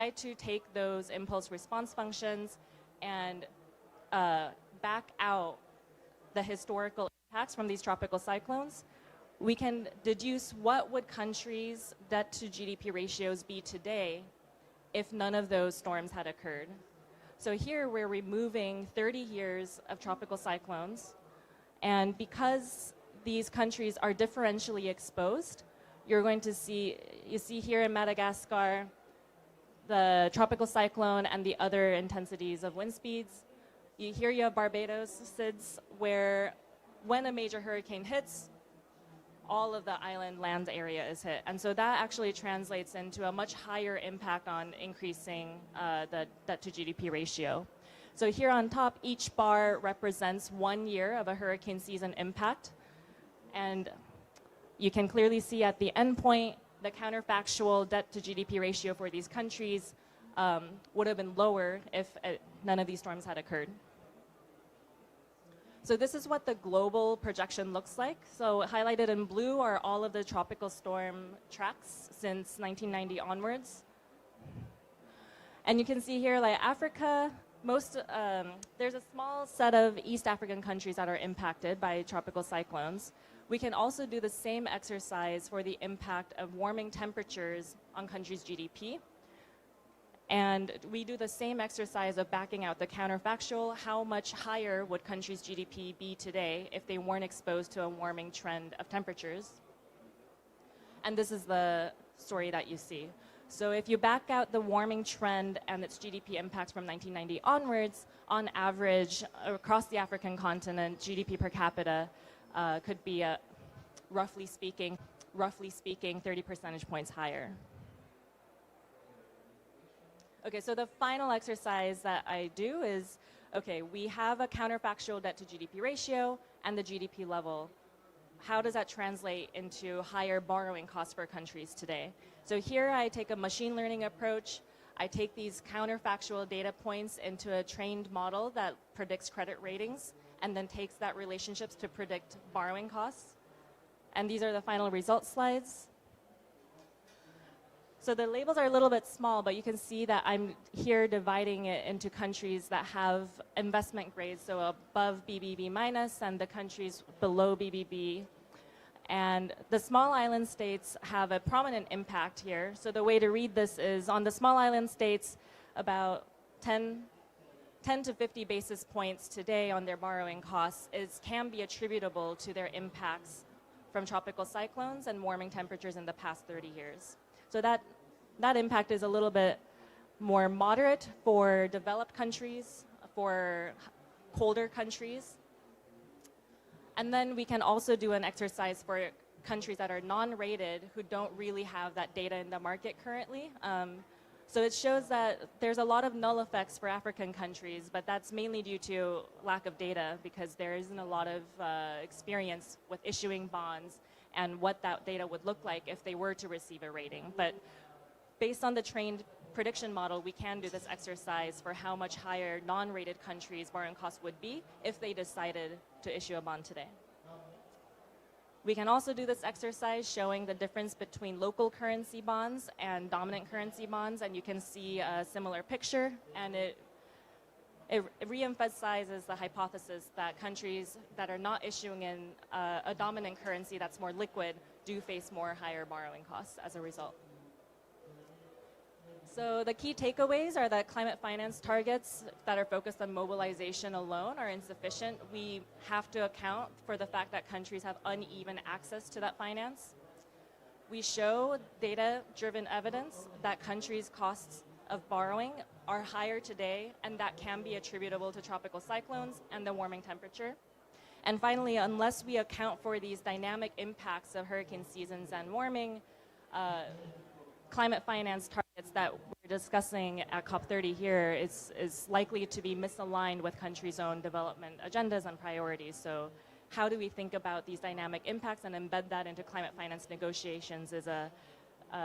try to take those impulse response functions and back out the historical impacts from these tropical cyclones, we can deduce what would countries' debt to GDP ratios be today if none of those storms had occurred. So here we're removing 30 years of tropical cyclones, and because these countries are differentially exposed, you're going to see, you see here in Madagascar, the tropical cyclone and the other intensities of wind speeds. Here you have Barbados, SIDS, where when a major hurricane hits, all of the island land area is hit. And so that actually translates into a much higher impact on increasing the debt to GDP ratio. So here on top, each bar represents 1 year of a hurricane season impact. And you can clearly see at the end point, the counterfactual debt to GDP ratio for these countries would have been lower if none of these storms had occurred. So this is what the global projection looks like. So highlighted in blue are all of the tropical storm tracks since 1990 onwards. And you can see here, like Africa, there's a small set of East African countries that are impacted by tropical cyclones. We can also do the same exercise for the impact of warming temperatures on countries' GDP. And we do the same exercise of backing out the counterfactual. How much higher would countries' GDP be today if they weren't exposed to a warming trend of temperatures? And this is the story that you see. So if you back out the warming trend and its GDP impacts from 1990 onwards, on average, across the African continent, GDP per capita could be, roughly speaking, 30 percentage points higher. Okay, so the final exercise that I do is, okay, we have a counterfactual debt to GDP ratio and the GDP level. How does that translate into higher borrowing costs for countries today? So here I take a machine learning approach. I take these counterfactual data points into a trained model that predicts credit ratings and then takes that relationships to predict borrowing costs. And these are the final results slides. So the labels are a little bit small, but you can see that I'm here dividing it into countries that have investment grades, so above BBB minus, and the countries below BBB. And the small island states have a prominent impact here. So the way to read this is, on the small island states, about 10 to 50 basis points today on their borrowing costs can be attributable to their impacts from tropical cyclones and warming temperatures in the past 30 years. So that impact is a little bit more moderate for developed countries, for colder countries. And then we can also do an exercise for countries that are non-rated who don't really have that data in the market currently. So it shows that there's a lot of null effects for African countries, but that's mainly due to lack of data because there isn't a lot of experience with issuing bonds and what that data would look like if they were to receive a rating. But based on the trained prediction model, we can do this exercise for how much higher non-rated countries' borrowing costs would be if they decided to issue a bond today. We can also do this exercise showing the difference between local currency bonds and dominant currency bonds, and you can see a similar picture, and it re-emphasizes the hypothesis that countries that are not issuing in a dominant currency that's more liquid do face more higher borrowing costs as a result. So the key takeaways are that climate finance targets that are focused on mobilization alone are insufficient. We have to account for the fact that countries have uneven access to that finance. We show data-driven evidence that countries' costs of borrowing are higher today, and that can be attributable to tropical cyclones and the warming temperature. And finally, unless we account for these dynamic impacts of hurricane seasons and warming, climate finance targets that we're discussing at COP30 here is likely to be misaligned with countries' own development agendas and priorities. So how do we think about these dynamic impacts and embed that into climate finance negotiations is a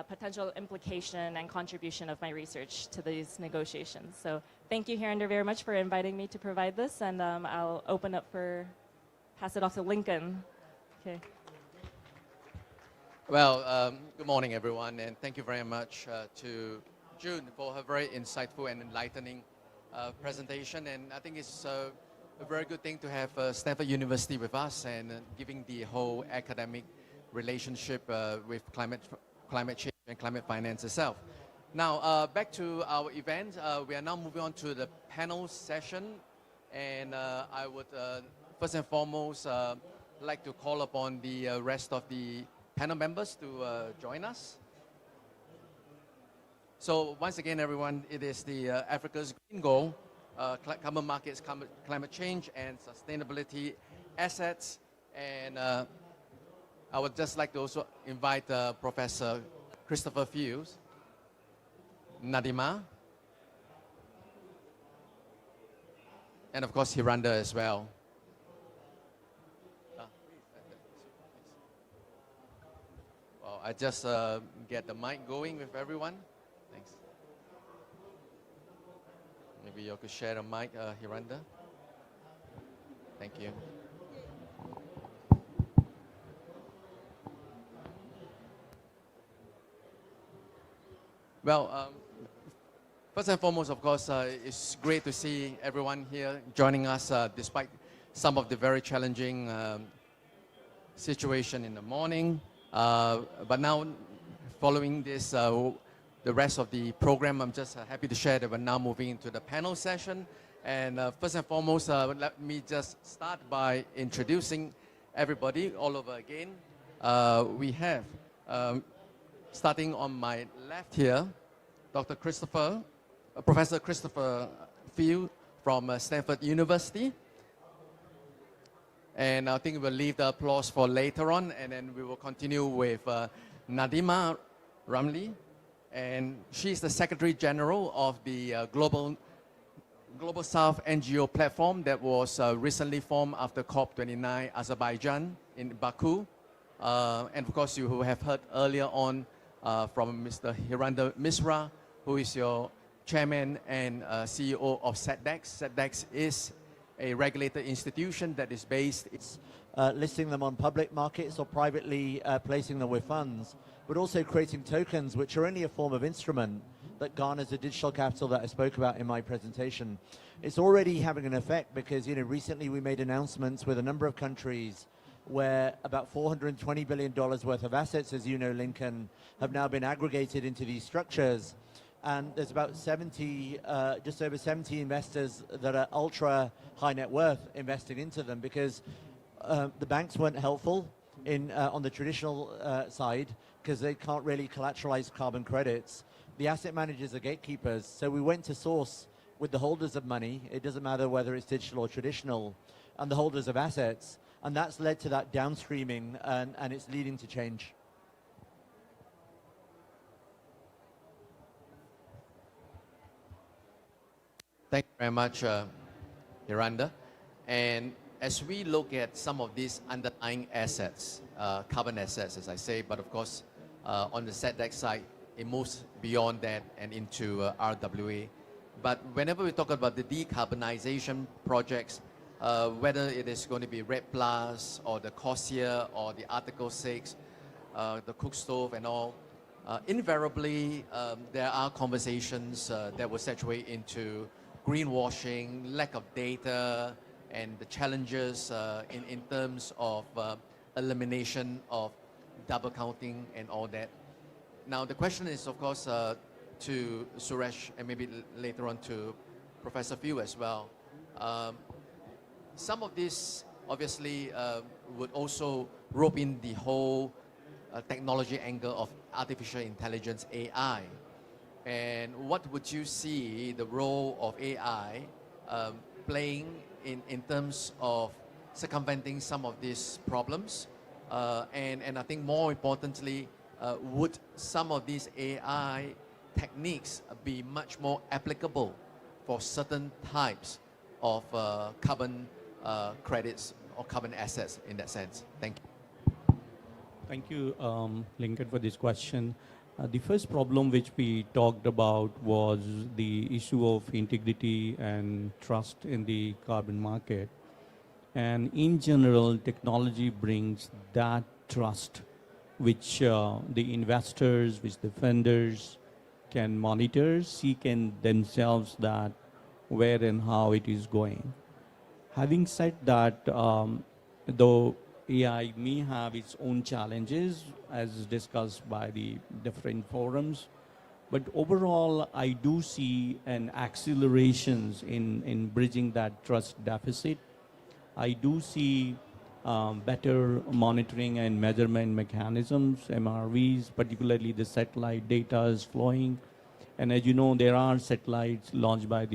potential implication and contribution of my research to these negotiations. So thank you, Harinder, very much for inviting me to provide this, and I'll pass it off to Lincoln. Okay. Well, good morning, everyone, and thank you very much to June for her very insightful and enlightening presentation. And I think it's a very good thing to have Stanford University with us and giving the whole academic relationship with climate change and climate finance itself. Now, back to our event. We are now moving on to the panel session. And I would first and foremost like to call upon the rest of the panel members to join us. So once again, everyone, it is the Africa's Green Goal, carbon markets, climate change, and sustainability assets. And I would just like to also invite Professor Christopher Fields, Nadima, and of course Hiranda as well. Well, I just get the mic going with everyone. Thanks. Maybe you could share the mic, Hiranda. Thank you. Well, first and foremost, of course, it's great to see everyone here joining us despite some of the very challenging situation in the morning. But now, following this, the rest of the program, I'm just happy to share that we're now moving into the panel session. And first and foremost, let me just start by introducing everybody all over again. We have, starting on my left here, Professor Christopher Field from Stanford University. And I think we'll leave the applause for later on, and then we will continue with Nadima Ramli. And she's the Secretary General of the Global South NGO platform that was recently formed after COP29 Azerbaijan in Baku. And of course, you have heard earlier on from Mr. Hiranda Misra, who is your chairman and CEO of SETDEX. SETDEX is a regulated institution that is based. It's listing them on public markets or privately placing them with funds, but also creating tokens, which are only a form of instrument that garners the digital capital that I spoke about in my presentation. It's already having an effect because, recently we made announcements with a number of countries where about $420 billion worth of assets, as you know, Lincoln, have now been aggregated into these structures. And there's about just over 70 investors that are ultra high net worth investing into them because the banks weren't helpful on the traditional side because they can't really collateralize carbon credits. The asset managers are gatekeepers. So we went to source with the holders of money. It doesn't matter whether it's digital or traditional, and the holders of assets. And that's led to that downstreaming, and it's leading to change. Thank you very much, Hiranda. And as we look at some of these underlying assets, carbon assets, as I say, but of course, on the SETDEX side, it moves beyond that and into RWA. But whenever we talk about the decarbonization projects, whether it is going to be RED Plus or the COSIA or the Article 6, the cook stove and all, invariably there are conversations that will saturate into greenwashing, lack of data, and the challenges in terms of elimination of double counting and all that. Now the question is, of course, to Suresh and maybe later on to Professor Field as well. Some of this obviously would also rope in the whole technology angle of artificial intelligence, AI. And what would you see the role of AI playing in terms of circumventing some of these problems? And I think more importantly, would some of these AI techniques be much more applicable for certain types of carbon credits or carbon assets in that sense? Thank you. Thank you, Lincoln, for this question. The first problem which we talked about was the issue of integrity and trust in the carbon market. And in general, technology brings that trust which the investors, which the funders, can monitor, see can themselves that where and how it is going. Having said that, though AI may have its own challenges, as discussed by the different forums, but overall, I do see an accelerations in bridging that trust deficit. I do see better monitoring and measurement mechanisms, MRVs, particularly the satellite data is flowing. And as you know, there are satellites launched by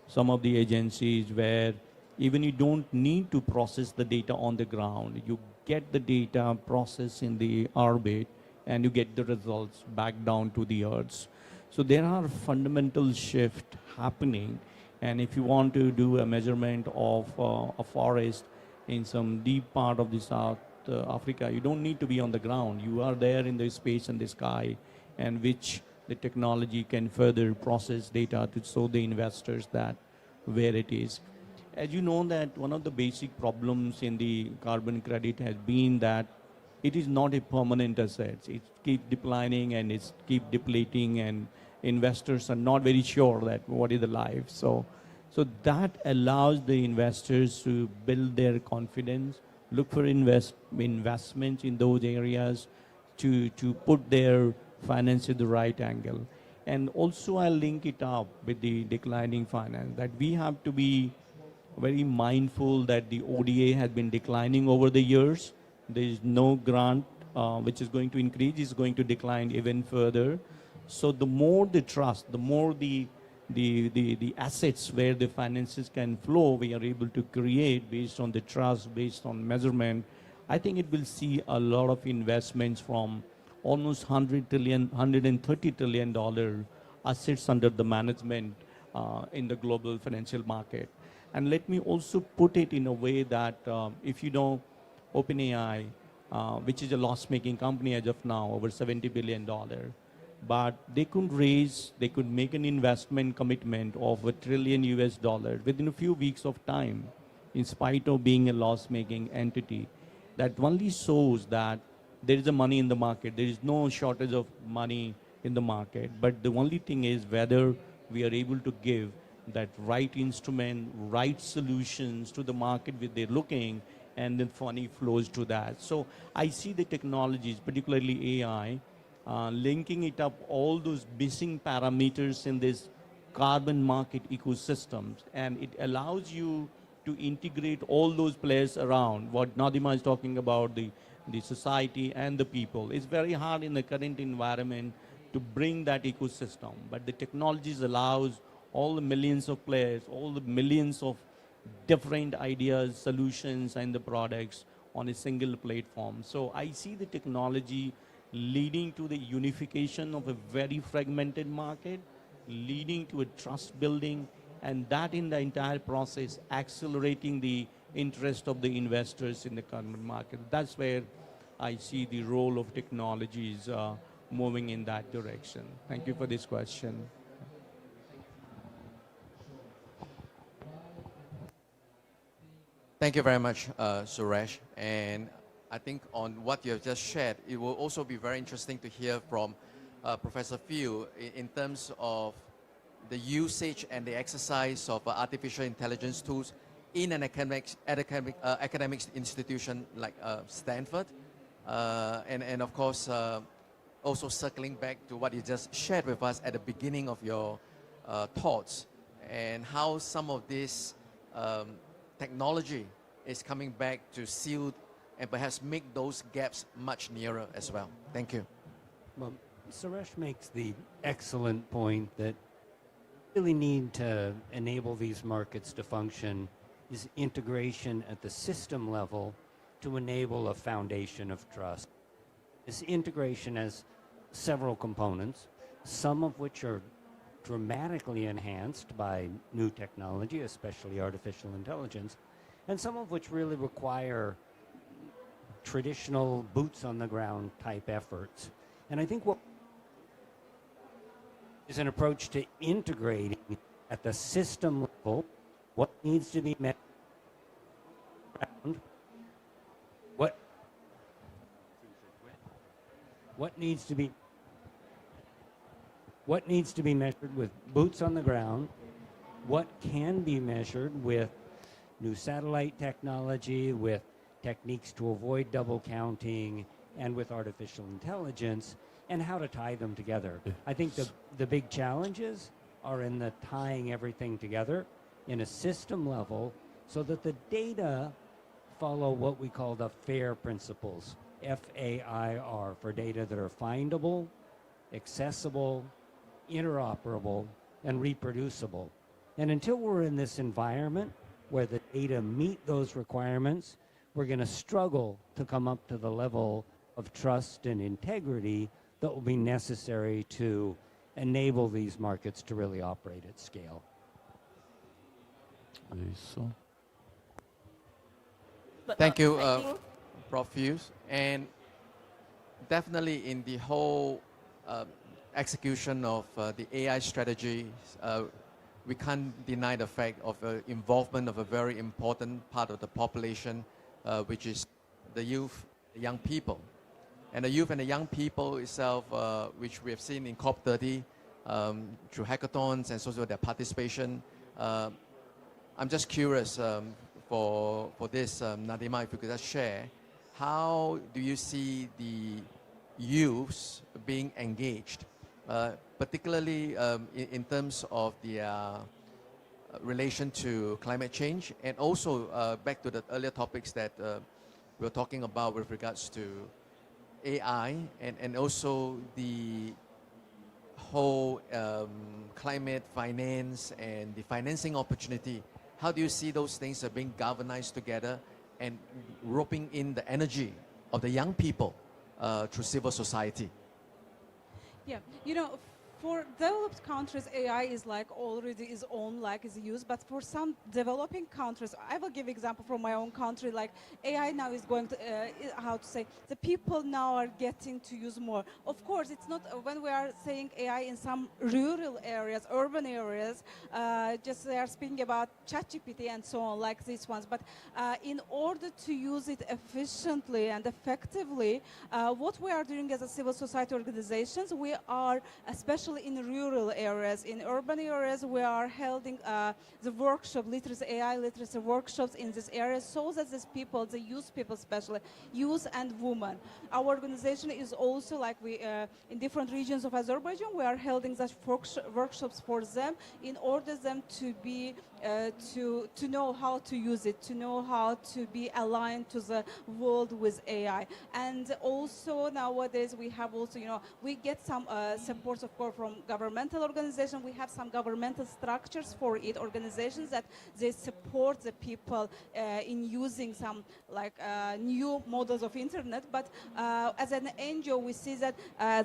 some of the agencies where even you don't need to process the data on the ground. You get the data processed in the orbit and you get the results back down to the Earth. So there are fundamental shift happening. And if you want to do a measurement of a forest in some deep part of the South Africa, you don't need to be on the ground. You are there in the space and the sky, and which the technology can further process data to show the investors that where it is. As you know that one of the basic problems in the carbon credit has been that it is not a permanent asset. It keeps declining and it keeps depleting, and investors are not very sure that what is the life. So that allows the investors to build their confidence, look for investments in those areas to put their finance at the right angle. And also I link it up with the declining finance, that we have to be very mindful that the ODA has been declining over the years. There is no grant which is going to increase, is going to decline even further. So the more the trust, the more the assets where the finances can flow, we are able to create based on the trust, based on measurement. I think it will see a lot of investments from almost $130 trillion assets under the management in the global financial market. And let me also put it in a way that if you know OpenAI, which is a loss-making company as of now, over $70 billion, but they could make an investment commitment of $1 trillion within a few weeks of time, in spite of being a loss-making entity. That only shows that there is a money in the market. There is no shortage of money in the market. But the only thing is whether we are able to give that right instrument, right solutions to the market which they're looking, and then money flows to that. So I see the technologies, particularly AI, linking it up all those missing parameters in this carbon market ecosystems, and it allows you to integrate all those players around. What Nadima is talking about, the society and the people. It's very hard in the current environment to bring that ecosystem, but the technologies allows all the millions of players, all the millions of different ideas, solutions, and the products on a single platform. So I see the technology leading to the unification of a very fragmented market, leading to a trust building, and that in the entire process accelerating the interest of the investors in the carbon market. That's where I see the role of technologies moving in that direction. Thank you for this question. Thank you very much, Suresh. And I think on what you have just shared, it will also be very interesting to hear from Professor Phil in terms of the usage and the exercise of artificial intelligence tools in an academic institution like Stanford. And of course, also circling back to what you just shared with us at the beginning of your thoughts, and how some of this technology is coming back to seal and perhaps make those gaps much nearer as well. Thank you. Well, Suresh makes the excellent point that really need to enable these markets to function is integration at the system level to enable a foundation of trust. This integration has several components, some of which are dramatically enhanced by new technology, especially artificial intelligence, and some of which really require traditional boots on the ground type efforts. And I think what is an approach to integrating at the system level what needs to be met, what needs to be what needs to be measured with boots on the ground, what can be measured with new satellite technology, with techniques to avoid double counting, and with artificial intelligence, and how to tie them together. I think the big challenges are in the tying everything together in a system level so that the data follow what we call the FAIR principles, F-A-I-R, for data that are findable, accessible, interoperable, and reproducible. And until we're in this environment where the data meet those requirements, we're going to struggle to come up to the level of trust and integrity that will be necessary to enable these markets to really operate at scale. Isso. But Thank you, I think Prof. Hughes. And definitely in the whole execution of the AI strategy, we can't deny the fact of involvement of a very important part of the population, which is the youth, the young people. And the youth and the young people itself, which we have seen in COP30, through hackathons and also their participation. I'm just curious for this, Nadima, if you could just share, how do you see the youths being engaged, particularly in terms of the relation to climate change, and also back to the earlier topics that we were talking about with regards to AI and also the whole climate finance and the financing opportunity. How do you see those things are being galvanized together and roping in the energy of the young people through civil society? Yeah, you know, for developed countries, AI is like already is own, like is used. But for some developing countries, I will give example from my own country. Like AI now is going to, how to say, the people now are getting to use more. Of course, it's not when we are saying AI in some rural areas, urban areas. Just they are speaking about ChatGPT and so on, like these ones. But in order to use it efficiently and effectively, what we are doing as a civil society organizations, we are especially in rural areas. In urban areas, we are holding the workshop, AI literacy workshops in this area, so that these people, the youth people especially, youth and women. Our organization is also like we, in different regions of Azerbaijan, we are holding such workshops for them in order them to be, to know how to use it, to know how to be aligned to the world with AI. And also nowadays we have also, you know, we get some support of course from governmental organizations. We have some governmental structures for it, organizations that they support the people in using some like new models of internet. But as an NGO, we see that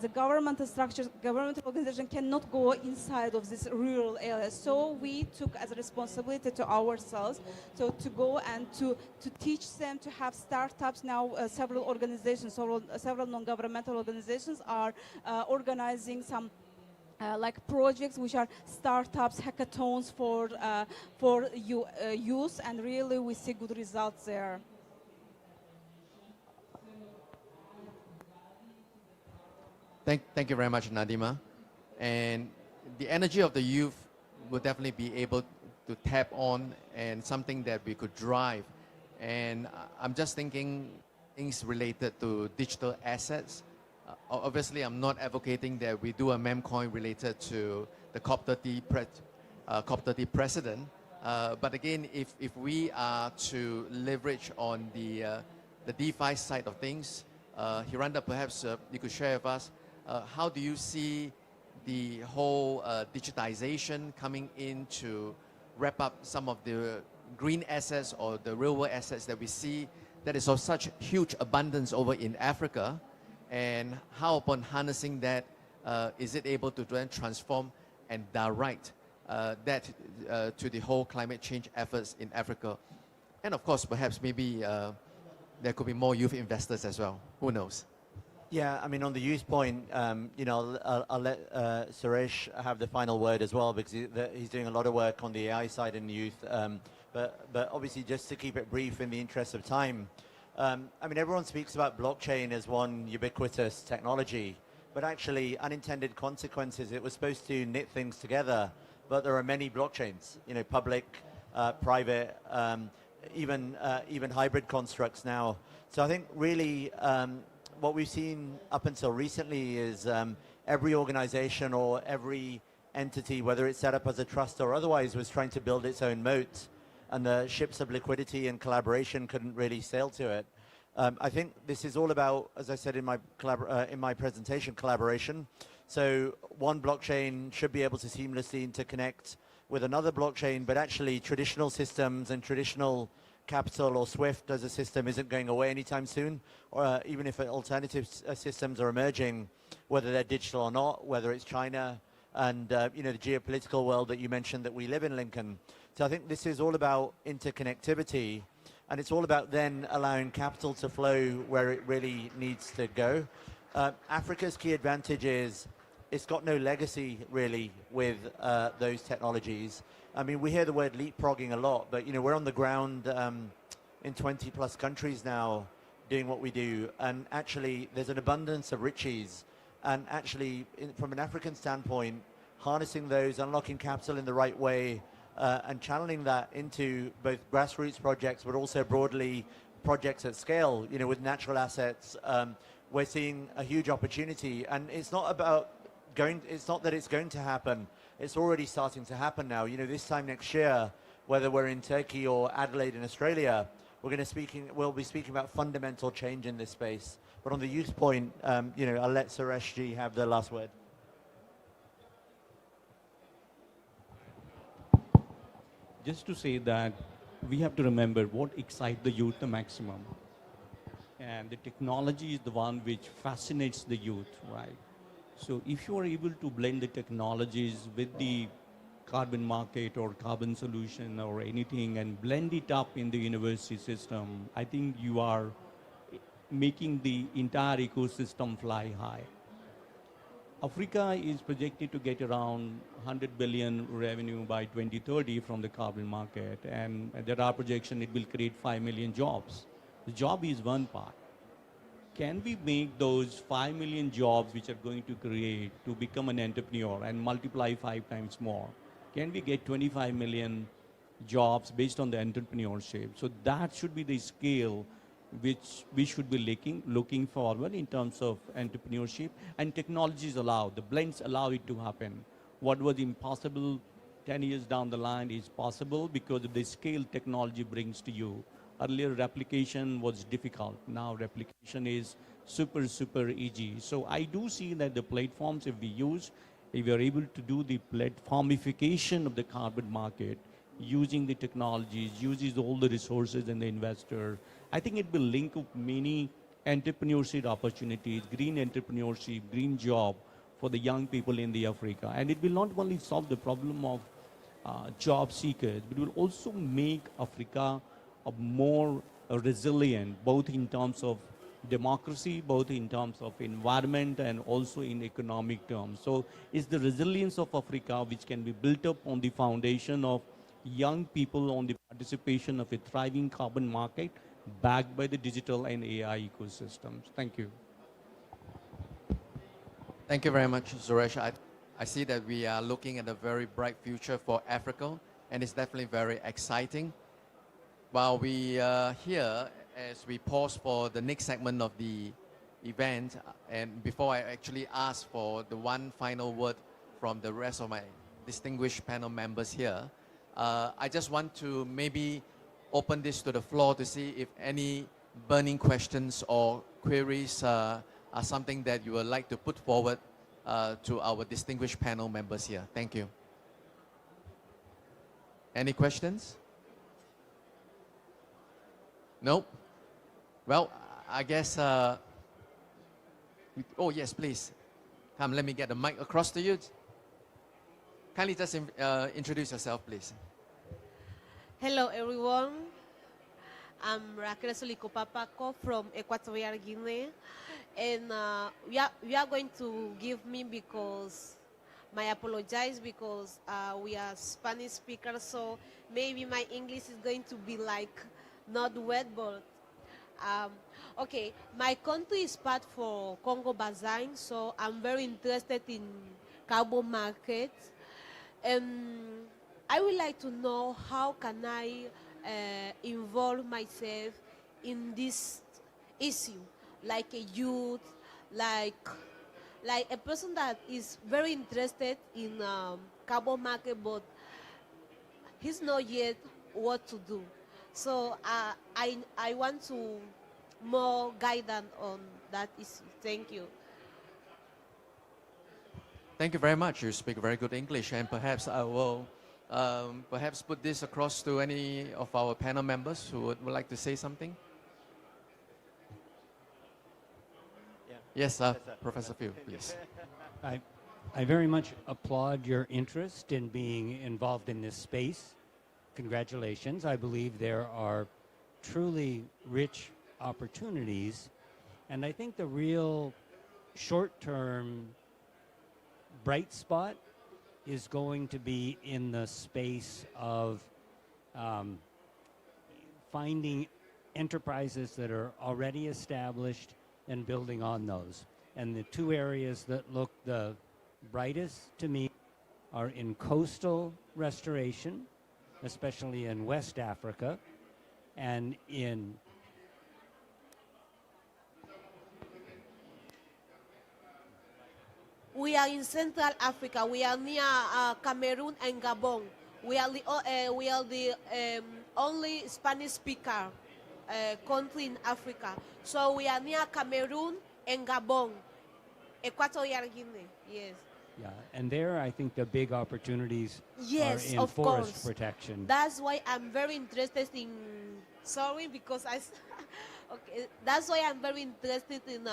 the governmental structures, governmental organization cannot go inside of this rural area. So we took as a responsibility to ourselves, so to go and to teach them to have startups. Now several organizations, several non-governmental organizations are organizing some like projects which are startups, hackathons for youth, and really we see good results there. Thank you very much, Nadima. And the energy of the youth will definitely be able to tap on, and something that we could drive. And I'm just thinking things related to digital assets. Obviously, I'm not advocating that we do a meme coin related to the COP30 precedent. But again, if we are to leverage on the DeFi side of things, Hiranda, perhaps you could share with us, how do you see the whole digitization coming in to wrap up some of the green assets or the real world assets that we see that is of such huge abundance over in Africa? And how upon harnessing that, is it able to then transform and direct that to the whole climate change efforts in Africa? And of course, perhaps maybe there could be more youth investors as well. Who knows? Yeah, I mean, on the youth point, you know, I'll let Suresh have the final word as well, because he's doing a lot of work on the AI side in youth. But obviously, just to keep it brief in the interest of time, I mean, everyone speaks about blockchain as one ubiquitous technology. but actually unintended consequences. It was supposed to knit things together, but there are many blockchains, you know, public, private, even hybrid constructs now. So I think really what we've seen up until recently is every organization or every entity, whether it's set up as a trust or otherwise, was trying to build its own moat, and the ships of liquidity and collaboration couldn't really sail to it. I think this is all about, as I said in my presentation, collaboration. So one blockchain should be able to seamlessly interconnect with another blockchain, but actually traditional systems and traditional capital or SWIFT as a system isn't going away anytime soon, or even if alternative systems are emerging, whether they're digital or not, whether it's China and you know, the geopolitical world that you mentioned that we live in, Lincoln. So I think this is all about interconnectivity, and it's all about then allowing capital to flow where it really needs to go. Africa's key advantage is it's got no legacy really with those technologies. I mean, we hear the word leapfrogging a lot, but you know, we're on the ground in 20 plus countries now doing what we do, and actually there's an abundance of riches, and actually from an African standpoint, harnessing those, unlocking capital in the right way, and channeling that into both grassroots projects, but also broadly projects at scale, you know, with natural assets. We're seeing a huge opportunity, and it's not about it's not that it's going to happen. It's already starting to happen now. You know, this time next year, whether we're in Turkey or Adelaide in Australia, we'll be speaking about fundamental change in this space. But on the youth point, you know, I'll let Suresh ji have the last word. Just to say that we have to remember what excites the youth the maximum. And the technology is the one which fascinates the youth, right? So if you are able to blend the technologies with the carbon market or carbon solution or anything and blend it up in the university system, I think you are making the entire ecosystem fly high. Africa is projected to get around 100 billion revenue by 2030 from the carbon market, and there are projections it will create 5 million jobs. The job is one part. Can we make those 5 million jobs which are going to create to become an entrepreneur and multiply 5 times more? Can we get 25 million jobs based on the entrepreneurship? So that should be the scale which we should be looking forward in terms of entrepreneurship, and technologies allow, the blends allow it to happen. What was impossible 10 years down the line is possible because of the scale technology brings to you. Earlier replication was difficult. Now replication is super, super easy. So I do see that the platforms if we are able to do the platformification of the carbon market, using the technologies, uses all the resources and the investor, I think it will link up many entrepreneurship opportunities, green entrepreneurship, green job for the young people in the Africa. And it will not only solve the problem of job seekers, but it will also make Africa a more resilient, both in terms of democracy, both in terms of environment and also in economic terms. So it's the resilience of Africa which can be built up on the foundation of young people, on the participation of a thriving carbon market backed by the digital and AI ecosystems. Thank you. Thank you very much, Suresh. I see that we are looking at a very bright future for Africa, and it's definitely very exciting. While we are here, as we pause for the next segment of the event, and before I actually ask for the one final word from the rest of my distinguished panel members here, I just want to maybe open this to the floor to see if any burning questions or queries are something that you would like to put forward to our distinguished panel members here. Thank you. Any questions? No? Well, I guess, oh yes, please. Come, let me get the mic across to you. Kindly just introduce yourself, please. Hello, everyone. I'm Raquel Solikopapako from Equatorial Guinea. And we are going to give me because I apologize because we are Spanish speakers, so maybe my English is going to be like not wet, but Um, okay, my country is part for Congo Basin, so I'm very interested in carbon markets. Um, I would like to know how can I involve myself in this issue, like a youth, like like a person that is very interested in carbon market, but he's not yet what to do. So I want to more guidance on that issue. Thank you. Thank you very much. You speak very good English, and perhaps I will perhaps put this across to any of our panel members who would like to say something. Yeah. Yes, Professor Phil, please. I, I very much applaud your interest in being involved in this space. Congratulations. I believe there are truly rich opportunities. And I think the real short-term bright spot is going to be in the space of um, finding enterprises that are already established and building on those. And the two areas that look the brightest to me are in coastal restoration, especially in West Africa, and in We are in Central Africa. We are near Cameroon and Gabon. We are the only Spanish speaker country in Africa. So we are near Cameroon and Gabon, Equatorial Guinea. Yes. yeah, and there I think the big opportunities Yes, are in of forest course. protection. That's why I'm very interested in. Sorry, because okay, that's why I'm very interested in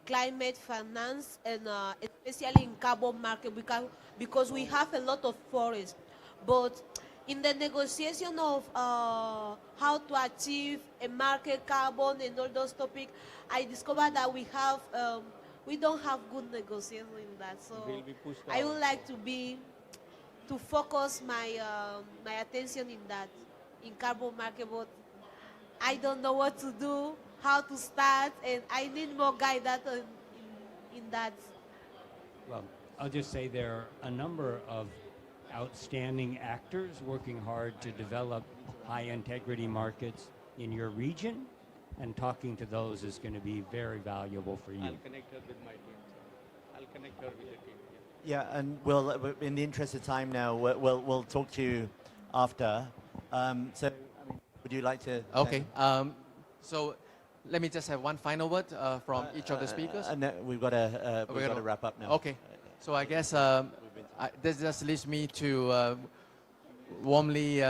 climate finance and especially in carbon market because we have a lot of forest, but in the negotiation of how to achieve a market carbon and all those topics, I discovered that we don't have good negotiation in that. So Will be pushed I would out. like to focus my attention in that in carbon market, but I don't know what to do, how to start, and I need more guidance in that. Well, I'll just say there are a number of outstanding actors working hard to develop high integrity markets in your region, and talking to those is going to be very valuable for you. I'll connect her with my team. I'll connect her with the team. Yeah, and we'll, in the interest of time now, we'll talk to you after. So, I mean, would you like to? Okay. So let me just have one final word from each of the speakers. No, we've got to wrap up now. Okay. So I guess this just leaves me to warmly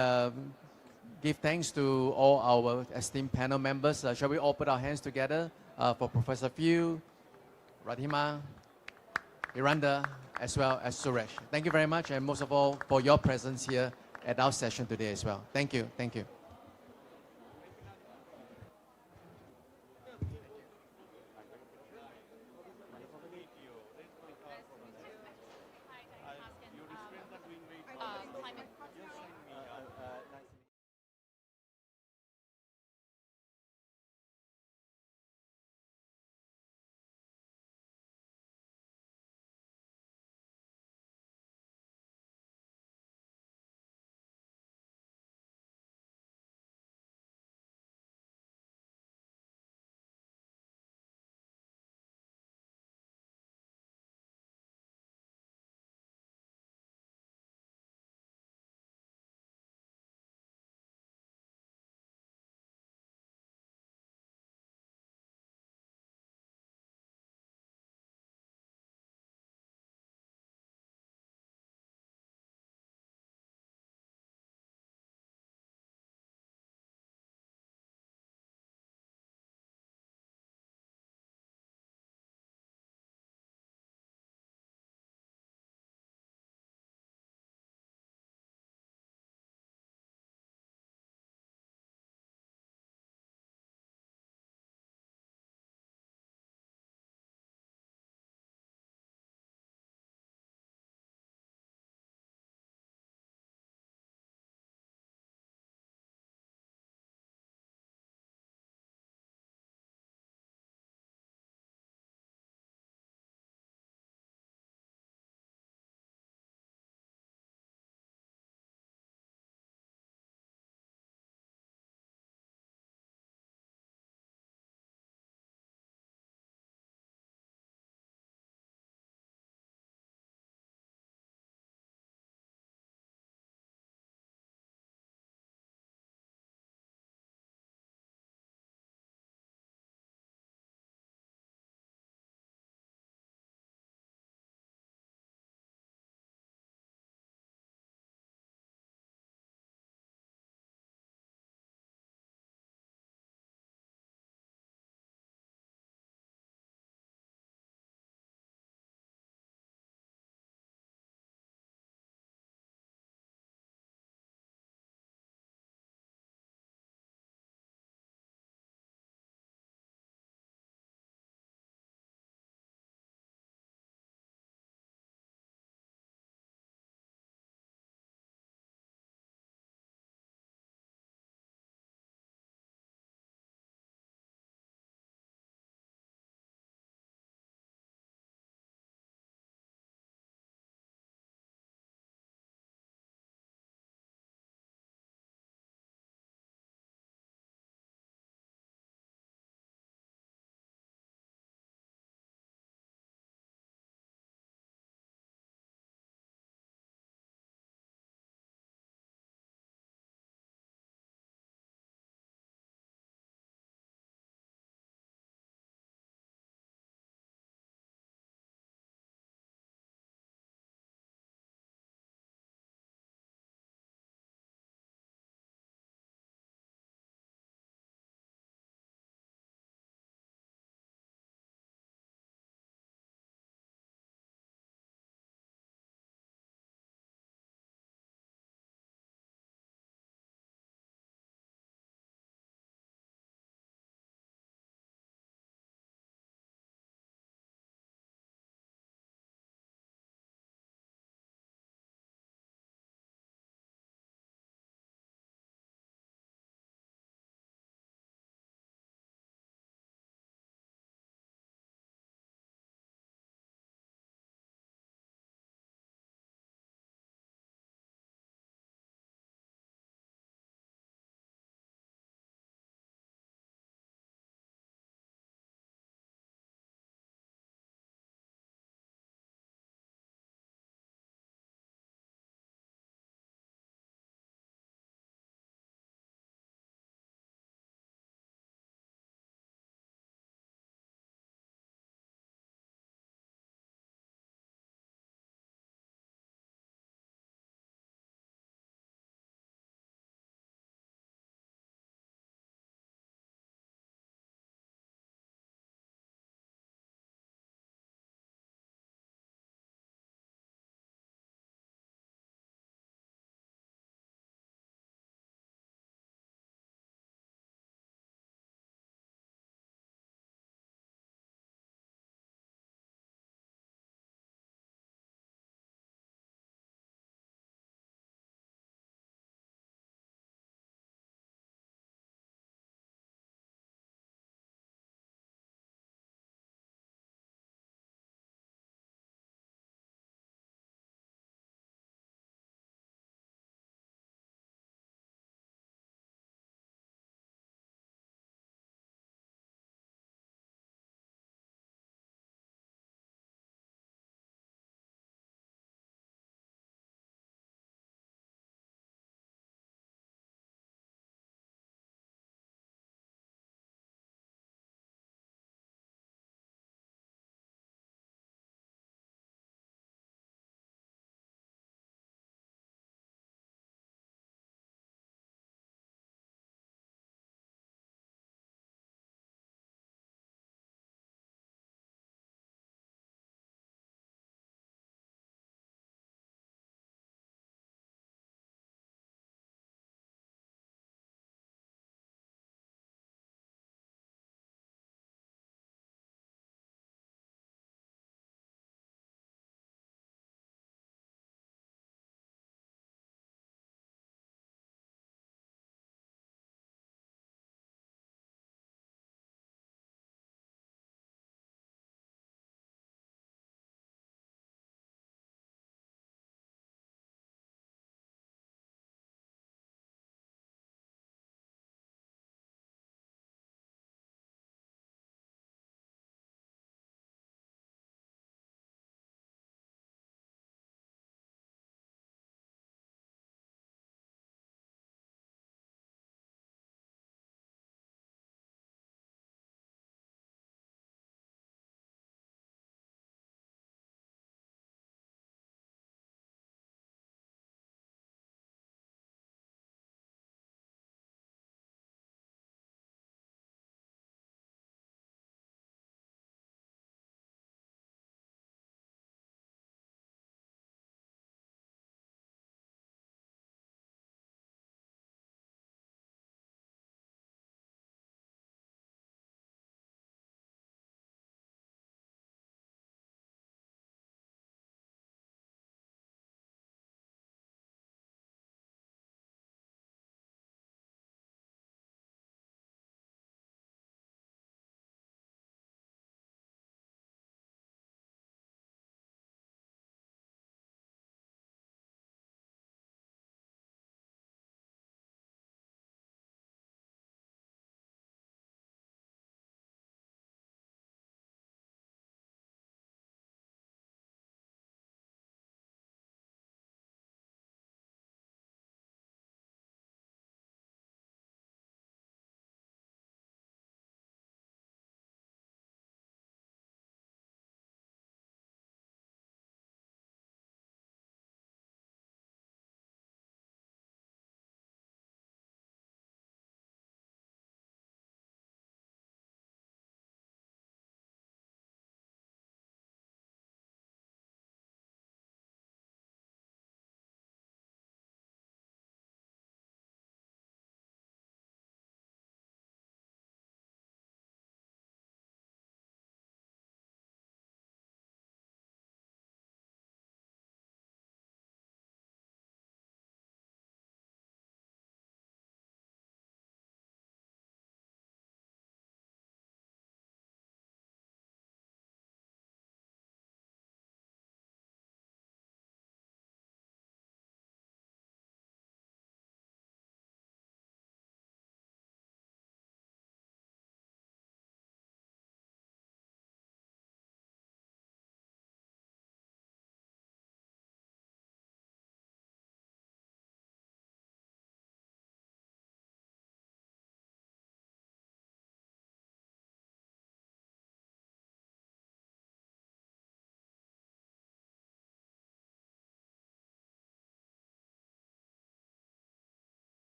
give thanks to all our esteemed panel members. Shall we all put our hands together for Professor Phil, Radhima, Miranda, as well as Suresh. Thank you very much, and most of all, for your presence here at our session today as well. Thank you. Thank you.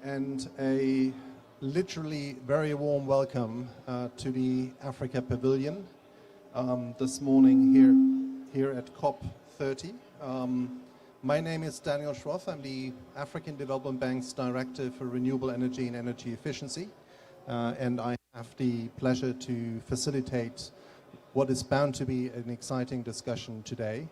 And a literally very warm welcome to the Africa Pavilion this morning here at COP30. My name is Daniel Schroth. I'm the African Development Bank's Director for Renewable Energy and Energy Efficiency. And I have the pleasure to facilitate what is bound to be an exciting discussion today.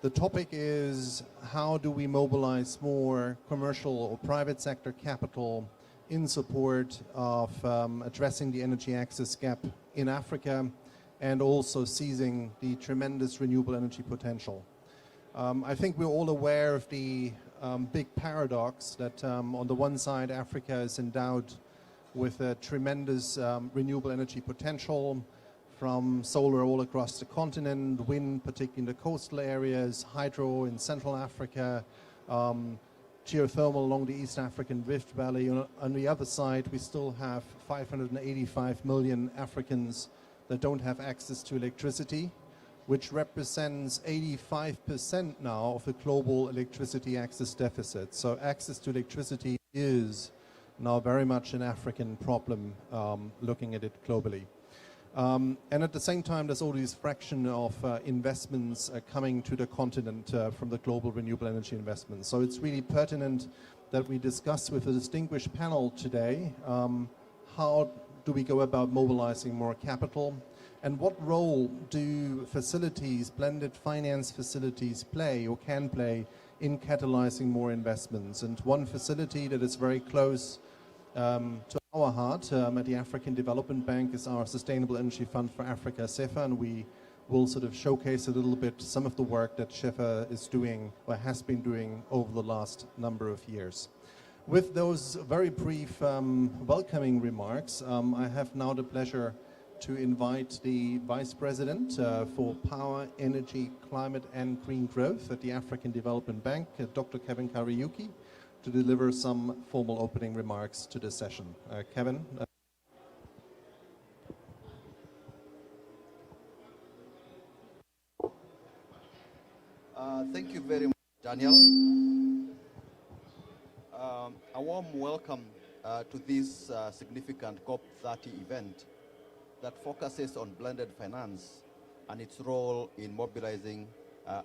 The topic is, how do we mobilize more commercial or private sector capital in support of addressing the energy access gap in Africa and also seizing the tremendous renewable energy potential. I think we're all aware of the big paradox that on the one side Africa is endowed with a tremendous renewable energy potential, from solar all across the continent, wind particularly in the coastal areas, hydro in Central Africa, geothermal along the East African Rift Valley. On the other side, we still have 585 million Africans that don't have access to electricity, which represents 85% now of the global electricity access deficit. So access to electricity is now very much an African problem, looking at it globally. And at the same time, there's all these fraction of investments coming to the continent from the global renewable energy investments. So it's really pertinent that we discuss with a distinguished panel today how do we go about mobilizing more capital, and what role do facilities, blended finance facilities play or can play in catalyzing more investments. And one facility that is very close to our heart at the African Development Bank is our Sustainable Energy Fund for Africa, CEFA, and we will sort of showcase a little bit some of the work that CEFA is doing or has been doing over the last number of years. With those very brief welcoming remarks, I have now the pleasure to invite the Vice President for Power, Energy, Climate and Green Growth at the African Development Bank, Dr. Kevin Kariuki, to deliver some formal opening remarks to this session. Kevin. Thank you very much, Daniel. A warm welcome to this significant COP30 event that focuses on blended finance and its role in mobilizing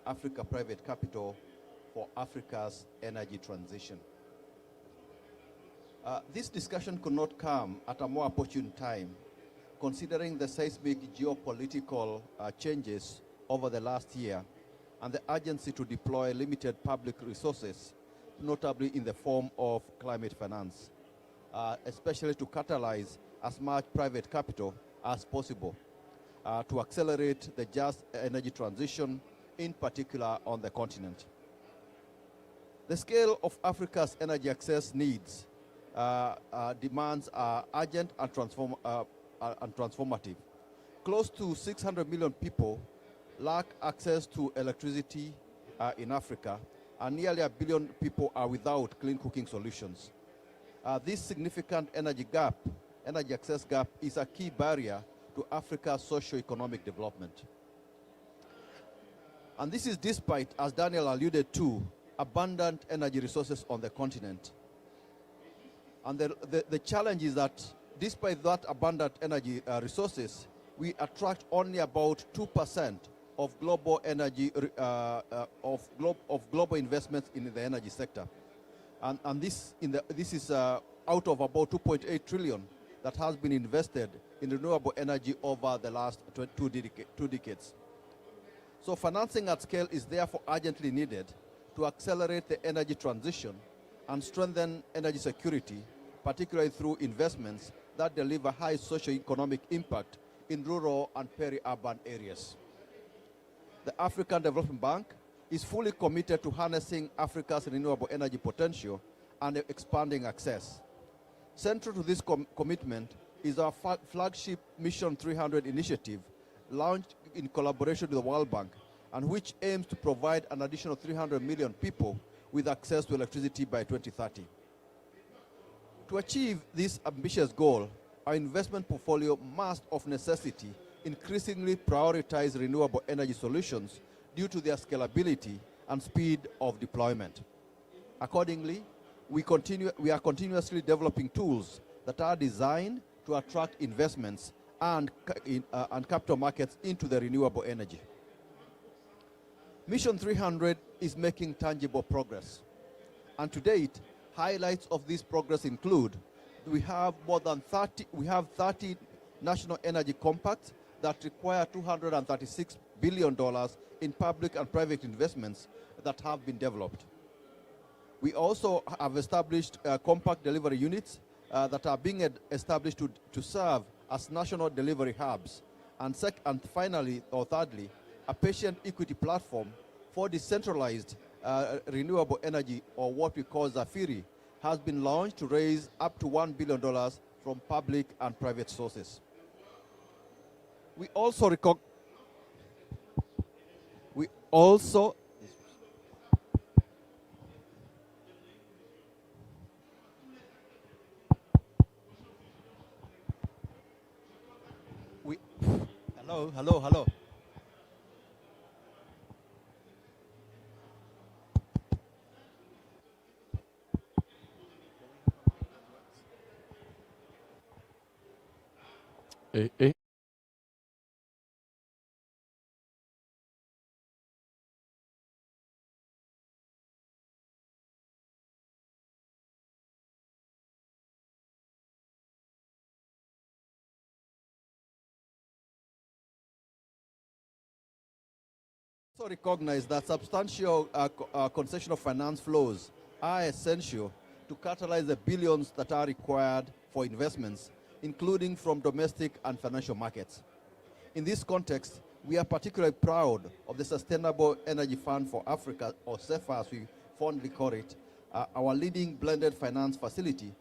Africa private capital for Africa's energy transition. This discussion could not come at a more opportune time, considering the seismic geopolitical changes over the last year and the urgency to deploy limited public resources, notably in the form of climate finance, especially to catalyze as much private capital as possible to accelerate the just energy transition, in particular on the continent. The scale of Africa's energy access needs demands are urgent and transformative. Close to 600 million people lack access to electricity in Africa, and nearly 1 billion people are without clean cooking solutions. This significant energy access gap is a key barrier to Africa's socio-economic development. And this is despite, as Daniel alluded to, abundant energy resources on the continent. And the challenge is that despite that abundant energy resources, we attract only about 2% of global energy, of global investments in the energy sector. And this is out of about 2.8 trillion that has been invested in renewable energy over the last two decades. So financing at scale is therefore urgently needed to accelerate the energy transition and strengthen energy security, particularly through investments that deliver high socio-economic impact in rural and peri-urban areas. The African Development Bank is fully committed to harnessing Africa's renewable energy potential and expanding access. Central to this commitment is our flagship Mission 300 initiative, launched in collaboration with the World Bank, and which aims to provide an additional 300 million people with access to electricity by 2030. To achieve this ambitious goal, our investment portfolio must, of necessity, increasingly prioritize renewable energy solutions due to their scalability and speed of deployment. Accordingly, we are continuously developing tools that are designed to attract investments and capital markets into the renewable energy. Mission 300 is making tangible progress. And to date, highlights of this progress include we have 30 national energy compacts that require $236 billion in public and private investments that have been developed. We also have established compact delivery units that are being established to serve as national delivery hubs. And finally, or thirdly, a patient equity platform for decentralized renewable energy, or what we call Zafiri, has been launched to raise up to $1 billion from public and private sources. We also hello. Also recognize that substantial concessional finance flows are essential to catalyze the billions that are required for investments, including from domestic and financial markets. In this context, we are particularly proud of the Sustainable Energy Fund for Africa, or CEFA as we fondly call it, our leading blended finance facility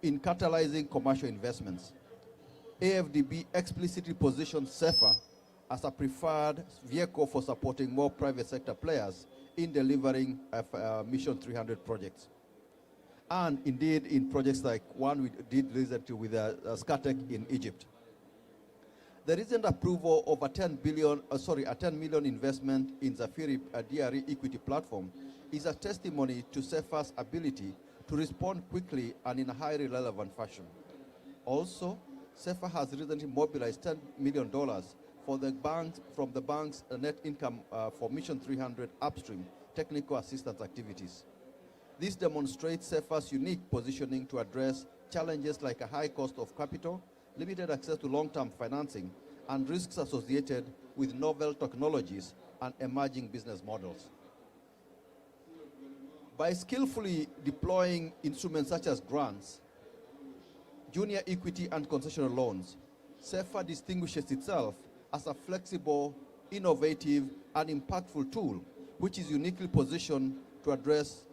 in catalyzing commercial investments. AFDB explicitly positions CEFA as a preferred vehicle for supporting more private sector players in delivering Mission 300 projects. And indeed, in projects like one we did recently with Scatec in Egypt. The recent approval of a $10 million investment in Zafiri DRE equity platform is a testimony to CEFA's ability to respond quickly and in a highly relevant fashion. Also, CEFA has recently mobilized $10 million from the bank's net income for Mission 300 upstream technical assistance activities. This demonstrates CEFA's unique positioning to address challenges like a high cost of capital, limited access to long-term financing, and risks associated with novel technologies and emerging business models. By skillfully deploying instruments such as grants, junior equity, and concessional loans, CEFA distinguishes itself as a flexible, innovative, and impactful tool, which is uniquely positioned to address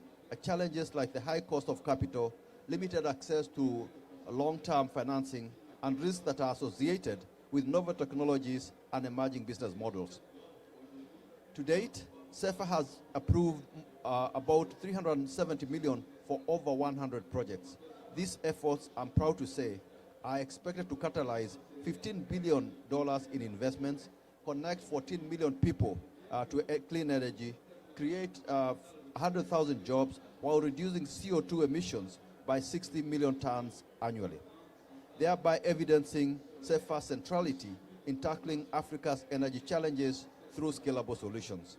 challenges like the high cost of capital, limited access to long-term financing, and risks that are associated with novel technologies and emerging business models. To date, CEFA has approved about $370 million for over 100 projects. These efforts, I'm proud to say, are expected to catalyze $15 billion in investments, connect 14 million people to clean energy, create 100,000 jobs while reducing CO2 emissions by 60 million tons annually, thereby evidencing CEFA's centrality in tackling Africa's energy challenges through scalable solutions.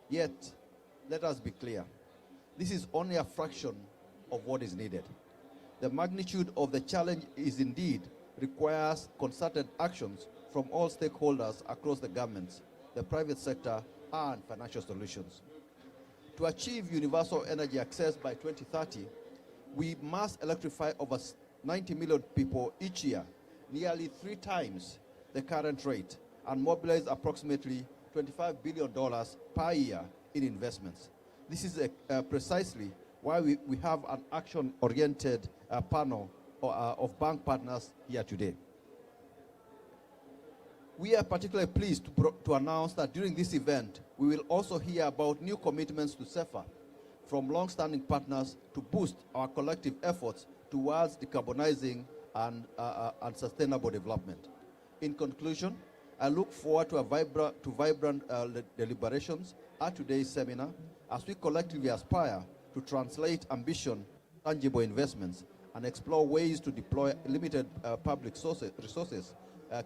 Yet, let us be clear, this is only a fraction of what is needed. The magnitude of the challenge is indeed requires concerted actions from all stakeholders across the governments, the private sector, and financial solutions. To achieve universal energy access by 2030, we must electrify over 90 million people each year, nearly 3 times the current rate, and mobilize approximately $25 billion per year in investments. This is precisely why we have an action-oriented panel of bank partners here today. We are particularly pleased to announce that during this event, we will also hear about new commitments to CEFA from long-standing partners to boost our collective efforts towards decarbonizing and sustainable development. In conclusion, I look forward to vibrant deliberations at today's seminar as we collectively aspire to translate ambition, tangible investments, and explore ways to deploy limited public resources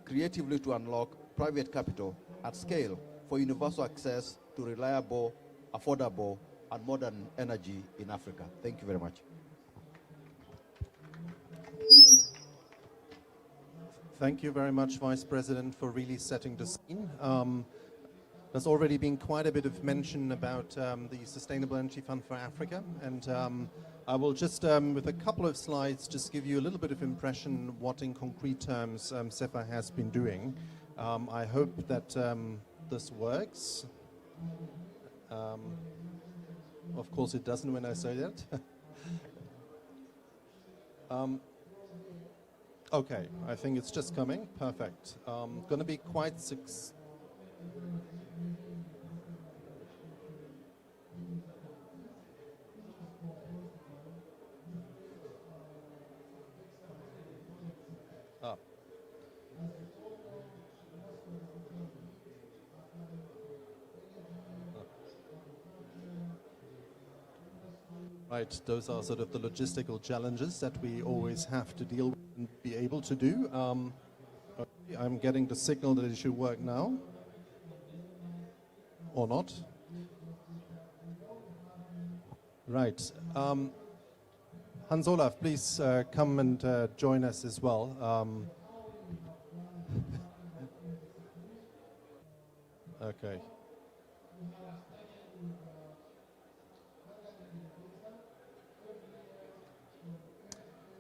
creatively to unlock private capital at scale for universal access to reliable, affordable, and modern energy in Africa. Thank you very much. Thank you very much, Vice President, for really setting the scene. There's already been quite a bit of mention about the Sustainable Energy Fund for Africa, and I will just, with a couple of slides, just give you a little bit of impression what in concrete terms CEFA has been doing. I hope that this works. Of course it doesn't when I say that. Okay, I think it's just coming. Perfect. Going to be quite Right, those are sort of the logistical challenges that we always have to deal with and be able to do. Okay, I'm getting the signal that it should work now. Or not. Right. Hans Olaf, please come and join us as well. Okay.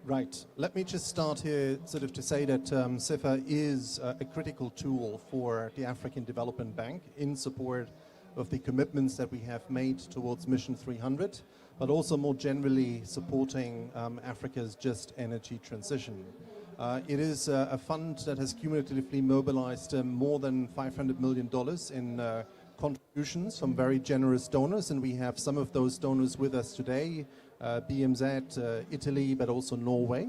Right. Let me just start here sort of to say that CEFA is a critical tool for the African Development Bank in support of the commitments that we have made towards Mission 300, but also more generally supporting Africa's just energy transition. It is a fund that has cumulatively mobilized more than $500 million in contributions from very generous donors, and we have some of those donors with us today. BMZ, Italy, but also Norway.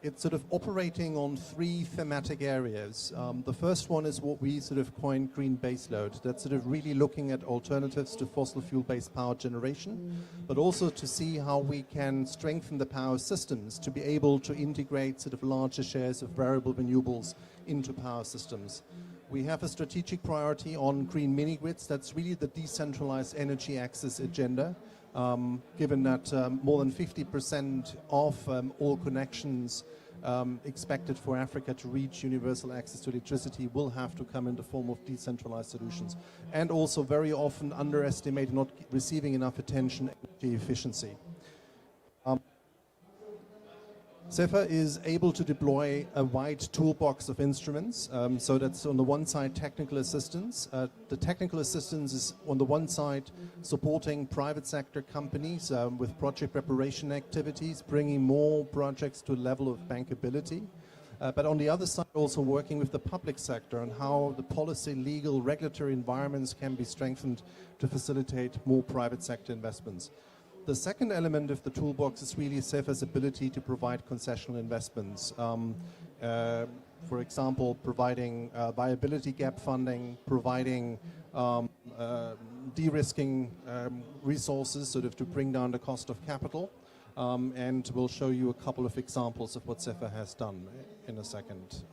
It's sort of operating on three thematic areas. The first one is what we sort of coined green baseload. That's sort of really looking at alternatives to fossil fuel-based power generation, but also to see how we can strengthen the power systems to be able to integrate sort of larger shares of variable renewables into power systems. We have a strategic priority on green mini-grids. That's really the decentralized energy access agenda. Given that more than 50% of all connections expected for Africa to reach universal access to electricity will have to come in the form of decentralized solutions. And also very often underestimated, not receiving enough attention, energy efficiency. CEFA is able to deploy a wide toolbox of instruments. So that's on the one side technical assistance. The technical assistance is on the one side supporting private sector companies with project preparation activities, bringing more projects to a level of bankability. But on the other side also working with the public sector on how the policy, legal, regulatory environments can be strengthened to facilitate more private sector investments. The second element of the toolbox is really CEFA's ability to provide concessional investments. For example, providing viability gap funding, providing de-risking resources sort of to bring down the cost of capital. And we'll show you a couple of examples of what CEFA has done in a second.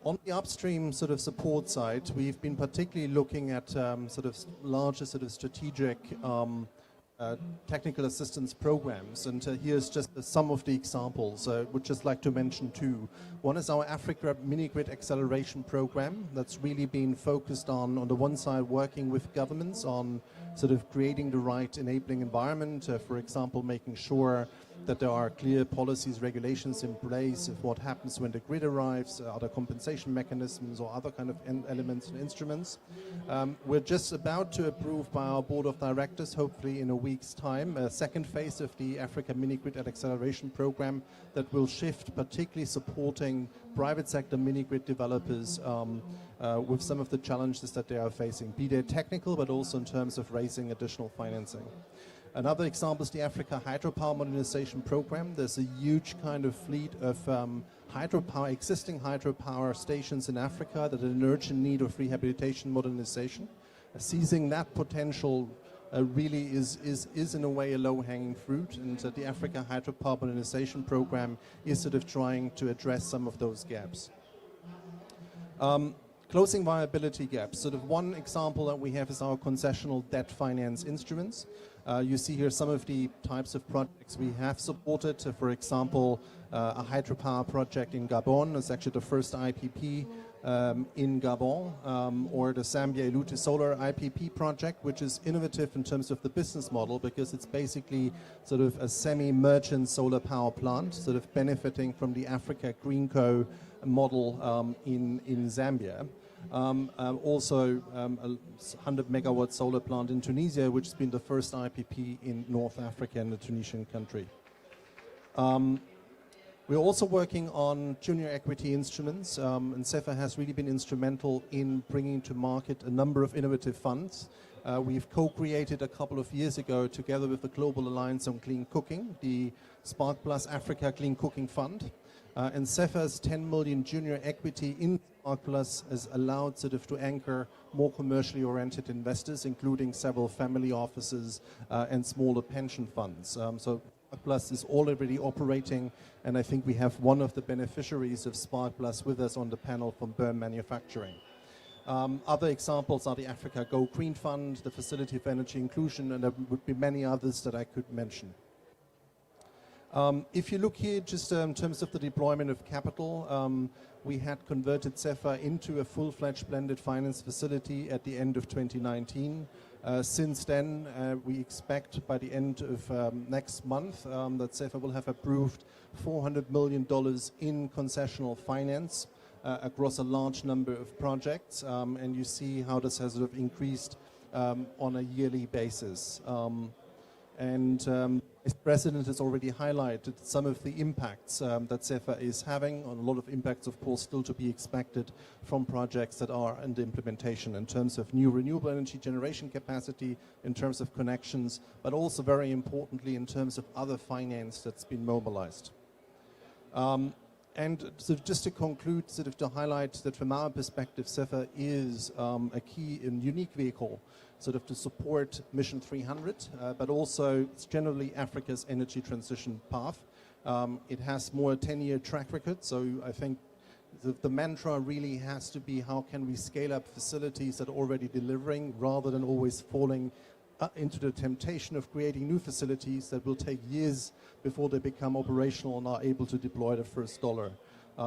On the upstream sort of support side, we've been particularly looking at sort of larger sort of strategic technical assistance programs, and here's just some of the examples. I would just like to mention two. One is our Africa Mini-Grid Acceleration Program that's really been focused on the one side, working with governments on sort of creating the right enabling environment, for example, making sure that there are clear policies, regulations in place of what happens when the grid arrives, other compensation mechanisms or other kind of elements and instruments. We're just about to approve by our board of directors, hopefully in a week's time, a second phase of the Africa Mini-Grid Acceleration Program that will shift, particularly supporting private sector mini-grid developers with some of the challenges that they are facing, be they technical, but also in terms of raising additional financing. Another example is the Africa Hydropower Modernization Program. There's a huge kind of fleet of hydropower, existing hydropower stations in Africa that are in urgent need of rehabilitation modernization. seizing that potential really is in a way a low-hanging fruit, and the Africa Hydrocarbonization Program is sort of trying to address some of those gaps. Closing viability gaps. Sort of one example that we have is our concessional debt finance instruments. You see here some of the types of projects we have supported. For example, a hydropower project in Gabon. It's actually the first IPP in Gabon, or the Zambia Ilute Solar IPP project, which is innovative in terms of the business model because it's basically sort of a semi-merchant solar power plant, sort of benefiting from the Africa Green Co model in Zambia. Also a 100 megawatt solar plant in Tunisia, which has been the first IPP in North Africa and the Tunisian country. We're also working on junior equity instruments, and CEFA has really been instrumental in bringing to market a number of innovative funds. We've co-created a couple of years ago, together with the Global Alliance on Clean Cooking, the Spark Plus Africa Clean Cooking Fund. And CEFA's 10 million junior equity in Spark Plus has allowed sort of to anchor more commercially oriented investors, including several family offices and smaller pension funds. So Spark Plus is already operating, and I think we have one of the beneficiaries of Spark Plus with us on the panel from Bern Manufacturing. Other examples are the Africa Go Green Fund, the Facility for Energy Inclusion, and there would be many others that I could mention. If you look here just in terms of the deployment of capital, we had converted CEFA into a full-fledged blended finance facility at the end of 2019. Since then, we expect by the end of next month that CEFA will have approved $400 million in concessional finance across a large number of projects, and you see how this has sort of increased on a yearly basis. As President has already highlighted some of the impacts that CEFA is having, on a lot of impacts, of course, still to be expected from projects that are under implementation in terms of new renewable energy generation capacity, in terms of connections, but also very importantly in terms of other finance that's been mobilized. And so just to conclude, sort of to highlight that from our perspective, CEFA is a key and unique vehicle sort of to support Mission 300, but also it's generally Africa's energy transition path. It has more a 10-year track record, so I think the mantra really has to be how can we scale up facilities that are already delivering rather than always falling into the temptation of creating new facilities that will take years before they become operational and are able to deploy the first dollar.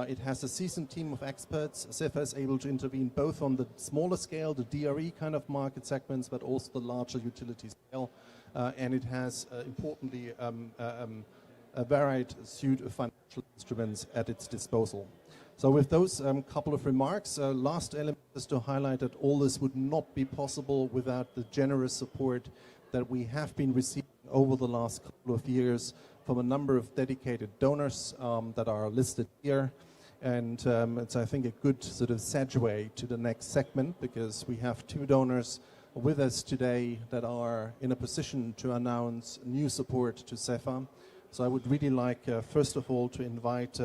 It has a seasoned team of experts. CEFA is able to intervene both on the smaller scale, the DRE kind of market segments, but also the larger utility scale. And it has, importantly, a varied suite of financial instruments at its disposal. So with those couple of remarks, last element is to highlight that all this would not be possible without the generous support that we have been receiving over the last couple of years from a number of dedicated donors that are listed here. And it's, I think, a good sort of segue to the next segment, because we have two donors with us today that are in a position to announce new support to CEFA. So I would really like, first of all, to invite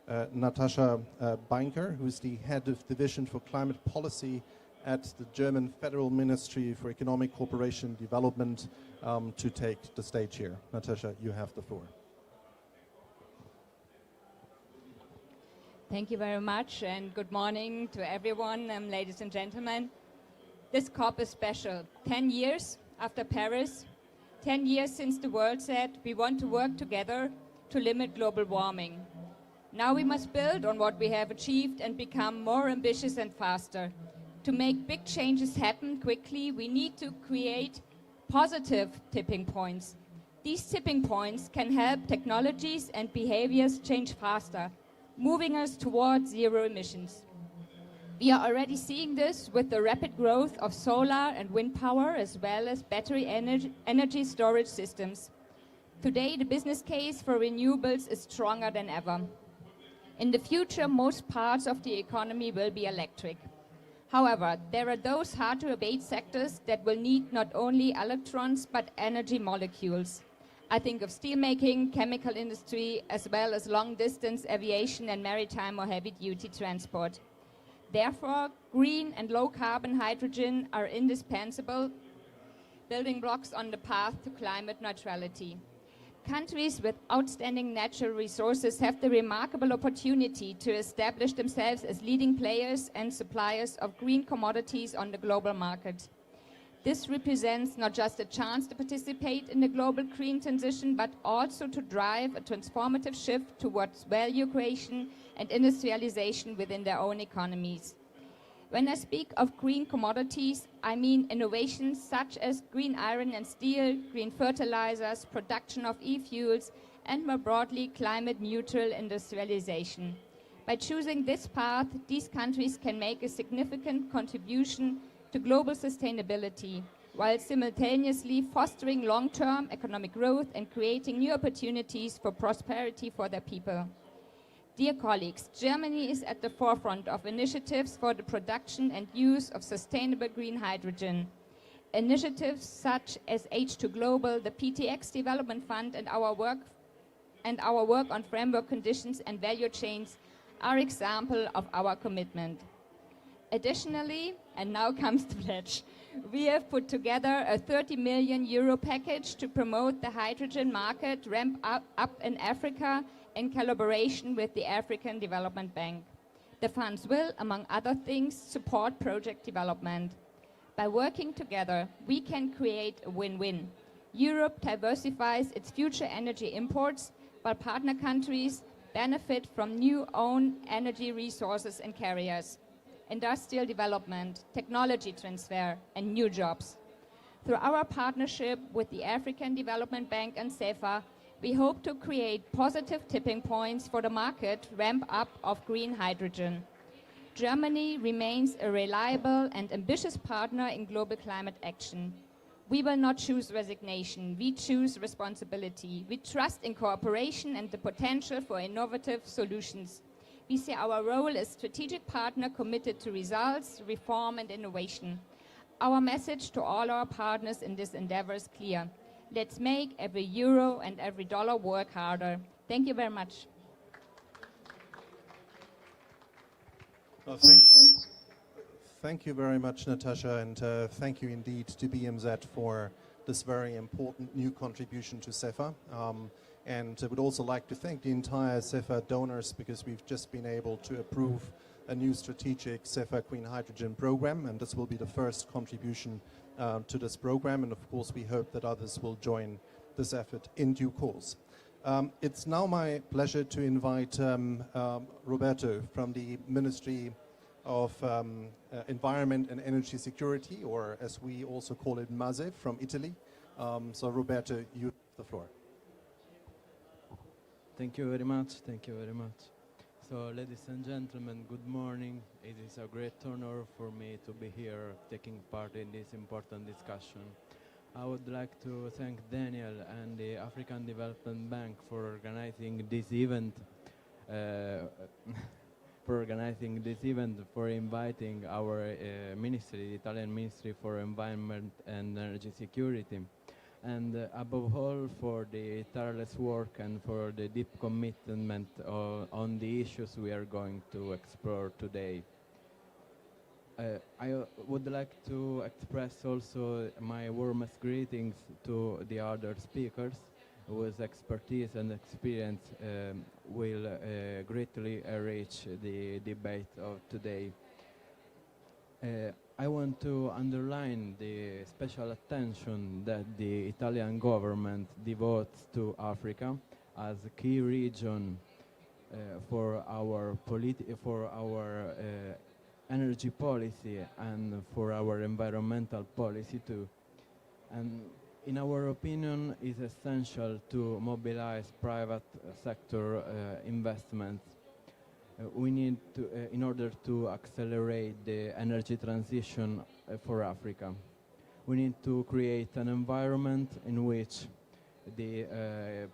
Natascha Beinker, who's the head of Division for Climate Policy at the German Federal Ministry for Economic Cooperation and Development, to take the stage here. Natascha, you have the floor. Thank you very much, and good morning to everyone, ladies and gentlemen. This COP is special. 10 years after Paris, 10 years since the world said we want to work together to limit global warming. Now we must build on what we have achieved and become more ambitious and faster. To make big changes happen quickly, we need to create positive tipping points. These tipping points can help technologies and behaviors change faster, moving us towards zero emissions. We are already seeing this with the rapid growth of solar and wind power, as well as battery energy storage systems. Today, the business case for renewables is stronger than ever. In the future, most parts of the economy will be electric. However, there are those hard-to-abate sectors that will need not only electrons, but energy molecules. I think of steelmaking, chemical industry, as well as long-distance aviation and maritime or heavy-duty transport. Therefore, green and low carbon hydrogen are indispensable building blocks on the path to climate neutrality. Countries with outstanding natural resources have the remarkable opportunity to establish themselves as leading players and suppliers of green commodities on the global market. This represents not just a chance to participate in the global green transition, but also to drive a transformative shift towards value creation and industrialization within their own economies. When I speak of green commodities, I mean innovations such as green iron and steel, green fertilizers, production of e-fuels, and more broadly, climate-neutral industrialization. By choosing this path, these countries can make a significant contribution to global sustainability, while simultaneously fostering long-term economic growth and creating new opportunities for prosperity for their people. Dear colleagues, Germany is at the forefront of initiatives for the production and use of sustainable green hydrogen. Initiatives such as H2 Global, the PTX Development Fund, and our work on framework conditions and value chains are examples of our commitment. Additionally, and now comes the pledge, we have put together a 30 million euro package to promote the hydrogen market ramp up in Africa in collaboration with the African Development Bank. The funds will, among other things, support project development. By working together, we can create a win-win. Europe diversifies its future energy imports, while partner countries benefit from new own energy resources and carriers, industrial development, technology transfer, and new jobs. Through our partnership with the African Development Bank and CEFA, we hope to create positive tipping points for the market ramp up of green hydrogen. Germany remains a reliable and ambitious partner in global climate action. We will not choose resignation, we choose responsibility. We trust in cooperation and the potential for innovative solutions. We see our role as strategic partner committed to results, reform, and innovation. Our message to all our partners in this endeavor is clear. Let's make every euro and every dollar work harder. Thank you very much. Well, thank you very much, Natasha, and thank you indeed to BMZ for this very important new contribution to CEFA. And I would also like to thank the entire CEFA donors, because we've just been able to approve a new strategic CEFA Green Hydrogen program, and this will be the first contribution to this program, and of course we hope that others will join this effort in due course. It's now my pleasure to invite Roberto from the Ministry of Environment and Energy Security, or as we also call it, MASE, from Italy. So Roberto, you have the floor. Thank you very much. Thank you very much. So, ladies and gentlemen, good morning. It is a great honor for me to be here taking part in this important discussion. I would like to thank Daniel and the African Development Bank for organizing this event, for inviting our ministry, the Italian Ministry for Environment and Energy Security, and above all for the tireless work and for the deep commitment on the issues we are going to explore today. I would like to express also my warmest greetings to the other speakers, whose expertise and experience will greatly enrich the debate of today. I want to underline the special attention that the Italian government devotes to Africa as a key region for our energy policy and for our environmental policy too. And in our opinion, it's essential to mobilize private sector investments. We need to, in order to accelerate the energy transition for Africa. We need to create an environment in which the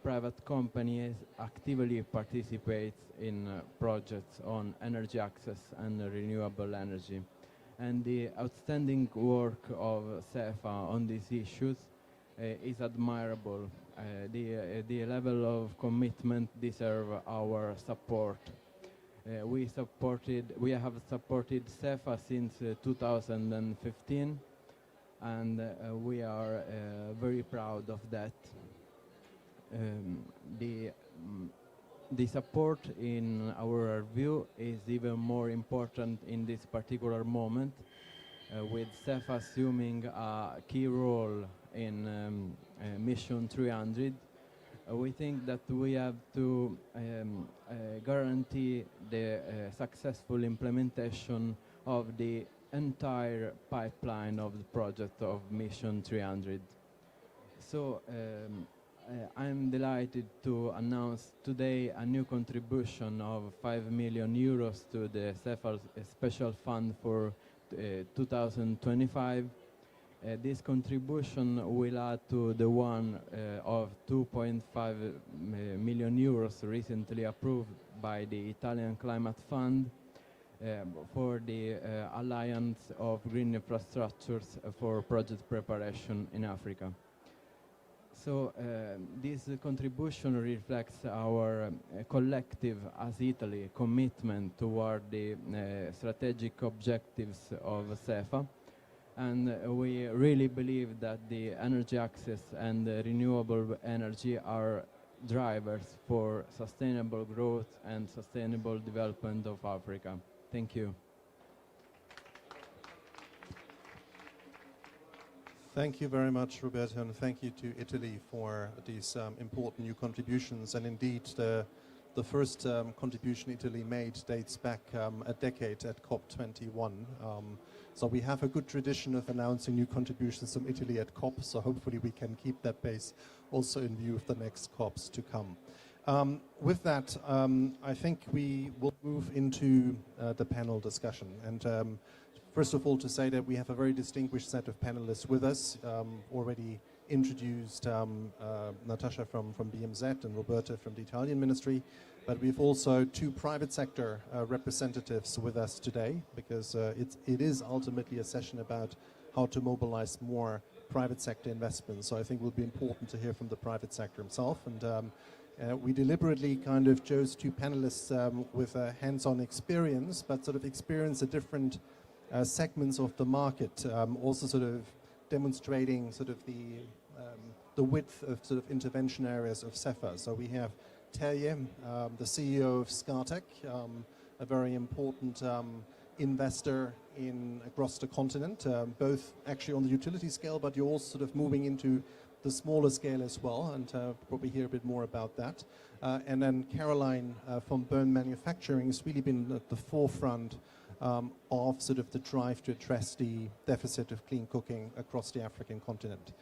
private companies actively participate in projects on energy access and renewable energy. And the outstanding work of CEFA on these issues is admirable. The level of commitment deserves our support. We have supported CEFA since 2015, and we are very proud of that. The support, in our view, is even more important in this particular moment, with CEF assuming a key role in Mission 300. We think that we have to guarantee the successful implementation of the entire pipeline of the project of Mission 300. So I'm delighted to announce today a new contribution of 5 million euros to the CEFAR Special Fund for 2025. This contribution will add to the one of 2.5 million euros recently approved by the Italian Climate Fund for the Alliance of Green Infrastructures for project preparation in Africa. So this contribution reflects our collective, as Italy, commitment toward the strategic objectives of CEFA. And we really believe that the energy access and renewable energy are drivers for sustainable growth and sustainable development of Africa. Thank you. Thank you very much, Roberto, and thank you to Italy for these important new contributions. And indeed, the first contribution Italy made dates back a decade at COP21. So we have a good tradition of announcing new contributions from Italy at COP, so hopefully we can keep that pace also in view of the next COPs to come. With that, I think we will move into the panel discussion. And first of all, to say that we have a very distinguished set of panelists with us. Already introduced Natasha from BMZ and Roberta from the Italian Ministry, but we've also two private sector representatives with us today, because it is ultimately a session about how to mobilize more private sector investments. So I think it will be important to hear from the private sector himself. And we deliberately kind of chose two panelists with hands-on experience, but sort of experience at different segments of the market, also sort of demonstrating sort of the width of sort of intervention areas of CEFA. So we have Terje, the CEO of Scartec, a very important investor across the continent, both actually on the utility scale, but you're also sort of moving into the smaller scale as well, and probably hear a bit more about that. And then Caroline from Bern Manufacturing has really been at the forefront of sort of the drive to address the deficit of clean cooking across the African continent.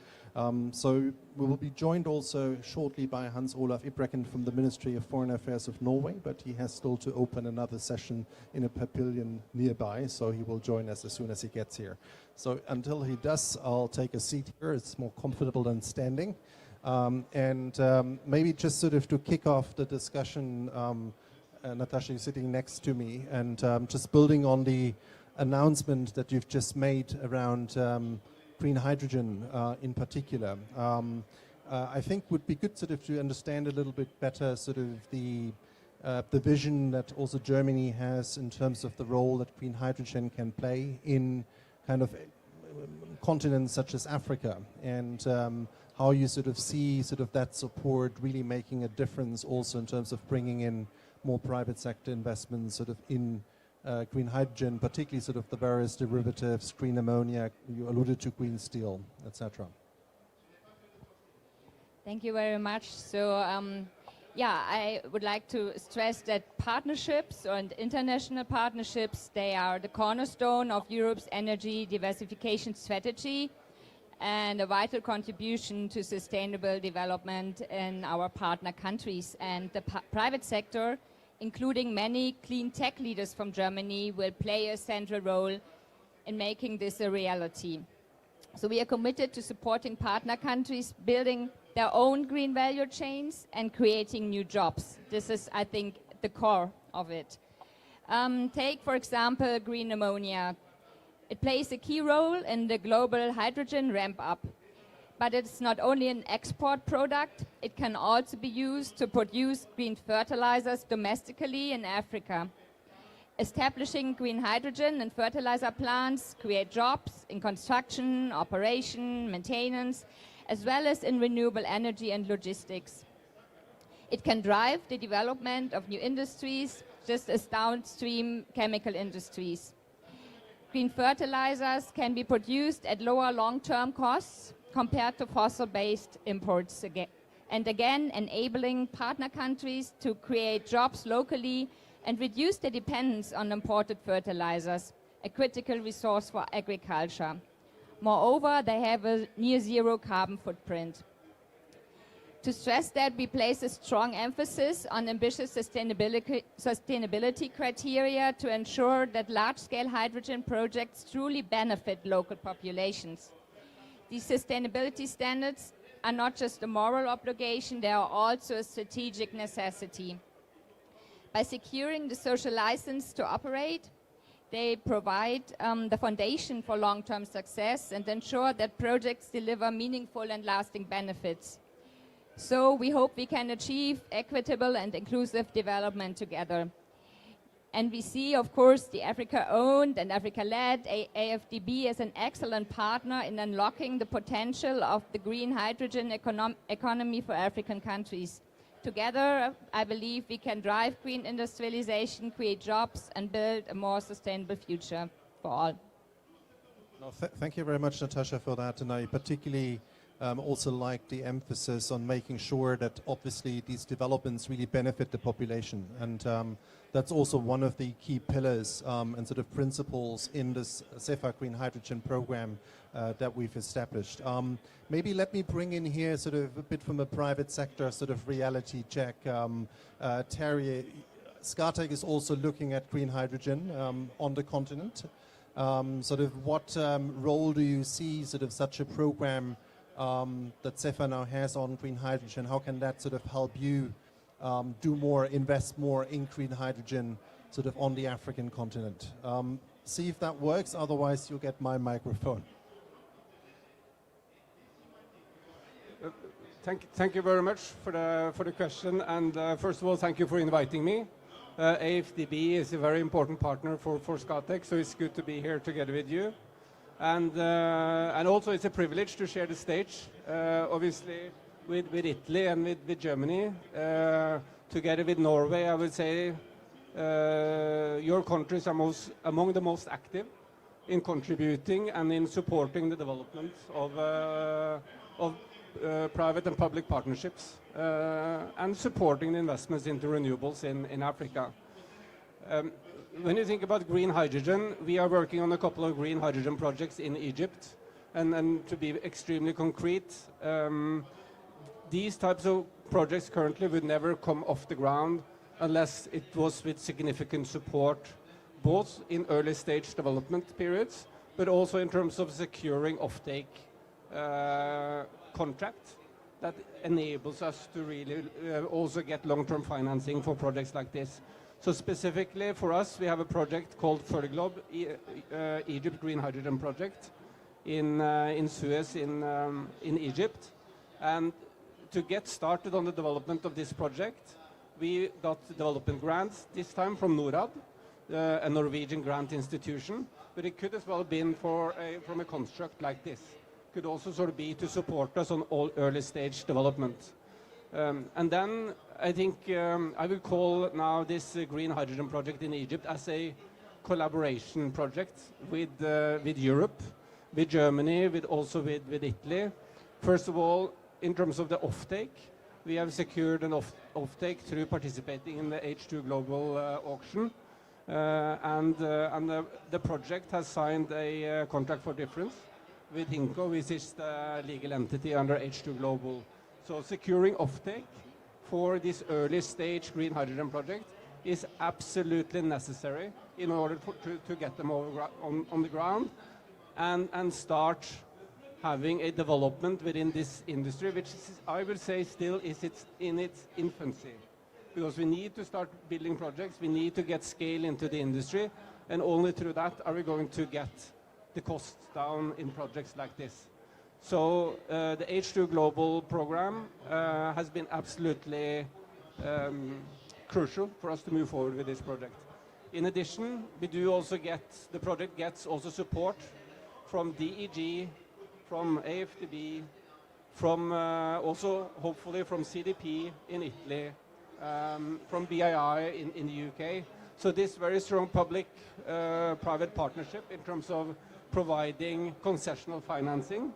So we will be joined also shortly by Hans Olav Ibrekken from the Ministry of Foreign Affairs of Norway, but he has still to open another session in a pavilion nearby, so he will join us as soon as he gets here. So until he does, I'll take a seat here. It's more comfortable than standing. Maybe just sort of to kick off the discussion, Natasha, you're sitting next to me, and just building on the announcement that you've just made around green hydrogen in particular. I think would be good sort of to understand a little bit better sort of the vision that also Germany has in terms of the role that green hydrogen can play in kind of continents such as Africa, and how you sort of see sort of that support really making a difference also in terms of bringing in more private sector investments sort of in green hydrogen, particularly sort of the various derivatives, green ammonia, you alluded to green steel, etc. Thank you very much. So yeah, I would like to stress that partnerships and international partnerships, they are the cornerstone of Europe's energy diversification strategy and a vital contribution to sustainable development in our partner countries. And the private sector, including many clean tech leaders from Germany, will play a central role in making this a reality. So we are committed to supporting partner countries building their own green value chains and creating new jobs. This is, I think, the core of it. Take, for example, green ammonia. It plays a key role in the global hydrogen ramp-up. But it's not only an export product, it can also be used to produce green fertilizers domestically in Africa. establishing green hydrogen and fertilizer plants create jobs in construction, operation, maintenance, as well as in renewable energy and logistics. It can drive the development of new industries, just as downstream chemical industries. Green fertilizers can be produced at lower long-term costs compared to fossil-based imports, and again enabling partner countries to create jobs locally and reduce their dependence on imported fertilizers, a critical resource for agriculture. Moreover, they have a near-zero carbon footprint. To stress that, we place a strong emphasis on ambitious sustainability criteria to ensure that large-scale hydrogen projects truly benefit local populations. These sustainability standards are not just a moral obligation, they are also a strategic necessity. By securing the social license to operate, they provide the foundation for long-term success and ensure that projects deliver meaningful and lasting benefits. So we hope we can achieve equitable and inclusive development together. And we see, of course, the Africa-owned and Africa-led AFDB as an excellent partner in unlocking the potential of the green hydrogen economy for African countries. Together, I believe we can drive green industrialization, create jobs, and build a more sustainable future for all. No, thank you very much, Natasha, for that. And I particularly also like the emphasis on making sure that obviously these developments really benefit the population. And that's also one of the key pillars and sort of principles in this CEFA Green Hydrogen program that we've established. Maybe let me bring in here sort of a bit from a private sector sort of reality check. Terry, SCATEC is also looking at green hydrogen on the continent. Sort of what role do you see sort of such a program that CEFA now has on green hydrogen? How can that sort of help you do more, invest more in green hydrogen sort of on the African continent? See if that works, otherwise you'll get my microphone. Thank you very much for the question, and first of all, thank you for inviting me. AFDB is a very important partner for SCATEC, so it's good to be here together with you. And also it's a privilege to share the stage, obviously, with Italy and with Germany. Together with Norway, I would say your countries are among the most active in contributing and in supporting the development of private and public partnerships and supporting the investments into renewables in Africa. When you think about green hydrogen, we are working on a couple of green hydrogen projects in Egypt. And to be extremely concrete, these types of projects currently would never come off the ground unless it was with significant support, both in early stage development periods, but also in terms of securing offtake contract that enables us to really also get long-term financing for projects like this. So specifically for us, we have a project called Fertiglobe, Egypt Green Hydrogen Project in Suez in Egypt. And to get started on the development of this project, we got development grants, this time from NORAD, a Norwegian grant institution, but it could as well have been from a construct like this. Could also sort of be to support us on all early stage development. And then I think I will call now this green hydrogen project in Egypt as a collaboration project with Europe, with Germany, also with Italy. First of all, in terms of the offtake, we have secured an offtake through participating in the H2 Global auction. And the project has signed a contract for difference with HINCO, which is the legal entity under H2 Global. So securing offtake for this early stage green hydrogen project is absolutely necessary in order to get them on the ground and start having a development within this industry, which is, I will say still is in its infancy. Because we need to start building projects, we need to get scale into the industry, and only through that are we going to get the costs down in projects like this. So the H2 Global program has been absolutely crucial for us to move forward with this project. In addition, we do also get, the project gets also support from DEG, from AFDB, from also hopefully from CDP in Italy, from BII in the UK. So this very strong public-private partnership in terms of providing concessional financing,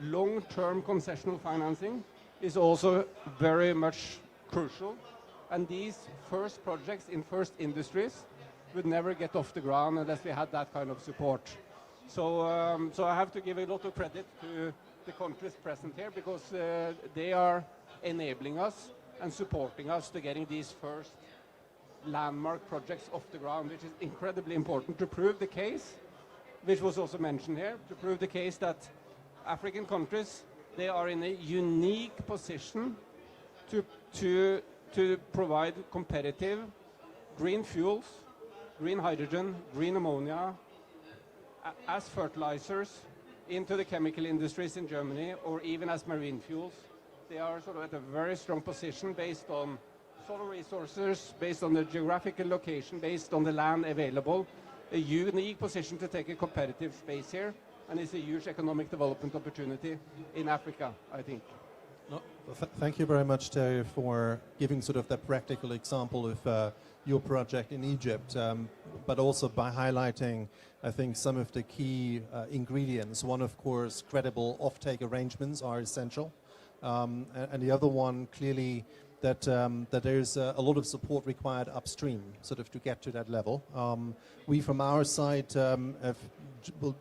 long-term concessional financing, is also very much crucial. And these first projects in first industries would never get off the ground unless we had that kind of support. So, so I have to give a lot of credit to the countries present here, because they are enabling us and supporting us to getting these first landmark projects off the ground, which is incredibly important to prove the case, which was also mentioned here, to prove the case that African countries, they are in a unique position to provide competitive green fuels, green hydrogen, green ammonia, as fertilizers into the chemical industries in Germany, or even as marine fuels. They are sort of at a very strong position based on solar resources, based on the geographical location, based on the land available. A unique position to take a competitive space here, and it's a huge economic development opportunity in Africa, I think. No, thank you very much, Terry, for giving sort of that practical example of your project in Egypt, but also by highlighting, I think, some of the key ingredients. One, of course, credible offtake arrangements are essential, and the other one, clearly, that there's a lot of support required upstream, sort of to get to that level. We, from our side, have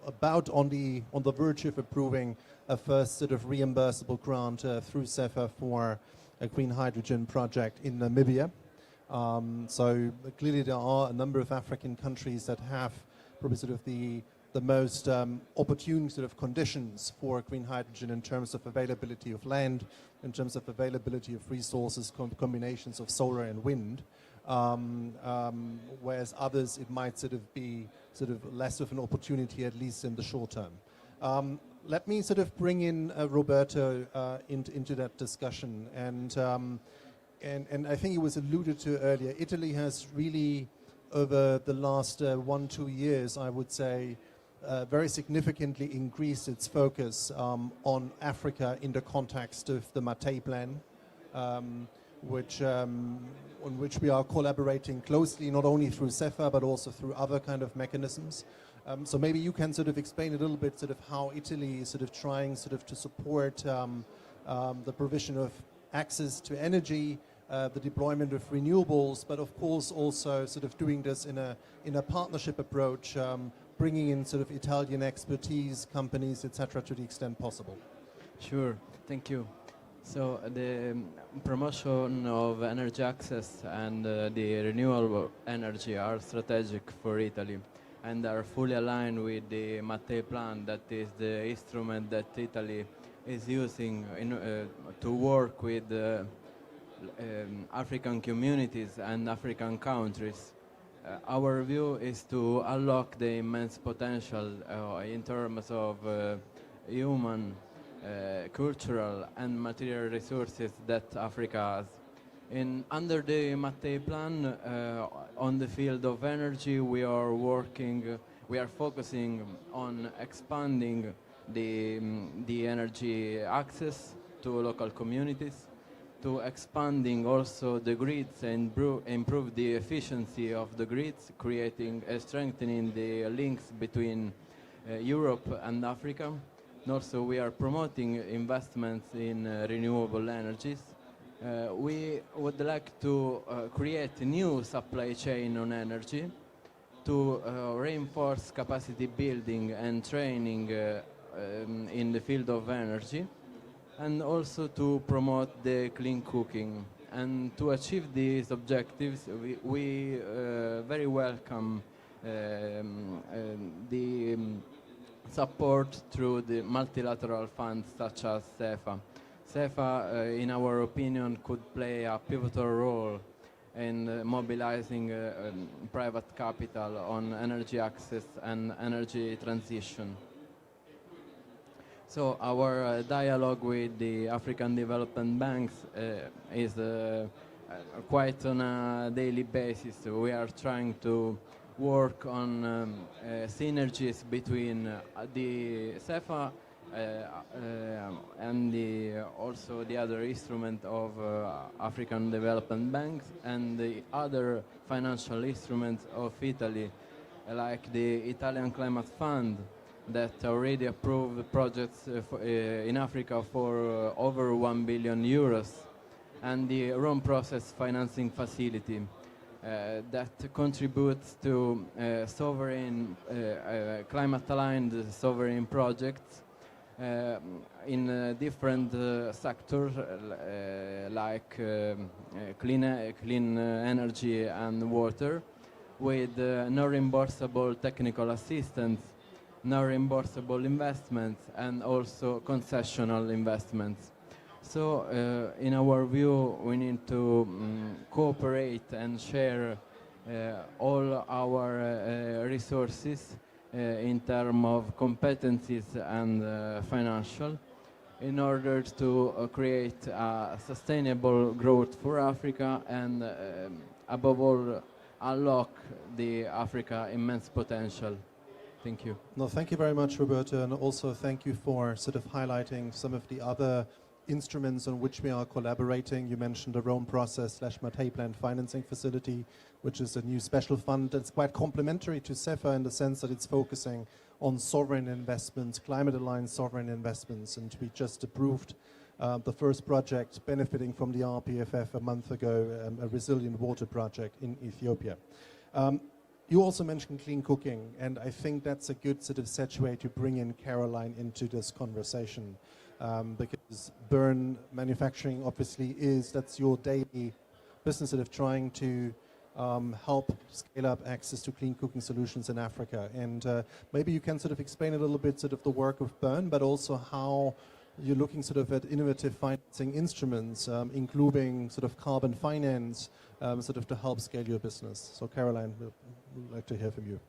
about on the verge of approving a first sort of reimbursable grant through CEFA for a green hydrogen project in Namibia. So clearly there are a number of African countries that have probably sort of the most opportune sort of conditions for green hydrogen in terms of availability of land, in terms of availability of resources, combinations of solar and wind, whereas others it might sort of be sort of less of an opportunity, at least in the short term. Let me sort of bring in Roberto into that discussion, and I think it was alluded to earlier. Italy has really, over the last 1-2 years, I would say, very significantly increased its focus on Africa in the context of the Mattei Plan, on which we are collaborating closely, not only through CEFA, but also through other kind of mechanisms. So maybe you can sort of explain a little bit sort of how Italy is sort of trying sort of to support the provision of access to energy, the deployment of renewables, but of course also sort of doing this in a partnership approach, bringing in sort of Italian expertise, companies, etc., to the extent possible. Sure, thank you. So the promotion of energy access and the renewable energy are strategic for Italy and are fully aligned with the Mattei Plan, that is the instrument that Italy is using to work with African communities and African countries. Our view is to unlock the immense potential in terms of human, cultural and material resources that Africa has. Under the Mattei Plan, on the field of energy, we are focusing on expanding the energy access to local communities, to expanding also the grids and improve the efficiency of the grids, creating strengthening the links between Europe and Africa. And also we are promoting investments in renewable energies. We would like to create a new supply chain on energy to reinforce capacity building and training in the field of energy, and also to promote the clean cooking. And to achieve these objectives, we very welcome the support through the multilateral funds such as CEFA. CEFA, in our opinion, could play a pivotal role in mobilizing private capital on energy access and energy transition. So our dialogue with the African development banks is quite on a daily basis. We are trying to work on synergies between the CEFA and also the other instrument of African Development Banks and the other financial instruments of Italy, like the Italian Climate Fund that already approved projects in Africa for over 1 billion euros, and the Rome Process Financing Facility that contributes to sovereign, climate-aligned sovereign projects in different sectors like clean energy and water, with no reimbursable technical assistance, no reimbursable investments, and also concessional investments. So in our view, we need to cooperate and share all our resources in terms of competencies and financial, in order to create a sustainable growth for Africa and above all unlock the Africa immense potential. Thank you. No, thank you very much, Roberto, and also thank you for sort of highlighting some of the other instruments on which we are collaborating. You mentioned the Rome Process / Matei Financing Facility, which is a new special fund that's quite complementary to CEFA in the sense that it's focusing on sovereign investments, climate-aligned sovereign investments, and we just approved the first project benefiting from the RPFF a month ago, a resilient water project in Ethiopia. You also mentioned clean cooking, and I think that's a good sort of segue to bring in Caroline into this conversation, because burn manufacturing obviously that's your daily business, sort of trying to help scale up access to clean cooking solutions in Africa. And maybe you can sort of explain a little bit sort of the work of Burn, but also how you're looking sort of at innovative financing instruments, including sort of carbon finance, sort of to help scale your business. So Caroline, we'd like to hear from you.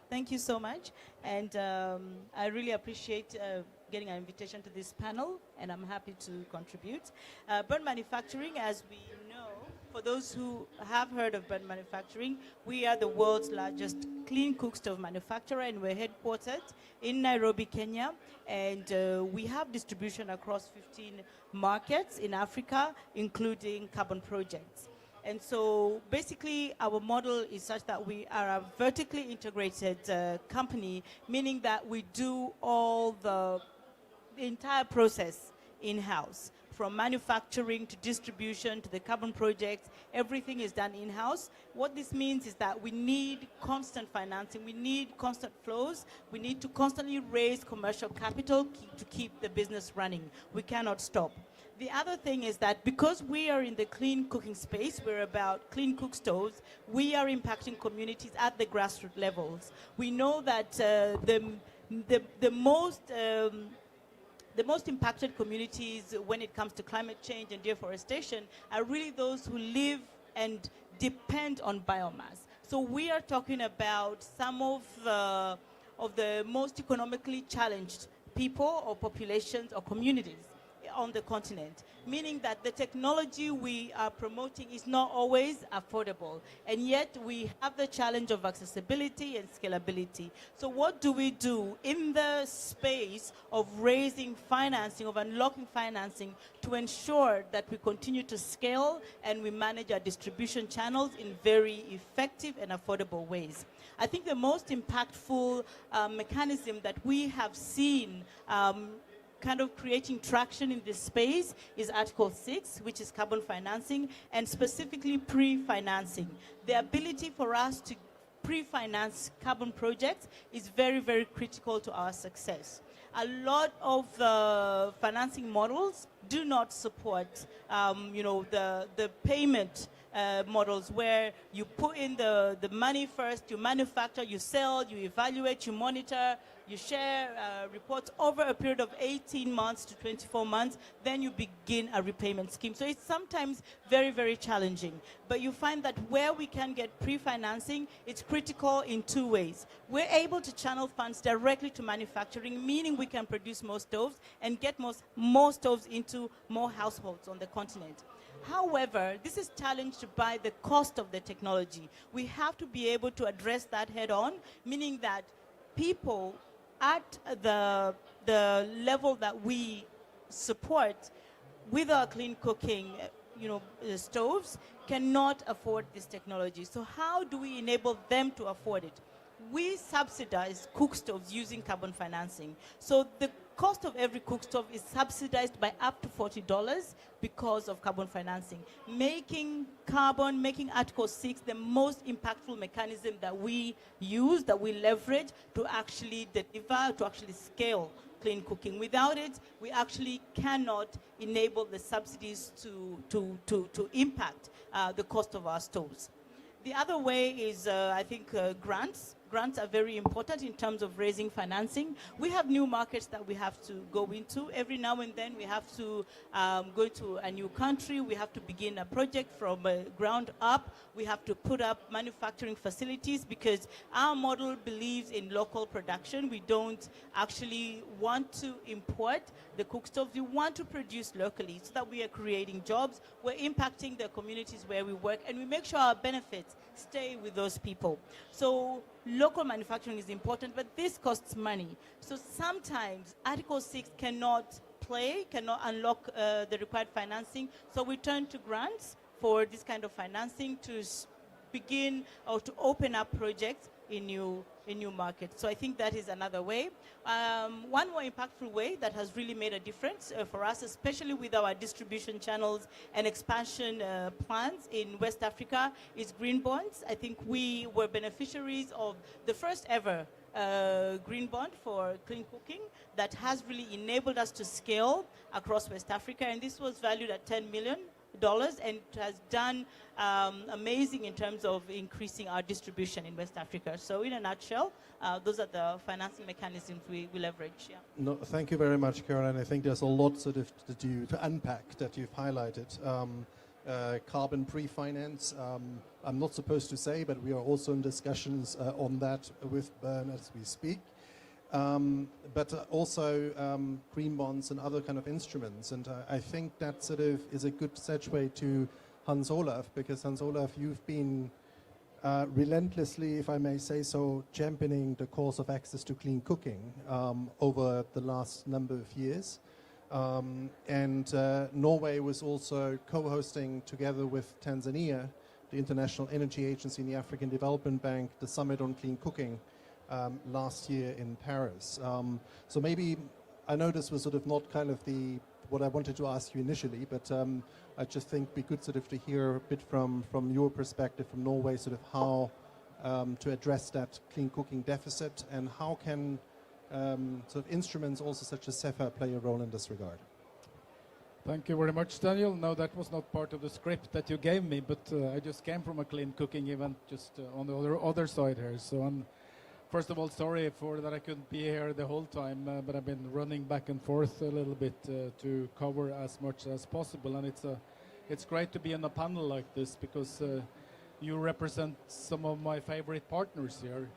Thank you so much. And I really appreciate getting an invitation to this panel, and I'm happy to contribute. Burn manufacturing, as we know, for those who have heard of burn manufacturing, we are the world's largest clean cook stove manufacturer, and we're headquartered in Nairobi, Kenya. And we have distribution across 15 markets in Africa, including carbon projects. And so basically our model is such that we are a vertically integrated company, meaning that we do all the entire process in-house. From manufacturing to distribution to the carbon projects, everything is done in-house. What this means is that we need constant financing, we need constant flows, we need to constantly raise commercial capital to keep the business running. We cannot stop. The other thing is that because we are in the clean cooking space, we're about clean cook stoves, we are impacting communities at the grassroots levels. We know that the most impacted communities when it comes to climate change and deforestation are really those who live and depend on biomass. So we are talking about some of the most economically challenged people or populations or communities on the continent, meaning that the technology we are promoting is not always affordable, and yet we have the challenge of accessibility and scalability. So what do we do in the space of raising financing, of unlocking financing, to ensure that we continue to scale and we manage our distribution channels in very effective and affordable ways? I think the most impactful mechanism that we have seen kind of creating traction in this space is Article 6, which is carbon financing, and specifically pre-financing. The ability for us to pre-finance carbon projects is very, very critical to our success. A lot of the financing models do not support, the payment models where you put in the money first, you manufacture, you sell, you evaluate, you monitor, you share reports over a period of 18 months to 24 months, then you begin a repayment scheme. So it's sometimes very, very challenging. But you find that where we can get pre-financing, it's critical in two ways. We're able to channel funds directly to manufacturing, meaning we can produce more stoves and get more stoves into more households on the continent. However, this is challenged by the cost of the technology. We have to be able to address that head on, meaning that people at the level that we support with our clean cooking stoves cannot afford this technology. So how do we enable them to afford it? We subsidize cook stoves using carbon financing. So the cost of every cook stove is subsidized by up to $40 because of carbon financing, making Article 6 the most impactful mechanism that we use, that we leverage to actually deliver, to actually scale clean cooking. Without it, we actually cannot enable the subsidies to impact the cost of our stoves. The other way is, I think, grants. Grants are very important in terms of raising financing. We have new markets that we have to go into. Every now and then we have to go to a new country. We have to begin a project from ground up. We have to put up manufacturing facilities because our model believes in local production. We don't actually want to import the cook stoves. We want to produce locally so that we are creating jobs. We're impacting the communities where we work, and we make sure our benefits stay with those people. So local manufacturing is important, but this costs money. So sometimes Article 6 cannot unlock the required financing. So we turn to grants for this kind of financing to begin or to open up projects in new markets. So I think that is another way. One more impactful way that has really made a difference for us, especially with our distribution channels and expansion plans in West Africa, is green bonds. I think we were beneficiaries of the first ever green bond for clean cooking that has really enabled us to scale across West Africa, and this was valued at $10 million. And it has done amazing in terms of increasing our distribution in West Africa. So in a nutshell, those are the financing mechanisms we leverage. Yeah. No, thank you very much, Caroline. I think there's a lot to unpack that you've highlighted. Carbon pre-finance, I'm not supposed to say, but we are also in discussions on that with Bern as we speak. But also green bonds and other kind of instruments. And I think that sort of is a good segue to Hans Olaf, because Hans Olaf, you've been relentlessly, if I may say so, championing the cause of access to clean cooking over the last number of years. And Norway was also co-hosting together with Tanzania, the International Energy Agency and the African Development Bank, the Summit on Clean Cooking last year in Paris. So maybe, I know this was sort of not kind of what I wanted to ask you initially, but I just think it'd be good sort of to hear a bit from your perspective from Norway, sort of how to address that clean cooking deficit, and how can sort of instruments also such as CEFA play a role in this regard. Thank you very much, Daniel. No, that was not part of the script that you gave me, but I just came from a clean cooking event just on the other side here. So I'm first of all sorry for that I couldn't be here the whole time, but I've been running back and forth a little bit to cover as much as possible. And it's great to be on a panel like this, because you represent some of my favorite partners here.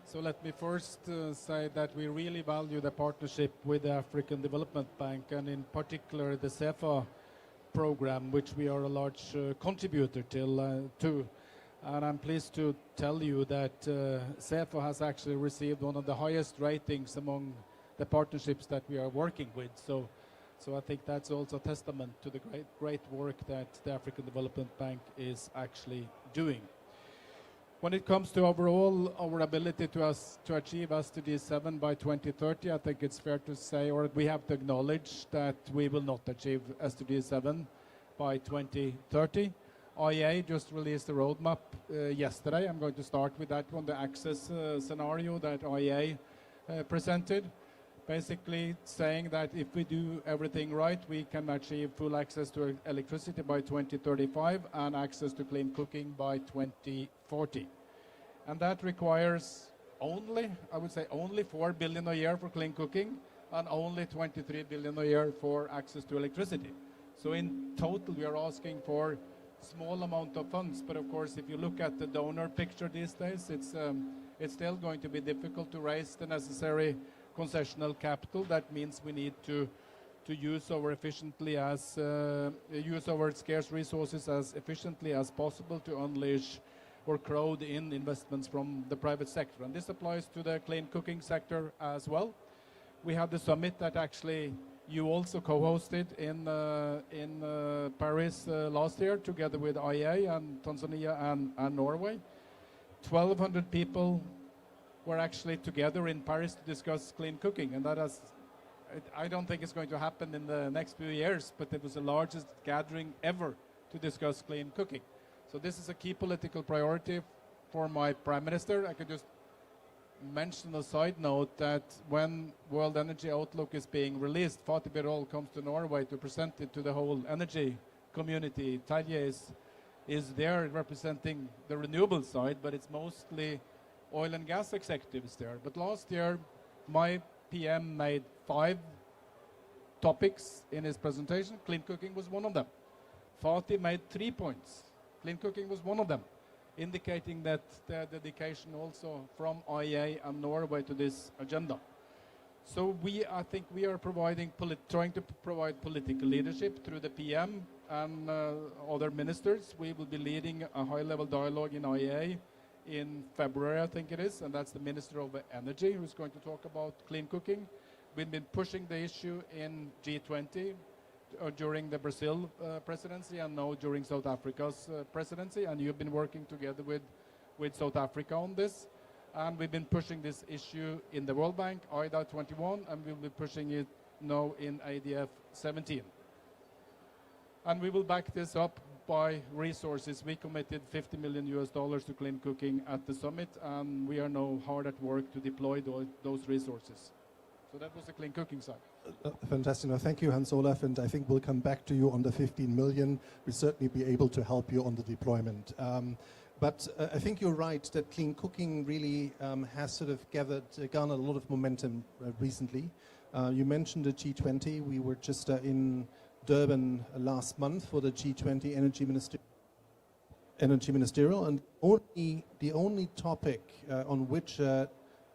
So let me first say that we really value the partnership with the African Development Bank, and in particular the CEFA program, which we are a large contributor to. And I'm pleased to tell you that CEFA has actually received one of the highest ratings among the partnerships that we are working with. So I think that's also a testament to the great work that the African Development Bank is actually doing. When it comes to overall our ability to achieve SDG 7 by 2030, I think it's fair to say, or we have to acknowledge, that we will not achieve SDG 7 by 2030. IEA just released a roadmap yesterday. I'm going to start with that one, the access scenario that IEA presented. basically saying that if we do everything right, we can achieve full access to electricity by 2035 and access to clean cooking by 2040. And that requires only, I would say, only 4 billion a year for clean cooking and only 23 billion a year for access to electricity. So in total, we are asking for small amount of funds, but of course, if you look at the donor picture these days, it's still going to be difficult to raise the necessary concessional capital. That means we need to use our scarce resources as efficiently as possible to unleash or crowd in investments from the private sector. And this applies to the clean cooking sector as well. We have the summit that actually you also co-hosted in Paris last year, together with IEA and Tanzania and Norway. 1,200 people were actually together in Paris to discuss clean cooking, and that has, I don't think it's going to happen in the next few years, but it was the largest gathering ever to discuss clean cooking. So this is a key political priority for my Prime Minister. I could just mention a side note that when World Energy Outlook is being released, Fatih Birol comes to Norway to present it to the whole energy community. Talje is there representing the renewable side, but it's mostly oil and gas executives there. But last year, my PM made 5 topics in his presentation. Clean cooking was one of them. Fatih made 3 points. Clean cooking was one of them, indicating that the dedication also from IEA and Norway to this agenda. So I think we are trying to provide political leadership through the PM and other ministers. We will be leading a high-level dialogue in IEA in February, I think it is, and that's the Minister of Energy who's going to talk about clean cooking. We've been pushing the issue in G20 during the Brazil presidency and now during South Africa's presidency, and you've been working together with South Africa on this. And we've been pushing this issue in the World Bank, IDA 21, and we'll be pushing it now in ADF 17. And we will back this up by resources. We committed $50 million to clean cooking at the summit, and we are now hard at work to deploy those resources. So that was the clean cooking side. Fantastic. No, thank you, Hans Olaf, and I think we'll come back to you on the 15 million. We'll certainly be able to help you on the deployment. But I think you're right that clean cooking really has sort of garnered a lot of momentum recently. You mentioned the G20. We were just in Durban last month for the G20 Energy Ministerial, and the only topic on which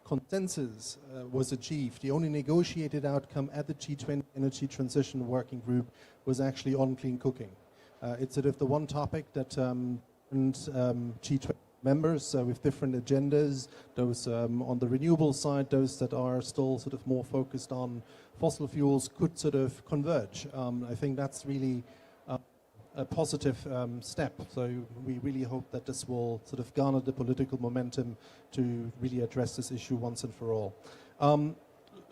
consensus was achieved, the only negotiated outcome at the G20 Energy Transition Working Group was actually on clean cooking. It's sort of the one topic that G20 members with different agendas, those on the renewable side, those that are still sort of more focused on fossil fuels, could sort of converge. I think that's really a positive step. So we really hope that this will sort of garner the political momentum to really address this issue once and for all.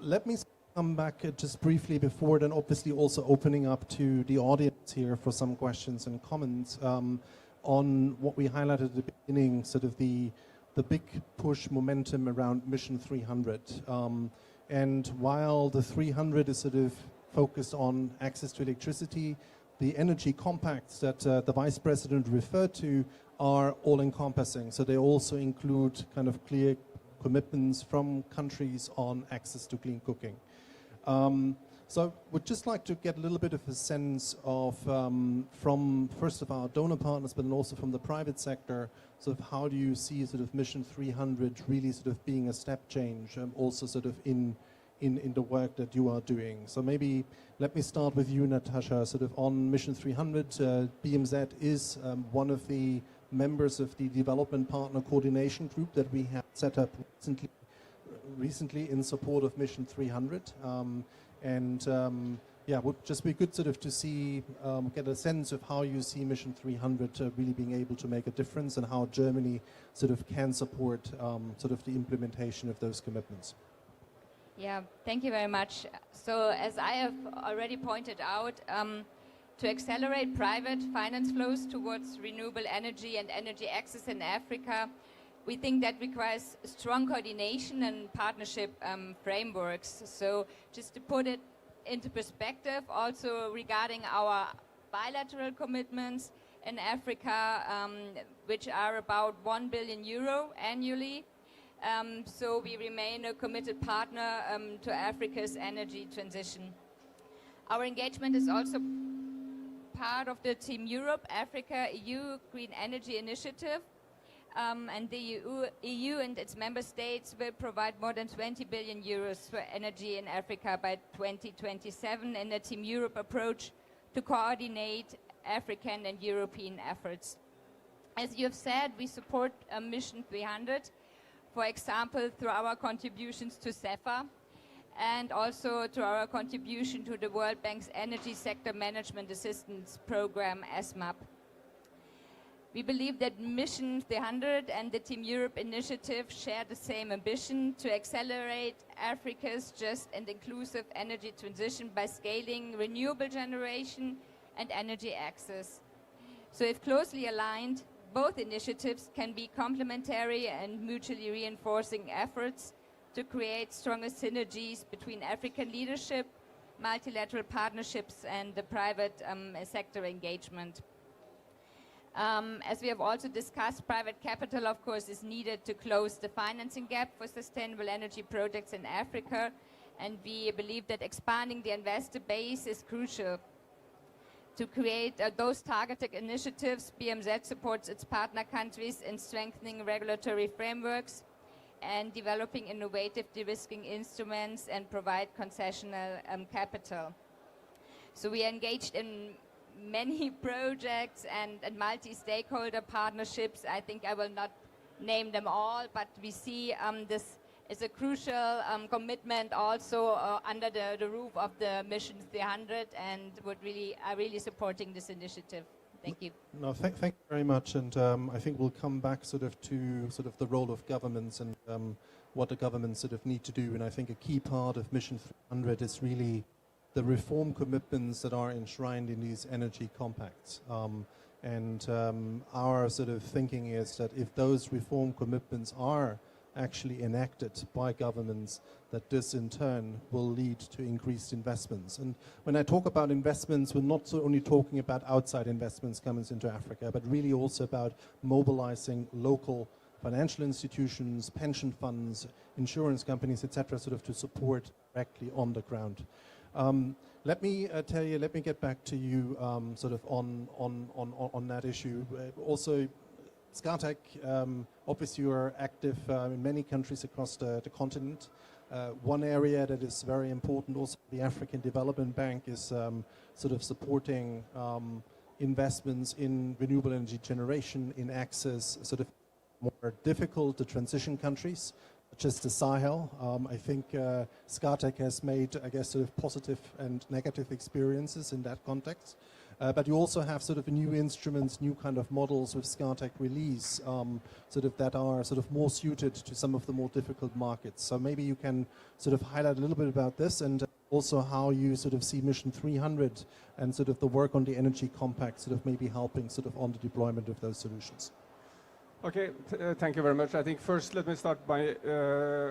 Let me come back just briefly before then obviously also opening up to the audience here for some questions and comments on what we highlighted at the beginning, sort of the big push momentum around Mission 300. And while the 300 is sort of focused on access to electricity, the energy compacts that the Vice President referred to are all-encompassing. So they also include kind of clear commitments from countries on access to clean cooking. So would just like to get a little bit of a sense of, from first of our donor partners, but also from the private sector, sort of how do you see sort of Mission 300 really sort of being a step change, also sort of in the work that you are doing. So maybe let me start with you, Natasha, sort of on Mission 300. BMZ is one of the members of the Development Partner Coordination Group that we have set up recently in support of Mission 300. Yeah, would just be good sort of to see, get a sense of how you see Mission 300 really being able to make a difference and how Germany sort of can support sort of the implementation of those commitments. Yeah, thank you very much. So as I have already pointed out, to accelerate private finance flows towards renewable energy and energy access in Africa, we think that requires strong coordination and partnership frameworks. So just to put it into perspective, also regarding our bilateral commitments in Africa, which are about €1 billion annually. So we remain a committed partner to Africa's energy transition. Our engagement is also part of the Team Europe Africa EU Green Energy Initiative. And the EU and its member states will provide more than €20 billion for energy in Africa by 2027 in a Team Europe approach to coordinate African and European efforts. As you have said, we support Mission 300, for example, through our contributions to CEFA and also to our contribution to the World Bank's Energy Sector Management Assistance Program, ESMAP. We believe that Mission 300 and the Team Europe initiative share the same ambition to accelerate Africa's just and inclusive energy transition by scaling renewable generation and energy access. So if closely aligned, both initiatives can be complementary and mutually reinforcing efforts to create stronger synergies between African leadership, multilateral partnerships, and the private sector engagement. As we have also discussed, private capital, of course, is needed to close the financing gap for sustainable energy projects in Africa, and we believe that expanding the investor base is crucial. To create those targeted initiatives, BMZ supports its partner countries in strengthening regulatory frameworks and developing innovative de-risking instruments and provide concessional capital. So we are engaged in many projects and multi-stakeholder partnerships. I think I will not name them all, but we see this is a crucial commitment also under the roof of the Mission 300, and are really supporting this initiative. Thank you. No, thank you very much, and I think we'll come back to the role of governments and what the governments need to do. And I think a key part of Mission 300 is really the reform commitments that are enshrined in these energy compacts. Our thinking is that if those reform commitments are actually enacted by governments, that this in turn will lead to increased investments. And when I talk about investments, we're not only talking about outside investments coming into Africa, but really also about mobilizing local financial institutions, pension funds, insurance companies, etc., to support directly on the ground. Let me get back to you on that issue. Also, Scartech, obviously you are active in many countries across the continent. One area that is very important, also the African Development Bank, is supporting investments in renewable energy generation, in access, more difficult to transition countries, such as the Sahel. I think Scartech has made, I guess, positive and negative experiences in that context. But you also have new instruments, new kind of models with Scartech Release, that are more suited to some of the more difficult markets. So maybe you can highlight a little bit about this, and also how you see Mission 300 and the work on the energy compact maybe helping on the deployment of those solutions. Okay, thank you very much. I think first let me start by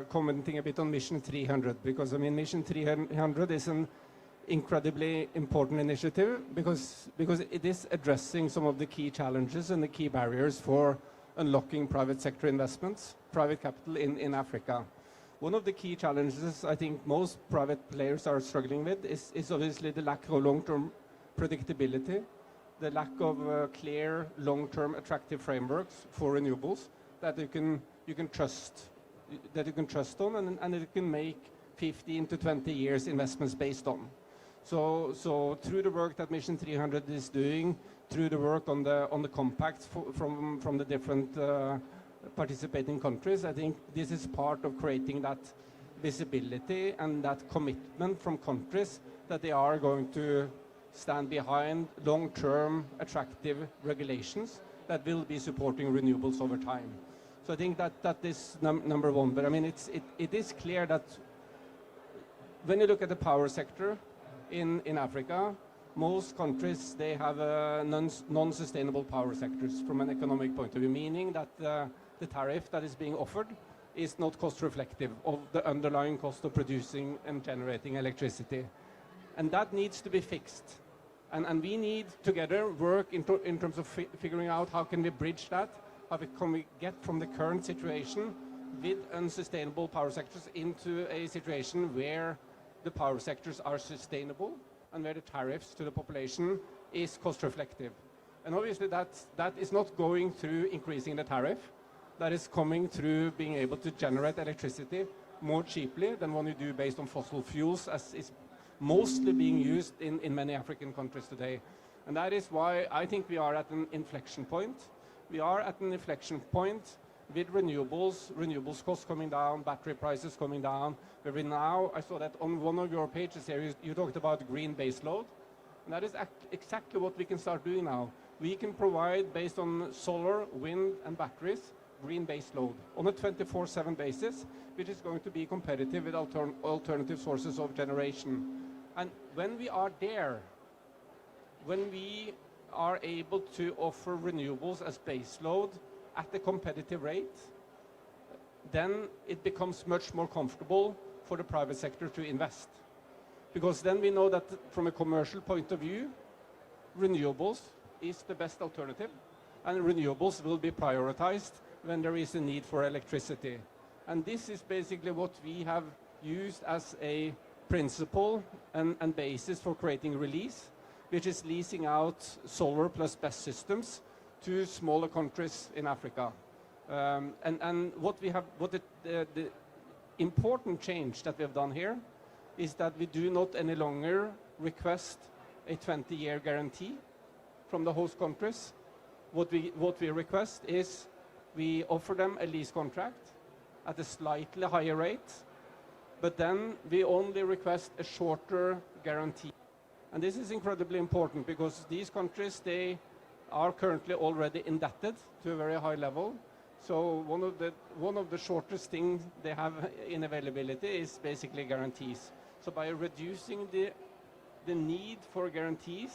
commenting a bit on Mission 300, because Mission 300 is an incredibly important initiative because it is addressing some of the key challenges and the key barriers for unlocking private sector investments, private capital in Africa. One of the key challenges I think most private players are struggling with is obviously the lack of long-term predictability, the lack of clear long-term attractive frameworks for renewables that you can trust on and that you can make 15 to 20 years investments based on. So through the work that Mission 300 is doing, through the work on the compacts from the different participating countries, I think this is part of creating that visibility and that commitment from countries that they are going to stand behind long-term attractive regulations that will be supporting renewables over time. So I think that is number one. But it is clear that when you look at the power sector in Africa, most countries, they have non-sustainable power sectors from an economic point of view, meaning that the tariff that is being offered is not cost reflective of the underlying cost of producing and generating electricity. And that needs to be fixed. And we need together work in terms of figuring out how can we bridge that, how can we get from the current situation with unsustainable power sectors into a situation where the power sectors are sustainable and where the tariffs to the population is cost reflective. And obviously that is not going through increasing the tariff. That is coming through being able to generate electricity more cheaply than when you do based on fossil fuels, as is mostly being used in many African countries today. And that is why I think we are at an inflection point. We are at an inflection point with renewables costs coming down, battery prices coming down, where we now, I saw that on one of your pages here, you talked about green baseload. And that is exactly what we can start doing now. We can provide, based on solar, wind, and batteries, green base load on a 24/7 basis, which is going to be competitive with alternative sources of generation. And when we are there, when we are able to offer renewables as base load at a competitive rate, then it becomes much more comfortable for the private sector to invest. Because then we know that from a commercial point of view, renewables is the best alternative, and renewables will be prioritized when there is a need for electricity. And this is basically what we have used as a principle and basis for creating Release, which is leasing out solar plus BESS systems to smaller countries in Africa. And what the important change that we have done here is that we do not any longer request a 20-year guarantee from the host countries. What we request is we offer them a lease contract at a slightly higher rate, but then we only request a shorter guarantee. And this is incredibly important because these countries, they are currently already indebted to a very high level. So one of the shortest things they have in availability is basically guarantees. So by reducing the need for guarantees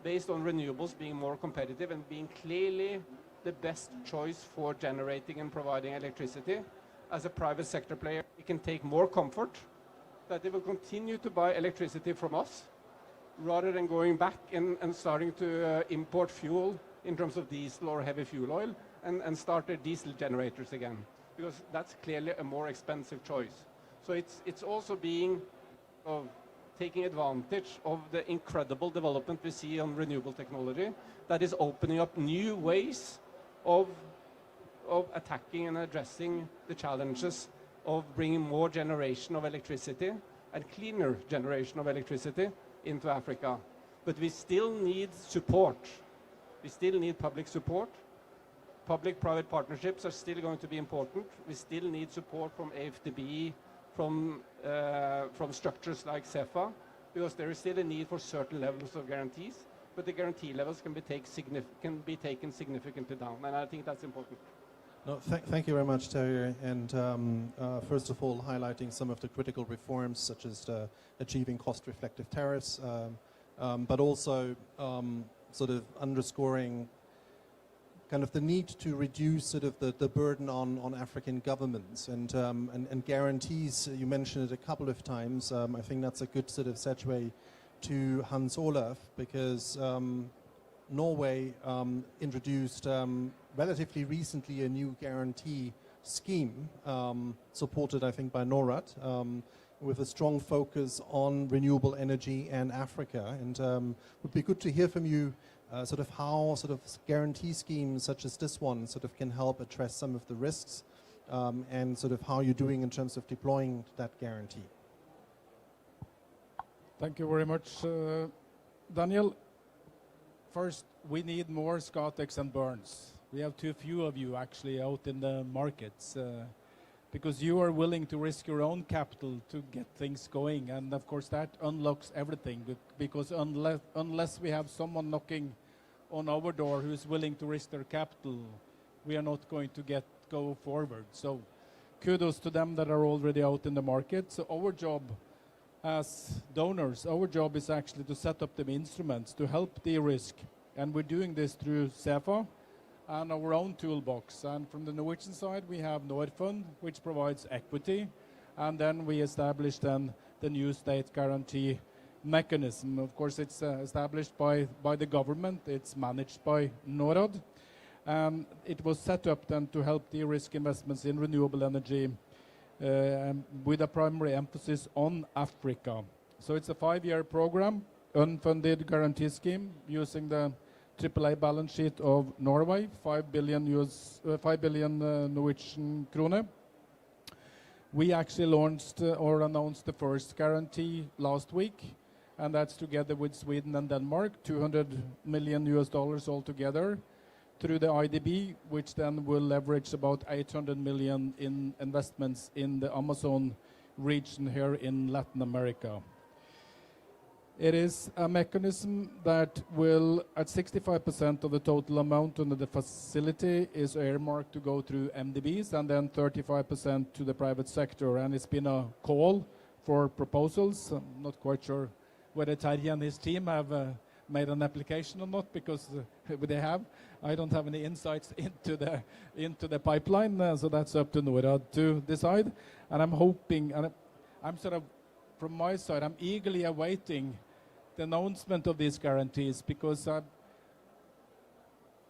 based on renewables being more competitive and being clearly the best choice for generating and providing electricity, as a private sector player, we can take more comfort that they will continue to buy electricity from us rather than going back and starting to import fuel in terms of diesel or heavy fuel oil and start their diesel generators again, because that's clearly a more expensive choice. So it's also being taking advantage of the incredible development we see on renewable technology that is opening up new ways of attacking and addressing the challenges of bringing more generation of electricity and cleaner generation of electricity into Africa. But we still need support. We still need public support. Public-private partnerships are still going to be important. We still need support from AFDB, from structures like CEFA, because there is still a need for certain levels of guarantees, but the guarantee levels can be taken significantly down, and I think that's important. No, thank you very much, Terje. And first of all, highlighting some of the critical reforms, such as achieving cost-reflective tariffs, but also sort of underscoring kind of the need to reduce sort of the burden on African governments and guarantees. You mentioned it a couple of times. I think that's a good sort of segue to Hans Olaf, because Norway introduced relatively recently a new guarantee scheme supported, I think, by NORAD, with a strong focus on renewable energy and Africa. And it would be good to hear from you sort of how sort of guarantee schemes such as this one sort of can help address some of the risks and sort of how you're doing in terms of deploying that guarantee. Thank you very much, Daniel. First, we need more Scatec and Burns. We have too few of you actually out in the markets because you are willing to risk your own capital to get things going. And of course that unlocks everything, because unless we have someone knocking on our door who is willing to risk their capital, we are not going to go forward. So kudos to them that are already out in the market. So our job as donors, our job is actually to set up the instruments to help de-risk. And we're doing this through CEFA, and our own toolbox. And from the Norwegian side, we have Norfund, which provides equity, and then we established then the new state guarantee mechanism. Of course, it's established by the government. It's managed by NORAD. It was set up then to help de-risk investments in renewable energy with a primary emphasis on Africa. So it's a 5-year program, unfunded guarantee scheme using the AAA balance sheet of Norway, 5 billion Norwegian krone. We actually launched or announced the first guarantee last week, and that's together with Sweden and Denmark, $200 million altogether through the IDB, which then will leverage about 800 million in investments in the Amazon region here in Latin America. It is a mechanism that will, at 65% of the total amount under the facility, is earmarked to go through MDBs, and then 35% to the private sector. And it's been a call for proposals. I'm not quite sure whether Terje and his team have made an application or not, because they have. I don't have any insights into the pipeline, so that's up to NORAD to decide. And I'm hoping, and I'm sort of, from my side, I'm eagerly awaiting the announcement of these guarantees, because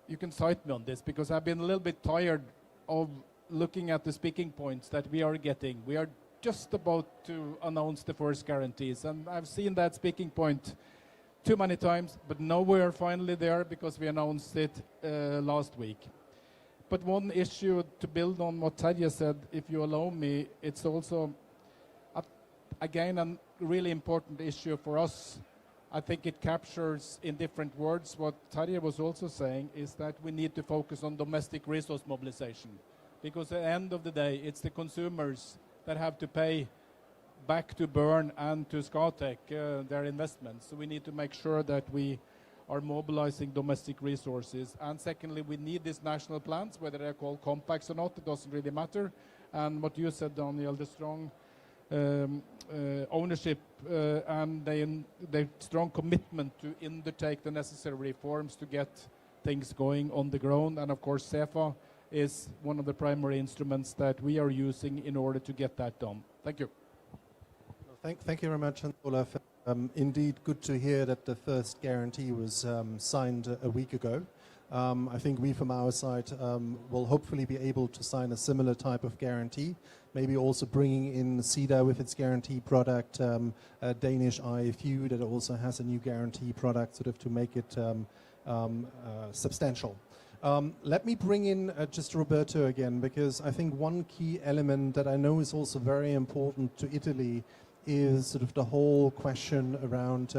you can cite me on this, because I've been a little bit tired of looking at the speaking points that we are getting. We are just about to announce the first guarantees, and I've seen that speaking point too many times, but now we are finally there because we announced it last week. But one issue to build on what Terje said, if you allow me, it's also, again, a really important issue for us. I think it captures in different words what Terje was also saying, is that we need to focus on domestic resource mobilization. Because at the end of the day, it's the consumers that have to pay back to Bern and to Scatec their investments. So we need to make sure that we are mobilizing domestic resources. And secondly, we need these national plans, whether they're called compacts or not, it doesn't really matter. And what you said, Daniel, the strong ownership and the strong commitment to undertake the necessary reforms to get things going on the ground. And of course, CEFA is one of the primary instruments that we are using in order to get that done. Thank you. Thank you very much, Olaf. Indeed, good to hear that the first guarantee was signed a week ago. I think we from our side will hopefully be able to sign a similar type of guarantee, maybe also bringing in CEDA with its guarantee product, Danish IFU that also has a new guarantee product, sort of to make it substantial. Let me bring in just Roberto again, because I think one key element that I know is also very important to Italy is sort of the whole question around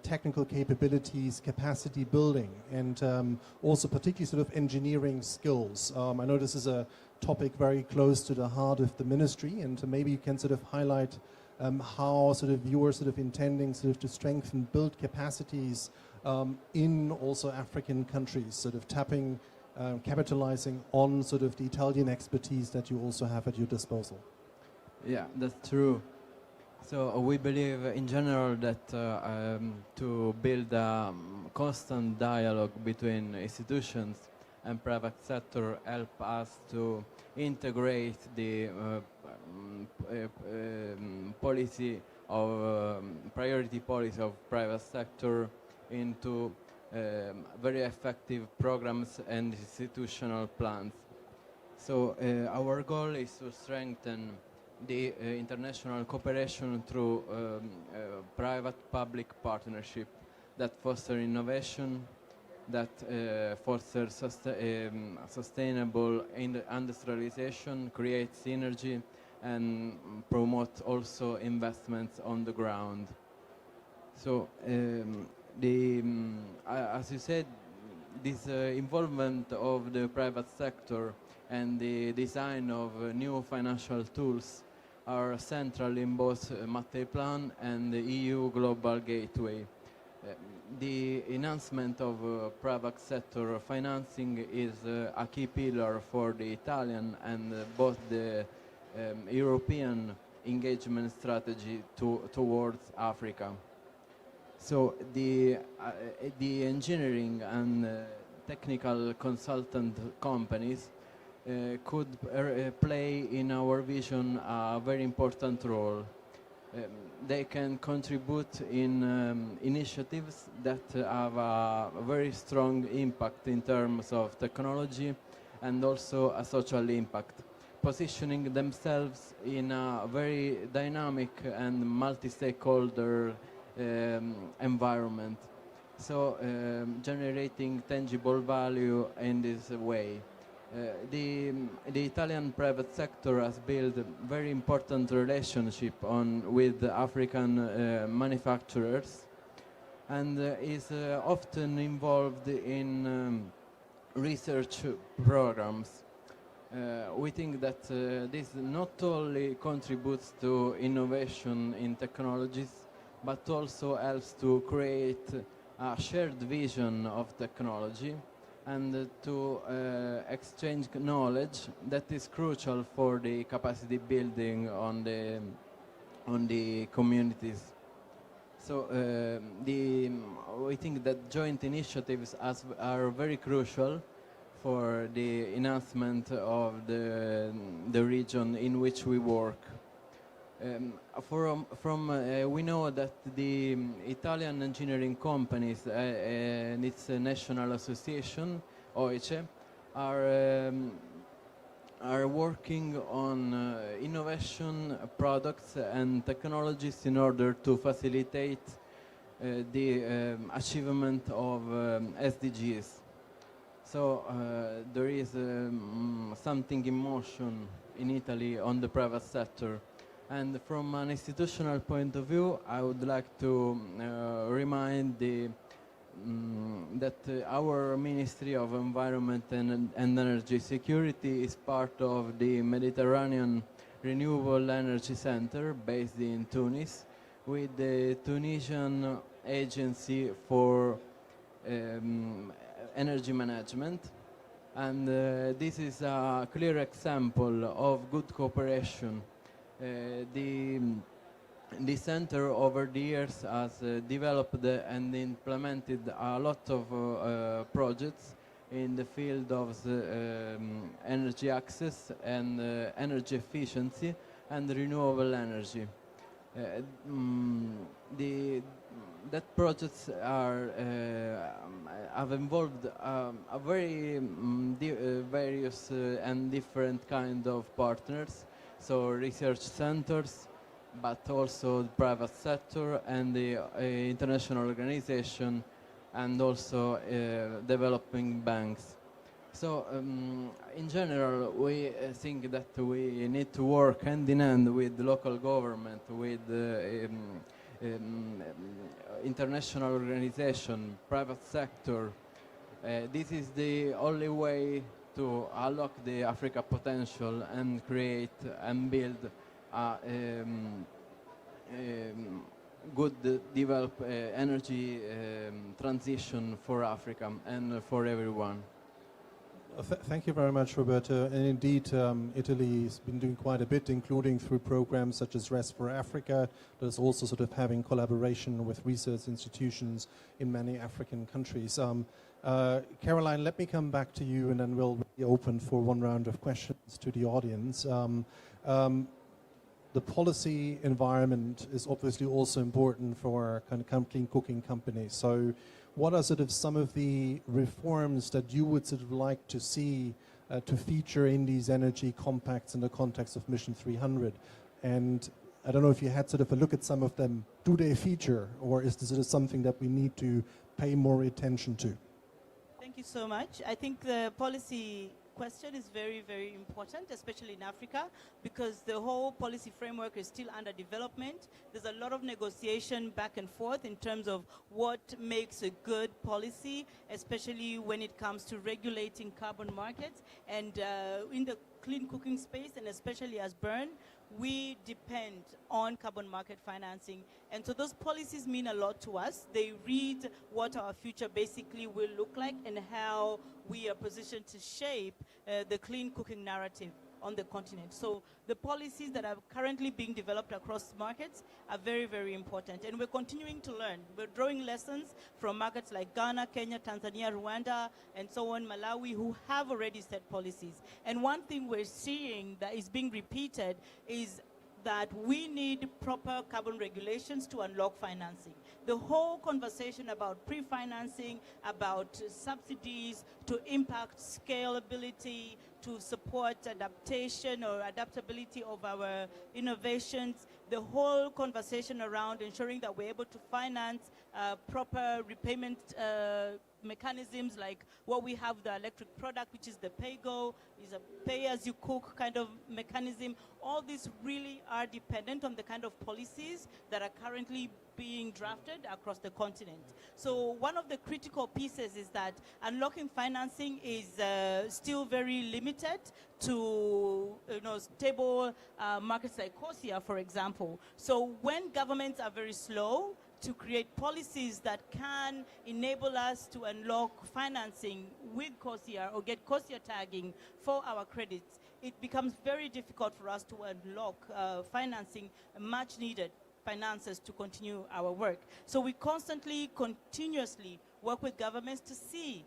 technical capabilities, capacity building, and also particularly sort of engineering skills. I know this is a topic very close to the heart of the ministry, and maybe you can sort of highlight how sort of you're sort of intending sort of to strengthen, build capacities in also African countries, sort of tapping, capitalizing on sort of the Italian expertise that you also have at your disposal. Yeah, that's true. So we believe in general that to build a constant dialogue between institutions and private sector help us to integrate the policy of priority policy of private sector into very effective programs and institutional plans. So our goal is to strengthen the international cooperation through private-public partnership that foster innovation, that foster sustainable industrialization, create synergy, and promote also investments on the ground. So as you said, this involvement of the private sector and the design of new financial tools are central in both Mattei Plan and the EU Global Gateway. The enhancement of private sector financing is a key pillar for the Italian and both the European engagement strategy towards Africa. So the engineering and technical consultant companies could play in our vision a very important role. They can contribute in initiatives that have a very strong impact in terms of technology and also a social impact, positioning themselves in a very dynamic and multi-stakeholder environment. So generating tangible value in this way. The Italian private sector has built a very important relationship with African manufacturers and is often involved in research programs. We think that this not only contributes to innovation in technologies, but also helps to create a shared vision of technology and to exchange knowledge that is crucial for the capacity building on the communities. So we think that joint initiatives are very crucial for the enhancement of the region in which we work. We know that the Italian engineering companies and its national association, OICE, are working on innovation products and technologies in order to facilitate the achievement of SDGs. So there is something in motion in Italy on the private sector. And from an institutional point of view, I would like to remind that our Ministry of Environment and Energy Security is part of the Mediterranean Renewable Energy Center based in Tunis with the Tunisian Agency for Energy Management. And this is a clear example of good cooperation. The center over the years has developed and implemented a lot of projects in the field of energy access and energy efficiency and renewable energy. That projects have involved a very various and different kind of partners. So research centers, but also the private sector and the international organization, and also developing banks. So in general, we think that we need to work hand in hand with the local government, with international organization, private sector. This is the only way to unlock the Africa potential and create and build a good develop energy transition for Africa and for everyone. Thank you very much, Roberto. And indeed, Italy has been doing quite a bit, including through programs such as REST for Africa. There's also sort of having collaboration with research institutions in many African countries. Caroline, let me come back to you, and then we'll be open for one round of questions to the audience. The policy environment is obviously also important for kind of clean cooking companies. So what are sort of some of the reforms that you would sort of like to see to feature in these energy compacts in the context of Mission 300? And I don't know if you had sort of a look at some of them. Do they feature, or is this sort of something that we need to pay more attention to? Thank you so much. I think the policy question is very, very important, especially in Africa, because the whole policy framework is still under development. There's a lot of negotiation back and forth in terms of what makes a good policy, especially when it comes to regulating carbon markets. And in the clean cooking space, and especially as Bern, we depend on carbon market financing. And so those policies mean a lot to us. They read what our future basically will look like and how we are positioned to shape the clean cooking narrative. on the continent. So the policies that are currently being developed across markets are very, very important. And we're continuing to learn. We're drawing lessons from markets like Ghana, Kenya, Tanzania, Rwanda, and so on, Malawi, who have already set policies. And one thing we're seeing that is being repeated is that we need proper carbon regulations to unlock financing. The whole conversation about pre-financing, about subsidies to impact scalability, to support adaptation or adaptability of our innovations, the whole conversation around ensuring that we're able to finance proper repayment mechanisms like what we have, the electric product, which is the pay-go, is a pay-as-you-cook kind of mechanism. All these really are dependent on the kind of policies that are currently being drafted across the continent. So one of the critical pieces is that unlocking financing is still very limited to stable markets like COSIA, for example. So when governments are very slow to create policies that can enable us to unlock financing with COSIA or get COSIA tagging for our credits, it becomes very difficult for us to unlock financing, much needed finances to continue our work. So we continuously work with governments to see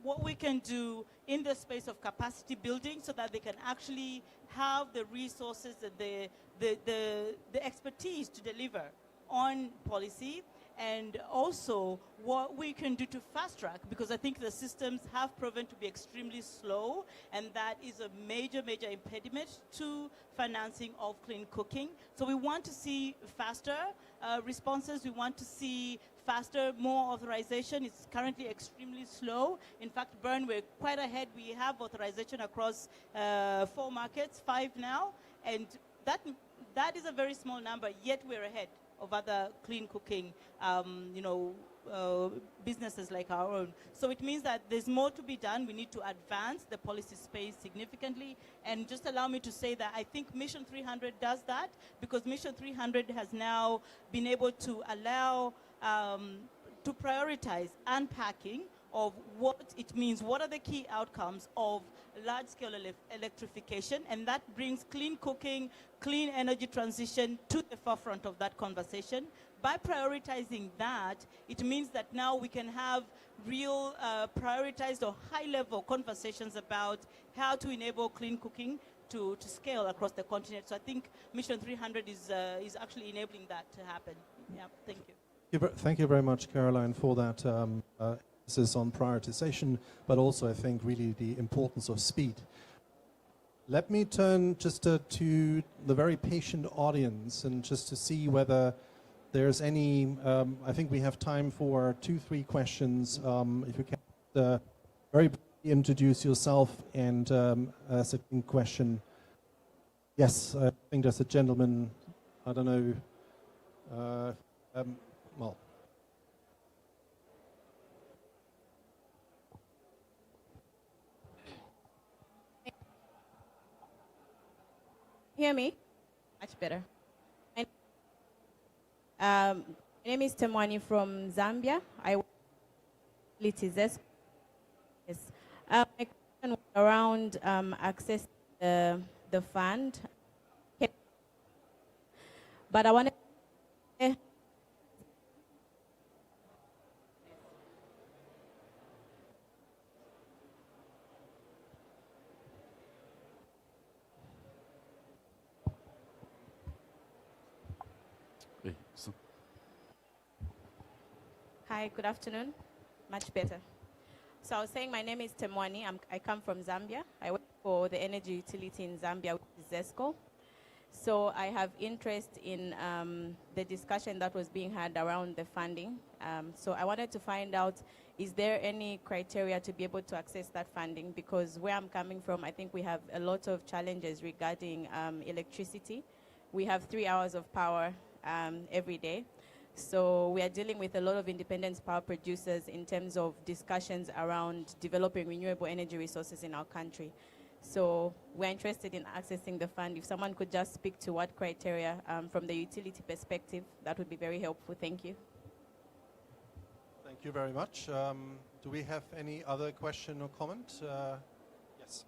what we can do in the space of capacity building so that they can actually have the resources and the expertise to deliver on policy, and also what we can do to fast track, because I think the systems have proven to be extremely slow, and that is a major, major impediment to financing of clean cooking. So we want to see faster responses. We want to see faster, more authorization. It's currently extremely slow. In fact, Bern, we're quite ahead. We have authorization across 4 markets, 5 now, and that is a very small number, yet we're ahead of other clean cooking, businesses like our own. So it means that there's more to be done. We need to advance the policy space significantly. And just allow me to say that I think Mission 300 does that, because Mission 300 has now been able to allow to prioritize unpacking of what it means, what are the key outcomes of large-scale electrification, and that brings clean cooking, clean energy transition to the forefront of that conversation. By prioritizing that, it means that now we can have real prioritized or high-level conversations about how to enable clean cooking to scale across the continent. So I think Mission 300 is actually enabling that to happen. Yeah, thank you. Thank you very much, Caroline, for that emphasis on prioritization, but also I think really the importance of speed. Let me turn just to the very patient audience and just to see whether there's any, I think we have time for 2-3 questions. If you can very briefly introduce yourself and ask a question. Yes, I think there's a gentleman, I don't know, well. Hear me? Much better. My name is Temwani from Zambia. I work at Yes. My question was around access to the fund. But I wanted to Hi, good afternoon. Much better. So I was saying my name is Temwani. I come from Zambia. I work for the energy utility in Zambia, which is ZESCO. So I have interest in the discussion that was being had around the funding. So I wanted to find out, is there any criteria to be able to access that funding? Because where I'm coming from, I think we have a lot of challenges regarding electricity. We have 3 hours of power every day. So we are dealing with a lot of independent power producers in terms of discussions around developing renewable energy resources in our country. So we're interested in accessing the fund. If someone could just speak to what criteria from the utility perspective, that would be very helpful. Thank you. Thank you very much. Do we have any other question or comment? Yes.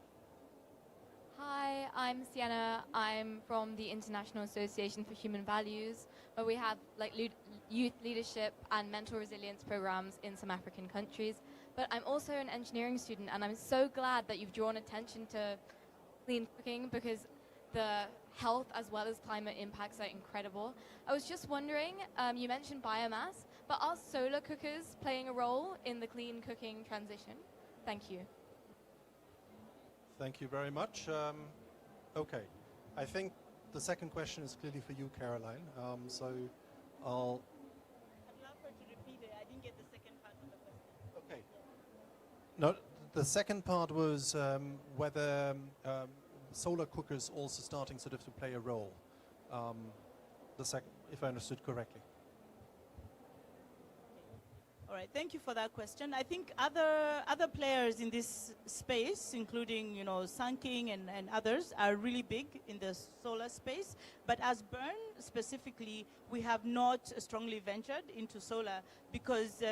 Hi, I'm Sienna. I'm from the International Association for Human Values, where we have like youth leadership and mental resilience programs in some African countries. But I'm also an engineering student, and I'm so glad that you've drawn attention to clean cooking because the health as well as climate impacts are incredible. I was just wondering, you mentioned biomass, but are solar cookers playing a role in the clean cooking transition? Thank you. Thank you very much. Okay, I think the second question is clearly for you, Caroline. So I'll... I'd love her to repeat it. I didn't get the second part of the question. Okay. No, the second part was whether solar cookers also starting sort of to play a role. If I understood correctly. All right, thank you for that question. I think other players in this space, including Sun King and others, are really big in the solar space. But as Bern specifically, we have not strongly ventured into solar because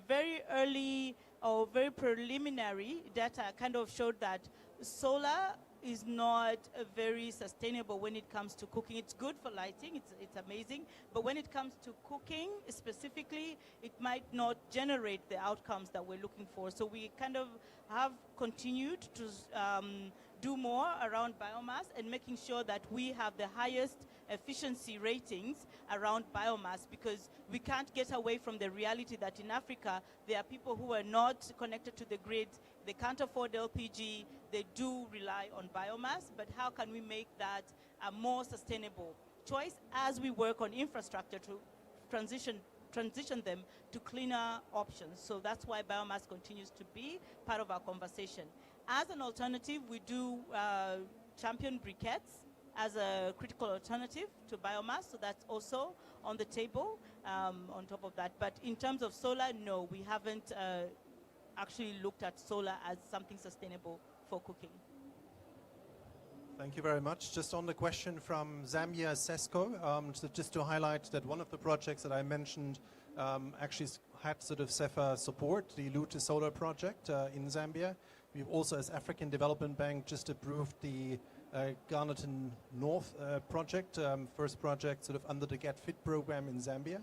very early or very preliminary data kind of showed that solar is not very sustainable when it comes to cooking. It's good for lighting, it's amazing, but when it comes to cooking specifically, it might not generate the outcomes that we're looking for. So we kind of have continued to do more around biomass and making sure that we have the highest efficiency ratings around biomass, because we can't get away from the reality that in Africa, there are people who are not connected to the grid, they can't afford LPG, they do rely on biomass, but how can we make that a more sustainable choice as we work on infrastructure to transition them to cleaner options? So that's why biomass continues to be part of our conversation. As an alternative, we do champion briquettes as a critical alternative to biomass, so that's also on the table on top of that. But in terms of solar, no, we haven't actually looked at solar as something sustainable for cooking. Thank you very much. Just on the question from Zambia SESCO, so just to highlight that one of the projects that I mentioned actually had sort of CEFA support, the Lute Solar project in Zambia. We've also, as African Development Bank, just approved the Garnerton North project, first project sort of under the Get Fit program in Zambia.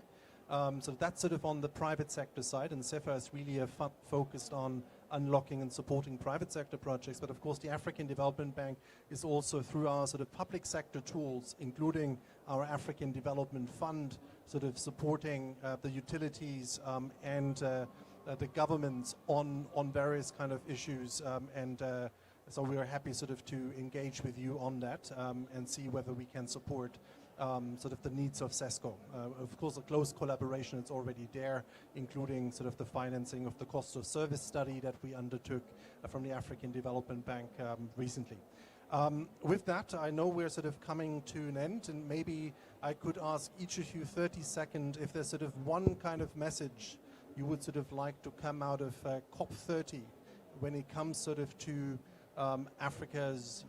So that's sort of on the private sector side, and CEFA is really focused on unlocking and supporting private sector projects. But of course, the African Development Bank is also through our sort of public sector tools, including our African Development Fund, sort of supporting the utilities and the governments on various kind of issues. So we are happy sort of to engage with you on that and see whether we can support sort of the needs of SESCO. Of course, a close collaboration is already there, including sort of the financing of the cost of service study that we undertook from the African Development Bank recently. With that, I know we're sort of coming to an end, and maybe I could ask each of you 30 seconds if there's sort of one kind of message you would sort of like to come out of COP30 when it comes sort of to Africa's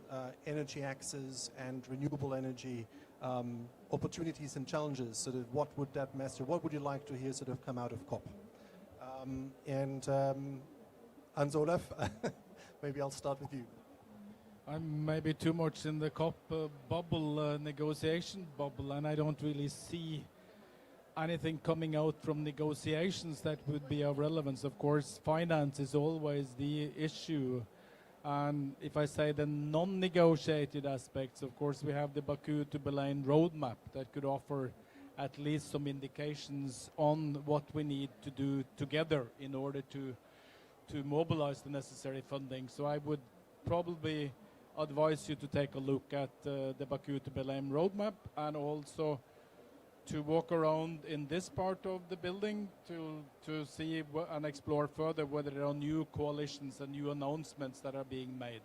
energy access and renewable energy opportunities and challenges. Sort of what would that message, what would you like to hear sort of come out of COP? Hans Olaf, maybe I'll start with you. I'm maybe too much in the COP bubble, negotiation bubble, and I don't really see anything coming out from negotiations that would be of relevance. Of course, finance is always the issue. And if I say the non-negotiated aspects, of course, we have the Baku to Belaine roadmap that could offer at least some indications on what we need to do together in order to mobilize the necessary funding. So I would probably advise you to take a look at the Baku to Belaine roadmap, and also to walk around in this part of the building to see and explore further whether there are new coalitions and new announcements that are being made.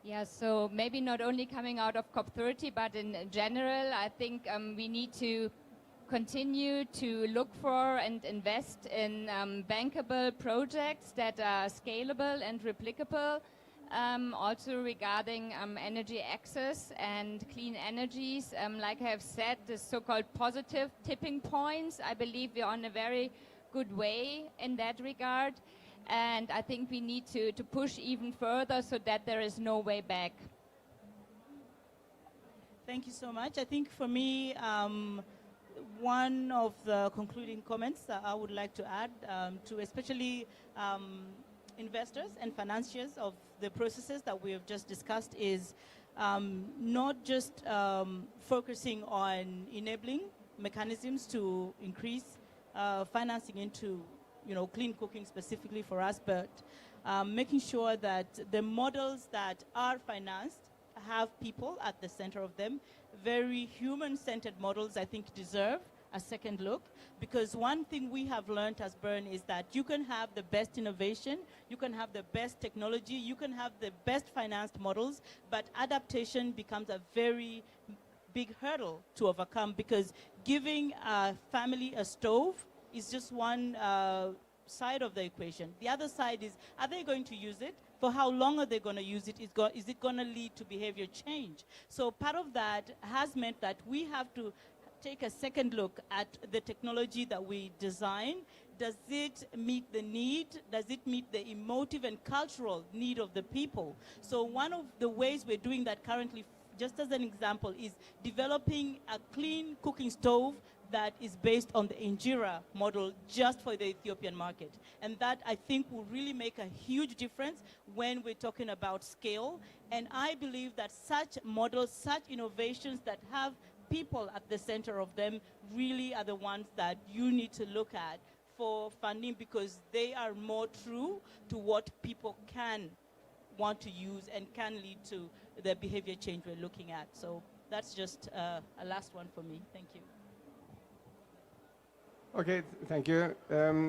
Yeah, so maybe not only coming out of COP30, but in general, I think we need to continue to look for and invest in bankable projects that are scalable and replicable. Also regarding energy access and clean energies, like I have said, the so-called positive tipping points, I believe we are on a very good way in that regard. And I think we need to push even further so that there is no way back. Thank you so much. I think for me, one of the concluding comments that I would like to add to especially investors and financiers of the processes that we have just discussed is not just focusing on enabling mechanisms to increase financing into clean cooking specifically for us, but making sure that the models that are financed have people at the center of them. Very human-centered models, I think, deserve a second look, because one thing we have learned as Bern is that you can have the best innovation, you can have the best technology, you can have the best financed models, but adaptation becomes a very big hurdle to overcome, because giving a family a stove is just one side of the equation. The other side is, are they going to use it? For how long are they going to use it? Is it going to lead to behavior change? So part of that has meant that we have to take a second look at the technology that we design. Does it meet the need? Does it meet the emotive and cultural need of the people? So one of the ways we're doing that currently, just as an example, is developing a clean cooking stove that is based on the Injera model just for the Ethiopian market. And that, I think, will really make a huge difference when we're talking about scale. And I believe that such models, such innovations that have people at the center of them really are the ones that you need to look at for funding, because they are more true to what people can want to use and can lead to the behavior change we're looking at. So that's just a last one for me. Thank you. Okay, thank you.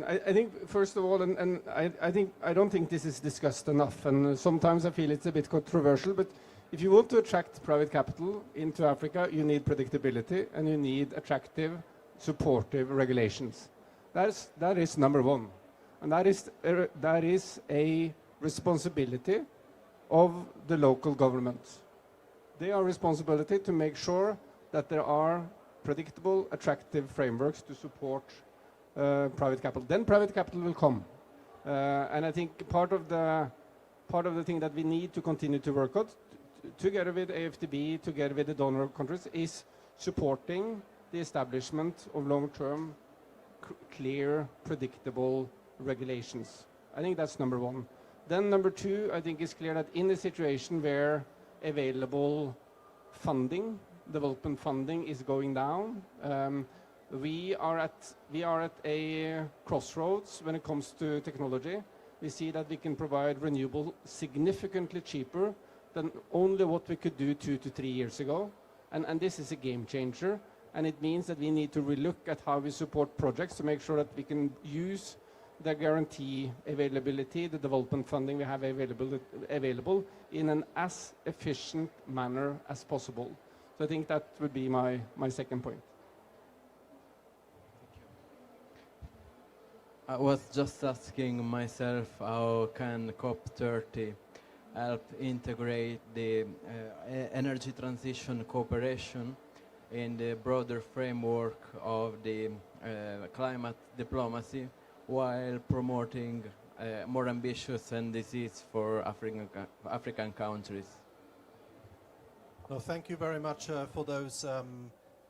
I think, first of all, and I don't think this is discussed enough, and sometimes I feel it's a bit controversial, but if you want to attract private capital into Africa, you need predictability and you need attractive, supportive regulations. That is number one. And that is a responsibility of the local governments. They are responsibility to make sure that there are predictable, attractive frameworks to support private capital. Then private capital will come. And I think part of the thing that we need to continue to work on, together with AFDB, together with the donor countries, is supporting the establishment of long-term, clear, predictable regulations. I think that's number one. Then number two, I think it's clear that in a situation where available funding, development funding, is going down, we are at a crossroads when it comes to technology. We see that we can provide renewable significantly cheaper than only what we could do 2 to 3 years ago. And this is a game changer. And it means that we need to relook at how we support projects to make sure that we can use the guarantee availability, the development funding we have available in an as efficient manner as possible. So I think that would be my second point. I was just asking myself, how can COP30 help integrate the energy transition cooperation in the broader framework of the climate diplomacy, while promoting more ambitious NDCs for African countries? Well, thank you very much for those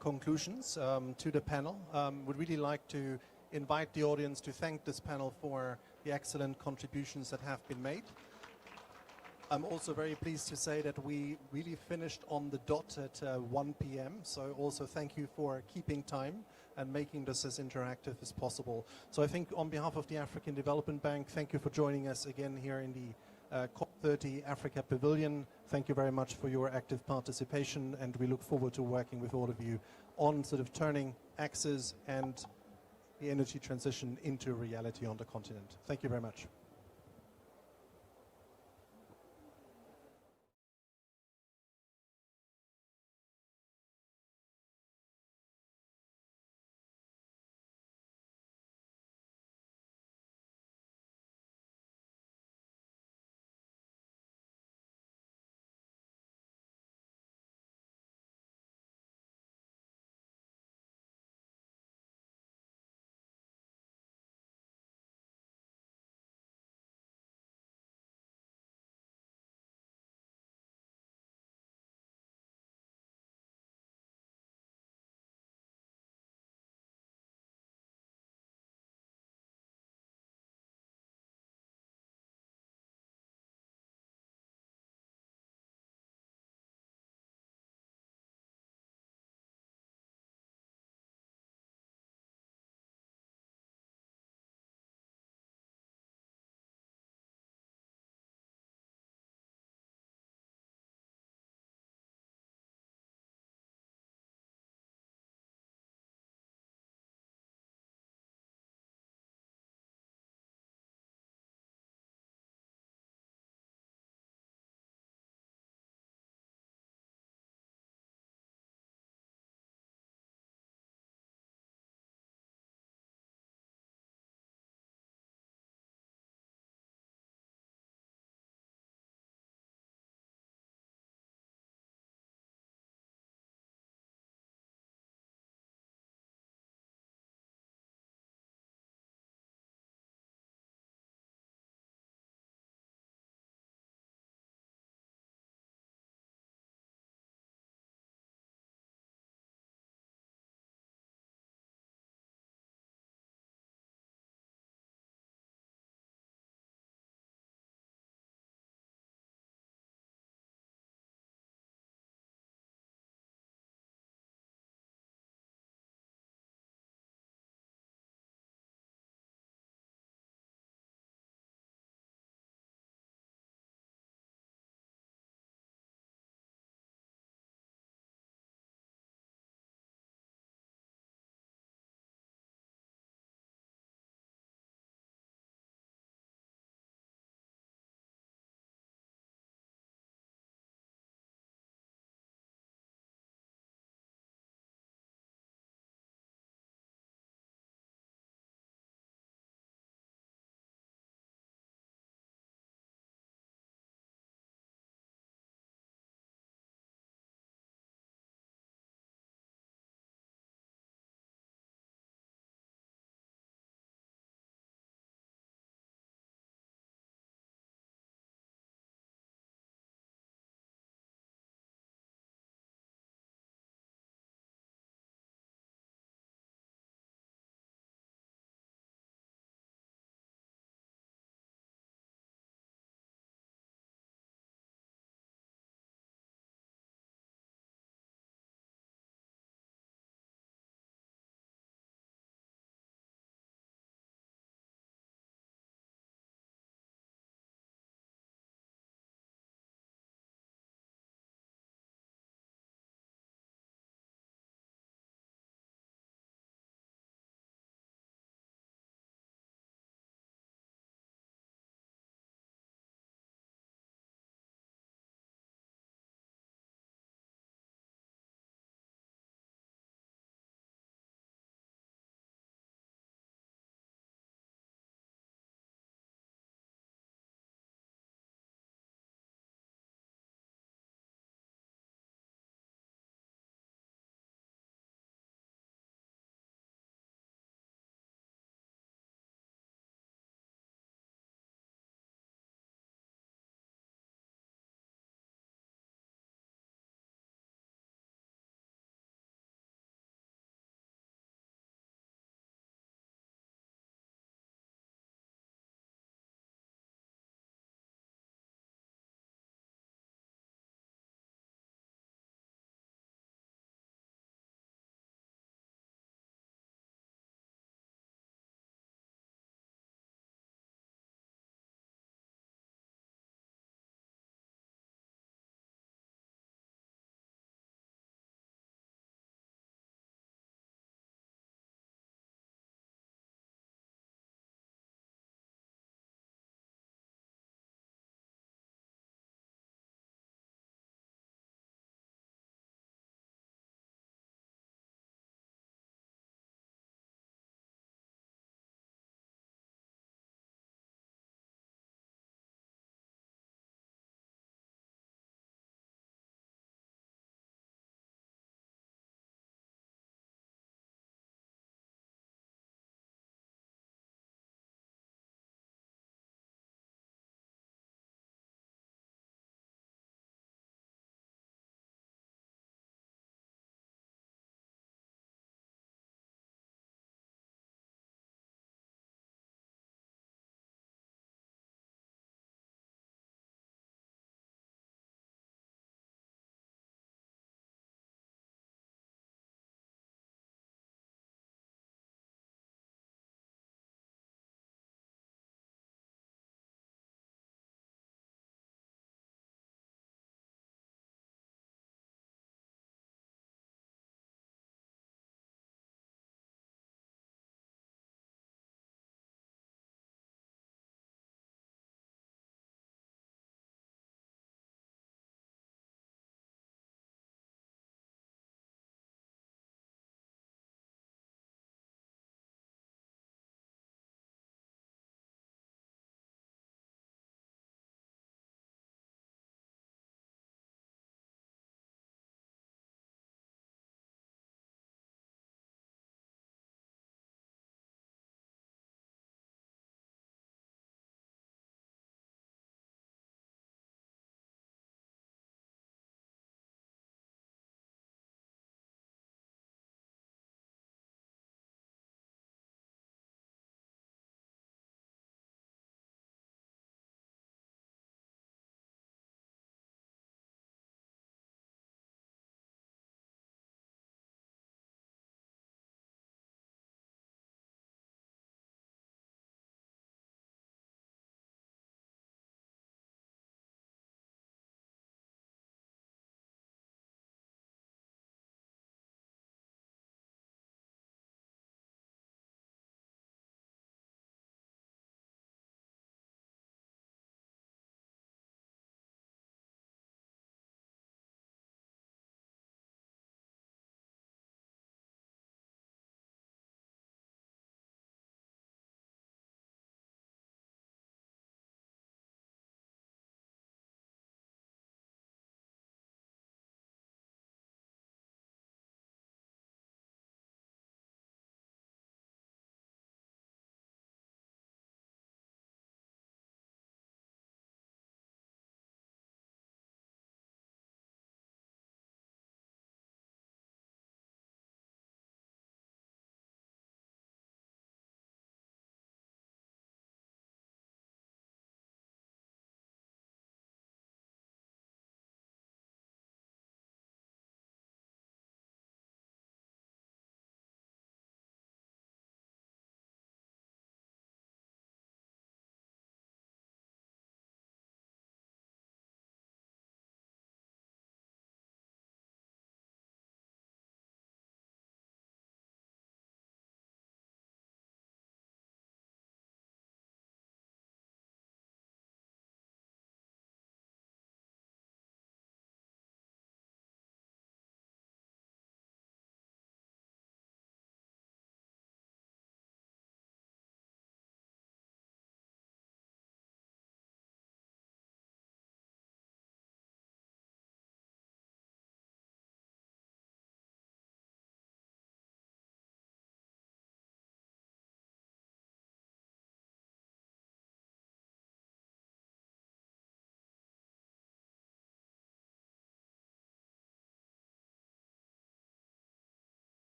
conclusions to the panel. Would really like to invite the audience to thank this panel for the excellent contributions that have been made. I'm also very pleased to say that we really finished on the dot at 1 p.m. So also thank you for keeping time and making this as interactive as possible. So I think on behalf of the African Development Bank, thank you for joining us again here in the COP30 Africa Pavilion. Thank you very much for your active participation, and we look forward to working with all of you on sort of turning access and the energy transition into reality on the continent. Thank you very much.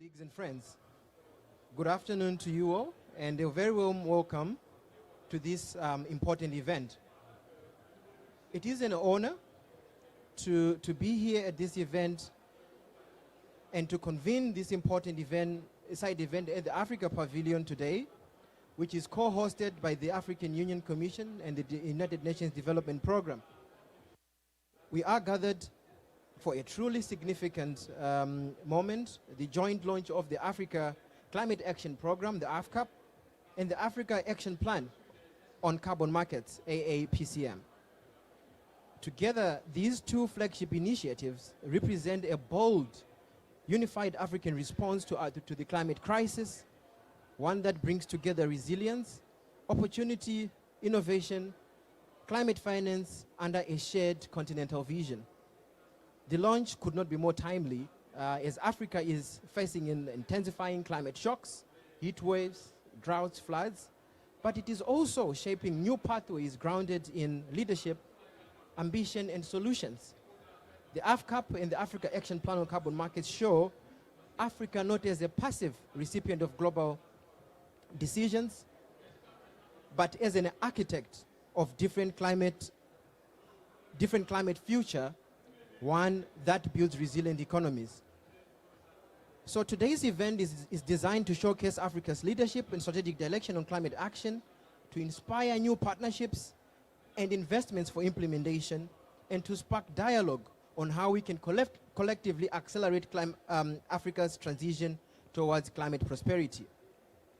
Colleagues and friends, good afternoon to you all, and a very warm welcome to this important event. It is an honor to be here at this event and to convene this important event, side event at the Africa Pavilion today, which is co-hosted by the African Union Commission and the United Nations Development Program. We are gathered for a truly significant moment, the joint launch of the Africa Climate Action Program, the AFCAP, and the Africa Action Plan on Carbon Markets, AAPCM. Together, these two flagship initiatives represent a bold, unified African response to the climate crisis, one that brings together resilience, opportunity, innovation, climate finance under a shared continental vision. The launch could not be more timely as Africa is facing intensifying climate shocks, heat waves, droughts, floods, but it is also shaping new pathways grounded in leadership, ambition, and solutions. The AFCAP and the Africa Action Plan on Carbon Markets show Africa not as a passive recipient of global decisions, but as an architect of different climate future, one that builds resilient economies. So today's event is designed to showcase Africa's leadership and strategic direction on climate action, to inspire new partnerships and investments for implementation, and to spark dialogue on how we can collectively accelerate Africa's transition towards climate prosperity.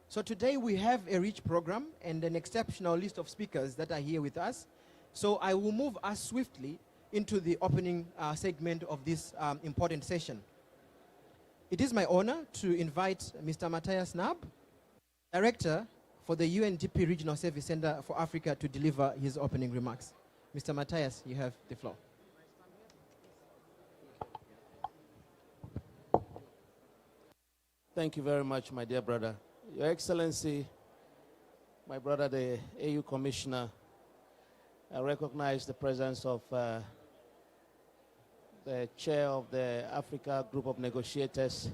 So today we have a rich program and an exceptional list of speakers that are here with us. So I will move us swiftly into the opening segment of this important session. It is my honor to invite Mr. Matthias Nab, Director for the UNDP Regional Service Center for Africa, to deliver his opening remarks. Mr. Matthias, you have the floor. Thank you very much, my dear brother. Your Excellency, my brother, the AU Commissioner, I recognize the presence of the chair of the Africa Group of Negotiators.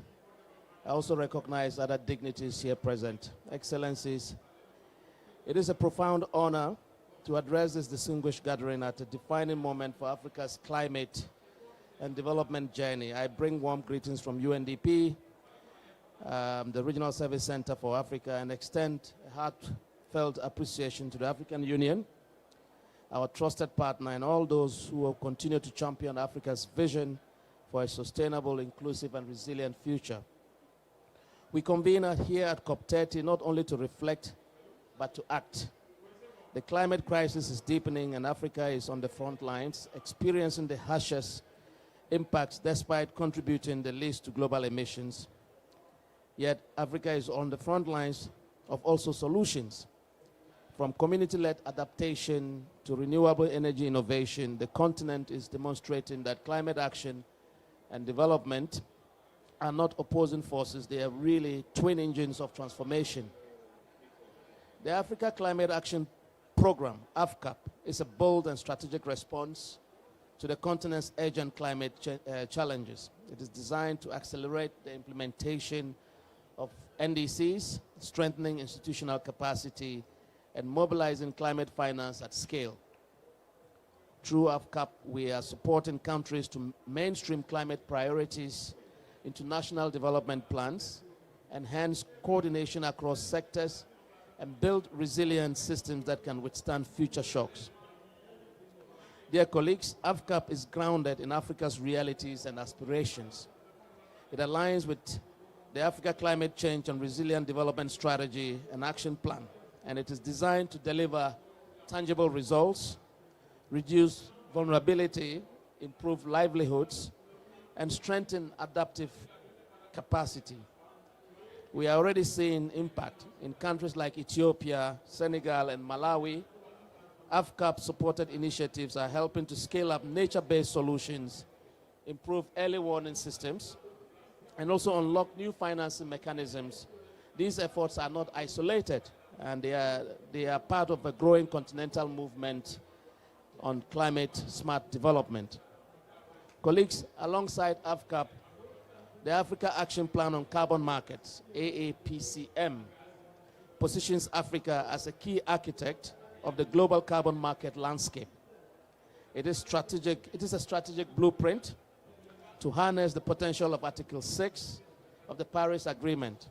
I also recognize other dignitaries here present. Excellencies, it is a profound honor to address this distinguished gathering at a defining moment for Africa's climate and development journey. I bring warm greetings from UNDP, the Regional Service Center for Africa, and extend a heartfelt appreciation to the African Union, our trusted partner, and all those who will continue to champion Africa's vision for a sustainable, inclusive, and resilient future. We convene here at COP30 not only to reflect, but to act. The climate crisis is deepening, and Africa is on the front lines, experiencing the harshest impacts despite contributing the least to global emissions. Yet Africa is on the front lines of also solutions. From community-led adaptation to renewable energy innovation, the continent is demonstrating that climate action and development are not opposing forces. They are really twin engines of transformation. The Africa Climate Action Program, AFCAP, is a bold and strategic response to the continent's urgent climate challenges. It is designed to accelerate the implementation of NDCs, strengthening institutional capacity, and mobilizing climate finance at scale. Through AFCAP, we are supporting countries to mainstream climate priorities into national development plans, enhance coordination across sectors, and build resilient systems that can withstand future shocks. Dear colleagues, AFCAP is grounded in Africa's realities and aspirations. It aligns with the Africa Climate Change and Resilient Development Strategy and Action Plan, and it is designed to deliver tangible results, reduce vulnerability, improve livelihoods, and strengthen adaptive capacity. We are already seeing impact in countries like Ethiopia, Senegal, and Malawi. AFCAP-supported initiatives are helping to scale up nature-based solutions, improve early warning systems, and also unlock new financing mechanisms. These efforts are not isolated, and they are part of a growing continental movement on climate-smart development. Colleagues, alongside AFCAP, the Africa Action Plan on Carbon Markets, AAPCM, positions Africa as a key architect of the global carbon market landscape. It is a strategic blueprint to harness the potential of Article 6 of the Paris Agreement.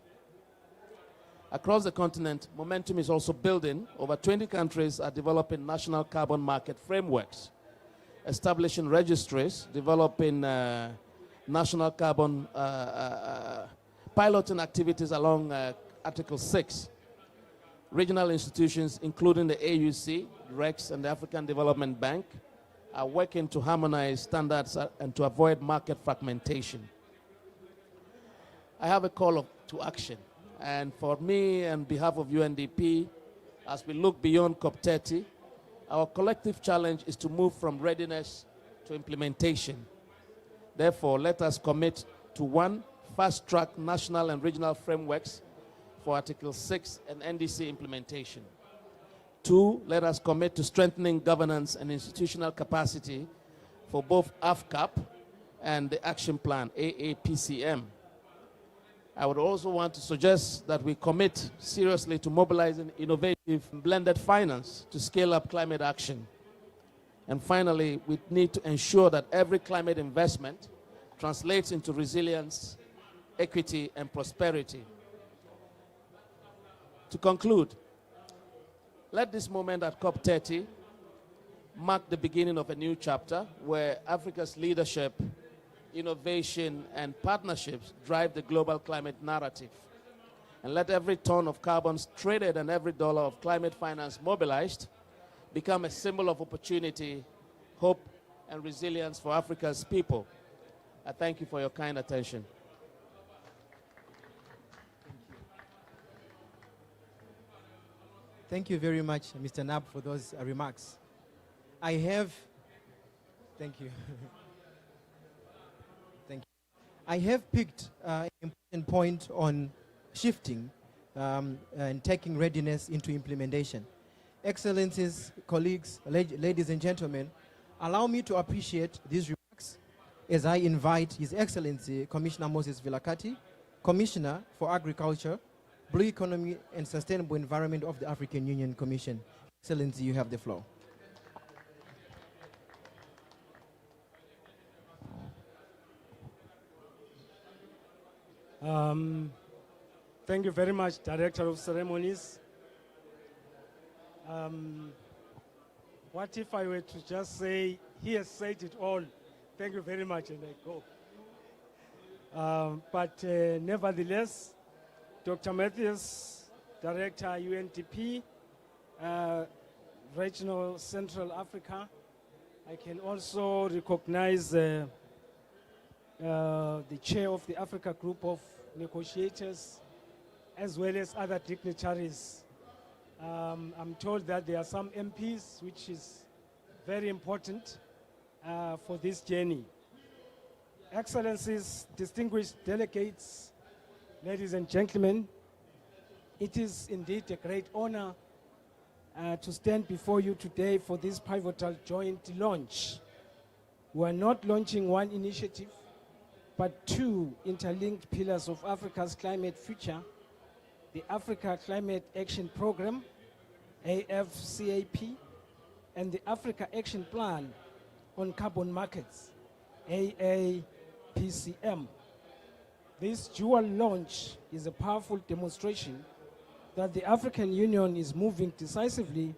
Across the continent, momentum is also building. Over 20 countries are developing national carbon market frameworks, establishing registries, developing national carbon piloting activities along Article 6. Regional institutions, including the AUC, REX, and the African Development Bank, are working to harmonize standards and to avoid market fragmentation. I have a call to action. And for me, on behalf of UNDP, as we look beyond COP30, our collective challenge is to move from readiness to implementation. Therefore, let us commit to 1, fast-track national and regional frameworks for Article 6 and NDC implementation. 2, let us commit to strengthening governance and institutional capacity for both AFCAP and the Action Plan, AAPCM. I would also want to suggest that we commit seriously to mobilizing innovative blended finance to scale up climate action. And finally, we need to ensure that every climate investment translates into resilience, equity, and prosperity. To conclude, let this moment at COP30 mark the beginning of a new chapter where Africa's leadership, innovation, and partnerships drive the global climate narrative. And let every ton of carbon traded and every dollar of climate finance mobilized become a symbol of opportunity, hope, and resilience for Africa's people. I thank you for your kind attention. Thank you very much, Mr. Nab, for those remarks. Thank you. Thank you. I have picked an important point on shifting and taking readiness into implementation. Excellencies, colleagues, ladies and gentlemen, allow me to appreciate these remarks as I invite His Excellency Commissioner Moses Vilakati, Commissioner for Agriculture, Blue Economy and Sustainable Environment of the African Union Commission. Excellency, you have the floor. Thank you very much, Director of Ceremonies. What if I were to just say, he has said it all. Thank you very much, and I go. But nevertheless, Dr. Matthews, Director, UNDP, Regional Central Africa. I can also recognize the chair of the Africa Group of Negotiators, as well as other dignitaries. I'm told that there are some MPs, which is very important for this journey. Excellencies, distinguished delegates, ladies and gentlemen, it is indeed a great honor to stand before you today for this pivotal joint launch. We are not launching one initiative, but 2 interlinked pillars of Africa's climate future: the Africa Climate Action Program, AFCAP, and the Africa Action Plan on Carbon Markets, AAPCM. This dual launch is a powerful demonstration that the African Union is moving decisively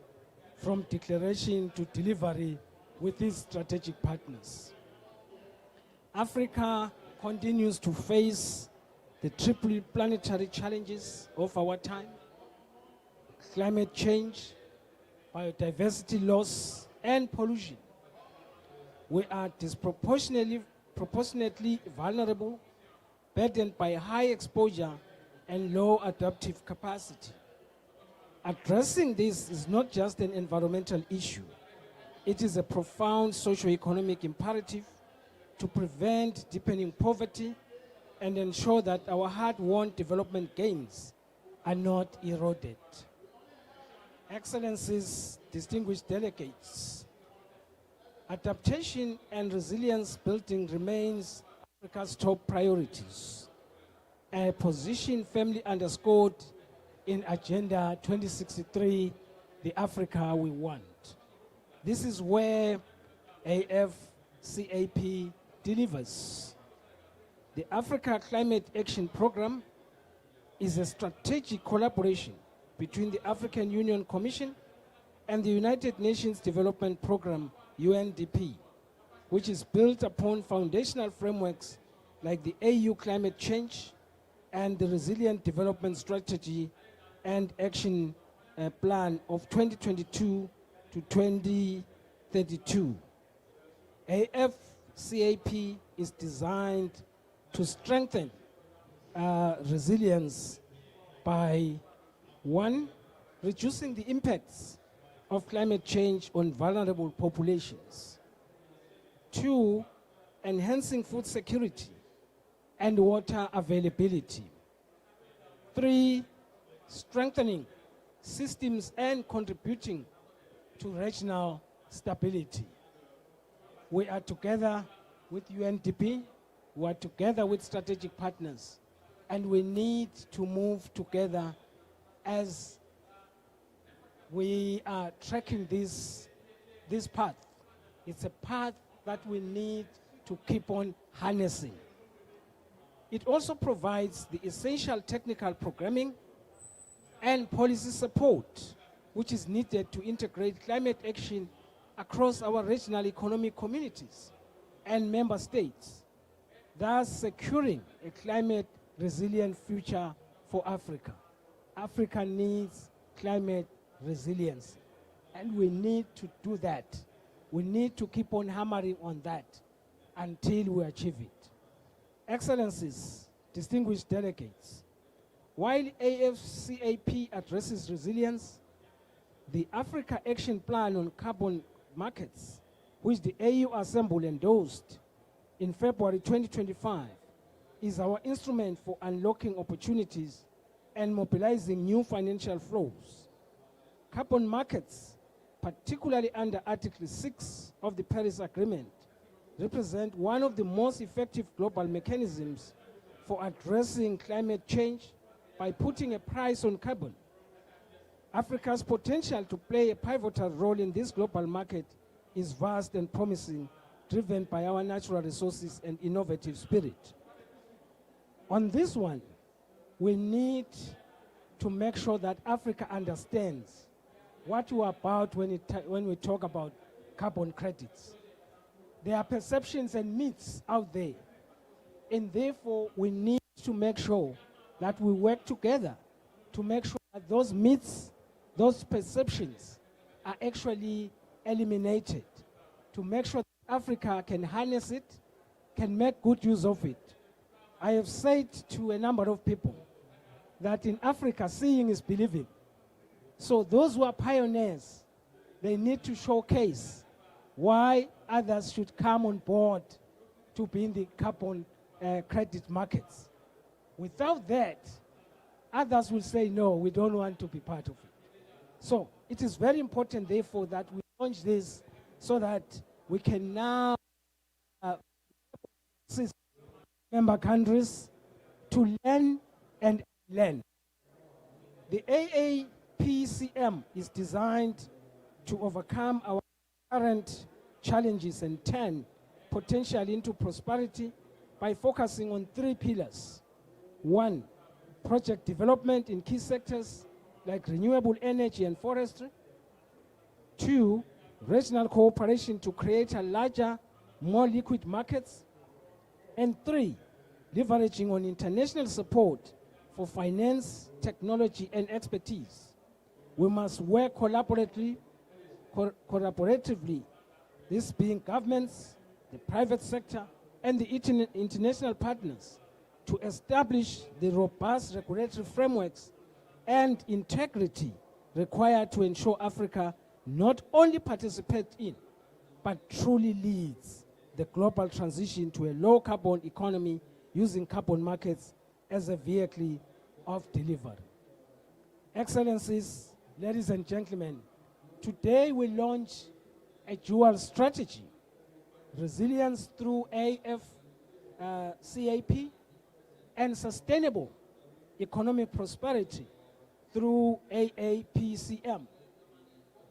from declaration to delivery with its strategic partners. Africa continues to face the triple planetary challenges of our time: climate change, biodiversity loss, and pollution. We are disproportionately vulnerable, burdened by high exposure and low adaptive capacity. Addressing this is not just an environmental issue. It is a profound socio-economic imperative to prevent deepening poverty and ensure that our hard-won development gains are not eroded. Excellencies, distinguished delegates, adaptation and resilience building remains Africa's top priorities, a position firmly underscored in Agenda 2063, the Africa we want. This is where AFCAP delivers. The Africa Climate Action Programme is a strategic collaboration between the African Union Commission and the United Nations Development Programme, UNDP, which is built upon foundational frameworks like the AU Climate Change and the Resilient Development Strategy and Action Plan of 2022 to 2032. AFCAP is designed to strengthen resilience by, one, reducing the impacts of climate change on vulnerable populations. Two, enhancing food security and water availability. Three, strengthening systems and contributing to regional stability. We are together with UNDP, we are together with strategic partners, and we need to move together as we are tracking this path. It's a path that we need to keep on harnessing. It also provides the essential technical programming and policy support which is needed to integrate climate action across our regional economic communities and member states, thus securing a climate resilient future for Africa. Africa needs climate resilience, and we need to do that. We need to keep on hammering on that until we achieve it. Excellencies, distinguished delegates, while AFCAP addresses resilience, the Africa Action Plan on Carbon Markets, which the AU Assembly endorsed in February 2025, is our instrument for unlocking opportunities and mobilizing new financial flows. Carbon markets, particularly under Article 6 of the Paris Agreement, represent one of the most effective global mechanisms for addressing climate change by putting a price on carbon. Africa's potential to play a pivotal role in this global market is vast and promising, driven by our natural resources and innovative spirit. On this one, we need to make sure that Africa understands what we're about when we talk about carbon credits. There are perceptions and myths out there, and therefore we need to make sure that we work together to make sure that those myths, those perceptions are actually eliminated, to make sure that Africa can harness it, can make good use of it. I have said to a number of people that in Africa, seeing is believing. So those who are pioneers, they need to showcase why others should come on board to be in the carbon credit markets. Without that, others will say, no, we don't want to be part of it. So it is very important, therefore, that we launch this so that we can now assist member countries to learn and learn. The AAPCM is designed to overcome our current challenges and turn potential into prosperity by focusing on 3 pillars. 1, project development in key sectors like renewable energy and forestry. 2, regional cooperation to create a larger, more liquid markets. And 3, leveraging on international support for finance, technology, and expertise. We must work collaboratively, this being governments, the private sector, and the international partners, to establish the robust regulatory frameworks and integrity required to ensure Africa not only participates in, but truly leads the global transition to a low-carbon economy using carbon markets as a vehicle of delivery. Excellencies, ladies and gentlemen, today we launch a dual strategy: resilience through CAP, and sustainable economic prosperity through AAPCM.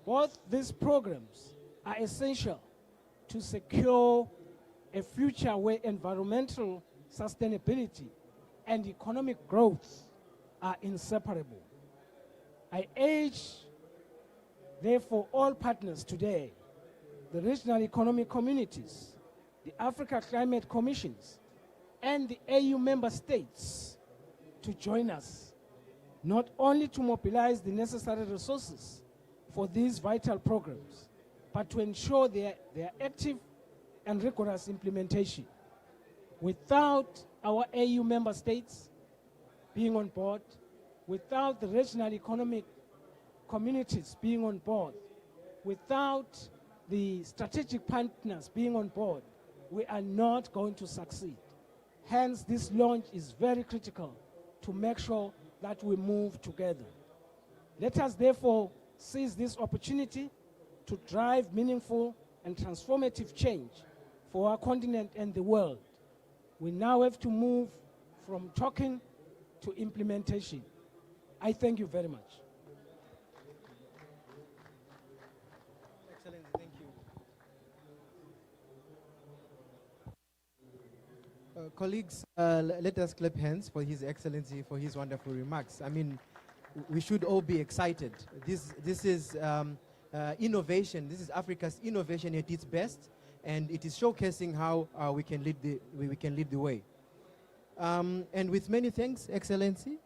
Both these programs are essential to secure a future where environmental sustainability and economic growth are inseparable. I urge, therefore, all partners today, the regional economic communities, the Africa Climate Commissions, and the AU member states to join us, not only to mobilize the necessary resources for these vital programs, but to ensure their active and rigorous implementation. Without our AU member states being on board, without the regional economic communities being on board, without the strategic partners being on board, we are not going to succeed. Hence, this launch is very critical to make sure that we move together. Let us therefore seize this opportunity to drive meaningful and transformative change for our continent and the world. We now have to move from talking to implementation. I thank you very much. Excellent, thank you. Colleagues, let us clap hands for His Excellency for his wonderful remarks. I mean, we should all be excited. This is innovation. This is Africa's innovation at its best, and it is showcasing how we can lead the way. And with many thanks, Excellency,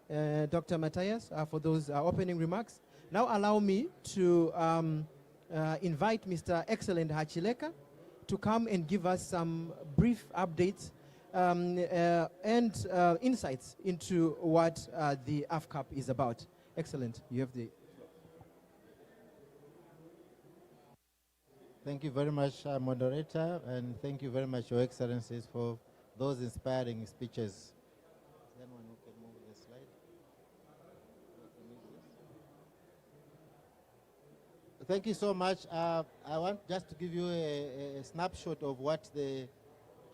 Dr. Matthias, for those opening remarks. Now allow me to invite Mr. Excellent Hachileka to come and give us some brief updates and insights into what the AFCAP is about. Excellent. You have the... Thank you very much, moderator, and thank you very much, Your Excellencies, for those inspiring speeches. Is there anyone who can move the slide? Thank you so much. I want just to give you a snapshot of what the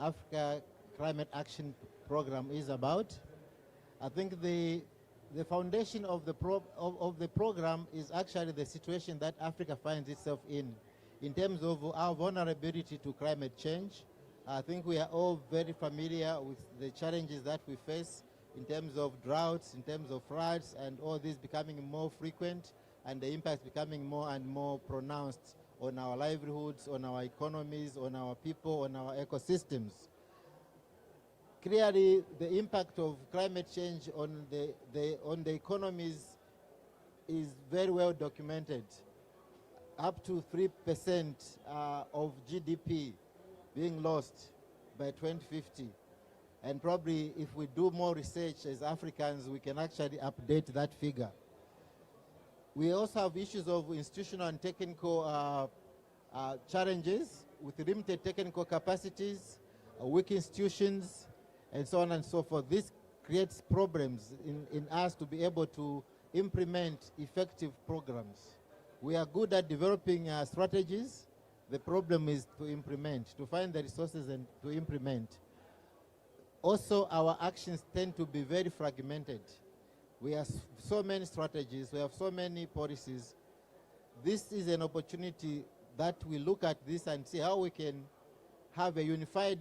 Africa Climate Action Program is about. I think the foundation of the program is actually the situation that Africa finds itself in terms of our vulnerability to climate change. I think we are all very familiar with the challenges that we face in terms of droughts, in terms of floods, and all this becoming more frequent, and the impacts becoming more and more pronounced on our livelihoods, on our economies, on our people, on our ecosystems. Clearly, the impact of climate change on the economies is very well documented. Up to 3% of GDP being lost by 2050. And probably if we do more research as Africans, we can actually update that figure. We also have issues of institutional and technical challenges with limited technical capacities, weak institutions, and so on and so forth. This creates problems in us to be able to implement effective programs. We are good at developing strategies. The problem is to implement, to find the resources and to implement. Also, our actions tend to be very fragmented. We have so many strategies, we have so many policies. This is an opportunity that we look at this and see how we can have a unified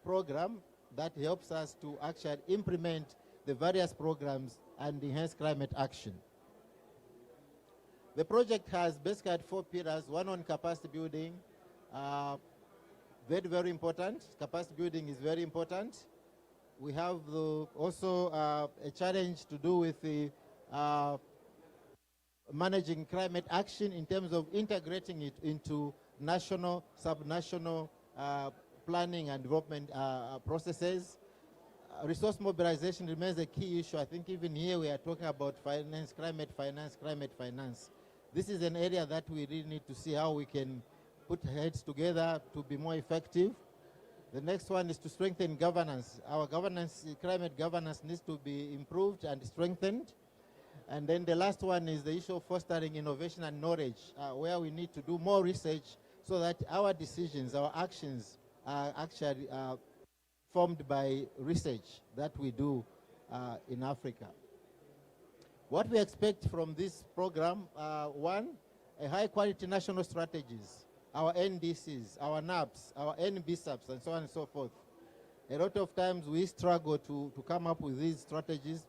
program that helps us to actually implement the various programs and enhance climate action. The project has basically had 4 pillars, one on capacity building, very, very important. Capacity building is very important. We have also a challenge to do with the managing climate action in terms of integrating it into national, subnational planning and development processes. Resource mobilization remains a key issue. I think even here we are talking about finance, climate finance. This is an area that we really need to see how we can put heads together to be more effective. The next one is to strengthen governance. Our governance, climate governance, needs to be improved and strengthened. And then the last one is the issue of fostering innovation and knowledge, where we need to do more research so that our decisions, our actions are actually formed by research that we do in Africa. What we expect from this program, one, a high-quality national strategies, our NDCs, our NAPs, our NBSAPs, and so on and so forth. A lot of times we struggle to come up with these strategies.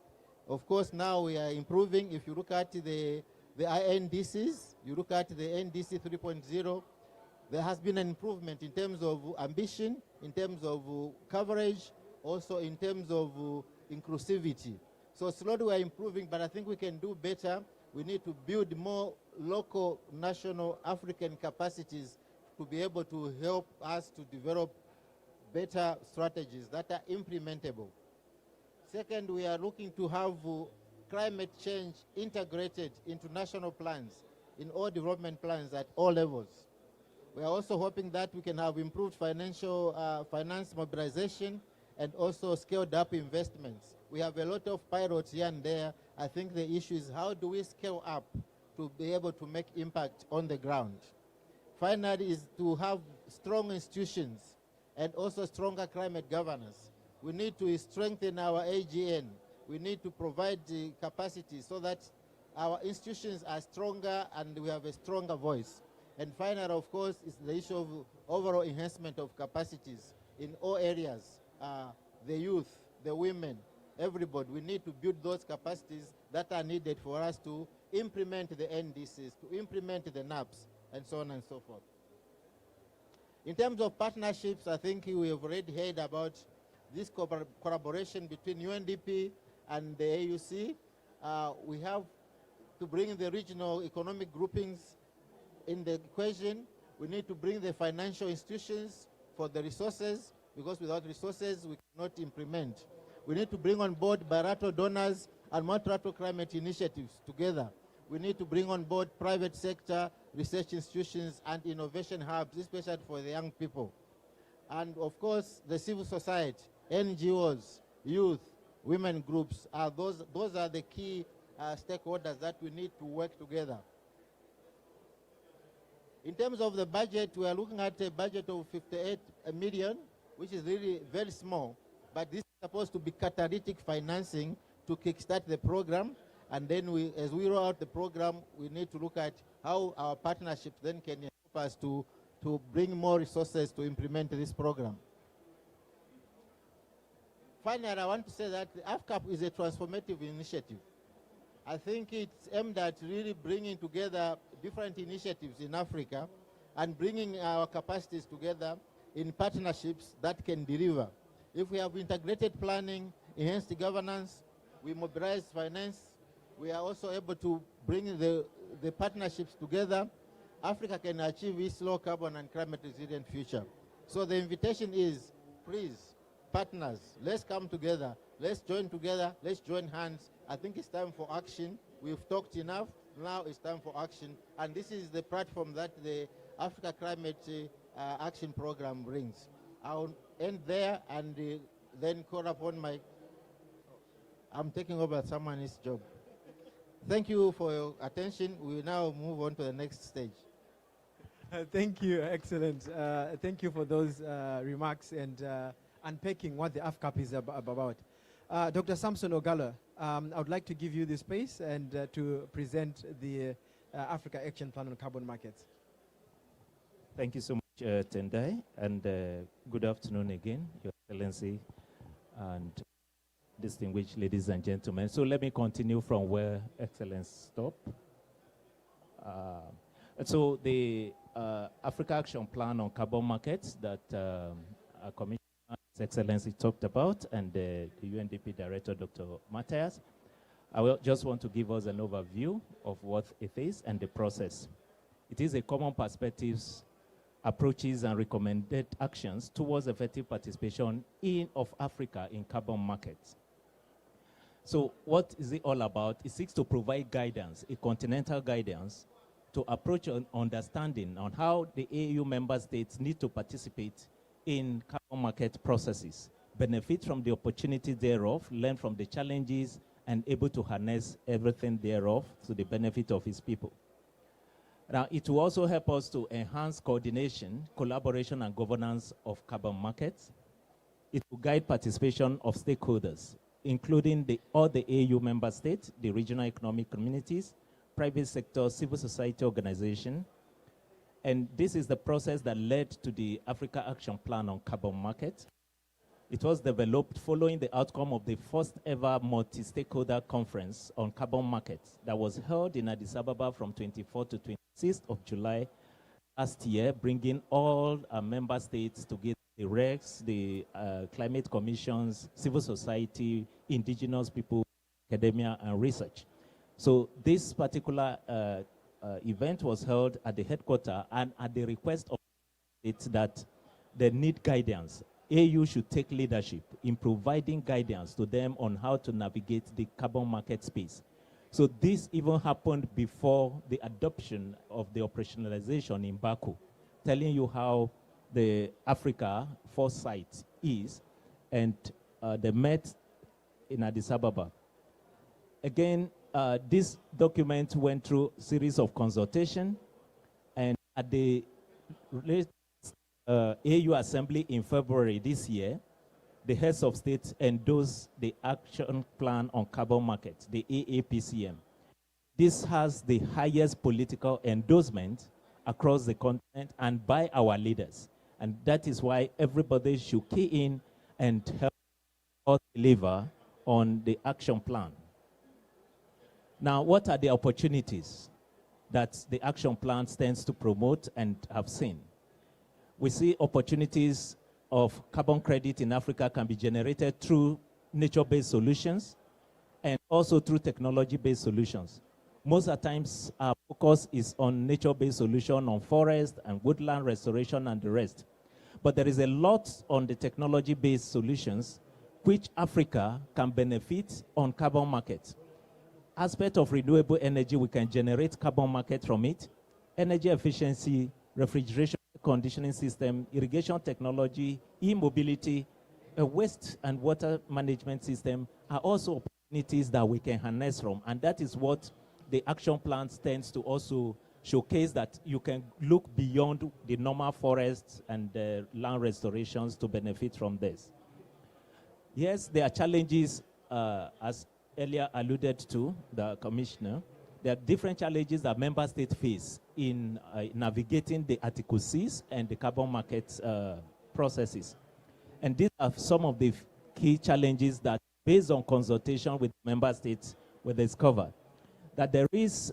Of course, now we are improving. If you look at the INDCs, you look at the NDC 3.0, there has been an improvement in terms of ambition, in terms of coverage, also in terms of inclusivity. So slowly we are improving, but I think we can do better. We need to build more local, national, African capacities to be able to help us to develop better strategies that are implementable. Second, we are looking to have climate change integrated into national plans, in all development plans at all levels. We are also hoping that we can have improved finance mobilization and also scaled up investments. We have a lot of pilots here and there. I think the issue is how do we scale up to be able to make impact on the ground. Finally is to have strong institutions and also stronger climate governance. We need to strengthen our AGN. We need to provide the capacity so that our institutions are stronger and we have a stronger voice. And finally, of course, is the issue of overall enhancement of capacities in all areas. The youth, the women, everybody. We need to build those capacities that are needed for us to implement the NDCs, to implement the NAPs, and so on and so forth. In terms of partnerships, I think we have already heard about this collaboration between UNDP and the AUC. We have to bring the regional economic groupings in the equation. We need to bring the financial institutions for the resources, because without resources, we cannot implement. We need to bring on board bilateral donors and multilateral climate initiatives together. We need to bring on board private sector, research institutions, and innovation hubs, especially for the young people. And of course, the civil society, NGOs, youth, women groups, those are the key stakeholders that we need to work together. In terms of the budget, we are looking at a budget of 58 million, which is really very small, but this is supposed to be catalytic financing to kickstart the program. And then as we roll out the program, we need to look at how our partnerships then can help us to bring more resources to implement this program. Finally, I want to say that the AFCAP is a transformative initiative. I think it's aimed at really bringing together different initiatives in Africa and bringing our capacities together in partnerships that can deliver. If we have integrated planning, enhanced governance, we mobilize finance, we are also able to bring the partnerships together, Africa can achieve its low carbon and climate resilient future. So the invitation is, please, partners, let's come together, let's join hands. I think it's time for action. We've talked enough, now it's time for action. And this is the platform that the Africa Climate Action Program brings. I'll end there and then call upon I'm taking over someone's job. Thank you for your attention. We now move on to the next stage. Thank you, excellent. Thank you for those remarks and unpacking what the AFCAP is about. Dr. Samson Ogala, I would like to give you the space and to present the Africa Action Plan on Carbon Markets. Thank you so much, Tendai, and good afternoon again, Your Excellency, and distinguished ladies and gentlemen. So let me continue from where Excellence stopped. So the Africa Action Plan on Carbon Markets that our Commissioner, His Excellency, talked about, and the UNDP Director, Dr. Matthias, I just want to give us an overview of what it is and the process. It is a common perspectives, approaches, and recommended actions towards effective participation of Africa in carbon markets. So what is it all about? It seeks to provide guidance, a continental guidance, to approach an understanding on how the AU member states need to participate in carbon market processes, benefit from the opportunity thereof, learn from the challenges, and able to harness everything thereof to the benefit of its people. Now, it will also help us to enhance coordination, collaboration, and governance of carbon markets, It will guide participation of stakeholders, including all the AU member states, the regional economic communities, private sector, civil society organization. And this is the process that led to the Africa Action Plan on Carbon Market. It was developed following the outcome of the first ever multi-stakeholder conference on carbon markets that was held in Addis Ababa from 24th to 26th of July last year, bringing all member states together, the RECs, the climate commissions, civil society, indigenous people, academia, and research. So this particular event was held at the headquarters and at the request of states that they need guidance. AU should take leadership in providing guidance to them on how to navigate the carbon market space. So this even happened before the adoption of the operationalization in Baku, telling you how the Africa foresight is, and they met in Addis Ababa. Again, this document went through a series of consultation, and at the AU Assembly in February this year, the heads of state endorsed the Action Plan on Carbon Markets, the AAPCM. This has the highest political endorsement across the continent and by our leaders. And that is why everybody should key in and help us deliver on the action plan. Now, what are the opportunities that the action plan stands to promote and have seen? We see opportunities of carbon credit in Africa can be generated through nature-based solutions and also through technology-based solutions. Most of the times, our focus is on nature-based solution, on forest and woodland restoration and the rest. But there is a lot on the technology-based solutions which Africa can benefit on carbon markets. Aspect of renewable energy, we can generate carbon market from it. Energy efficiency, refrigeration, conditioning system, irrigation technology, e-mobility, a waste and water management system are also opportunities that we can harness from. And that is what the action plan tends to also showcase, that you can look beyond the normal forests and land restorations to benefit from this. Yes, there are challenges, as earlier alluded to the commissioner. There are different challenges that member states face in navigating the Article 6 and the carbon market processes. And these are some of the key challenges that, based on consultation with member states, were discovered. That there is,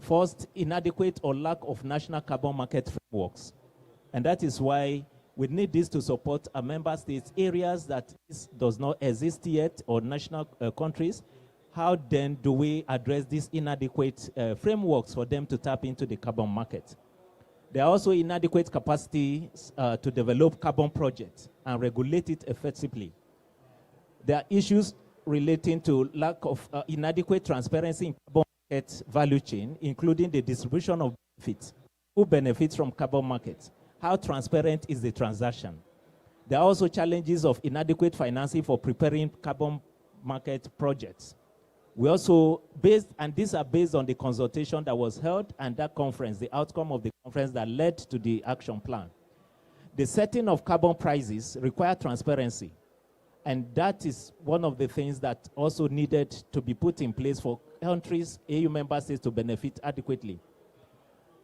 first, inadequate or lack of national carbon market frameworks. And that is why we need this to support our member states, areas that does not exist yet, or national countries. How then do we address these inadequate frameworks for them to tap into the carbon market? There are also inadequate capacities to develop carbon projects and regulate it effectively. There are issues relating to lack of inadequate transparency in carbon market value chain, including the distribution of benefits. Who benefits from carbon markets? How transparent is the transaction? There are also challenges of inadequate financing for preparing carbon market projects. We also and these are based on the consultation that was held and that conference, the outcome of the conference that led to the action plan. The setting of carbon prices require transparency. And that is one of the things that also needed to be put in place for countries, AU member states, to benefit adequately.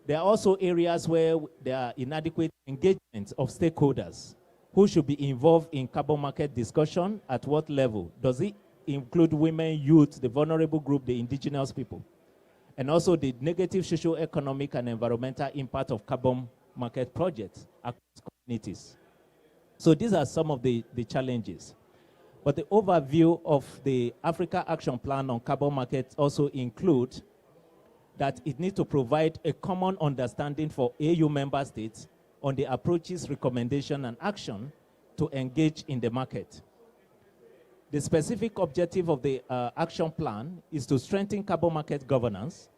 There are also areas where there are inadequate engagement of stakeholders who should be involved in carbon market discussion. At what level? Does it include women, youth, the vulnerable group, the indigenous people? And also the negative social, economic, and environmental impact of carbon market projects across communities. So these are some of the challenges. But the overview of the Africa Action Plan on Carbon Markets also include that it needs to provide a common understanding for AU member states on the approaches, recommendation, and action to engage in the market. The specific objective of the action plan is to strengthen carbon market governance,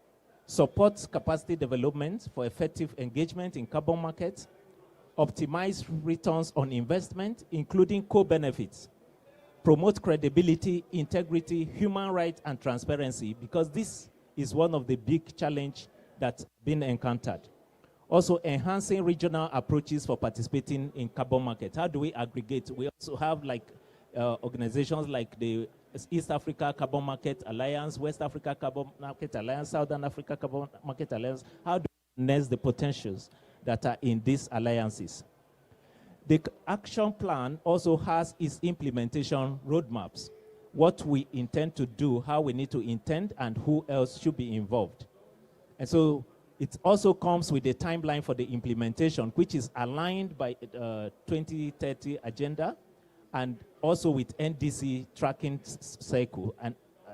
support capacity development for effective engagement in carbon markets, optimize returns on investment, including co-benefits, promote credibility, integrity, human rights, and transparency, because this is one of the big challenges that's been encountered. Also, enhancing regional approaches for participating in carbon market. How do we aggregate? We also have like organizations like the East Africa Carbon Market Alliance, West Africa Carbon Market Alliance, Southern Africa Carbon Market Alliance. How do we harness the potentials that are in these alliances? The action plan also has its implementation roadmaps, what we intend to do, how we need to intend, and who else should be involved. And so it also comes with a timeline for the implementation, which is aligned by 2030 agenda, and also with NDC tracking cycle,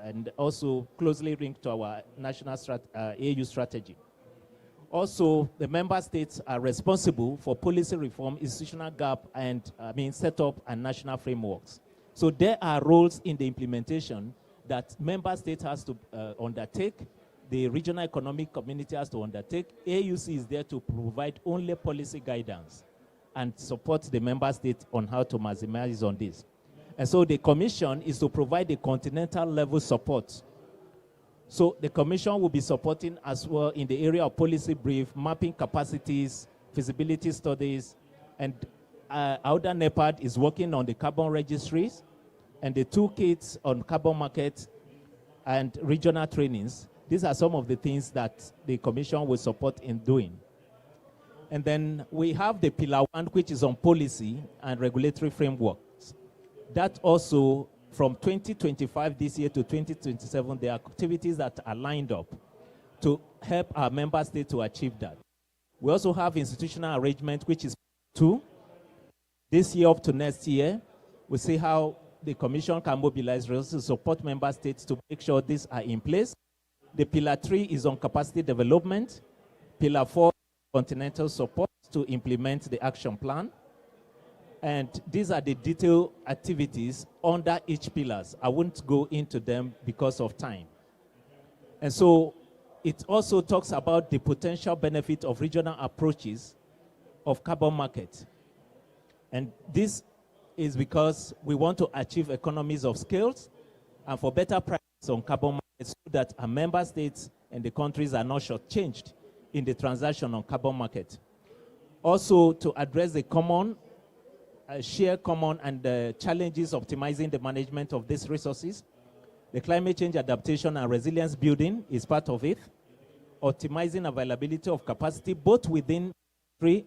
and also closely linked to our national AU strategy. Also, the member states are responsible for policy reform, institutional gap, and setup and national frameworks. So there are roles in the implementation that member states has to undertake, the regional economic community has to undertake. AUC is there to provide only policy guidance and support the member states on how to maximize on this. And so the Commission is to provide a continental level support. So the Commission will be supporting as well in the area of policy brief, mapping capacities, feasibility studies, and Auda NEPAD is working on the carbon registries and the toolkits on carbon market and regional trainings. These are some of the things that the Commission will support in doing. And then we have the Pillar 1, which is on policy and regulatory frameworks. That also, from 2025 this year to 2027, there are activities that are lined up to help our member states to achieve that. We also have institutional arrangement, which is 2. This year up to next year, we see how the Commission can mobilize resources to support member states to make sure these are in place. The Pillar 3 is on capacity development. Pillar 4, continental support to implement the action plan. And these are the detailed activities under each pillars. I won't go into them because of time. And so it also talks about the potential benefit of regional approaches of carbon market. And this is because we want to achieve economies of scales and for better prices on carbon markets so that our member states and the countries are not shortchanged in the transaction on carbon market. Also, to address the common, share common and challenges optimizing the management of these resources, the climate change adaptation and resilience building is part of it. Optimizing availability of capacity both within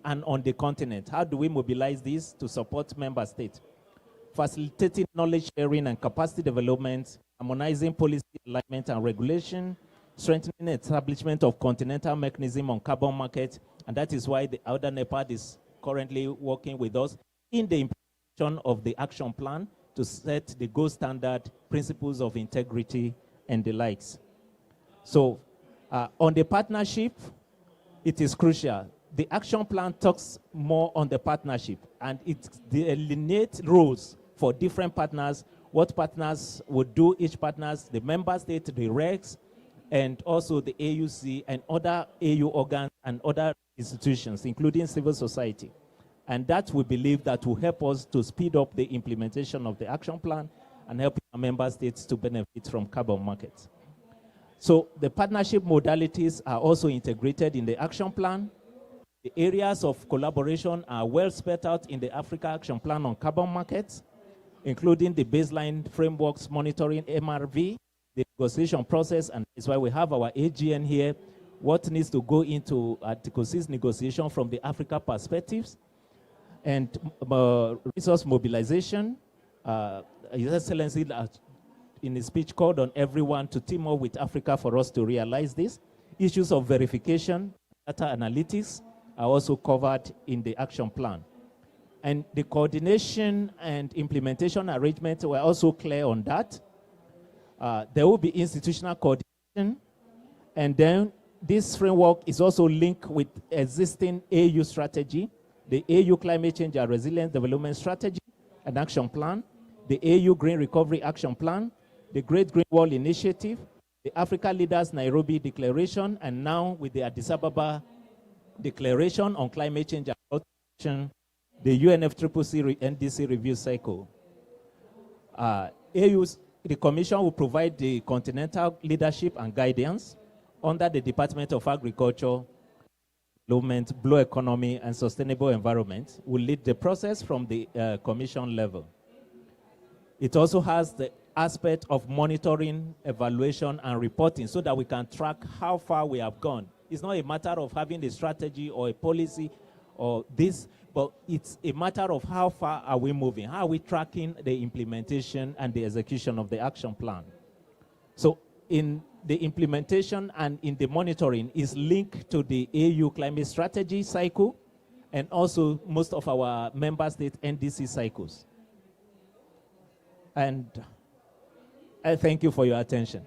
and on the continent. How do we mobilize this to support member states? Facilitating knowledge sharing and capacity development, harmonizing policy alignment and regulation, strengthening establishment of continental mechanism on carbon market, and that is why the Auda NEPAD is currently working with us in the implementation of the action plan to set the gold standard principles of integrity and the likes. So on the partnership, it is crucial. The action plan talks more on the partnership, and it delineates roles for different partners, what partners would do, each partners, the member state, the regs, and also the AUC and other AU organs and other institutions, including civil society. And that we believe that will help us to speed up the implementation of the action plan and help our member states to benefit from carbon markets. So the partnership modalities are also integrated in the action plan. The areas of collaboration are well spelled out in the Africa Action Plan on carbon markets, including the baseline frameworks monitoring MRV, the negotiation process, and that's why we have our AGN here, what needs to go into Article 6 negotiation from the Africa perspectives, and resource mobilization. His Excellency, in his speech, called on everyone to team up with Africa for us to realize this. Issues of verification, data analytics, are also covered in the action plan. And the coordination and implementation arrangements were also clear on that. There will be institutional coordination, and then this framework is also linked with existing AU strategy, the AU Climate Change and Resilience Development Strategy and Action Plan, the AU Green Recovery Action Plan, the Great Green Wall Initiative, the Africa Leaders Nairobi Declaration, and now with the Addis Ababa Declaration on Climate Change and Action, the UNFCCC NDC review cycle. The Commission will provide the continental leadership and guidance under the Department of Agriculture, development, blue economy, and sustainable environment will lead the process from the Commission level. It also has the aspect of monitoring, evaluation, and reporting so that we can track how far we have gone. It's not a matter of having a strategy or a policy or this, but it's a matter of how far are we moving, how are we tracking the implementation and the execution of the action plan. So in the implementation and in the monitoring is linked to the AU climate strategy cycle and also most of our member state NDC cycles. And I thank you for your attention.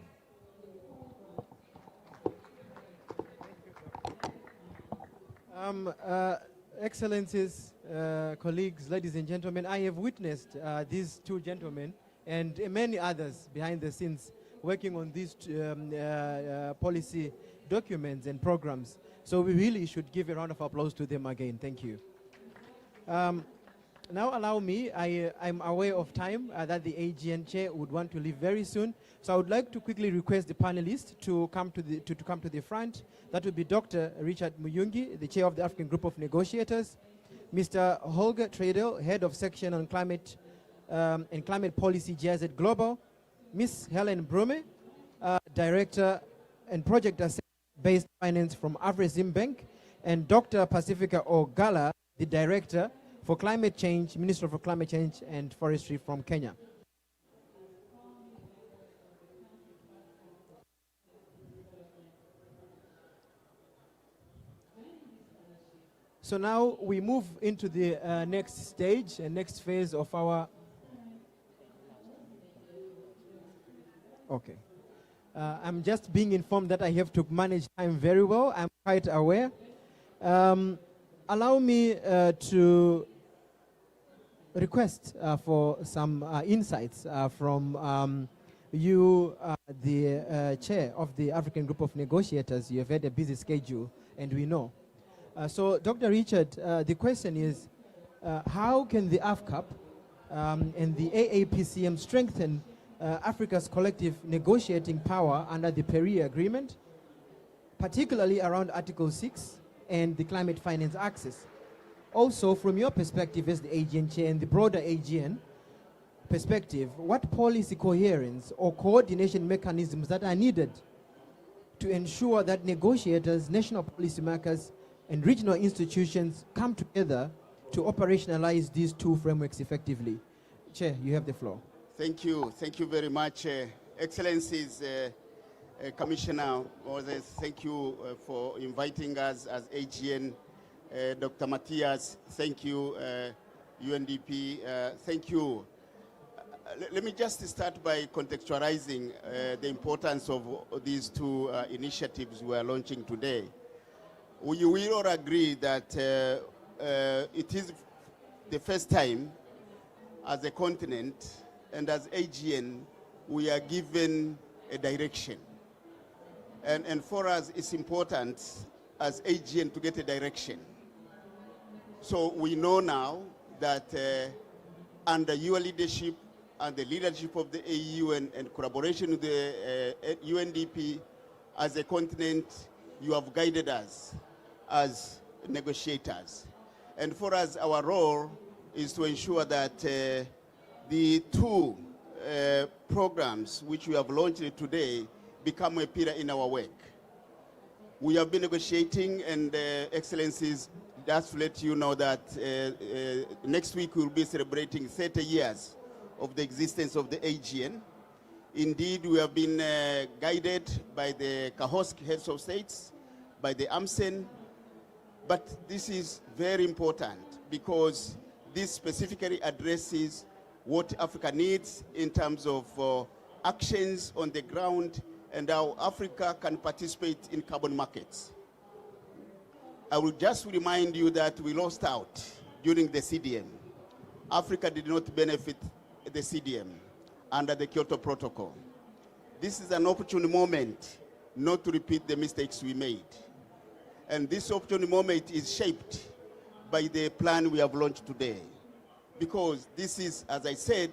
Excellencies, colleagues, ladies and gentlemen, I have witnessed these two gentlemen and many others behind the scenes working on these policy documents and programs. So we really should give a round of applause to them again. Thank you. Now allow me, I'm aware of time that the AGN chair would want to leave very soon. So I would like to quickly request the panelists to come to the front. That would be Dr. Richard Muyungi, the chair of the African Group of Negotiators, Mr. Holger Tradel, head of section on climate and climate policy GIZ Global, Ms. Helen Brume, director and project based finance from Afrexim Bank, and Dr. Pacifica Ogala, the director for climate change, Minister for Climate Change and Forestry from Kenya. So now we move into the next stage and next phase of our... Okay. I'm just being informed that I have to manage time very well. I'm quite aware. Allow me to request for some insights from you, the chair of the African Group of Negotiators. You have had a busy schedule, and we know. So, Dr. Richard, the question is, how can the AFCAP and the AAPCM strengthen Africa's collective negotiating power under the Paris Agreement, particularly around Article 6 and the climate finance access? Also, from your perspective as the AGN chair and the broader AGN perspective, what policy coherence or coordination mechanisms that are needed to ensure that negotiators, national policymakers, and regional institutions come together to operationalize these two frameworks effectively? Chair, you have the floor. Thank you. Thank you very much. Excellencies, Commissioner Moses, thank you for inviting us as AGN. Dr. Matthias, thank you. UNDP, thank you. Let me just start by contextualizing the importance of these two initiatives we are launching today. We will all agree that it is the first time as a continent and as AGN we are given a direction. And for us it's important as AGN to get a direction. So we know now that under your leadership and the leadership of the AU and collaboration with the UNDP as a continent, you have guided us as negotiators. And for us, our role is to ensure that the two programs which we have launched today become a pillar in our work. We have been negotiating, and Excellencies, just to let you know that next week we'll be celebrating 30 years of the existence of the AGN. Indeed, we have been guided by the CAHOSC heads of states, by the AMSEN, but this is very important because this specifically addresses what Africa needs in terms of actions on the ground and how Africa can participate in carbon markets. I will just remind you that we lost out during the CDM. Africa did not benefit the CDM under the Kyoto Protocol. This is an opportune moment not to repeat the mistakes we made. And this opportune moment is shaped by the plan we have launched today. Because this is, as I said,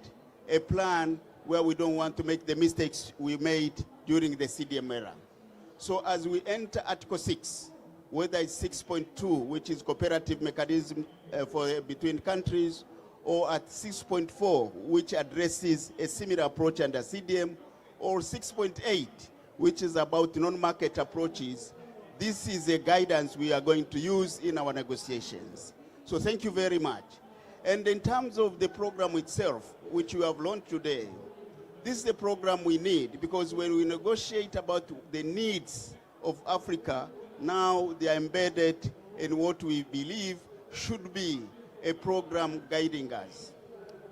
a plan where we don't want to make the mistakes we made during the CDM era. So as we enter Article 6, whether it's 6.2, which is cooperative mechanism between countries, or at 6.4, which addresses a similar approach under CDM, or 6.8, which is about non-market approaches. This is a guidance we are going to use in our negotiations. So thank you very much. And in terms of the program itself, which you have launched today, this is the program we need, because when we negotiate about the needs of Africa, now they are embedded in what we believe should be a program guiding us.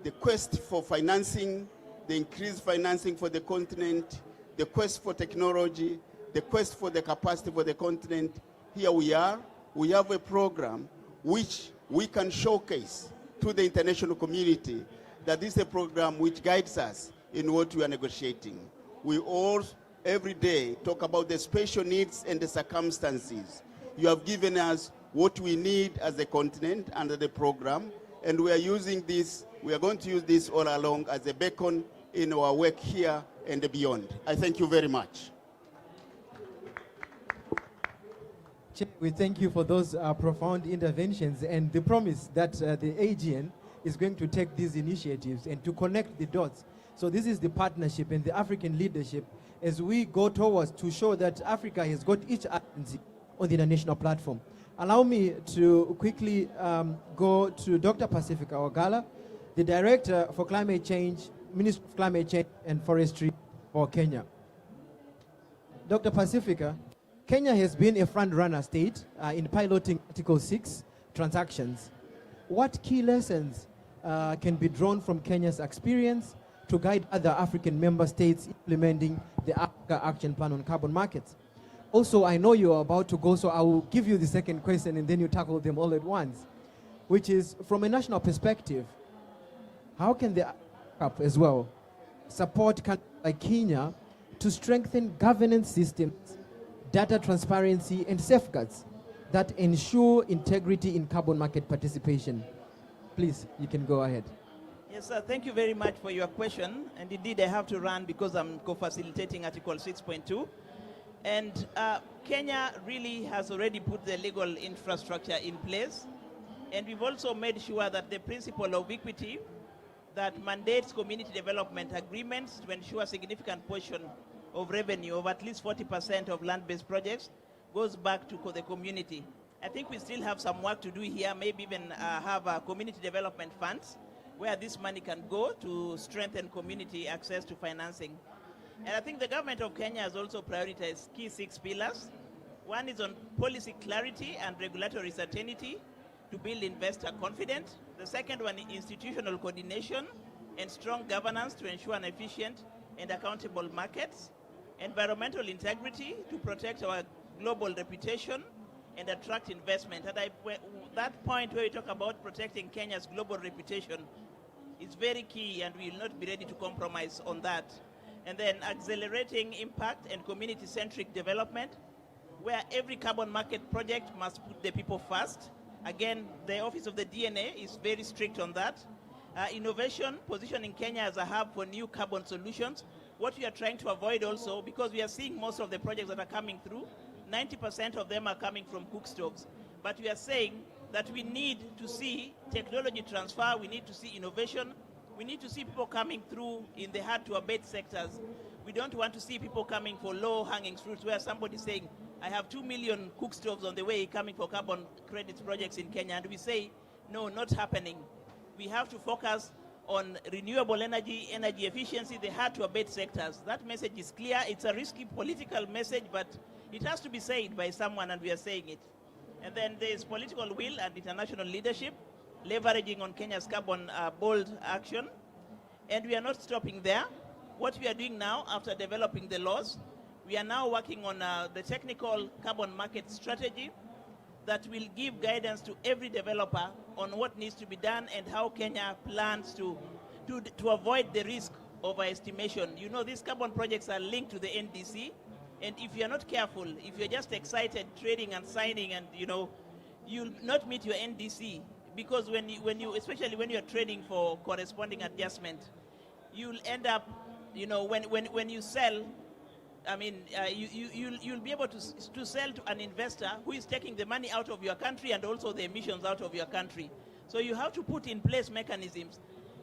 The quest for financing, the increased financing for the continent, the quest for technology, the quest for the capacity for the continent. Here we are. We have a program which we can showcase to the international community that this is a program which guides us in what we are negotiating. We all, every day, talk about the special needs and the circumstances. You have given us what we need as a continent under the program, and we are using this, we are going to use this all along as a beacon in our work here and beyond. I thank you very much. We thank you for those profound interventions and the promise that the AGN is going to take these initiatives and to connect the dots. So this is the partnership and the African leadership as we go towards to show that Africa has got each agency on the international platform. Allow me to quickly go to Dr. Pacifica Ogala, the Director for Climate Change, Minister of Climate Change and Forestry for Kenya. Dr. Pacifica, Kenya has been a front-runner state in piloting Article 6 transactions. What key lessons can be drawn from Kenya's experience to guide other African member states implementing the Africa Action Plan on carbon markets? Also, I know you're about to go, so I will give you the second question and then you tackle them all at once, which is, from a national perspective, how can the COP as well support countries like Kenya to strengthen governance systems, data transparency, and safeguards that ensure integrity in carbon market participation? Please, you can go ahead. Yes, sir. Thank you very much for your question. And indeed, I have to run because I'm co-facilitating Article 6.2. And Kenya really has already put the legal infrastructure in place. And we've also made sure that the principle of equity that mandates community development agreements to ensure a significant portion of revenue of at least 40% of land-based projects goes back to the community. I think we still have some work to do here, maybe even have community development funds where this money can go to strengthen community access to financing. And I think the government of Kenya has also prioritized key 6 pillars. One is on policy clarity and regulatory certainty to build investor confidence. The second one is institutional coordination and strong governance to ensure an efficient and accountable markets. Environmental integrity to protect our global reputation and attract investment. And that point where we talk about protecting Kenya's global reputation is very key, and we will not be ready to compromise on that. And then accelerating impact and community-centric development, where every carbon market project must put the people first. Again, the Office of the DNA is very strict on that. Innovation, positioning Kenya as a hub for new carbon solutions. What we are trying to avoid also, because we are seeing most of the projects that are coming through, 90% of them are coming from cook stoves. But we are saying that we need to see technology transfer, we need to see innovation, we need to see people coming through in the hard-to-abate sectors. We don't want to see people coming for low-hanging fruits where somebody's saying, I have 2 million cook stoves on the way coming for carbon credits projects in Kenya. And we say, no, not happening. We have to focus on renewable energy, energy efficiency, the hard-to-abate sectors. That message is clear. It's a risky political message, but it has to be said by someone, and we are saying it. And then there is political will and international leadership, leveraging on Kenya's carbon bold action. And we are not stopping there. What we are doing now, after developing the laws, we are now working on the technical carbon market strategy that will give guidance to every developer on what needs to be done and how Kenya plans to avoid the risk of estimation. You know, these carbon projects are linked to the NDC, and if you're not careful, if you're just excited trading and signing, and you'll not meet your NDC, because when you especially when you're trading for corresponding adjustment, you'll end up, when you sell, I mean, you'll be able to sell to an investor who is taking the money out of your country and also the emissions out of your country. So you have to put in place mechanisms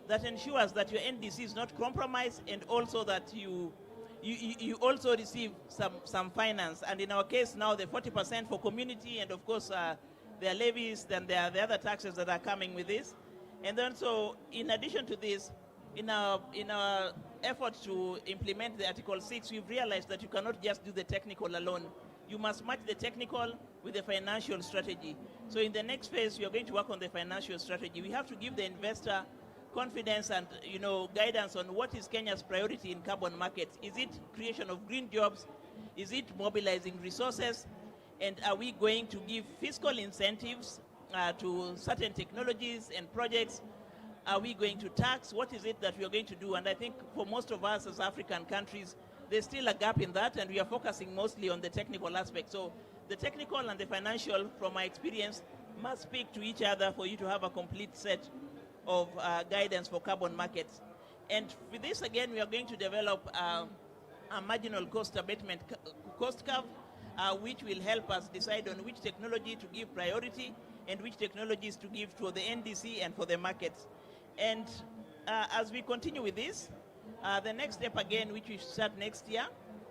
that ensures that your NDC is not compromised, and also that you also receive some finance. And in our case now, the 40% for community, and of course there are levies, then there are the other taxes that are coming with this. And then so in addition to this, in our effort to implement the Article 6, we've realized that you cannot just do the technical alone. You must match the technical with the financial strategy. So in the next phase, we are going to work on the financial strategy. We have to give the investor confidence and guidance on what is Kenya's priority in carbon markets. Is it creation of green jobs? Is it mobilizing resources? And are we going to give fiscal incentives to certain technologies and projects? Are we going to tax? What is it that we are going to do? And I think for most of us as African countries, there's still a gap in that, and we are focusing mostly on the technical aspect. So the technical and the financial, from my experience, must speak to each other for you to have a complete set of guidance for carbon markets. And with this, again, we are going to develop a marginal cost abatement cost curve, which will help us decide on which technology to give priority and which technologies to give to the NDC and for the markets. And as we continue with this, the next step again, which we start next year,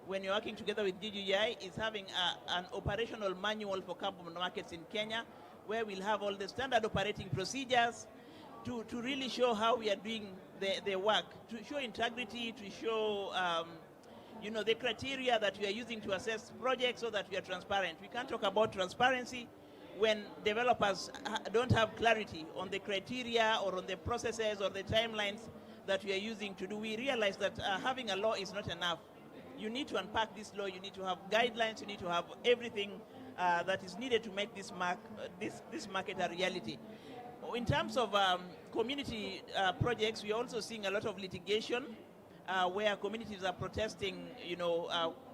when you're working together with DGI, is having an operational manual for carbon markets in Kenya, where we'll have all the standard operating procedures to really show how we are doing the work, to show integrity, to show the criteria that we are using to assess projects so that we are transparent. We can't talk about transparency when developers don't have clarity on the criteria or on the processes or the timelines that we are using to do. We realize that having a law is not enough. You need to unpack this law, you need to have guidelines, you need to have everything that is needed to make this market a reality. In terms of community projects, we are also seeing a lot of litigation where communities are protesting,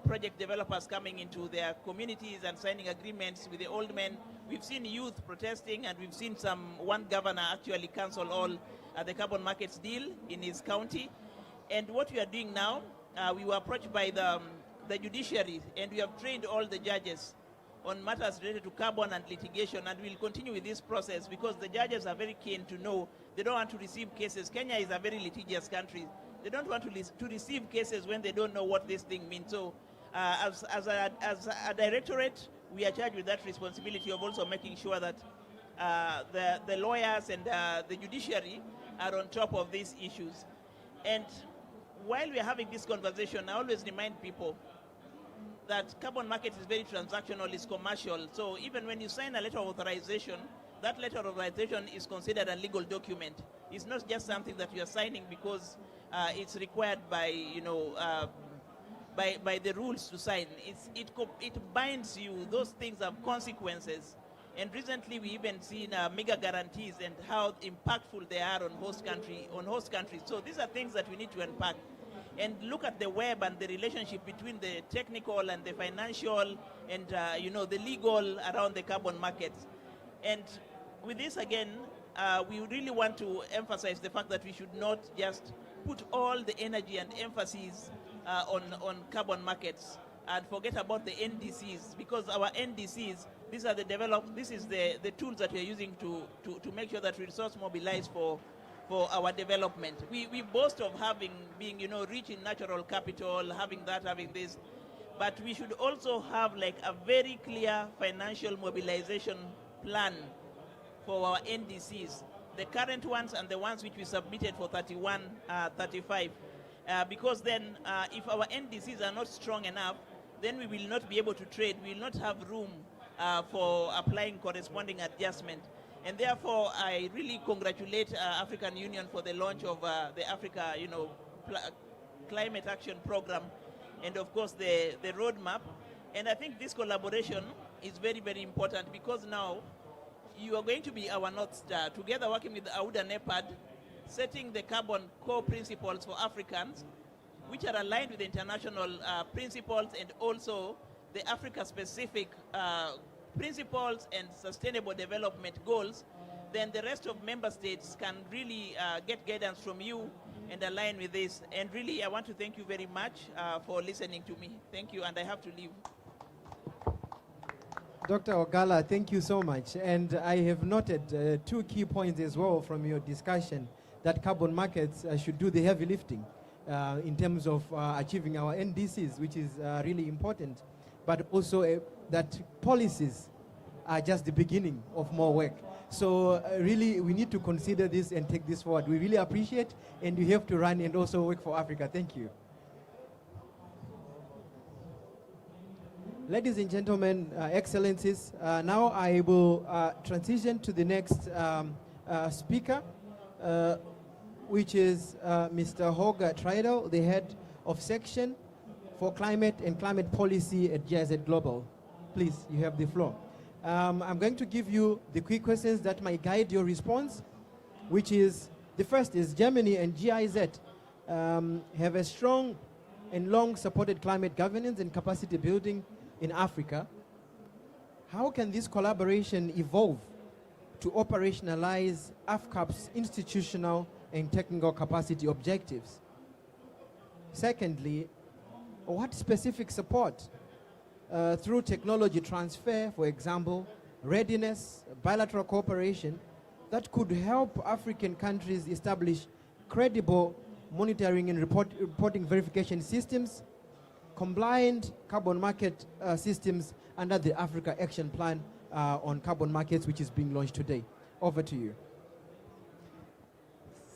project developers coming into their communities and signing agreements with the old men. We've seen youth protesting, and we've seen one governor actually cancel all the carbon markets deal in his county. And what we are doing now, we were approached by the judiciary, and we have trained all the judges on matters related to carbon and litigation, and we'll continue with this process because the judges are very keen to know. They don't want to receive cases. Kenya is a very litigious country. They don't want to receive cases when they don't know what this thing means. So as a directorate, we are charged with that responsibility of also making sure that the lawyers and the judiciary are on top of these issues. And while we are having this conversation, I always remind people that carbon market is very transactional, it's commercial. So even when you sign a letter of authorization, that letter of authorization is considered a legal document. It's not just something that you are signing because it's required by, by the rules to sign. It binds you. Those things have consequences. And recently we even seen mega guarantees and how impactful they are on host countries. So these are things that we need to unpack and look at the web and the relationship between the technical and the financial and the legal around the carbon markets. And with this again, we really want to emphasize the fact that we should not just put all the energy and emphasis on carbon markets and forget about the NDCs, because our NDCs, this is the tools that we are using to make sure that we resource mobilize for our development. We boast of being rich in natural capital, having this, but we should also have like a very clear financial mobilization plan for our NDCs, the current ones and the ones which we submitted for 31, 35, because then if our NDCs are not strong enough, then we will not be able to trade. We will not have room for applying corresponding adjustment. And therefore, I really congratulate African Union for the launch of the Africa, Climate Action Program, and of course the roadmap. And I think this collaboration is very, very important because now you are going to be our North Star, together working with AUD and NEPAD, setting the carbon core principles for Africans, which are aligned with the international principles and also the Africa-specific principles and sustainable development goals. then the rest of member states can really get guidance from you and align with this. And really, I want to thank you very much for listening to me. Thank you, and I have to leave. Dr. Ogala, thank you so much. And I have noted 2 key points as well from your discussion, that carbon markets should do the heavy lifting in terms of achieving our NDCs, which is really important, but also that policies are just the beginning of more work. So really, we need to consider this and take this forward. We really appreciate, and you have to run and also work for Africa. Thank you. Ladies and gentlemen, excellencies, now I will transition to the next speaker, which is Mr. Holger Treidel, the head of section for climate and climate policy at GIZ Global. Please, you have the floor. I'm going to give you the quick questions that might guide your response, which is, the first is Germany and GIZ have a strong and long supported climate governance and capacity building in Africa. How can this collaboration evolve to operationalize AFCAP's institutional and technical capacity objectives? Secondly, what specific support through technology transfer, for example, readiness, bilateral cooperation, that could help African countries establish credible monitoring and reporting verification systems, compliant carbon market systems under the Africa Action Plan on carbon markets, which is being launched today. Over to you.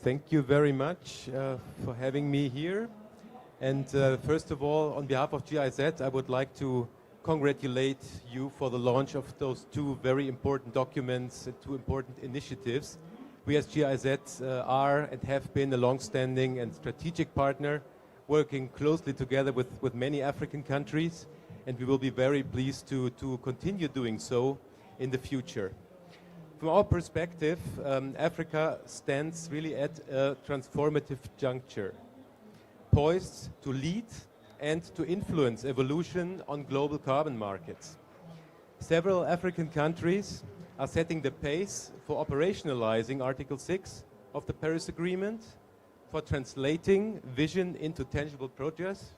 Thank you very much for having me here. And first of all, on behalf of GIZ, I would like to congratulate you for the launch of those 2 very important documents and 2 important initiatives. We as GIZ are and have been a long-standing and strategic partner, working closely together with many African countries, and we will be very pleased to continue doing so in the future. From our perspective, Africa stands really at a transformative juncture, poised to lead and to influence evolution on global carbon markets. Several African countries are setting the pace for operationalizing Article 6 of the Paris Agreement, for translating vision into tangible projects,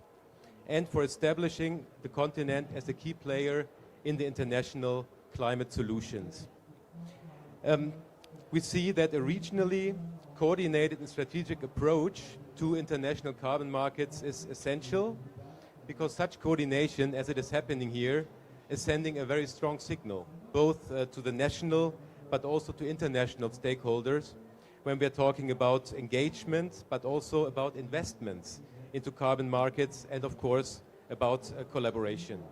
and for establishing the continent as a key player in the international climate solutions. We see that a regionally coordinated and strategic approach to international carbon markets is essential, because such coordination, as it is happening here, is sending a very strong signal, both to the national but also to international stakeholders, when we are talking about engagement, but also about investments into carbon markets, and of course about collaboration.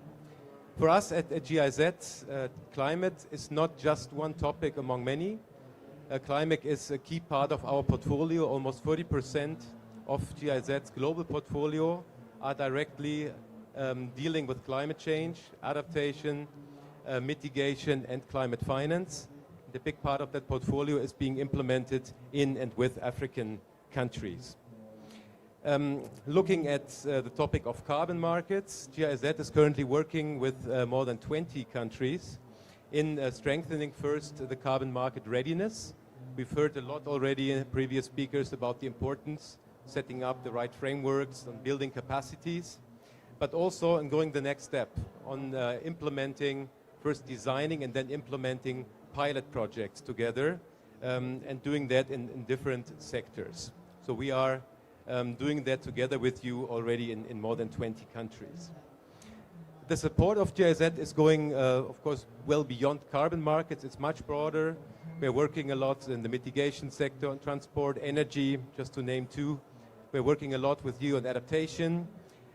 For us at GIZ, climate is not just one topic among many. Climate is a key part of our portfolio. Almost 40% of GIZ's global portfolio are directly dealing with climate change, adaptation, mitigation, and climate finance. The big part of that portfolio is being implemented in and with African countries. Looking at the topic of carbon markets, GIZ is currently working with more than 20 countries in strengthening first the carbon market readiness. We've heard a lot already in previous speakers about the importance setting up the right frameworks and building capacities, but also in going the next step on implementing, first designing and then implementing pilot projects together, and doing that in different sectors. So we are doing that together with you already in more than 20 countries. The support of GIZ is going, of course, well beyond carbon markets. It's much broader. We're working a lot in the mitigation sector, on transport, energy, just to name 2. We're working a lot with you on adaptation.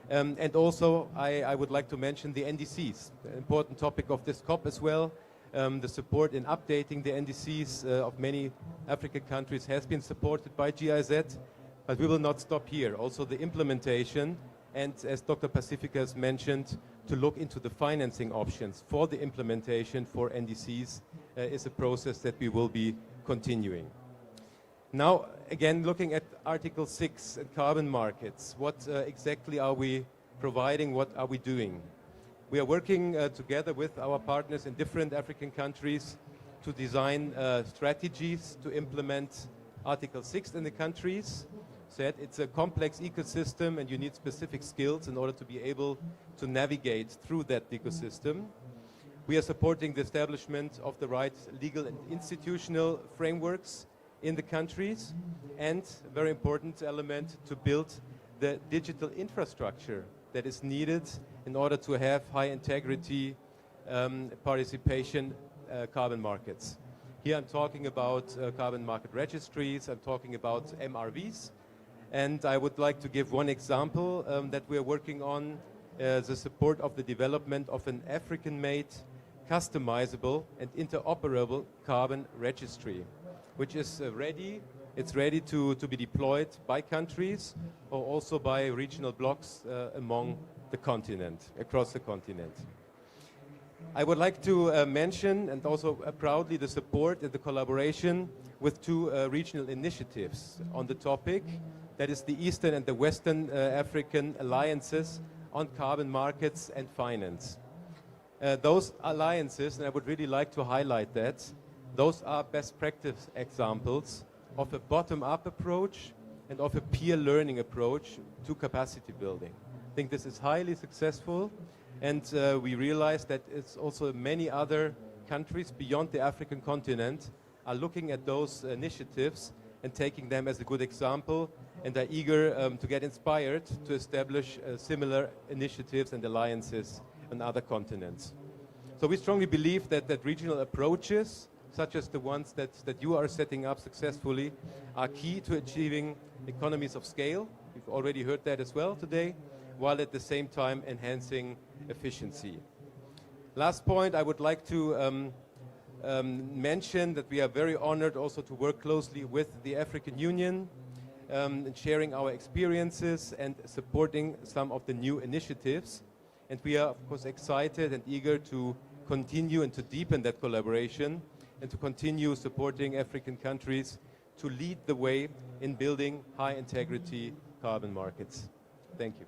And also, I would like to mention the NDCs, an important topic of this COP as well. The support in updating the NDCs of many African countries has been supported by GIZ, but we will not stop here. Also the implementation, and as Dr. Pacifica has mentioned, to look into the financing options for the implementation for NDCs is a process that we will be continuing. Now, again, looking at Article 6 and carbon markets, what exactly are we providing, what are we doing? We are working together with our partners in different African countries to design strategies to implement Article 6 in the countries. Said it's a complex ecosystem and you need specific skills in order to be able to navigate through that ecosystem. We are supporting the establishment of the right legal and institutional frameworks in the countries, and a very important element, to build the digital infrastructure that is needed in order to have high integrity participation carbon markets. Here I'm talking about carbon market registries, I'm talking about MRVs, and I would like to give one example that we are working on, the support of the development of an African-made, customizable and interoperable carbon registry, which is ready. It's ready to be deployed by countries or also by regional blocks among the continent, across the continent. I would like to mention, and also proudly, the support and the collaboration with two regional initiatives on the topic. That is the Eastern and the Western African alliances on carbon markets and finance. Those alliances, and I would really like to highlight that, those are best practice examples of a bottom-up approach and of a peer learning approach to capacity building. I think this is highly successful, and we realize that it's also many other countries beyond the African continent are looking at those initiatives and taking them as a good example, and are eager to get inspired to establish similar initiatives and alliances on other continents. So we strongly believe that regional approaches, such as the ones that you are setting up successfully, are key to achieving economies of scale. We've already heard that as well today, while at the same time enhancing efficiency. Last point, I would like to mention that we are very honored also to work closely with the African Union, and sharing our experiences and supporting some of the new initiatives. And we are, of course, excited and eager to continue and to deepen that collaboration and to continue supporting African countries to lead the way in building high-integrity carbon markets. Thank you.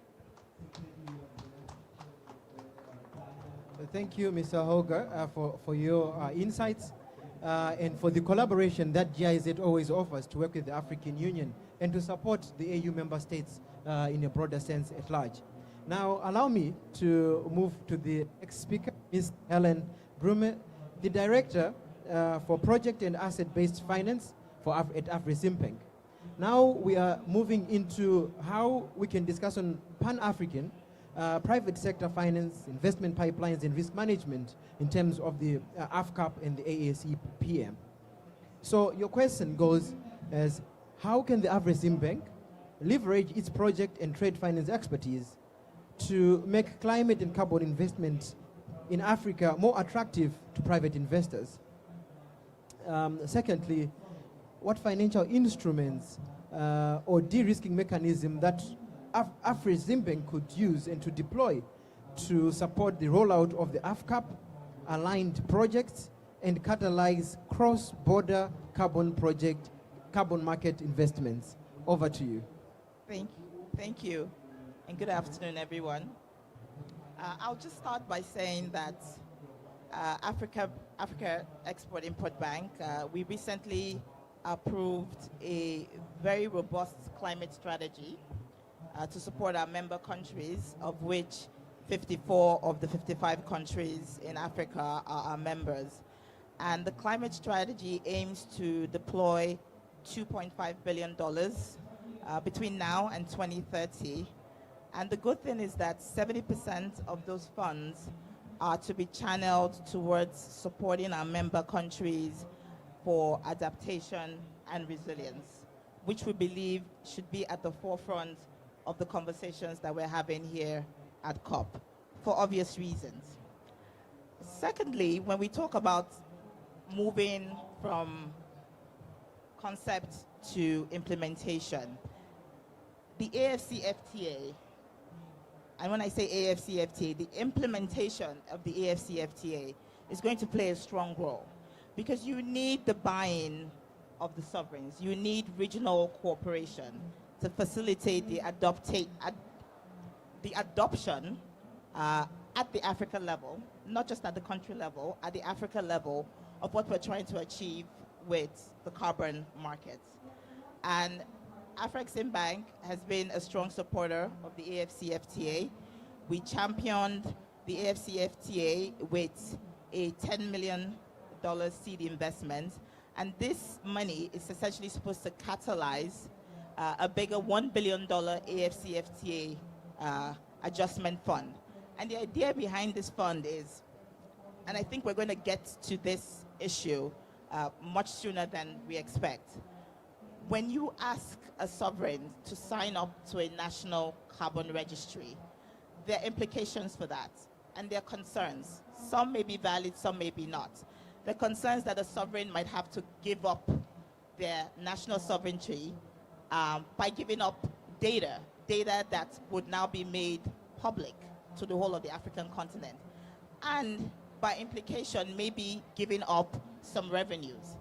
Thank you, Mr. Hoger, for your insights and for the collaboration that GIZ always offers to work with the African Union and to support the AU member states in a broader sense at large. Now, allow me to move to the next speaker, Ms. Helen Brume, the Director for Project and Asset-Based Finance at AfriSimbank. Now we are moving into how we can discuss on Pan-African private sector finance, investment pipelines, and risk management in terms of the AFCAP and the AAC-PM. So your question goes as, how can the AfriSimbank leverage its project and trade finance expertise to make climate and carbon investment in Africa more attractive to private investors? Secondly, what financial instruments or de-risking mechanism that AfriSimbank could use and to deploy to support the rollout of the AFCAP aligned projects and catalyze cross-border carbon market investments? Over to you. Thank you, and good afternoon, everyone. I'll just start by saying that Africa Export-Import Bank, we recently approved a very robust climate strategy to support our member countries, of which 54 of the 55 countries in Africa are our members. And the climate strategy aims to deploy $2.5 billion between now and 2030. And the good thing is that 70% of those funds are to be channeled towards supporting our member countries for adaptation and resilience, which we believe should be at the forefront of the conversations that we're having here at COP, for obvious reasons. Secondly, when we talk about moving from concept to implementation, the AFCFTA, and when I say AFCFTA, the implementation of the AFCFTA is going to play a strong role, because you need the buy-in of the sovereigns. You need regional cooperation to facilitate the adoption at the Africa level, not just at the country level, at the Africa level, of what we're trying to achieve with the carbon markets. And Afreximbank has been a strong supporter of the AFCFTA. We championed the AFCFTA with a $10 million seed investment. And this money is essentially supposed to catalyze a bigger $1 billion AFCFTA adjustment fund. And the idea behind this fund is, and I think we're going to get to this issue much sooner than we expect. When you ask a sovereign to sign up to a national carbon registry, there are implications for that, and there are concerns. Some may be valid, some may be not. The concerns that a sovereign might have to give up their national sovereignty by giving up data that would now be made public to the whole of the African continent. And by implication, maybe giving up some revenues.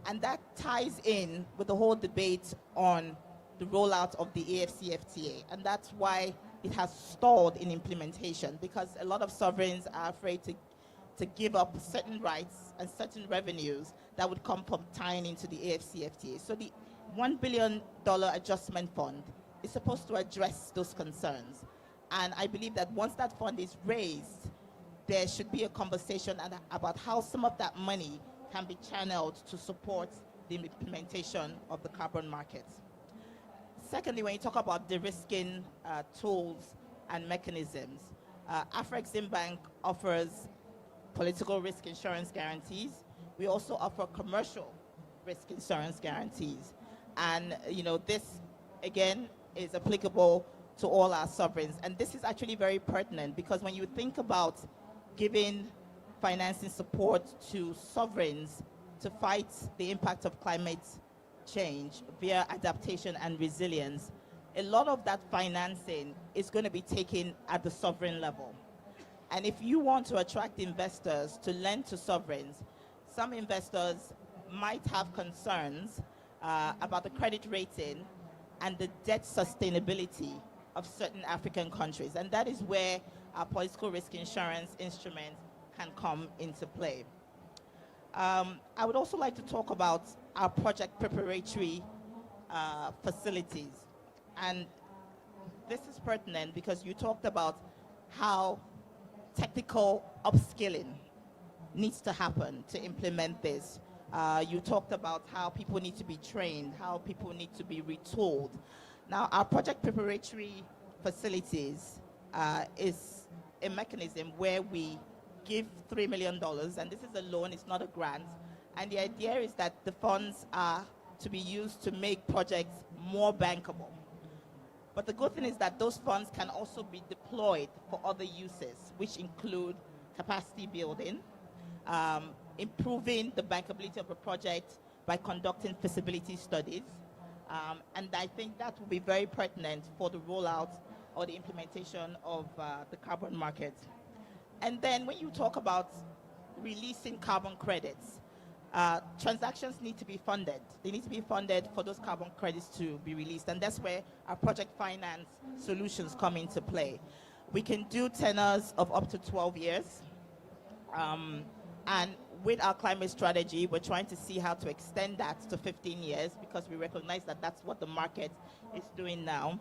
And that ties in with the whole debate on the rollout of the AFCFTA. And that's why it has stalled in implementation, because a lot of sovereigns are afraid to give up certain rights and certain revenues that would come from tying into the AFCFTA. So the $1 billion adjustment fund is supposed to address those concerns. And I believe that once that fund is raised, there should be a conversation about how some of that money can be channeled to support the implementation of the carbon markets. Secondly, when you talk about de-risking tools and mechanisms, Afreximbank offers political risk insurance guarantees. We also offer commercial risk insurance guarantees. And this, again, is applicable to all our sovereigns. And this is actually very pertinent, because when you think about giving financing support to sovereigns to fight the impact of climate change via adaptation and resilience, a lot of that financing is going to be taken at the sovereign level. And if you want to attract investors to lend to sovereigns, some investors might have concerns about the credit rating and the debt sustainability of certain African countries. And that is where our political risk insurance instrument can come into play. I would also like to talk about our project preparatory facilities. And this is pertinent because you talked about how technical upskilling needs to happen to implement this. You talked about how people need to be trained, how people need to be retooled. Now, our project preparatory facilities is a mechanism where we give $3 million, and this is a loan, it's not a grant. And the idea is that the funds are to be used to make projects more bankable. But the good thing is that those funds can also be deployed for other uses, which include capacity building, improving the bankability of a project by conducting feasibility studies. And I think that will be very pertinent for the rollout or the implementation of the carbon market. And then when you talk about releasing carbon credits, transactions need to be funded. They need to be funded for those carbon credits to be released. And that's where our project finance solutions come into play. We can do tenors of up to 12 years. And with our climate strategy, we're trying to see how to extend that to 15 years because we recognize that that's what the market is doing now.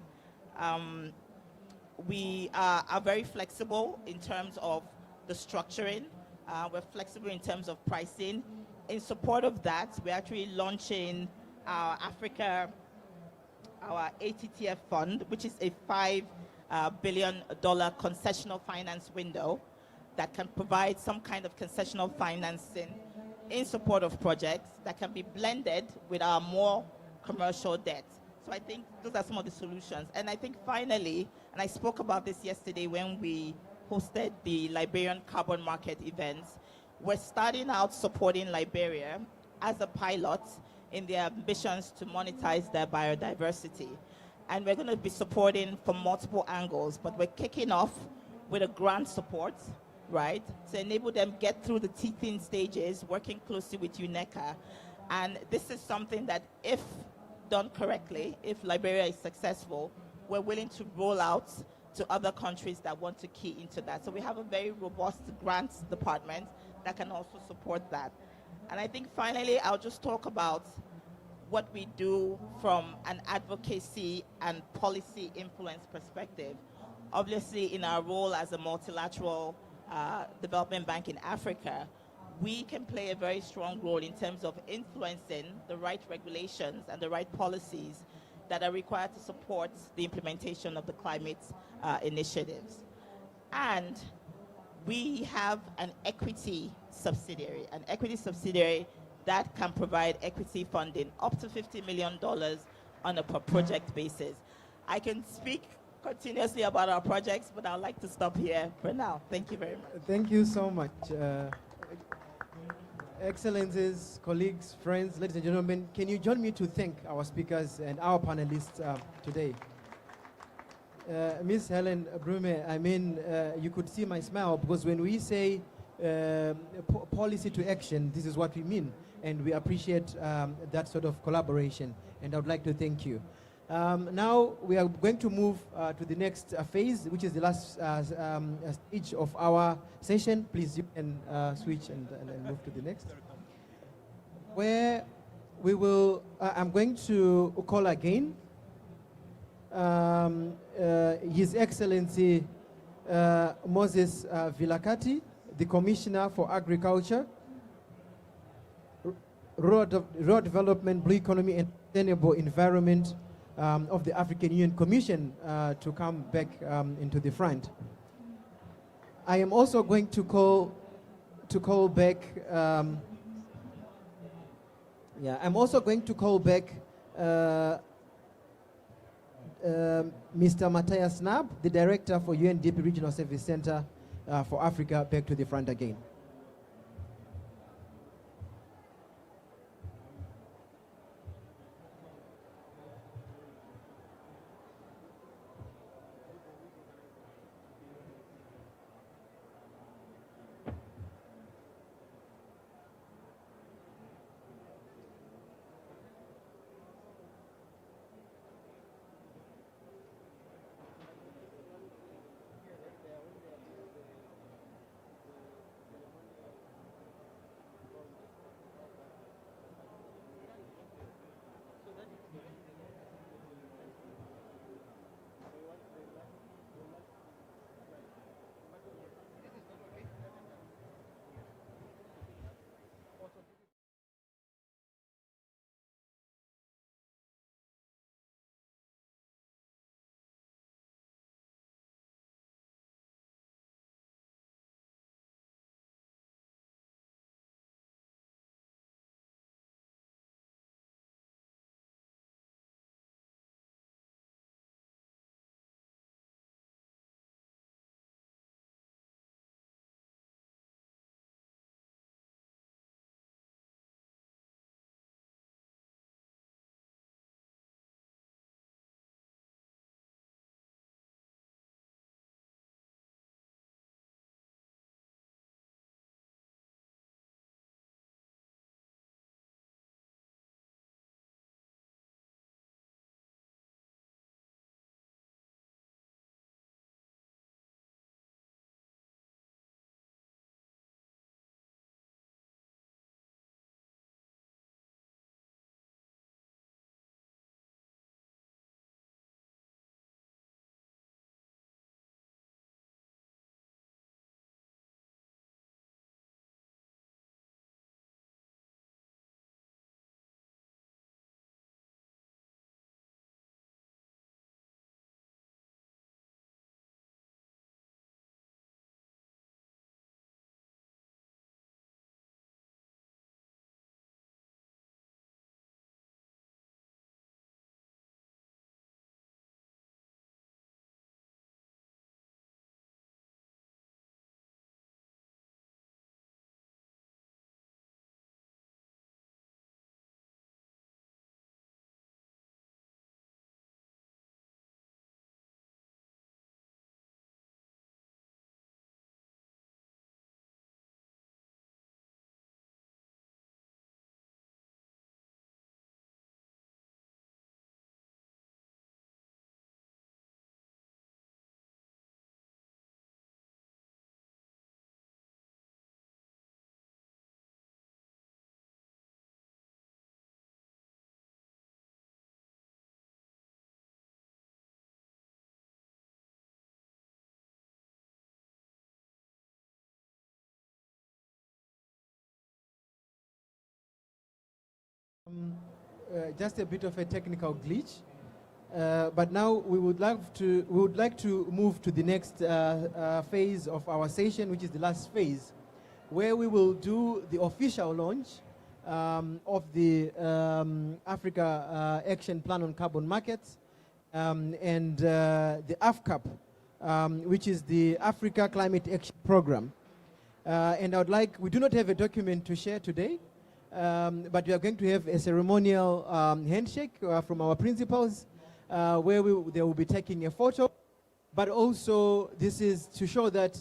We are very flexible in terms of the structuring. We're flexible in terms of pricing. In support of that, we're actually launching our ATTF fund, which is a $5 billion concessional finance window that can provide some kind of concessional financing in support of projects that can be blended with our more commercial debt. So I think those are some of the solutions. And I think finally, and I spoke about this yesterday when we hosted the Liberian carbon market events, we're starting out supporting Liberia as a pilot in their ambitions to monetize their biodiversity. And we're going to be supporting from multiple angles, but we're kicking off with a grant support, right, to enable them get through the teething stages, working closely with UNECA. And this is something that if done correctly, if Liberia is successful, we're willing to roll out to other countries that want to key into that. So we have a very robust grants department that can also support that. And I think finally, I'll just talk about what we do from an advocacy and policy influence perspective. Obviously, in our role as a multilateral development bank in Africa, we can play a very strong role in terms of influencing the right regulations and the right policies that are required to support the implementation of the climate initiatives. And we have an equity subsidiary that can provide equity funding up to $50 million on a per project basis. I can speak continuously about our projects, but I'd like to stop here for now. Thank you very much. Thank you so much. Excellencies, colleagues, friends, ladies and gentlemen, can you join me to thank our speakers and our panelists today? Ms. Helen Brume, I mean, you could see my smile, because when we say policy to action, this is what we mean. And we appreciate that sort of collaboration. And I would like to thank you. Now we are going to move to the next phase, which is the last stage of our session. Please, you can switch and move to the next. Where we will, I'm going to call again His Excellency Moses Vilakati, the Commissioner for Agriculture, Rural Development, Blue Economy and Sustainable Environment of the African Union Commission to come back into the front. I am also going to call back I'm also going to call back Mr. Matthias Nab, the Director for UNDP Regional Service Center for Africa, back to the front again. Just a bit of a technical glitch. But now we would like to move to the next phase of our session, which is the last phase, where we will do the official launch of the Africa Action Plan on Carbon Markets and the AFCAP, which is the Africa Climate Action Program. And we do not have a document to share today, but we are going to have a ceremonial handshake from our principals, where they will be taking a photo. But also, this is to show that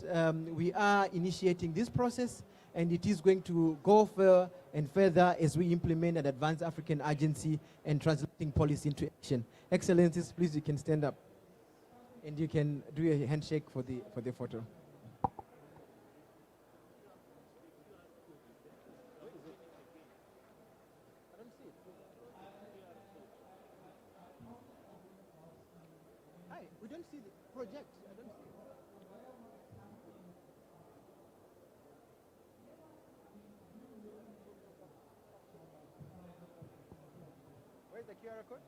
we are initiating this process, and it is going to go further and further as we implement an advanced African agency and translating policy into action. Excellencies, please, you can stand up, and you can do a handshake for the photo. Hi, we don't see the project. I don't see it. Where's the QR code?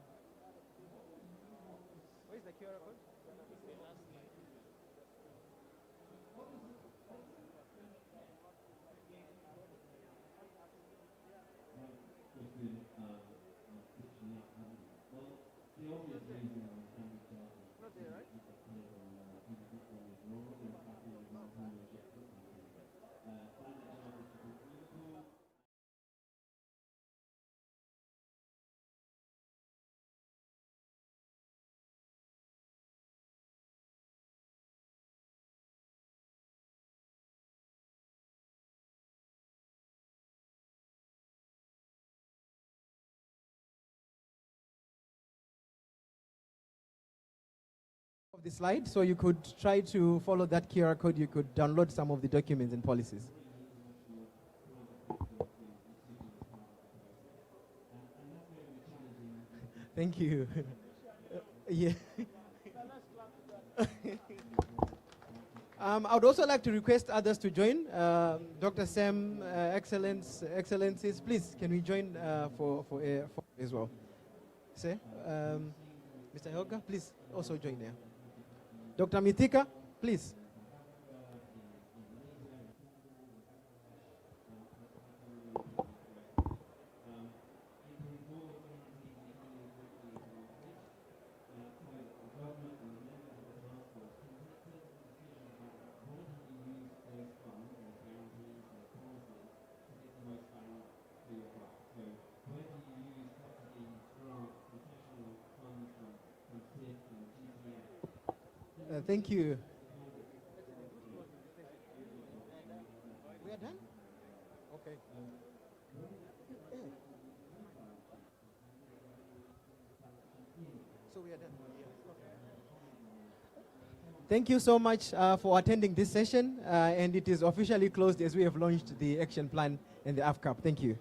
Where's the QR code? Not there, right? Of the slide, so you could try to follow that QR code. You could download some of the documents and policies. Thank you. Yeah. I would also like to request others to join. Dr. Sam, Excellencies, please, can we join for as well? Say, Mr. Helga, please also join there. Dr. Mithika, please. Thank you. We are done? Okay. So we are done. Thank you so much for attending this session, and it is officially closed as we have launched the action plan and the AFCAP. Thank you.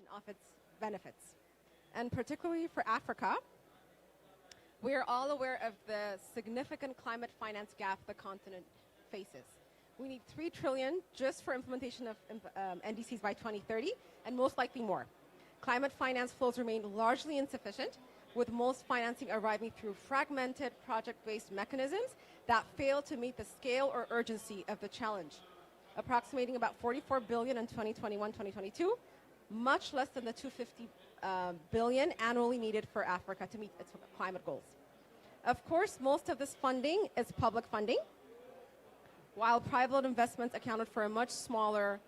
appreciation of its benefits. And particularly for Africa, we are all aware of the significant climate finance gap the continent faces. We need $3 trillion just for implementation of NDCs by 2030, and most likely more. Climate finance flows remain largely insufficient, with most financing arriving through fragmented project-based mechanisms that fail to meet the scale or urgency of the challenge, approximating about $44 billion in 2021-2022, much less than the $250 billion annually needed for Africa to meet its climate goals. Of course, most of this funding is public funding, while private investments accounted for a much smaller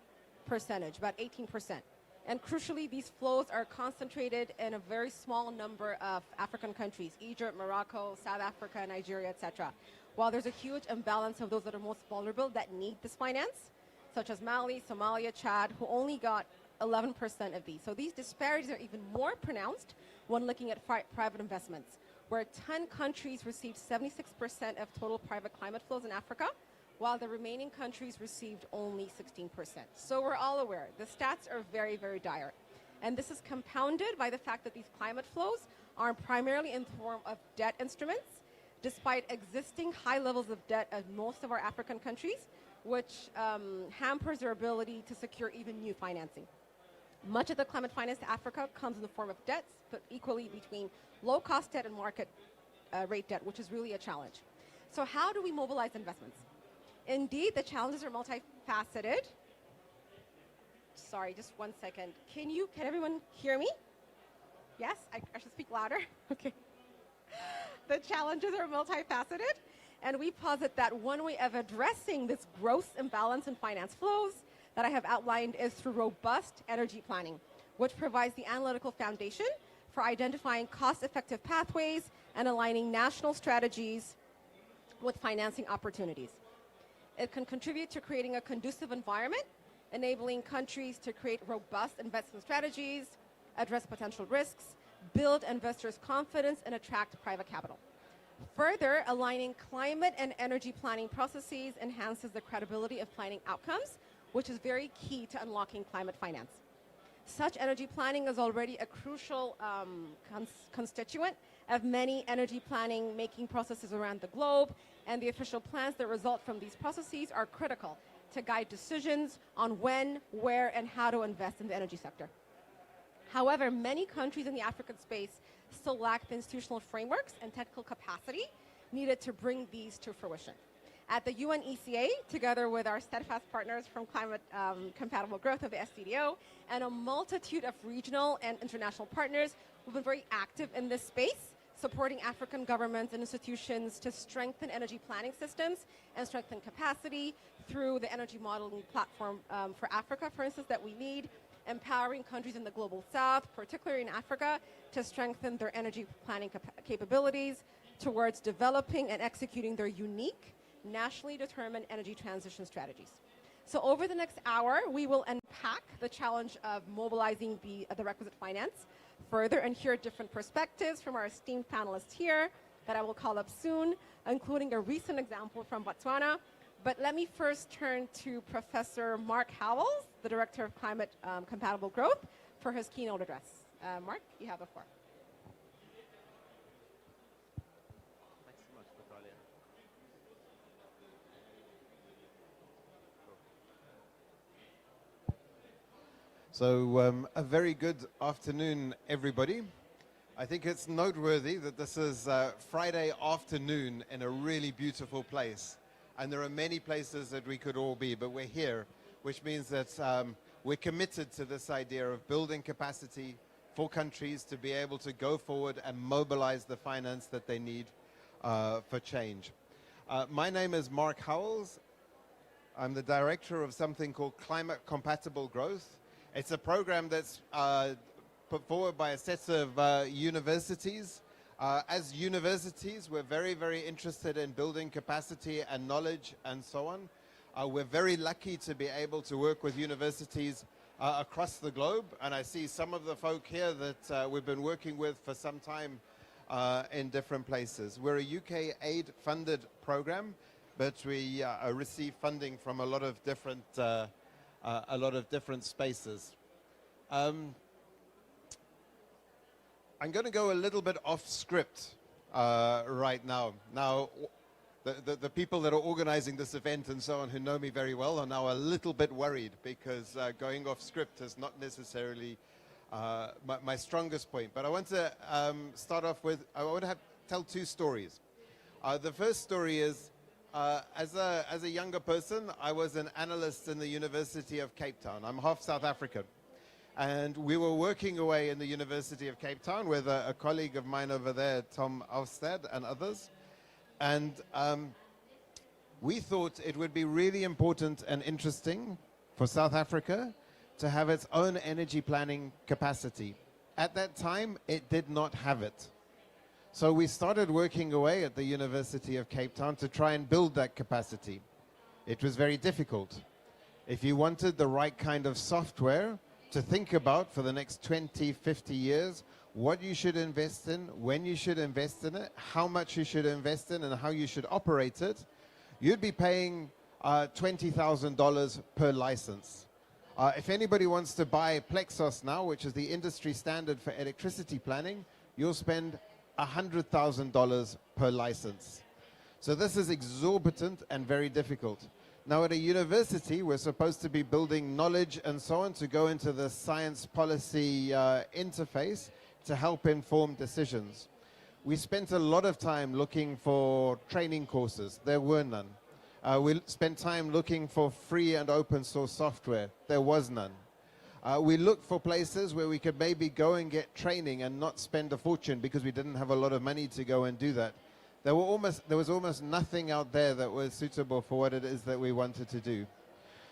percentage, about 18%. And crucially, these flows are concentrated in a very small number of African countries, Egypt, Morocco, South Africa, Nigeria, etc. While there's a huge imbalance of those that are most vulnerable that need this finance, such as Mali, Somalia, Chad, who only got 11% of these. So these disparities are even more pronounced when looking at private investments, where 10 countries received 76% of total private climate flows in Africa, while the remaining countries received only 16%. So we're all aware, the stats are very, very dire. And this is compounded by the fact that these climate flows are primarily in the form of debt instruments, despite existing high levels of debt of most of our African countries, which hampers their ability to secure even new financing. Much of the climate finance to Africa comes in the form of debts, but equally between low-cost debt and market rate debt, which is really a challenge. So how do we mobilize investments? Indeed, the challenges are multifaceted. Sorry, just one second. Can everyone hear me? Yes, I should speak louder. Okay. The challenges are multifaceted, and we posit that one way of addressing this gross imbalance in finance flows that I have outlined is through robust energy planning, which provides the analytical foundation for identifying cost-effective pathways and aligning national strategies with financing opportunities. It can contribute to creating a conducive environment, enabling countries to create robust investment strategies, address potential risks, build investors' confidence, and attract private capital. Further, aligning climate and energy planning processes enhances the credibility of planning outcomes, which is very key to unlocking climate finance. Such energy planning is already a crucial constituent of many energy planning making processes around the globe, and the official plans that result from these processes are critical to guide decisions on when, where, and how to invest in the energy sector. However, many countries in the African space still lack the institutional frameworks and technical capacity needed to bring these to fruition. At the UNECA, together with our steadfast partners from Climate Compatible Growth of the SCDO, and a multitude of regional and international partners, we've been very active in this space, supporting African governments and institutions to strengthen energy planning systems and strengthen capacity through the energy modeling platform for Africa, for instance, that we lead, empowering countries in the global south, particularly in Africa, to strengthen their energy planning capabilities towards developing and executing their unique, nationally determined energy transition strategies. So over the next hour, we will unpack the challenge of mobilizing the requisite finance further and hear different perspectives from our esteemed panelists here that I will call up soon, including a recent example from Botswana. But let me first turn to Professor Mark Howells, the Director of Climate Compatible Growth, for his keynote address. Mark, you have the floor. So a very good afternoon, everybody. I think it's noteworthy that this is Friday afternoon in a really beautiful place. And there are many places that we could all be, but we're here, which means that we're committed to this idea of building capacity for countries to be able to go forward and mobilize the finance that they need for change. My name is Mark Howells. I'm the director of something called Climate Compatible Growth. It's a program that's put forward by a set of universities. As universities, we're very, very interested in building capacity and knowledge and so on. We're very lucky to be able to work with universities across the globe. And I see some of the folk here that we've been working with for some time in different places. We're a UK aid-funded program, but we receive funding from a lot of different spaces. I'm going to go a little bit off script right now. Now, the people that are organizing this event and so on who know me very well are now a little bit worried because going off script is not necessarily my strongest point. But I want to start off with, I want to tell two stories. The first story is, as a younger person, I was an analyst in the University of Cape Town. I'm half South African. And we were working away in the University of Cape Town with a colleague of mine over there, Tom Aufstad, and others. And we thought it would be really important and interesting for South Africa to have its own energy planning capacity. At that time, it did not have it. So we started working away at the University of Cape Town to try and build that capacity. It was very difficult. If you wanted the right kind of software to think about for the next 20, 50 years, what you should invest in, when you should invest in it, how much you should invest in, and how you should operate it, you'd be paying $20,000 per license. If anybody wants to buy Plexos now, which is the industry standard for electricity planning, you'll spend $100,000 per license. So this is exorbitant and very difficult. Now at a university, we're supposed to be building knowledge and so on to go into the science policy interface to help inform decisions. We spent a lot of time looking for training courses. There were none. We spent time looking for free and open source software. There was none. We looked for places where we could maybe go and get training and not spend a fortune because we didn't have a lot of money to go and do that. There was almost nothing out there that was suitable for what it is that we wanted to do.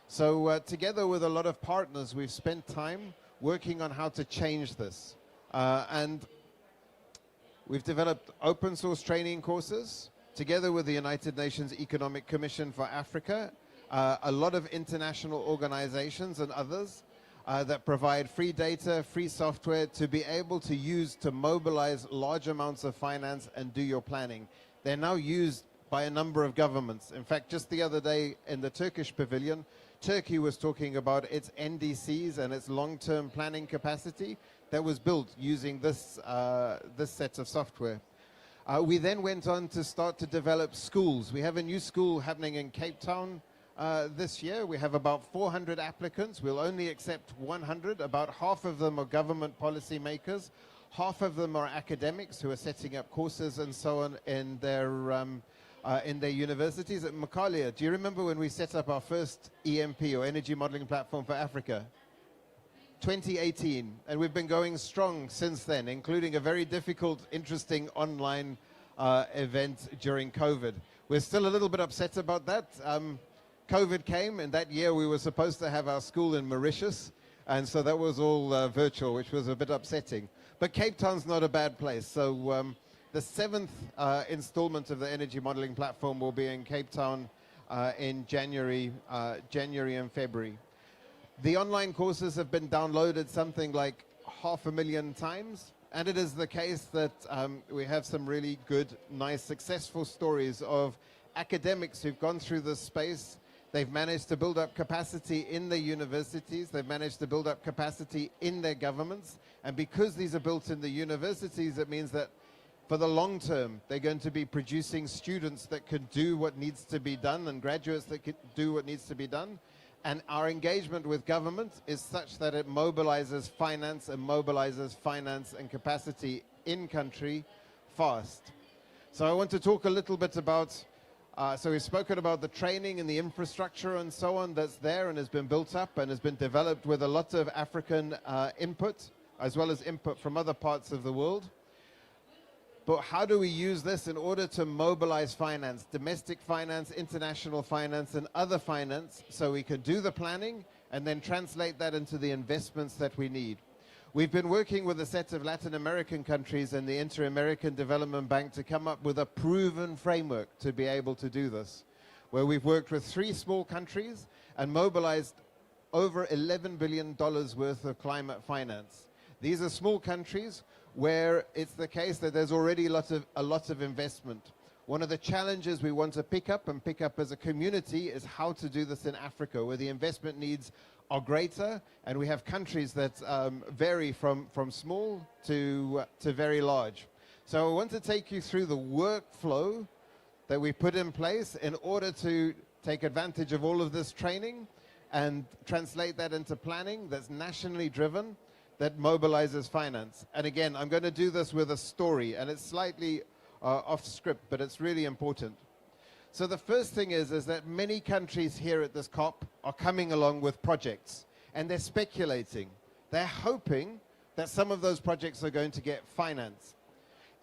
So together with a lot of partners, we've spent time working on how to change this. And we've developed open source training courses together with the United Nations Economic Commission for Africa, a lot of international organizations and others that provide free data, free software to be able to use to mobilize large amounts of finance and do your planning. They're now used by a number of governments. In fact, just the other day in the Turkish pavilion, Turkey was talking about its NDCs and its long-term planning capacity that was built using this set of software. We then went on to start to develop schools. We have a new school happening in Cape Town this year. We have about 400 applicants. We'll only accept 100. About half of them are government policy makers. Half of them are academics who are setting up courses and so on in their universities. At Makalia, do you remember when we set up our first EMP, or Energy Modeling Platform for Africa? 2018, and we've been going strong since then, including a very difficult, interesting online event during COVID. We're still a little bit upset about that. COVID came, and that year we were supposed to have our school in Mauritius, and so that was all virtual, which was a bit upsetting. But Cape Town's not a bad place, so the 7th installment of the Energy Modeling Platform will be in Cape Town in January and February. The online courses have been downloaded something like 500,000 times, and it is the case that we have some really good, nice, successful stories of academics who've gone through this space. They've managed to build up capacity in their universities. They've managed to build up capacity in their governments. And because these are built in the universities, it means that for the long term, they're going to be producing students that can do what needs to be done and graduates that can do what needs to be done. And our engagement with government is such that it mobilizes finance and capacity in country fast. So I want to talk a little bit about, so we've spoken about the training and the infrastructure and so on that's there and has been built up and has been developed with a lot of African input, as well as input from other parts of the world. But how do we use this in order to mobilize finance, domestic finance, international finance, and other finance, so we can do the planning and then translate that into the investments that we need? We've been working with a set of Latin American countries and the Inter-American Development Bank to come up with a proven framework to be able to do this, where we've worked with 3 small countries and mobilized over $11 billion worth of climate finance. These are small countries where it's the case that there's already a lot of investment. One of the challenges we want to pick up as a community is how to do this in Africa, where the investment needs are greater, and we have countries that vary from small to very large. So I want to take you through the workflow that we put in place in order to take advantage of all of this training and translate that into planning that's nationally driven, that mobilizes finance. And again, I'm going to do this with a story, and it's slightly off script, but it's really important. So the first thing is that many countries here at this COP are coming along with projects, and they're speculating. They're hoping that some of those projects are going to get financed.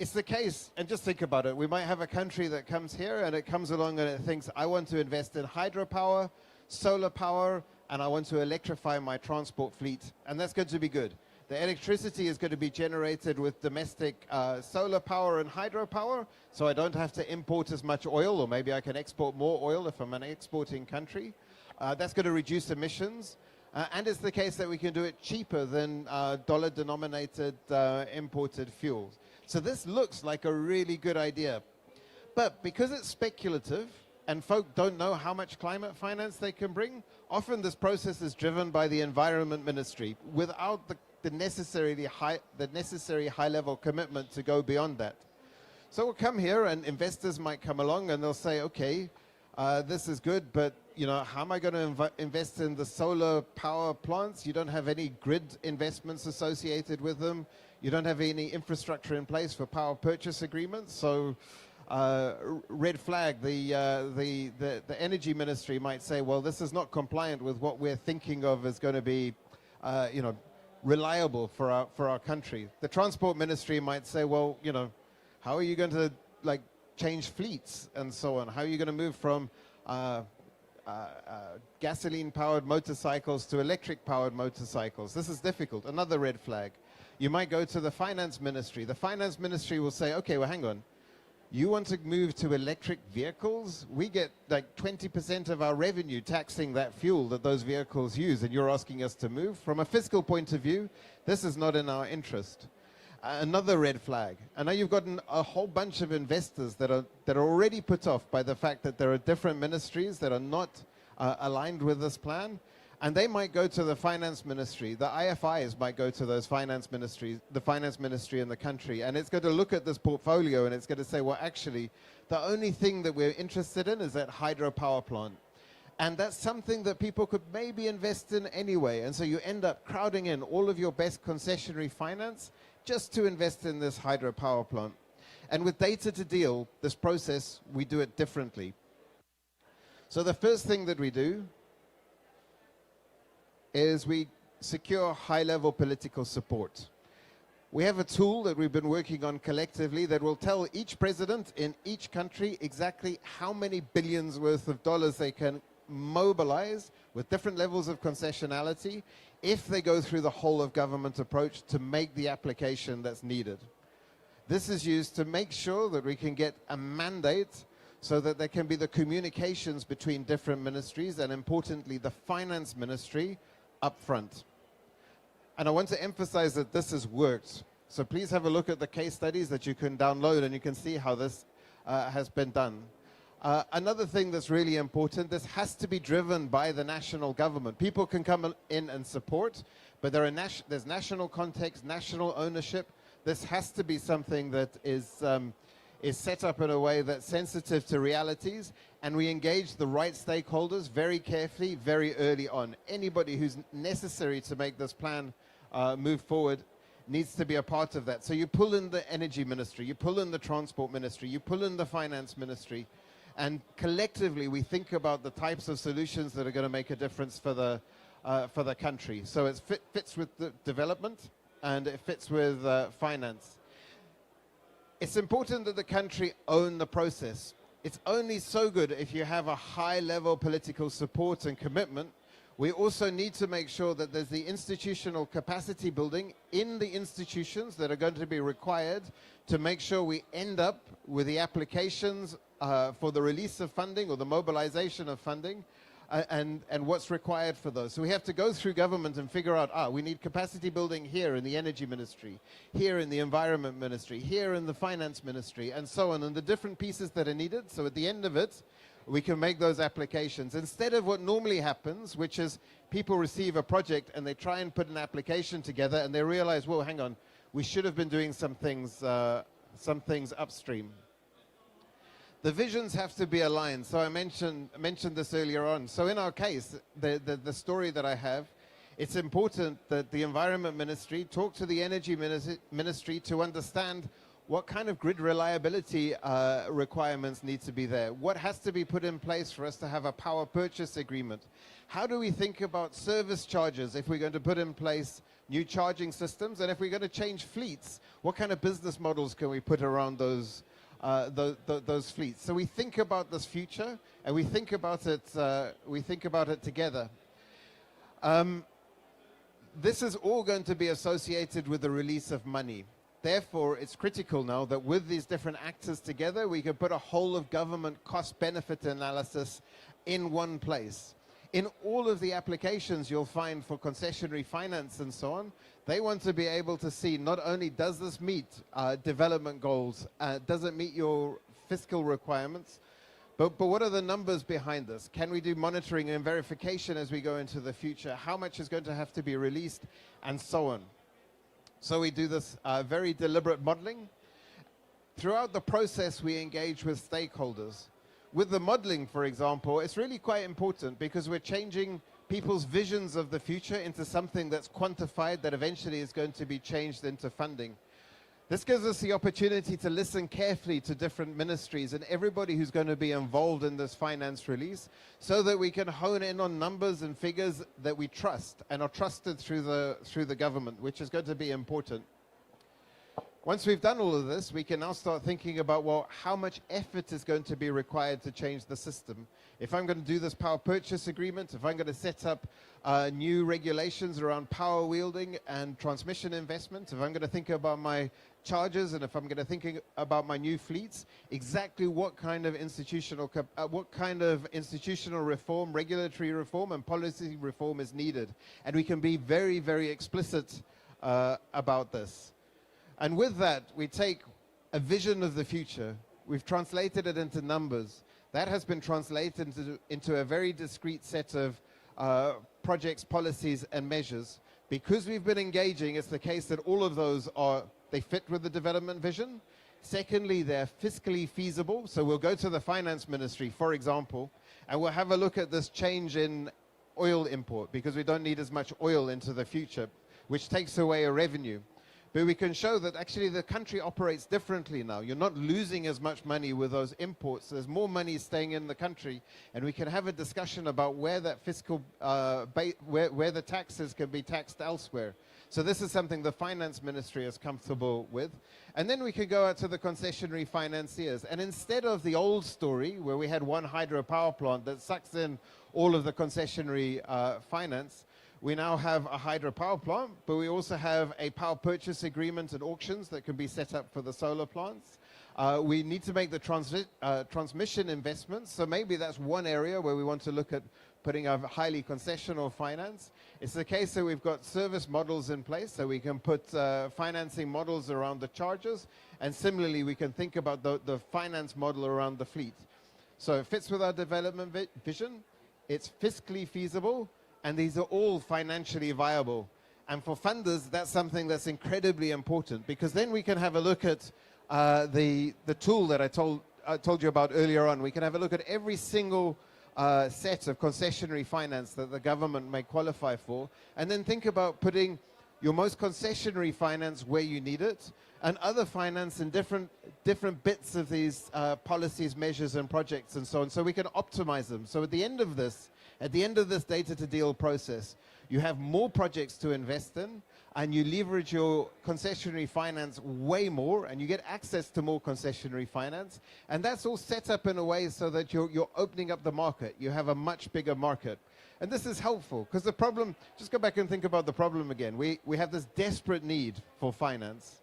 It's the case, and just think about it, we might have a country that comes here and it comes along and it thinks, I want to invest in hydropower, solar power, and I want to electrify my transport fleet, and that's going to be good. The electricity is going to be generated with domestic solar power and hydropower, so I don't have to import as much oil, or maybe I can export more oil if I'm an exporting country. That's going to reduce emissions, and it's the case that we can do it cheaper than dollar-denominated imported fuels. So this looks like a really good idea. But because it's speculative, and folk don't know how much climate finance they can bring, often this process is driven by the Environment Ministry without the necessary high-level commitment to go beyond that. So we'll come here, and investors might come along and they'll say, okay, this is good, but how am I going to invest in the solar power plants? You don't have any grid investments associated with them. You don't have any infrastructure in place for power purchase agreements. So red flag, the Energy Ministry might say, well, this is not compliant with what we're thinking of as going to be, reliable for our country. The Transport Ministry might say, well, how are you going to change fleets and so on? How are you going to move from gasoline-powered motorcycles to electric-powered motorcycles? This is difficult. Another red flag. You might go to the Finance Ministry. The Finance Ministry will say, okay, well, hang on. You want to move to electric vehicles? We get 20% of our revenue taxing that fuel that those vehicles use, and you're asking us to move? From a fiscal point of view, this is not in our interest. Another red flag. I know you've gotten a whole bunch of investors that are already put off by the fact that there are different ministries that are not aligned with this plan, and they might go to the Finance Ministry. The IFIs might go to those finance ministries, the Finance Ministry in the country, and it's going to look at this portfolio and it's going to say, well, actually, the only thing that we're interested in is that hydropower plant. And that's something that people could maybe invest in anyway. And so you end up crowding in all of your best concessionary finance just to invest in this hydropower plant. And with data to deal, this process, we do it differently. So the first thing that we do is we secure high-level political support. We have a tool that we've been working on collectively that will tell each president in each country exactly how many billions worth of dollars they can mobilize with different levels of concessionality if they go through the whole of government approach to make the application that's needed. This is used to make sure that we can get a mandate so that there can be the communications between different ministries and, importantly, the Finance Ministry up front. And I want to emphasize that this has worked. So please have a look at the case studies that you can download, and you can see how this has been done. Another thing that's really important, this has to be driven by the national government. People can come in and support, but there's national context, national ownership. This has to be something that is set up in a way that's sensitive to realities, and we engage the right stakeholders very carefully, very early on. Anybody who's necessary to make this plan move forward needs to be a part of that. So you pull in the Energy Ministry, you pull in the Transport Ministry, you pull in the Finance Ministry, and collectively we think about the types of solutions that are going to make a difference for the country. So it fits with the development, and it fits with finance. It's important that the country own the process. It's only so good if you have a high-level political support and commitment. We also need to make sure that there's the institutional capacity building in the institutions that are going to be required to make sure we end up with the applications for the release of funding or the mobilization of funding and what's required for those. So we have to go through government and figure out, we need capacity building here in the Energy Ministry, here in the Environment Ministry, here in the Finance Ministry, and so on, and the different pieces that are needed. So at the end of it, we can make those applications. Instead of what normally happens, which is people receive a project and they try and put an application together and they realize, well, hang on, we should have been doing some things upstream. The visions have to be aligned. So I mentioned this earlier on. So in our case, the story that I have, it's important that the Environment Ministry talk to the Energy Ministry to understand what kind of grid reliability requirements need to be there. What has to be put in place for us to have a power purchase agreement? How do we think about service charges if we're going to put in place new charging systems? And if we're going to change fleets, what kind of business models can we put around those fleets? So we think about this future, and we think about it together. This is all going to be associated with the release of money. Therefore, it's critical now that with these different actors together, we can put a whole of government cost-benefit analysis in one place. In all of the applications you'll find for concessionary finance and so on, they want to be able to see not only does this meet development goals, does it meet your fiscal requirements, but what are the numbers behind this? Can we do monitoring and verification as we go into the future? How much is going to have to be released, and so on? So we do this very deliberate modeling. Throughout the process, we engage with stakeholders. With the modeling, for example, it's really quite important because we're changing people's visions of the future into something that's quantified that eventually is going to be changed into funding. This gives us the opportunity to listen carefully to different ministries and everybody who's going to be involved in this finance release so that we can hone in on numbers and figures that we trust and are trusted through the government, which is going to be important. Once we've done all of this, we can now start thinking about, well, how much effort is going to be required to change the system? If I'm going to do this power purchase agreement, if I'm going to set up new regulations around power wielding and transmission investment, if I'm going to think about my charges and if I'm going to think about my new fleets, exactly what kind of institutional reform, regulatory reform and policy reform is needed. And we can be very, very explicit about this. And with that, we take a vision of the future. We've translated it into numbers. That has been translated into a very discrete set of projects, policies, and measures. Because we've been engaging, it's the case that all of those they fit with the development vision. Secondly, they're fiscally feasible. So we'll go to the Finance Ministry, for example, and we'll have a look at this change in oil import because we don't need as much oil into the future, which takes away a revenue. But we can show that actually the country operates differently now. You're not losing as much money with those imports. There's more money staying in the country, and we can have a discussion about where that fiscal, where the taxes can be taxed elsewhere. So this is something the Finance Ministry is comfortable with. And then we could go out to the concessionary financiers. And instead of the old story, where we had one hydropower plant that sucks in all of the concessionary finance, we now have a hydropower plant, but we also have a power purchase agreement and auctions that can be set up for the solar plants. We need to make the transmission investments, so maybe that's one area where we want to look at putting a highly concessional finance. It's the case that we've got service models in place, so we can put financing models around the charges, and similarly we can think about the finance model around the fleet. So it fits with our development vision, it's fiscally feasible, and these are all financially viable. And for funders, that's something that's incredibly important, because then we can have a look at the tool that I told you about earlier on. We can have a look at every single set of concessionary finance that the government may qualify for, and then think about putting your most concessionary finance where you need it, and other finance in different bits of these policies, measures, and projects, and so on, so we can optimize them. So at the end of this data to deal process, you have more projects to invest in, and you leverage your concessionary finance way more, and you get access to more concessionary finance, and that's all set up in a way so that you're opening up the market. You have a much bigger market. And this is helpful, because the problem, just go back and think about the problem again. We have this desperate need for finance.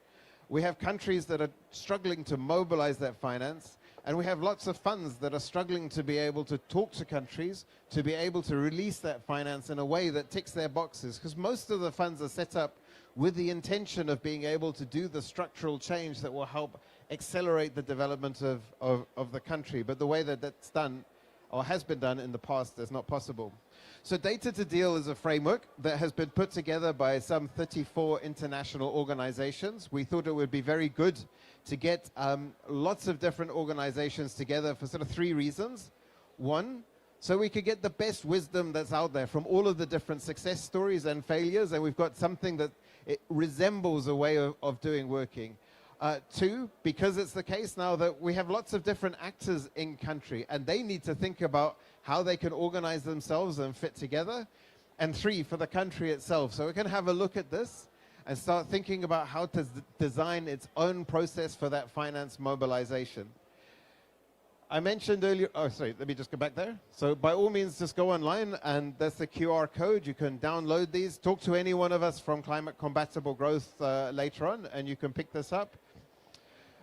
We have countries that are struggling to mobilize that finance, and we have lots of funds that are struggling to be able to talk to countries, to be able to release that finance in a way that ticks their boxes, because most of the funds are set up with the intention of being able to do the structural change that will help accelerate the development of the country. But the way that that's done or has been done in the past as not possible. So Data to Deal is a framework that has been put together by some 34 international organizations. We thought it would be very good to get lots of different organizations together for sort of 3 reasons. One, so we could get the best wisdom that's out there from all of the different success stories and failures, and we've got something that it resembles a way of doing working. 2, because it's the case now that we have lots of different actors in country, and they need to think about how they can organize themselves and fit together. And 3, for the country itself. So we can have a look at this and start thinking about how to design its own process for that finance mobilization. I mentioned earlier, oh, sorry, let me just go back there. So by all means, just go online, and that's the QR code. You can download these. Talk to any one of us from Climate Compatible Growth later on, and you can pick this up.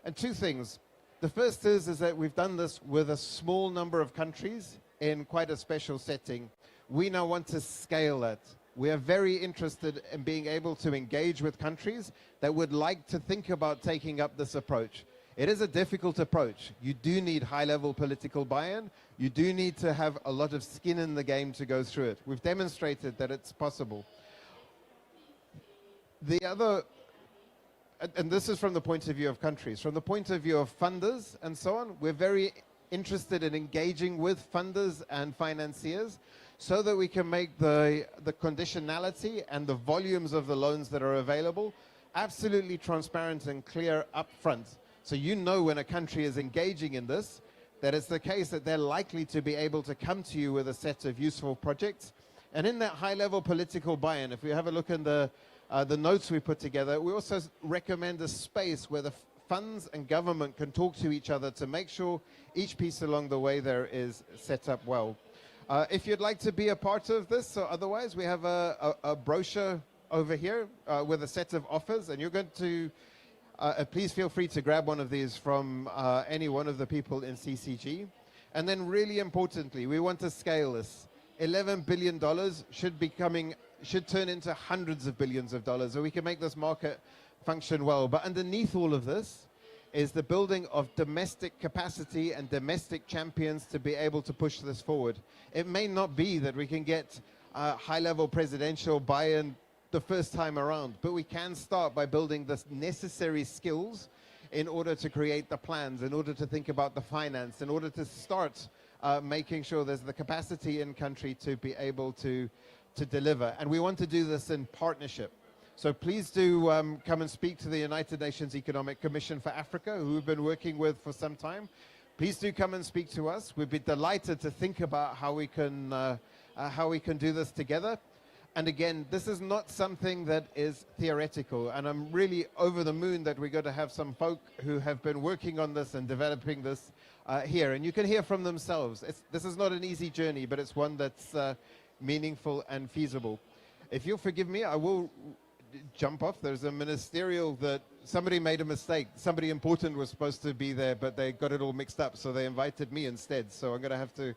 And 2 things. The first is that we've done this with a small number of countries in quite a special setting. We now want to scale it. We are very interested in being able to engage with countries that would like to think about taking up this approach. It is a difficult approach. You do need high-level political buy-in. You do need to have a lot of skin in the game to go through it. We've demonstrated that it's possible. The other, and this is from the point of view of countries, from the point of view of funders and so on, we're very interested in engaging with funders and financiers so that we can make the conditionality and the volumes of the loans that are available absolutely transparent and clear up front. So you know when a country is engaging in this, that it's the case that they're likely to be able to come to you with a set of useful projects. And in that high-level political buy-in, if we have a look in the notes we put together, we also recommend a space where the funds and government can talk to each other to make sure each piece along the way there is set up well. If you'd like to be a part of this, or otherwise, we have a brochure over here with a set of offers, and you're going to please feel free to grab one of these from any one of the people in CCG. And then really importantly, we want to scale this. $11 billion should turn into hundreds of billions of dollars, so we can make this market function well. But underneath all of this is the building of domestic capacity and domestic champions to be able to push this forward. It may not be that we can get high-level presidential buy-in the first time around, but we can start by building the necessary skills in order to create the plans, in order to think about the finance, in order to start making sure there's the capacity in country to be able to deliver. And we want to do this in partnership. So please do come and speak to the United Nations Economic Commission for Africa, who we've been working with for some time. Please do come and speak to us. We'd be delighted to think about how we can do this together. And again, this is not something that is theoretical, and I'm really over the moon that we're going to have some folk who have been working on this and developing this here. And you can hear from themselves. This is not an easy journey, but it's one that's meaningful and feasible. If you'll forgive me, I will jump off. There's a ministerial that somebody made a mistake. Somebody important was supposed to be there, but they got it all mixed up, so they invited me instead. So I'm going to have to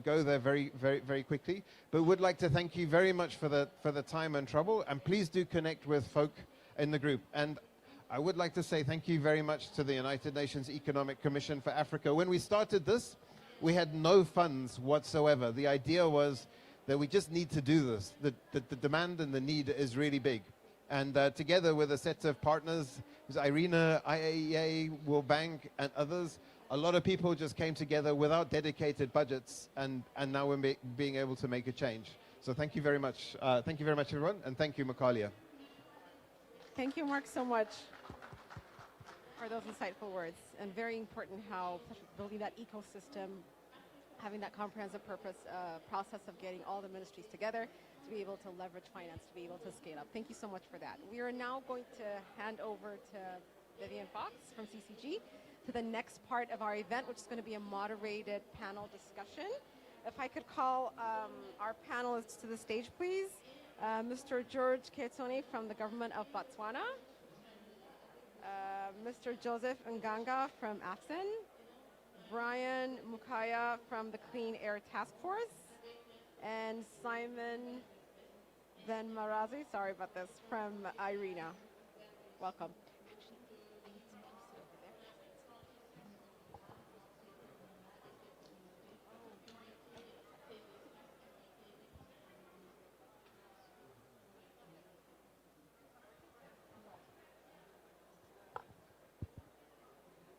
go there very, very, very quickly. But would like to thank you very much for the time and trouble, and please do connect with folk in the group. And I would like to say thank you very much to the United Nations Economic Commission for Africa. When we started this, we had no funds whatsoever. The idea was that we just need to do this. The demand and the need is really big. And together with a set of partners, IRENA, IAEA, World Bank, and others, a lot of people just came together without dedicated budgets, and now we're being able to make a change. So thank you very much. Thank you very much, everyone, and thank you, Makalia. Thank you, Mark, so much for those insightful words. And very important how building that ecosystem, having that comprehensive purpose process of getting all the ministries together to be able to leverage finance, to be able to scale up. Thank you so much for that. We are now going to hand over to Vivian Fox from CCG to the next part of our event, which is going to be a moderated panel discussion. If I could call our panelists to the stage, please. Mr. George Ketoni from the government of Botswana, Mr. Joseph Nganga from AFSEN, Brian Mukaya from the Clean Air Task Force, and Simon Van Marazi, sorry about this, from IRENA. Welcome.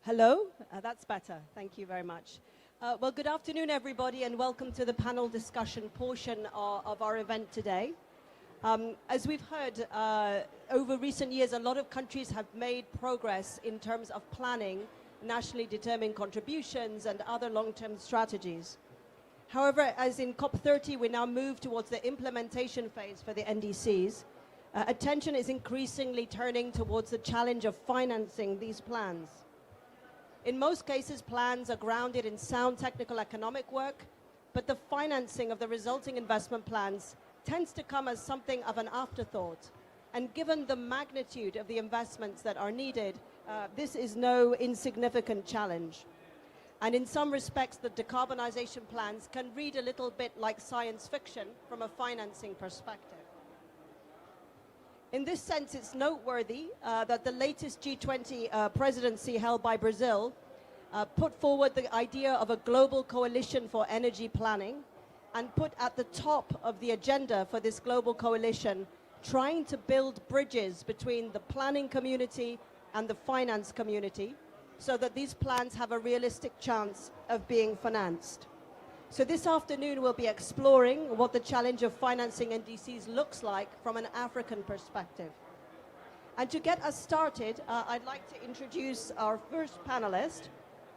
Hello, that's better. Thank you very much. Well, good afternoon, everybody, and welcome to the panel discussion portion of our event today. As we've heard, over recent years, a lot of countries have made progress in terms of planning nationally determined contributions and other long-term strategies. However, as in COP30, we now move towards the implementation phase for the NDCs. Attention is increasingly turning towards the challenge of financing these plans. In most cases, plans are grounded in sound technical economic work, but the financing of the resulting investment plans tends to come as something of an afterthought. And given the magnitude of the investments that are needed, this is no insignificant challenge. And in some respects, the decarbonization plans can read a little bit like science fiction from a financing perspective. In this sense, it's noteworthy that the latest G20 presidency held by Brazil put forward the idea of a global coalition for energy planning and put at the top of the agenda for this global coalition trying to build bridges between the planning community and the finance community so that these plans have a realistic chance of being financed. So this afternoon we'll be exploring what the challenge of financing NDCs looks like from an African perspective. And to get us started, I'd like to introduce our first panelist,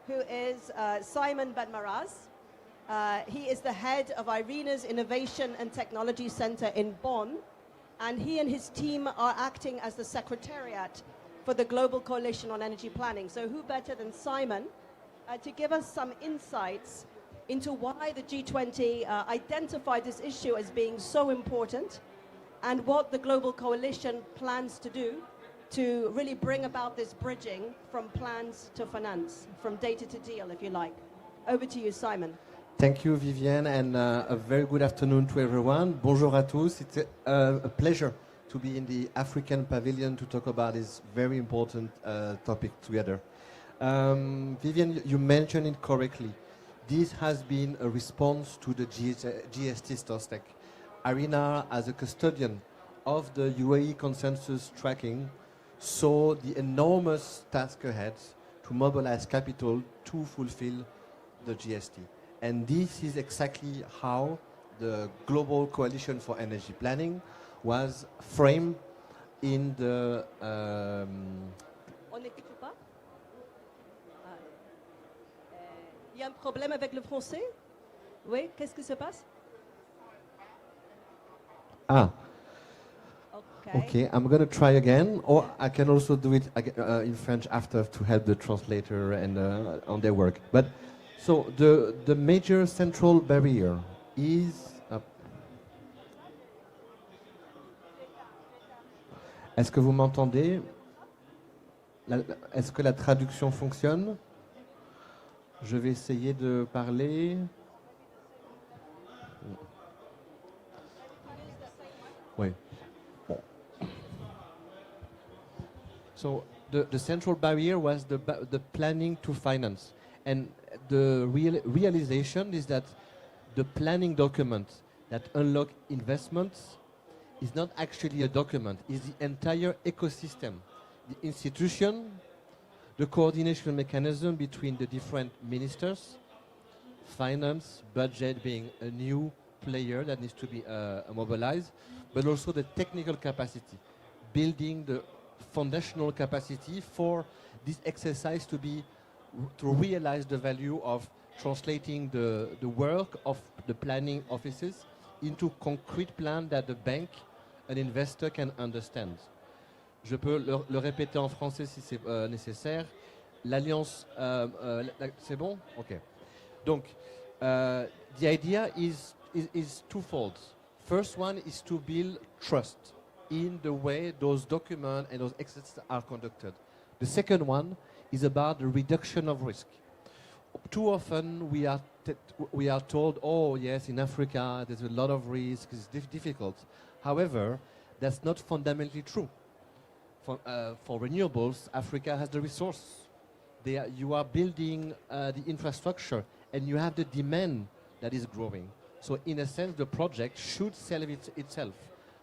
who is Simon Benmaraz. He is the head of IRENA's Innovation and Technology Center in Bonn, and he and his team are acting as the secretariat for the Global Coalition on Energy Planning. So who better than Simon to give us some insights into why the G20 identified this issue as being so important and what the Global Coalition plans to do to really bring about this bridging from plans to finance, from data to deal, if you like. Over to you, Simon. Thank you, Vivienne, and a very good afternoon to everyone. Bonjour à tous. It's a pleasure to be in the African Pavilion to talk about this very important topic together. Vivienne, you mentioned it correctly. This has been a response to the GST Stostec. IRENA, as a custodian of the UAE consensus tracking, saw the enormous task ahead to mobilize capital to fulfill the GST. And this is exactly how the Global Coalition for Energy Planning was framed in the... On n'écoute pas? Il y a un problème avec le français? Oui, qu'est-ce qui se passe? Ah. Okay, I'm going to try again, or I can also do it in French after to help the translator and on their work. But so the major central barrier is. Est-ce que vous m'entendez? Est-ce que la traduction fonctionne? Je vais essayer de parler. Oui. So the central barrier was the planning to finance. And the realization is that the planning document that unlock investments is not actually a document, it's the entire ecosystem, the institution, the coordination mechanism between the different ministers, finance, budget being a new player that needs to be mobilized, but also the technical capacity, building the foundational capacity for this exercise to realize the value of translating the work of the planning offices into concrete plans that the bank, an investor can understand. Je peux le répéter en français si c'est nécessaire. L'alliance, c'est bon? Okay. Donc, the idea is twofold. First one is to build trust in the way those documents and those exercises are conducted. The second one is about the reduction of risk. Too often we are told, oh yes, in Africa there's a lot of risk, it's difficult. However, that's not fundamentally true. For renewables, Africa has the resource. You are building the infrastructure and you have the demand that is growing. So in a sense, the project should sell itself.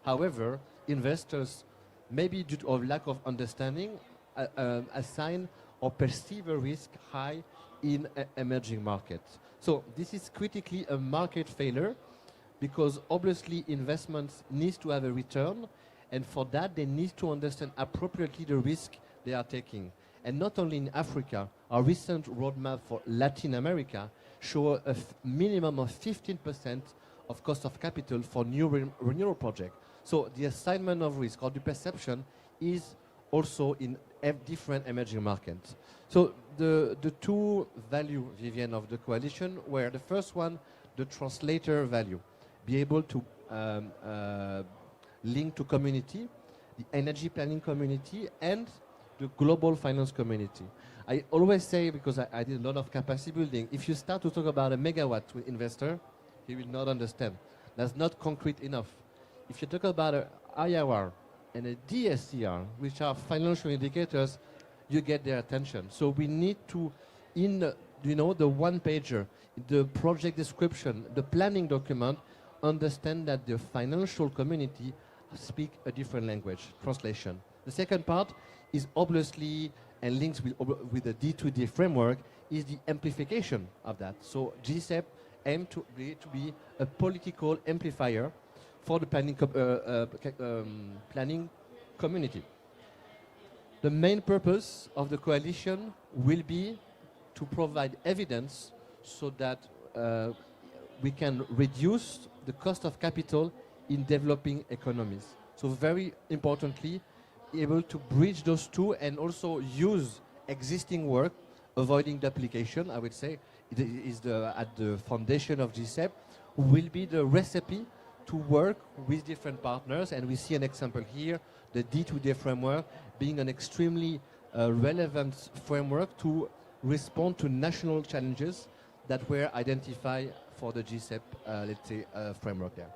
However, investors, maybe due to lack of understanding, assign or perceive a risk high in emerging markets. So this is critically a market failure, because obviously investments need to have a return, and for that they need to understand appropriately the risk they are taking. And not only in Africa, our recent roadmap for Latin America show a minimum of 15% of cost of capital for new renewable projects. So the assignment of risk or the perception is also in different emerging markets. So the two value, Vivienne, of the coalition were the first one, the translator value, be able to link to community, the energy planning community, and the global finance community. I always say, because I did a lot of capacity building, if you start to talk about a megawatt to investor, he will not understand. That's not concrete enough. If you talk about an IRR and a DSCR, which are financial indicators, you get their attention. So we need to, in the one-pager, the project description, the planning document, understand that the financial community speak a different language, translation. The second part is obviously, and links with the D2D framework, is the amplification of that. So GCEP aims to be a political amplifier for the planning community. The main purpose of the coalition will be to provide evidence so that we can reduce the cost of capital in developing economies. So very importantly, able to bridge those two and also use existing work, avoiding duplication, I would say, it is at the foundation of GCEP, will be the recipe to work with different partners. And we see an example here, the D2D framework being an extremely relevant framework to respond to national challenges that were identified for the GCEP, let's say, framework there.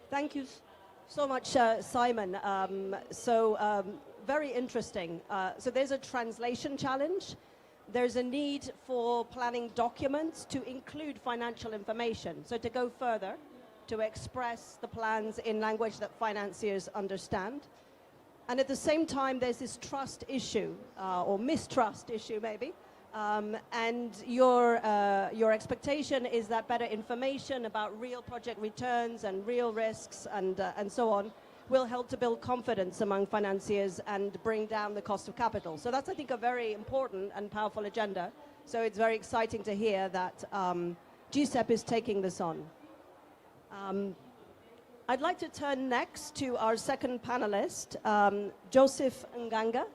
Thank you so much, Simon. Very interesting. So there's a translation challenge. There's a need for planning documents to include financial information. So to go further, to express the plans in language that financiers understand. And at the same time, there's this trust issue, or mistrust issue maybe. And your expectation is that better information about real project returns and real risks and so on will help to build confidence among financiers and bring down the cost of capital. So that's, I think, a very important and powerful agenda. So it's very exciting to hear that GCEP is taking this on. I'd like to turn next to our second panelist, Joseph Nganga,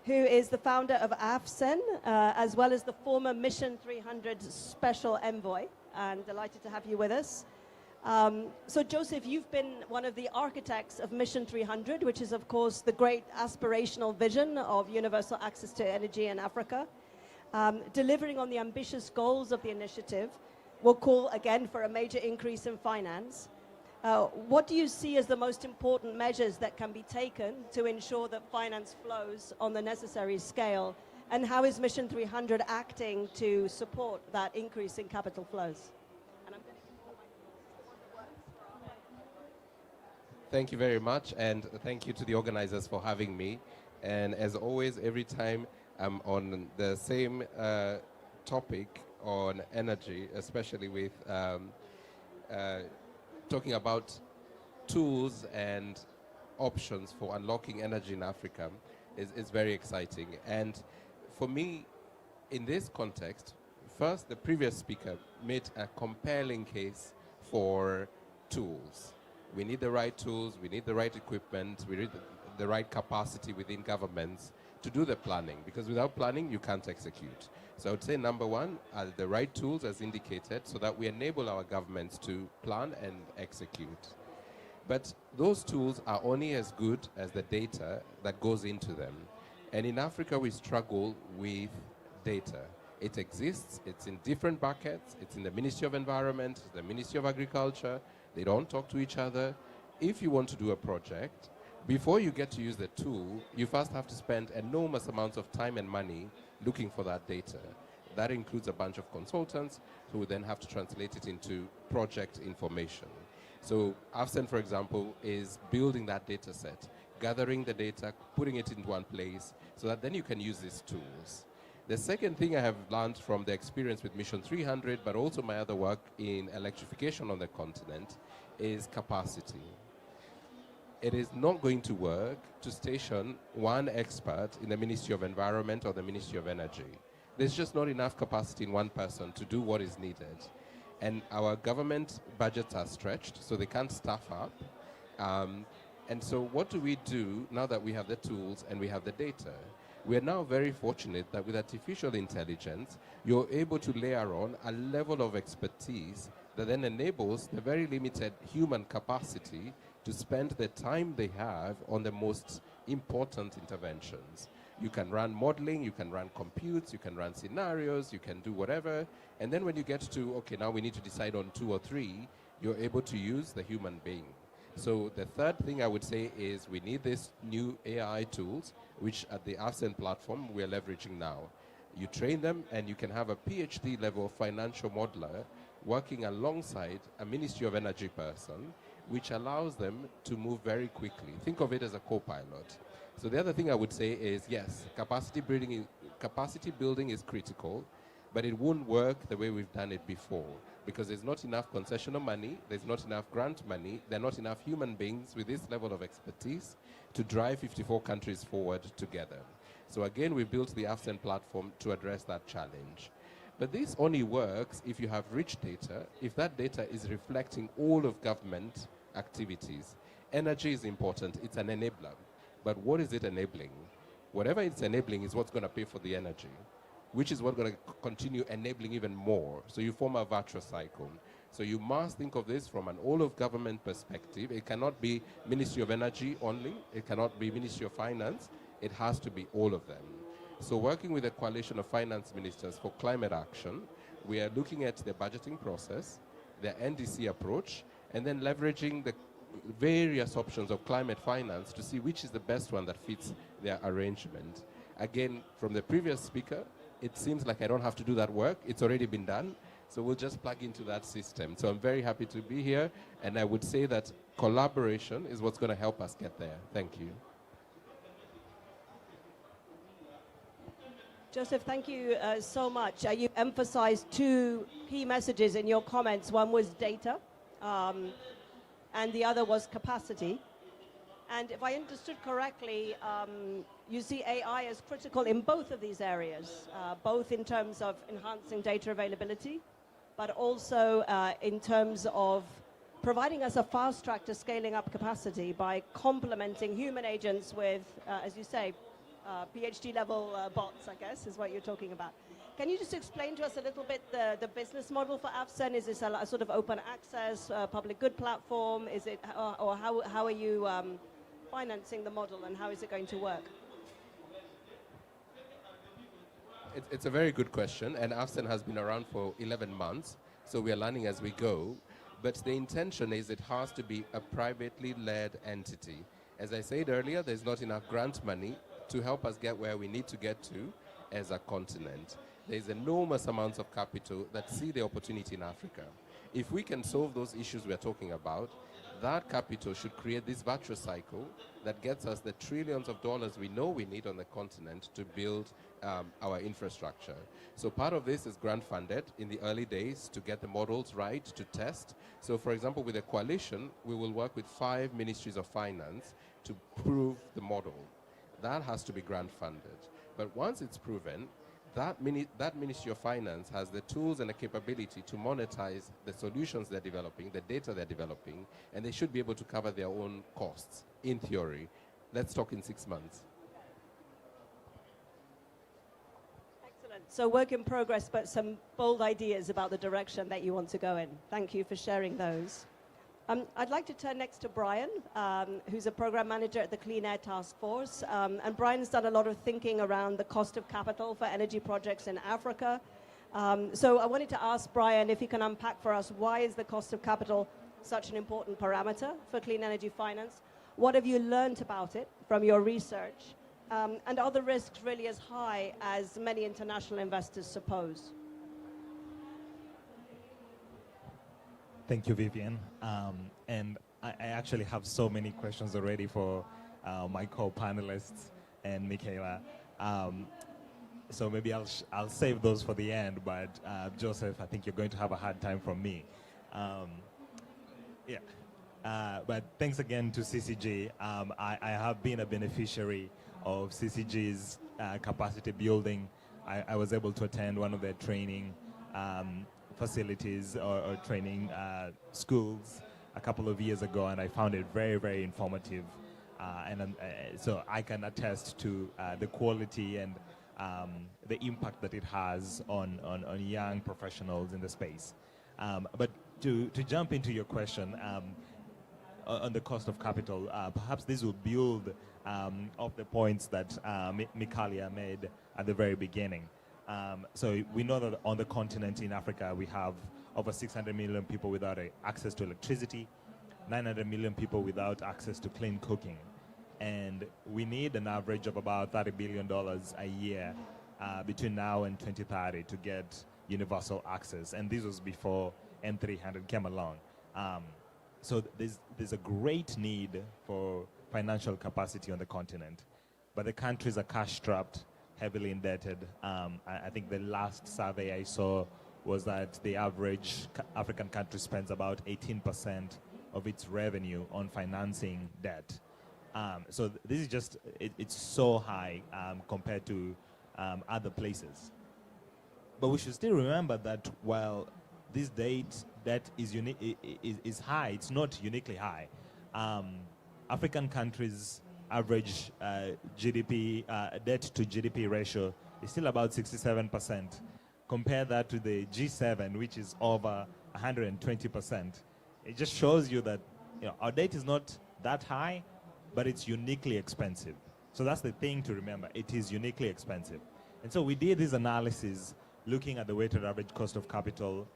who is the founder of AFCEN, as well as the former Mission 300 Special Envoy. And delighted to have you with us. So Joseph, you've been one of the architects of Mission 300, which is, of course, the great aspirational vision of universal access to energy in Africa. Delivering on the ambitious goals of the initiative will call, again, for a major increase in finance. What do you see as the most important measures that can be taken to ensure that finance flows on the necessary scale? And how is Mission 300 acting to support that increase in capital flows? Thank you very much, and thank you to the organizers for having me. And as always, every time I'm on the same topic on energy, especially with talking about tools and options for unlocking energy in Africa, is very exciting. And for me, in this context, first, the previous speaker made a compelling case for tools. We need the right tools, we need the right equipment, we need the right capacity within governments to do the planning, because without planning, you can't execute. So I would say number one are the right tools as indicated, so that we enable our governments to plan and execute. But those tools are only as good as the data that goes into them. And in Africa, we struggle with data. It exists, it's in different buckets, it's in the Ministry of Environment, the Ministry of Agriculture. They don't talk to each other. If you want to do a project, before you get to use the tool, you first have to spend enormous amounts of time and money looking for that data. That includes a bunch of consultants who then have to translate it into project information. So AFSEN, for example, is building that data set, gathering the data, putting it in one place, so that then you can use these tools. The second thing I have learned from the experience with Mission 300, but also my other work in electrification on the continent, is capacity. It is not going to work to station one expert in the Ministry of Environment or the Ministry of Energy. There's just not enough capacity in one person to do what is needed. And our government budgets are stretched, so they can't staff up. And so what do we do now that we have the tools and we have the data? We are now very fortunate that with artificial intelligence, you're able to layer on a level of expertise that then enables the very limited human capacity to spend the time they have on the most important interventions. You can run modeling, you can run computes, you can run scenarios, you can do whatever. And then when you get to, okay, now we need to decide on 2 or 3, you're able to use the human being. So the third thing I would say is we need these new AI tools, which at the AFSEN platform we're leveraging now. You train them and you can have a PhD level financial modeler working alongside a Ministry of Energy person, which allows them to move very quickly. Think of it as a co-pilot. So the other thing I would say is, yes, capacity building is critical, but it won't work the way we've done it before, because there's not enough concessional money, there's not enough grant money, there are not enough human beings with this level of expertise to drive 54 countries forward together. So again, we built the AFSEN platform to address that challenge. But this only works if you have rich data, if that data is reflecting all of government activities. Energy is important, it's an enabler. But what is it enabling? Whatever it's enabling is what's going to pay for the energy, which is what's going to continue enabling even more. So you form a virtuous cycle. So you must think of this from an all-of-government perspective. It cannot be Ministry of Energy only. It cannot be Ministry of Finance. It has to be all of them. So working with a coalition of finance ministers for climate action, we are looking at the budgeting process, the NDC approach, and then leveraging the various options of climate finance to see which is the best one that fits their arrangement. Again, from the previous speaker, it seems like I don't have to do that work. It's already been done. So we'll just plug into that system. So I'm very happy to be here. And I would say that collaboration is what's going to help us get there. Thank you. Joseph, thank you so much. You emphasized 2 key messages in your comments. One was data, and the other was capacity. And if I understood correctly, you see AI as critical in both of these areas, both in terms of enhancing data availability, but also in terms of providing us a fast track to scaling up capacity by complementing human agents with, as you say, PhD level bots, I guess, is what you're talking about. Can you just explain to us a little bit the business model for AFSEN? Is this a sort of open access, public good platform? Is it, or how are you financing the model, and how is it going to work? It's a very good question, and AFSEN has been around for 11 months, so we are learning as we go. But the intention is it has to be a privately led entity. As I said earlier, there's not enough grant money to help us get where we need to get to as a continent. There's enormous amounts of capital that see the opportunity in Africa. If we can solve those issues we're talking about, that capital should create this virtuous cycle that gets us the trillions of dollars we know we need on the continent to build our infrastructure. So part of this is grant funded in the early days to get the models right, to test. So for example, with a coalition, we will work with 5 ministries of finance to prove the model. That has to be grant funded. But once it's proven, that Ministry of Finance has the tools and the capability to monetize the solutions they're developing, the data they're developing, and they should be able to cover their own costs, in theory. Let's talk in 6 months. Excellent. So work in progress, but some bold ideas about the direction that you want to go in. Thank you for sharing those. I'd like to turn next to Brian, who's a program manager at the Clean Air Task Force. And Brian's done a lot of thinking around the cost of capital for energy projects in Africa. So I wanted to ask Brian if he can unpack for us, why is the cost of capital such an important parameter for clean energy finance? What have you learned about it from your research? And are the risks really as high as many international investors suppose? Thank you, Vivian. And I actually have so many questions already for my co-panelists and Michaela. So maybe I'll save those for the end, but Joseph, I think you're going to have a hard time from me. But thanks again to CCG. I have been a beneficiary of CCG's capacity building. I was able to attend one of their training facilities or training schools a couple of years ago, and I found it very, very informative. So I can attest to the quality and the impact that it has on young professionals in the space. But to jump into your question on the cost of capital, perhaps this will build off the points that Mikalia made at the very beginning. So we know that on the continent in Africa, we have over 600 million people without access to electricity, 900 million people without access to clean cooking. And we need an average of about $30 billion a year between now and 2030 to get universal access. And this was before M300 came along. So there's a great need for financial capacity on the continent. But the countries are cash-strapped, heavily indebted. I think the last survey I saw was that the average African country spends about 18% of its revenue on financing debt. So this is just, it's so high compared to other places. But we should still remember that while this debt is high, it's not uniquely high. African countries' average GDP, debt to GDP ratio is still about 67%. Compare that to the G7, which is over 120%. It just shows you that our debt is not that high, but it's uniquely expensive. So that's the thing to remember. It is uniquely expensive. And so we did this analysis looking at the weighted average cost of capital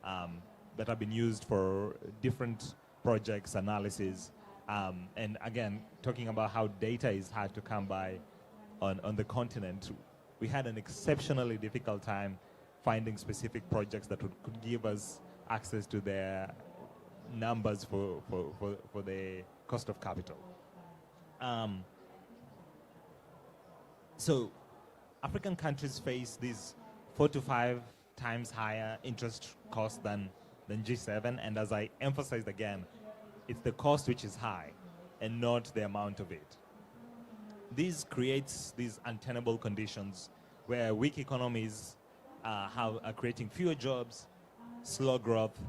that have been used for different projects, analysis, and again, talking about how data is hard to come by on the continent. We had an exceptionally difficult time finding specific projects that could give us access to their numbers for the cost of capital. So African countries face these 4 to 5 times higher interest costs than G7, and as I emphasized again, it's the cost which is high and not the amount of it. This creates these untenable conditions where weak economies are creating fewer jobs, slow growth,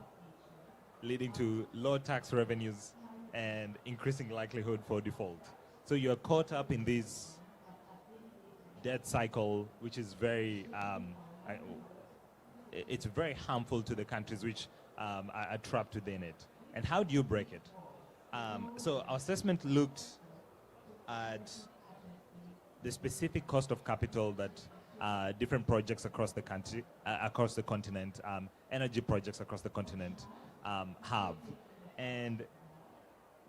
leading to low tax revenues and increasing likelihood for default. So you're caught up in this debt cycle, which is very, it's very harmful to the countries which are trapped within it. And how do you break it? So our assessment looked at the specific cost of capital that different projects across the country, across the continent, energy projects across the continent have. And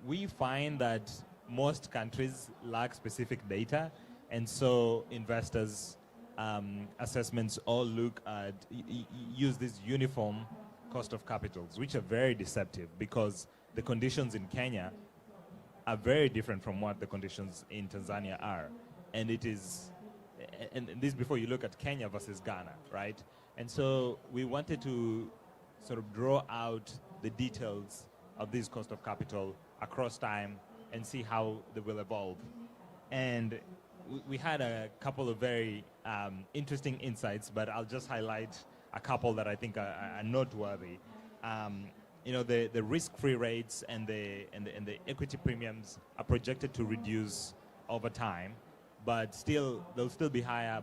we find that most countries lack specific data, and so investors' assessments all look at, use these uniform cost of capitals, which are very deceptive because the conditions in Kenya are very different from what the conditions in Tanzania are. And it is, and this before you look at Kenya versus Ghana, right? And so we wanted to sort of draw out the details of this cost of capital across time and see how they will evolve. And we had a couple of very interesting insights, but I'll just highlight a couple that I think are noteworthy. The risk-free rates and the equity premiums are projected to reduce over time, but still they'll still be higher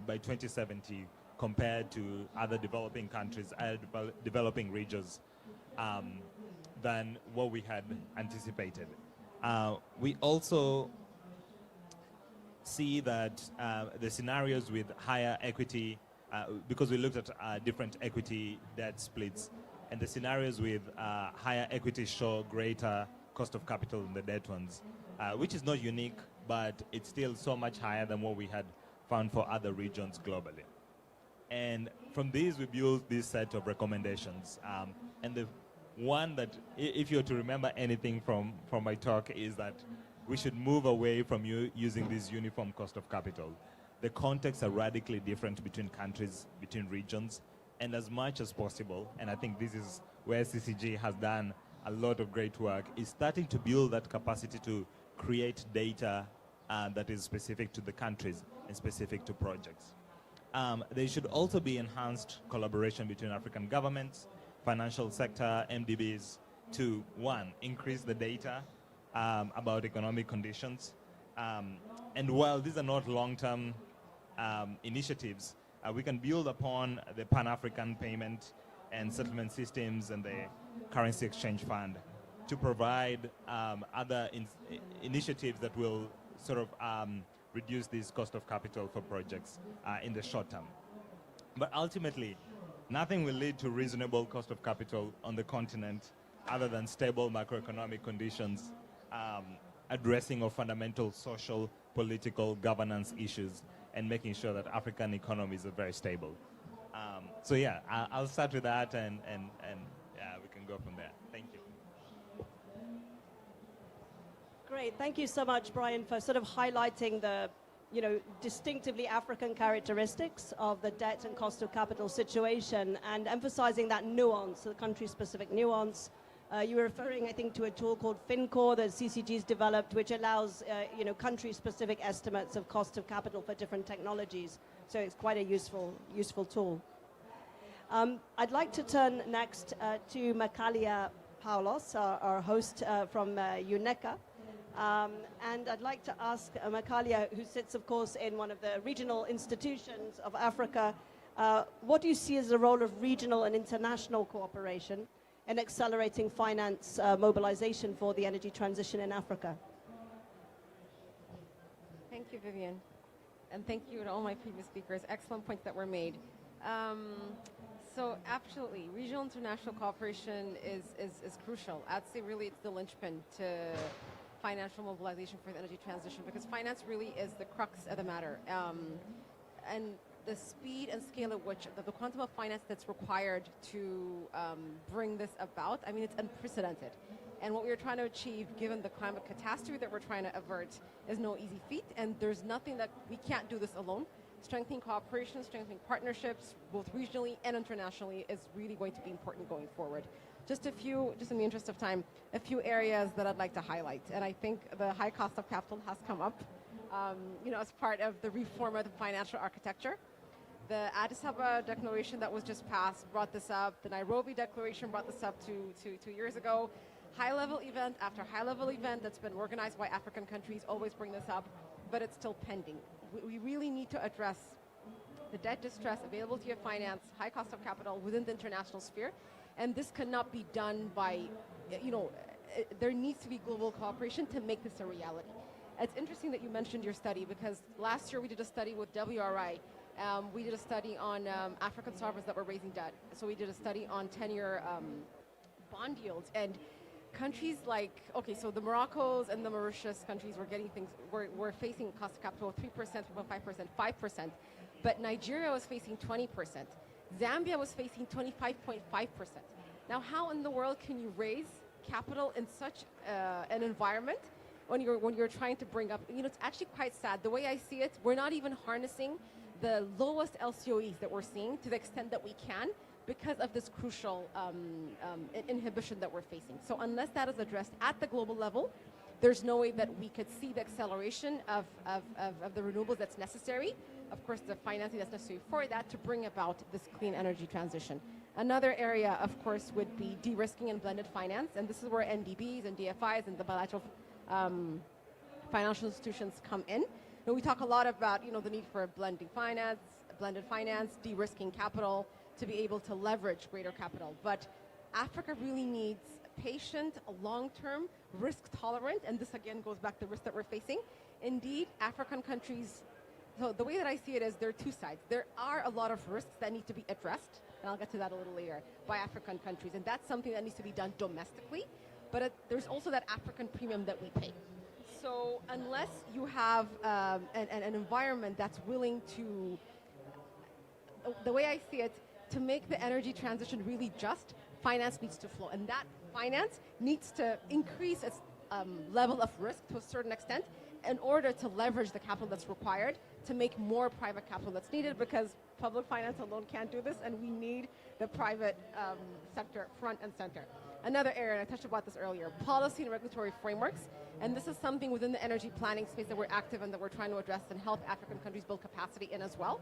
by 2070 compared to other developing countries, developing regions than what we had anticipated. We also see that the scenarios with higher equity, because we looked at different equity debt splits, and the scenarios with higher equity show greater cost of capital than the debt ones, which is not unique, but it's still so much higher than what we had found for other regions globally. And from these, we built this set of recommendations. And the One, that if you're to remember anything from my talk, is that we should move away from using this uniform cost of capital. The contexts are radically different between countries, between regions, and as much as possible, and I think this is where CCG has done a lot of great work, is starting to build that capacity to create data that is specific to the countries and specific to projects. There should also be enhanced collaboration between African governments, financial sector, MDBs, to, one, increase the data about economic conditions. And while these are not long-term initiatives, we can build upon the Pan-African payment and settlement systems and the currency exchange fund to provide other initiatives that will sort of reduce this cost of capital for projects in the short term. But ultimately, nothing will lead to reasonable cost of capital on the continent other than stable macroeconomic conditions, addressing of fundamental social, political, governance issues, and making sure that African economies are very stable. So yeah, I'll start with that, and we can go from there. Thank you. Great, thank you so much, Brian, for sort of highlighting the, distinctively African characteristics of the debt and cost of capital situation and emphasizing that nuance, the country-specific nuance. You were referring, I think, to a tool called FinCore that CCG's developed, which allows, country-specific estimates of cost of capital for different technologies. So it's quite a useful tool. I'd like to turn next to Makalia Paulos, our host from UNECA. And I'd like to ask Makalia, who sits, of course, in one of the regional institutions of Africa, what do you see as the role of regional and international cooperation in accelerating finance mobilization for the energy transition in Africa? Thank you, Vivian. And thank you to all my previous speakers. Excellent points that were made. So absolutely, regional international cooperation is crucial. I'd say really it's the linchpin to financial mobilization for the energy transition, because finance really is the crux of the matter. And the speed and scale at which the quantum of finance that's required to bring this about, I mean, it's unprecedented. And what we're trying to achieve, given the climate catastrophe that we're trying to avert, is no easy feat. And there's nothing that we can't do this alone. Strengthening cooperation, strengthening partnerships, both regionally and internationally, is really going to be important going forward. Just in the interest of time, a few areas that I'd like to highlight. And I think the high cost of capital has come up, as part of the reform of the financial architecture. The Addis Ababa declaration that was just passed brought this up. The Nairobi declaration brought this up two years ago. High-level event after high-level event that's been organized by African countries always bring this up, but it's still pending. We really need to address the debt distress, availability of finance, high cost of capital within the international sphere, and this cannot be done by, there needs to be global cooperation to make this a reality. It's interesting that you mentioned your study, because last year we did a study with WRI. We did a study on African sovereigns that were raising debt. So we did a study on 10-year bond yields, and countries like, so the Moroccos and the Mauritius countries were getting things, were facing cost of capital of 3%, 3.5%, 5%, but Nigeria was facing 20%. Zambia was facing 25.5%. Now, how in the world can you raise capital in such an environment when you're trying to bring up, it's actually quite sad. The way I see it, we're not even harnessing the lowest LCOEs that we're seeing to the extent that we can, because of this crucial inhibition that we're facing. So unless that is addressed at the global level, there's no way that we could see the acceleration of the renewables that's necessary, of course the financing that's necessary for that, to bring about this clean energy transition. Another area, of course, would be de-risking and blended finance, and this is where NDBs and DFIs and the bilateral financial institutions come in. And we talk a lot about the need for blended finance, de-risking capital, to be able to leverage greater capital. But Africa really needs patient, long-term, risk-tolerant, and this again goes back to the risk that we're facing. Indeed, African countries, so the way that I see it is there are two sides. There are a lot of risks that need to be addressed, and I'll get to that a little later, by African countries, and that's something that needs to be done domestically, but there's also that African premium that we pay. So unless you have an environment that's willing to, the way I see it, to make the energy transition really just, finance needs to flow. And that finance needs to increase its level of risk to a certain extent in order to leverage the capital that's required to make more private capital that's needed, because public finance alone can't do this, and we need the private sector front and center. Another area, and I touched about this earlier, policy and regulatory frameworks, and this is something within the energy planning space that we're active in, that we're trying to address and help African countries build capacity in as well.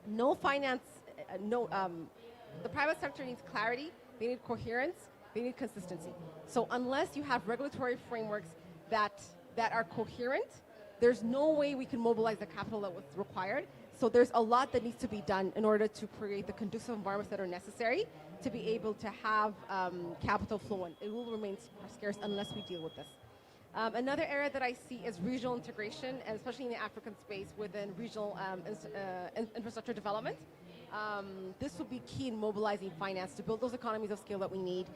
No finance, the private sector needs clarity, they need coherence, they need consistency. So unless you have regulatory frameworks that are coherent, there's no way we can mobilize the capital that was required. So there's a lot that needs to be done in order to create the conducive environments that are necessary to be able to have capital flow, and it will remain scarce unless we deal with this. Another area that I see is regional integration, and especially in the African space within regional infrastructure development. This will be key in mobilizing finance to build those economies of scale that we need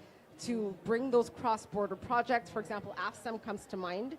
to bring those cross-border projects. For example, AFSEM comes to mind.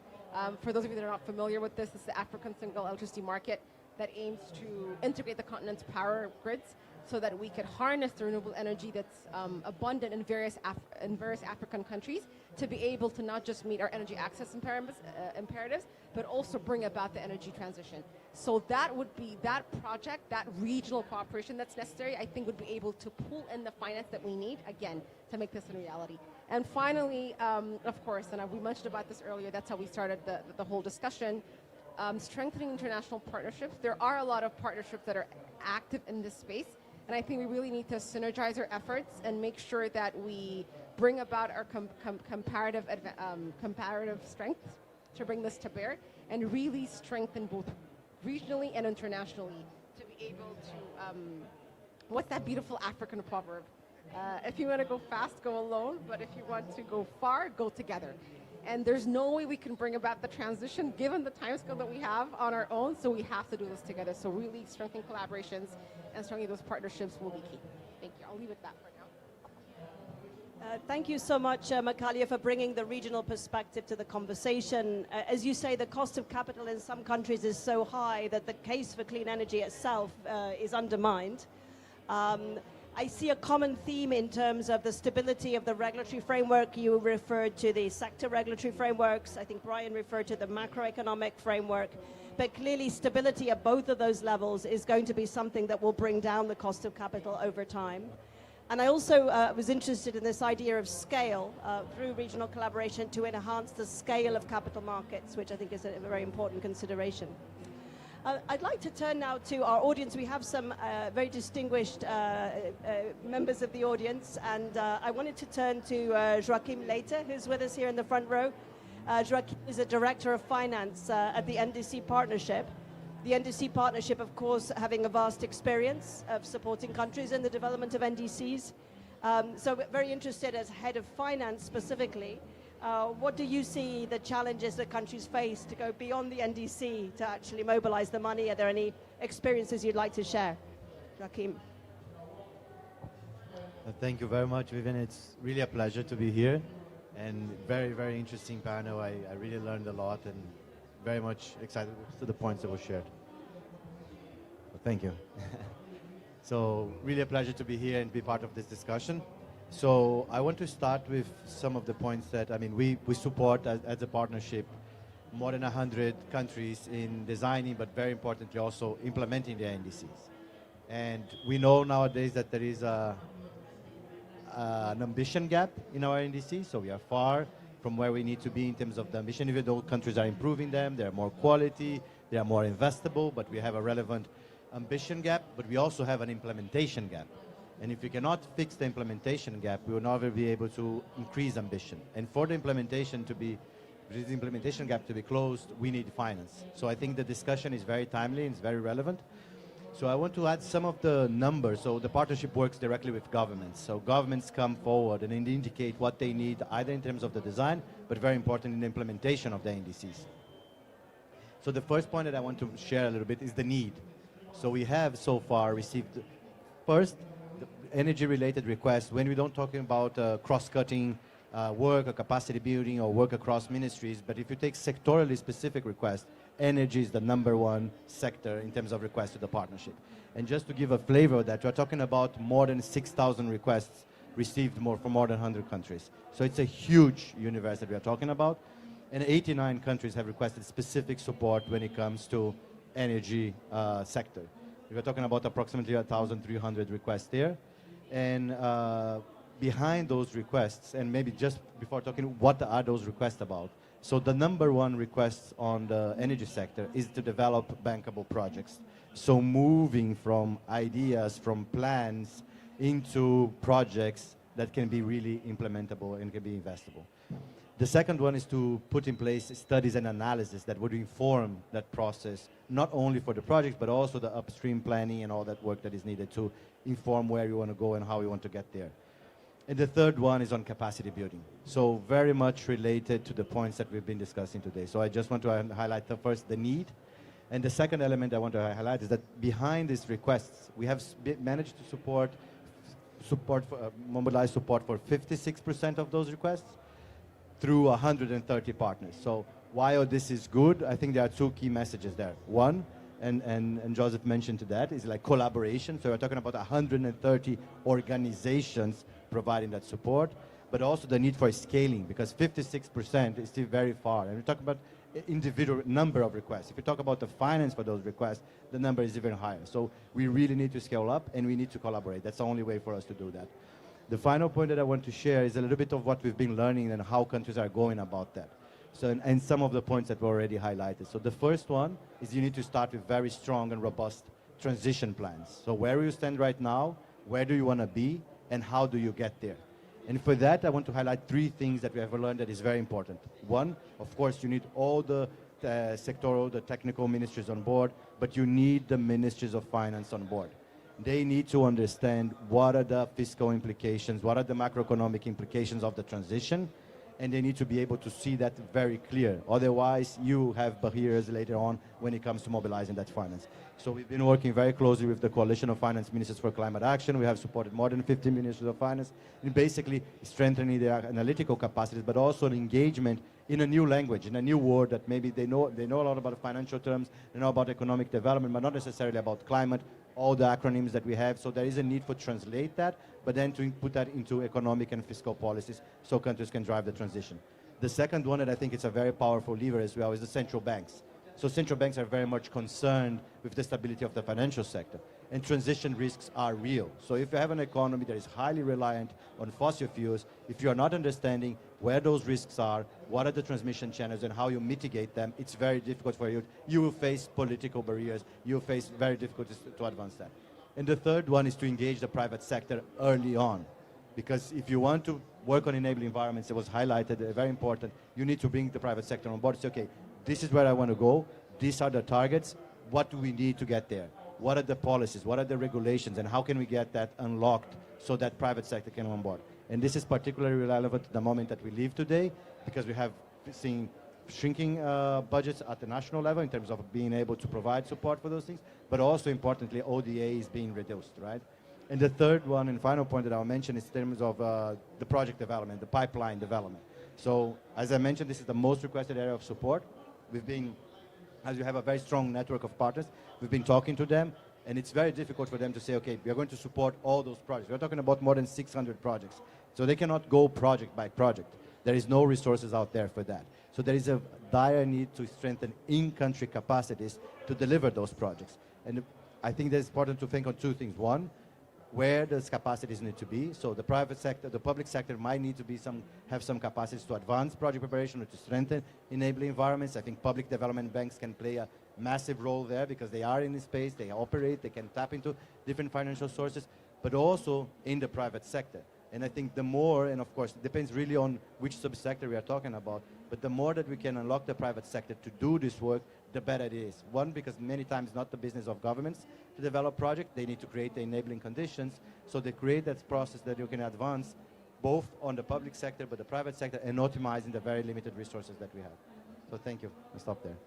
For those of you that are not familiar with this, this is the African Single Electricity Market that aims to integrate the continent's power grids so that we could harness the renewable energy that's abundant in various African countries to be able to not just meet our energy access imperatives, but also bring about the energy transition. So that would be that project, that regional cooperation that's necessary, I think would be able to pull in the finance that we need, again, to make this a reality. And finally, of course, and we mentioned about this earlier, that's how we started the whole discussion, strengthening international partnerships. There are a lot of partnerships that are active in this space, and I think we really need to synergize our efforts and make sure that we bring about our comparative strengths to bring this to bear and really strengthen both regionally and internationally to be able to, what's that beautiful African proverb? If you want to go fast, go alone, but if you want to go far, go together. And there's no way we can bring about the transition given the timescale that we have on our own, so we have to do this together. So really strengthening collaborations and strengthening those partnerships will be key. Thank you. I'll leave it at that for now. Thank you so much, Makalia, for bringing the regional perspective to the conversation. As you say, the cost of capital in some countries is so high that the case for clean energy itself is undermined. I see a common theme in terms of the stability of the regulatory framework. You referred to the sector regulatory frameworks. I think Brian referred to the macroeconomic framework. But clearly stability at both of those levels is going to be something that will bring down the cost of capital over time. And I also was interested in this idea of scale through regional collaboration to enhance the scale of capital markets, which I think is a very important consideration. I'd like to turn now to our audience. We have some very distinguished members of the audience, and I wanted to turn to Joachim Leiter, who's with us here in the front row. Joachim is a director of finance at the NDC Partnership. The NDC Partnership, of course, having a vast experience of supporting countries in the development of NDCs. So we're very interested as head of finance specifically. What do you see the challenges that countries face to go beyond the NDC to actually mobilize the money? Are there any experiences you'd like to share? Joachim. Thank you very much, Vivian. It's really a pleasure to be here, and very, very interesting panel. I really learned a lot and very much excited to the points that were shared. Thank you. So really a pleasure to be here and be part of this discussion. So I want to start with some of the points that, I mean, we support as a partnership more than 100 countries in designing, but very importantly also implementing the NDCs. And we know nowadays that there is an ambition gap in our NDC, so we are far from where we need to be in terms of the ambition. Even though countries are improving them, they're more quality, they are more investable, but we have a relevant ambition gap, but we also have an implementation gap. And if we cannot fix the implementation gap, we will never be able to increase ambition. And for the implementation gap to be closed, we need finance. So I think the discussion is very timely and it's very relevant. So I want to add some of the numbers. So the partnership works directly with governments. So governments come forward and indicate what they need, either in terms of the design, but very important in the implementation of the NDCs. So the first point that I want to share a little bit is the need. So we have so far received, first, energy-related requests, when we don't talking about cross-cutting work or capacity building or work across ministries, but if you take sectorally specific requests, energy is the #1 sector in terms of requests to the partnership. And just to give a flavor of that, we're talking about more than 6,000 requests received from more than 100 countries. So it's a huge universe that we are talking about. And 89 countries have requested specific support when it comes to energy sector. We are talking about approximately 1,300 requests there. And behind those requests, and maybe just before talking, what are those requests about? So the number one request on the energy sector is to develop bankable projects. So moving from ideas, from plans, into projects that can be really implementable and can be investable. The second one is to put in place studies and analysis that would inform that process, not only for the projects, but also the upstream planning and all that work that is needed to inform where you want to go and how you want to get there. And the third one is on capacity building. So very much related to the points that we've been discussing today. So I just want to highlight first the need. And the second element I want to highlight is that behind these requests, we have managed to mobilize support for 56% of those requests through 130 partners. So while this is good, I think there are two key messages there. One, and Joseph mentioned to that, is like collaboration. So we're talking about 130 organizations providing that support, but also the need for scaling, because 56% is still very far. And we talk about individual number of requests. If you talk about the finance for those requests, the number is even higher. So we really need to scale up and we need to collaborate. That's the only way for us to do that. The final point that I want to share is a little bit of what we've been learning and how countries are going about that. So, and some of the points that were already highlighted. So the first one is you need to start with very strong and robust transition plans. So where you stand right now, where do you want to be, and how do you get there? And for that, I want to highlight three things that we have learned that is very important. One, of course, you need all the sectoral, the technical ministries on board, but you need the ministries of finance on board. They need to understand what are the fiscal implications, what are the macroeconomic implications of the transition, and they need to be able to see that very clear. Otherwise, you have barriers later on when it comes to mobilizing that finance. So we've been working very closely with the Coalition of Finance Ministers for Climate Action. We have supported more than 50 ministers of finance in basically strengthening their analytical capacities, but also an engagement in a new language, in a new word that maybe they know a lot about financial terms, they know about economic development, but not necessarily about climate, all the acronyms that we have. So there is a need for translate that, but then to put that into economic and fiscal policies so countries can drive the transition. The second one that I think is a very powerful lever as well is the central banks. So central banks are very much concerned with the stability of the financial sector, and transition risks are real. So if you have an economy that is highly reliant on fossil fuels, if you are not understanding where those risks are, what are the transmission channels and how you mitigate them, it's very difficult for you. You will face political barriers, you will face very difficulties to advance that. And the third one is to engage the private sector early on. Because if you want to work on enabling environments, it was highlighted, very important, you need to bring the private sector on board. Say, okay, this is where I want to go, these are the targets, what do we need to get there? What are the policies, what are the regulations, and how can we get that unlocked so that private sector can come on board? And this is particularly relevant to the moment that we live today, because we have seen shrinking budgets at the national level in terms of being able to provide support for those things, but also importantly, ODA is being reduced, right? And the third one and final point that I'll mention is in terms of the project development, the pipeline development. So as I mentioned, this is the most requested area of support. We've been, as you have a very strong network of partners, we've been talking to them, and it's very difficult for them to say, okay, we are going to support all those projects. We're talking about more than 600 projects. So they cannot go project by project. There is no resources out there for that. So there is a dire need to strengthen in-country capacities to deliver those projects. And I think that it's important to think on two things. One, where does capacities need to be? So the private sector, the public sector might need to have some capacities to advance project preparation or to strengthen enabling environments. I think public development banks can play a massive role there because they are in the space, they operate, they can tap into different financial sources, but also in the private sector. And I think the more, and of course, it depends really on which subsector we are talking about, but the more that we can unlock the private sector to do this work, the better it is. One, because many times not the business of governments to develop projects. They need to create the enabling conditions. So they create that process that you can advance both on the public sector, but the private sector, and optimizing the very limited resources that we have. So thank you. I'll stop there.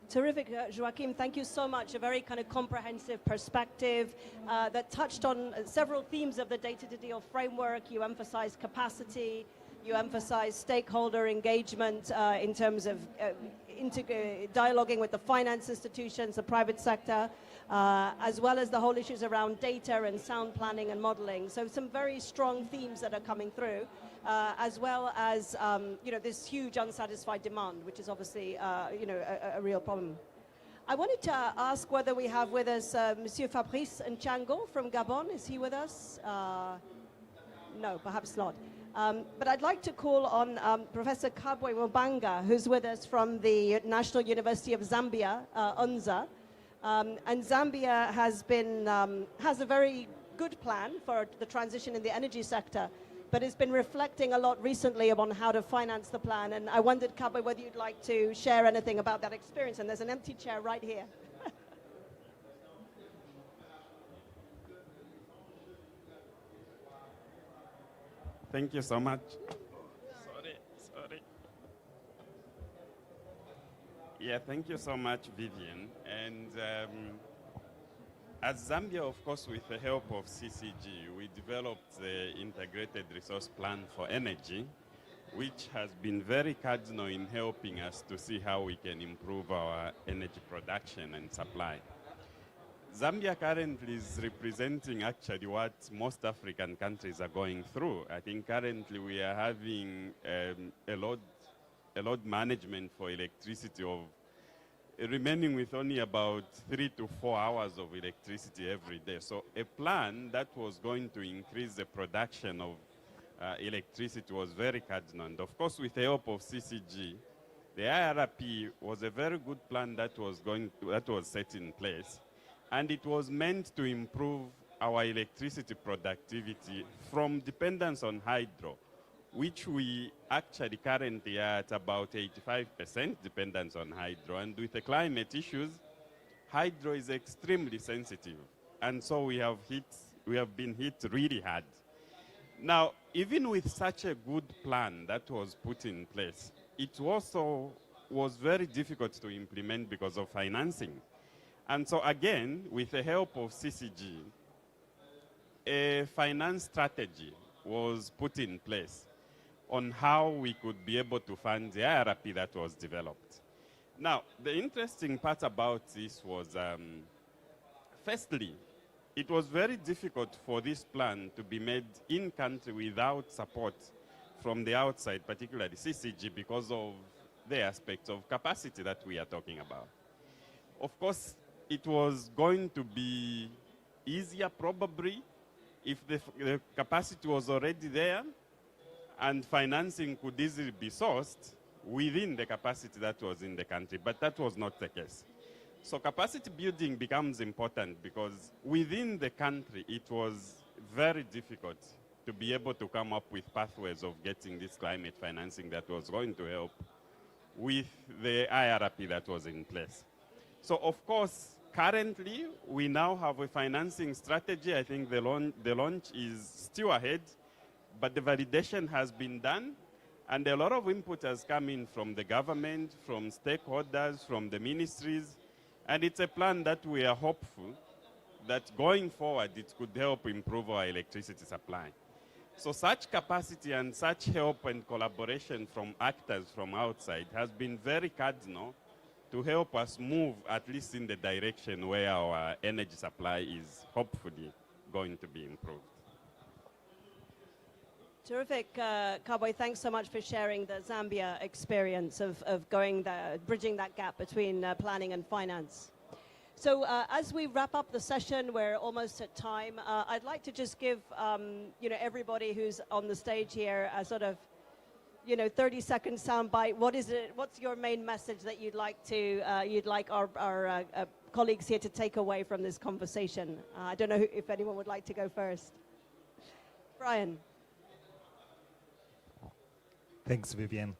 Terrific, Joachim. Thank you so much. A very kind of comprehensive perspective that touched on several themes of the data to deal framework. You emphasized capacity, You emphasize stakeholder engagement in terms of dialoguing with the finance institutions, the private sector, as well as the whole issues around data and sound planning and modeling. So some very strong themes that are coming through, as well as this huge unsatisfied demand, which is obviously a real problem. I wanted to ask whether we have with us Monsieur Fabrice Nchango from Gabon. Is he with us? No, perhaps not. But I'd like to call on Professor Kabwe Mubanga, who's with us from the National University of Zambia, UNZA. And Zambia has a very good plan for the transition in the energy sector, but it's been reflecting a lot recently on how to finance the plan. And I wondered, Kabwe, whether you'd like to share anything about that experience. And there's an empty chair right here. Thank you so much. Sorry. Yeah, thank you so much, Vivian. And as Zambia, of course, with the help of CCG, we developed the Integrated Resource Plan for Energy, which has been very cardinal in helping us to see how we can improve our energy production and supply. Zambia currently is representing actually what most African countries are going through. I think currently we are having a load management for electricity of remaining with only about 3 to 4 hours of electricity every day. So a plan that was going to increase the production of electricity was very cardinal. And of course, with the help of CCG, the IRP was a very good plan that was set in place. And it was meant to improve our electricity productivity from dependence on hydro, which we actually currently are at about 85% dependence on hydro. And with the climate issues, hydro is extremely sensitive. And so we have been hit really hard. Now, even with such a good plan that was put in place, it also was very difficult to implement because of financing. And so again, with the help of CCG, a finance strategy was put in place on how we could be able to fund the IRP that was developed. Now, the interesting part about this was, firstly, it was very difficult for this plan to be made in country without support from the outside, particularly CCG, because of the aspects of capacity that we are talking about. Of course, it was going to be easier probably if the capacity was already there and financing could easily be sourced within the capacity that was in the country, but that was not the case. So capacity building becomes important because within the country it was very difficult to be able to come up with pathways of getting this climate financing that was going to help with the IRP that was in place. So of course, currently, we now have a financing strategy. I think the launch is still ahead, but the validation has been done, and a lot of input has come in from the government, from stakeholders, from the ministries, and it's a plan that we are hopeful that going forward, it could help improve our electricity supply. So such capacity and such help and collaboration from actors from outside has been very cardinal to help us move at least in the direction where our energy supply is hopefully going to be improved. Terrific, Kabwe. Thanks so much for sharing the Zambia experience of bridging that gap between planning and finance. So as we wrap up the session, we're almost at time. I'd like to just give everybody who's on the stage here a sort of 30-second soundbite. What's your main message that you'd like our colleagues here to take away from this conversation? I don't know if anyone would like to go first. Brian. Thanks, Vivian.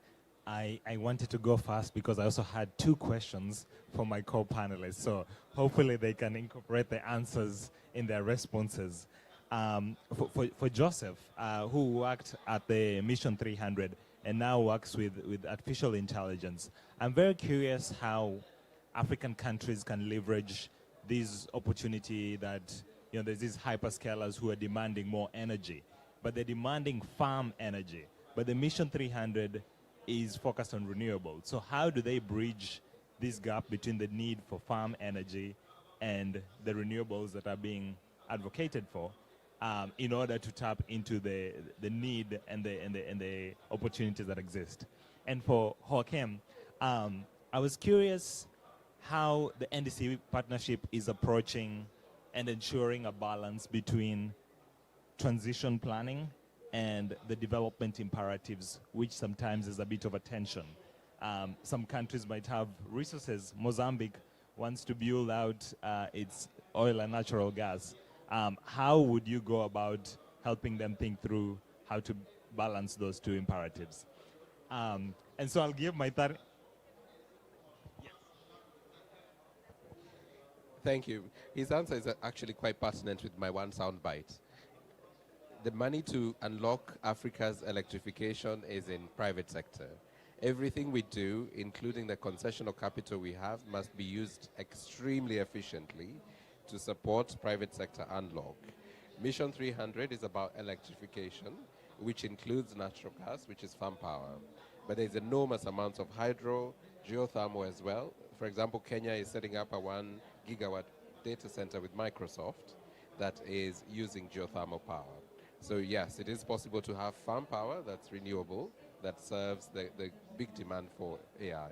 I wanted to go first because I also had 2 questions for my co-panelists. So hopefully they can incorporate the answers in their responses. For Joseph, who worked at the Mission 300 and now works with artificial intelligence, I'm very curious how African countries can leverage this opportunity that, there's these hyperscalers who are demanding more energy, but they're demanding farm energy. but the Mission 300 is focused on renewables. So how do they bridge this gap between the need for farm energy and the renewables that are being advocated for in order to tap into the need and the opportunities that exist? And for Joaquim, I was curious how the NDC partnership is approaching and ensuring a balance between transition planning and the development imperatives, which sometimes is a bit of a tension. Some countries might have resources. Mozambique wants to build out its oil and natural gas. How would you go about helping them think through how to balance those two imperatives? And so I'll give my third. Thank you. His answer is actually quite pertinent with my one soundbite. The money to unlock Africa's electrification is in private sector. Everything we do, including the concessional capital we have, must be used extremely efficiently to support private sector unlock. Mission 300 is about electrification, which includes natural gas, which is farm power. But there's enormous amounts of hydro, geothermal as well. For example, Kenya is setting up a 1 gigawatt data center with Microsoft that is using geothermal power. So yes, it is possible to have farm power that's renewable, that serves the big demand for AI.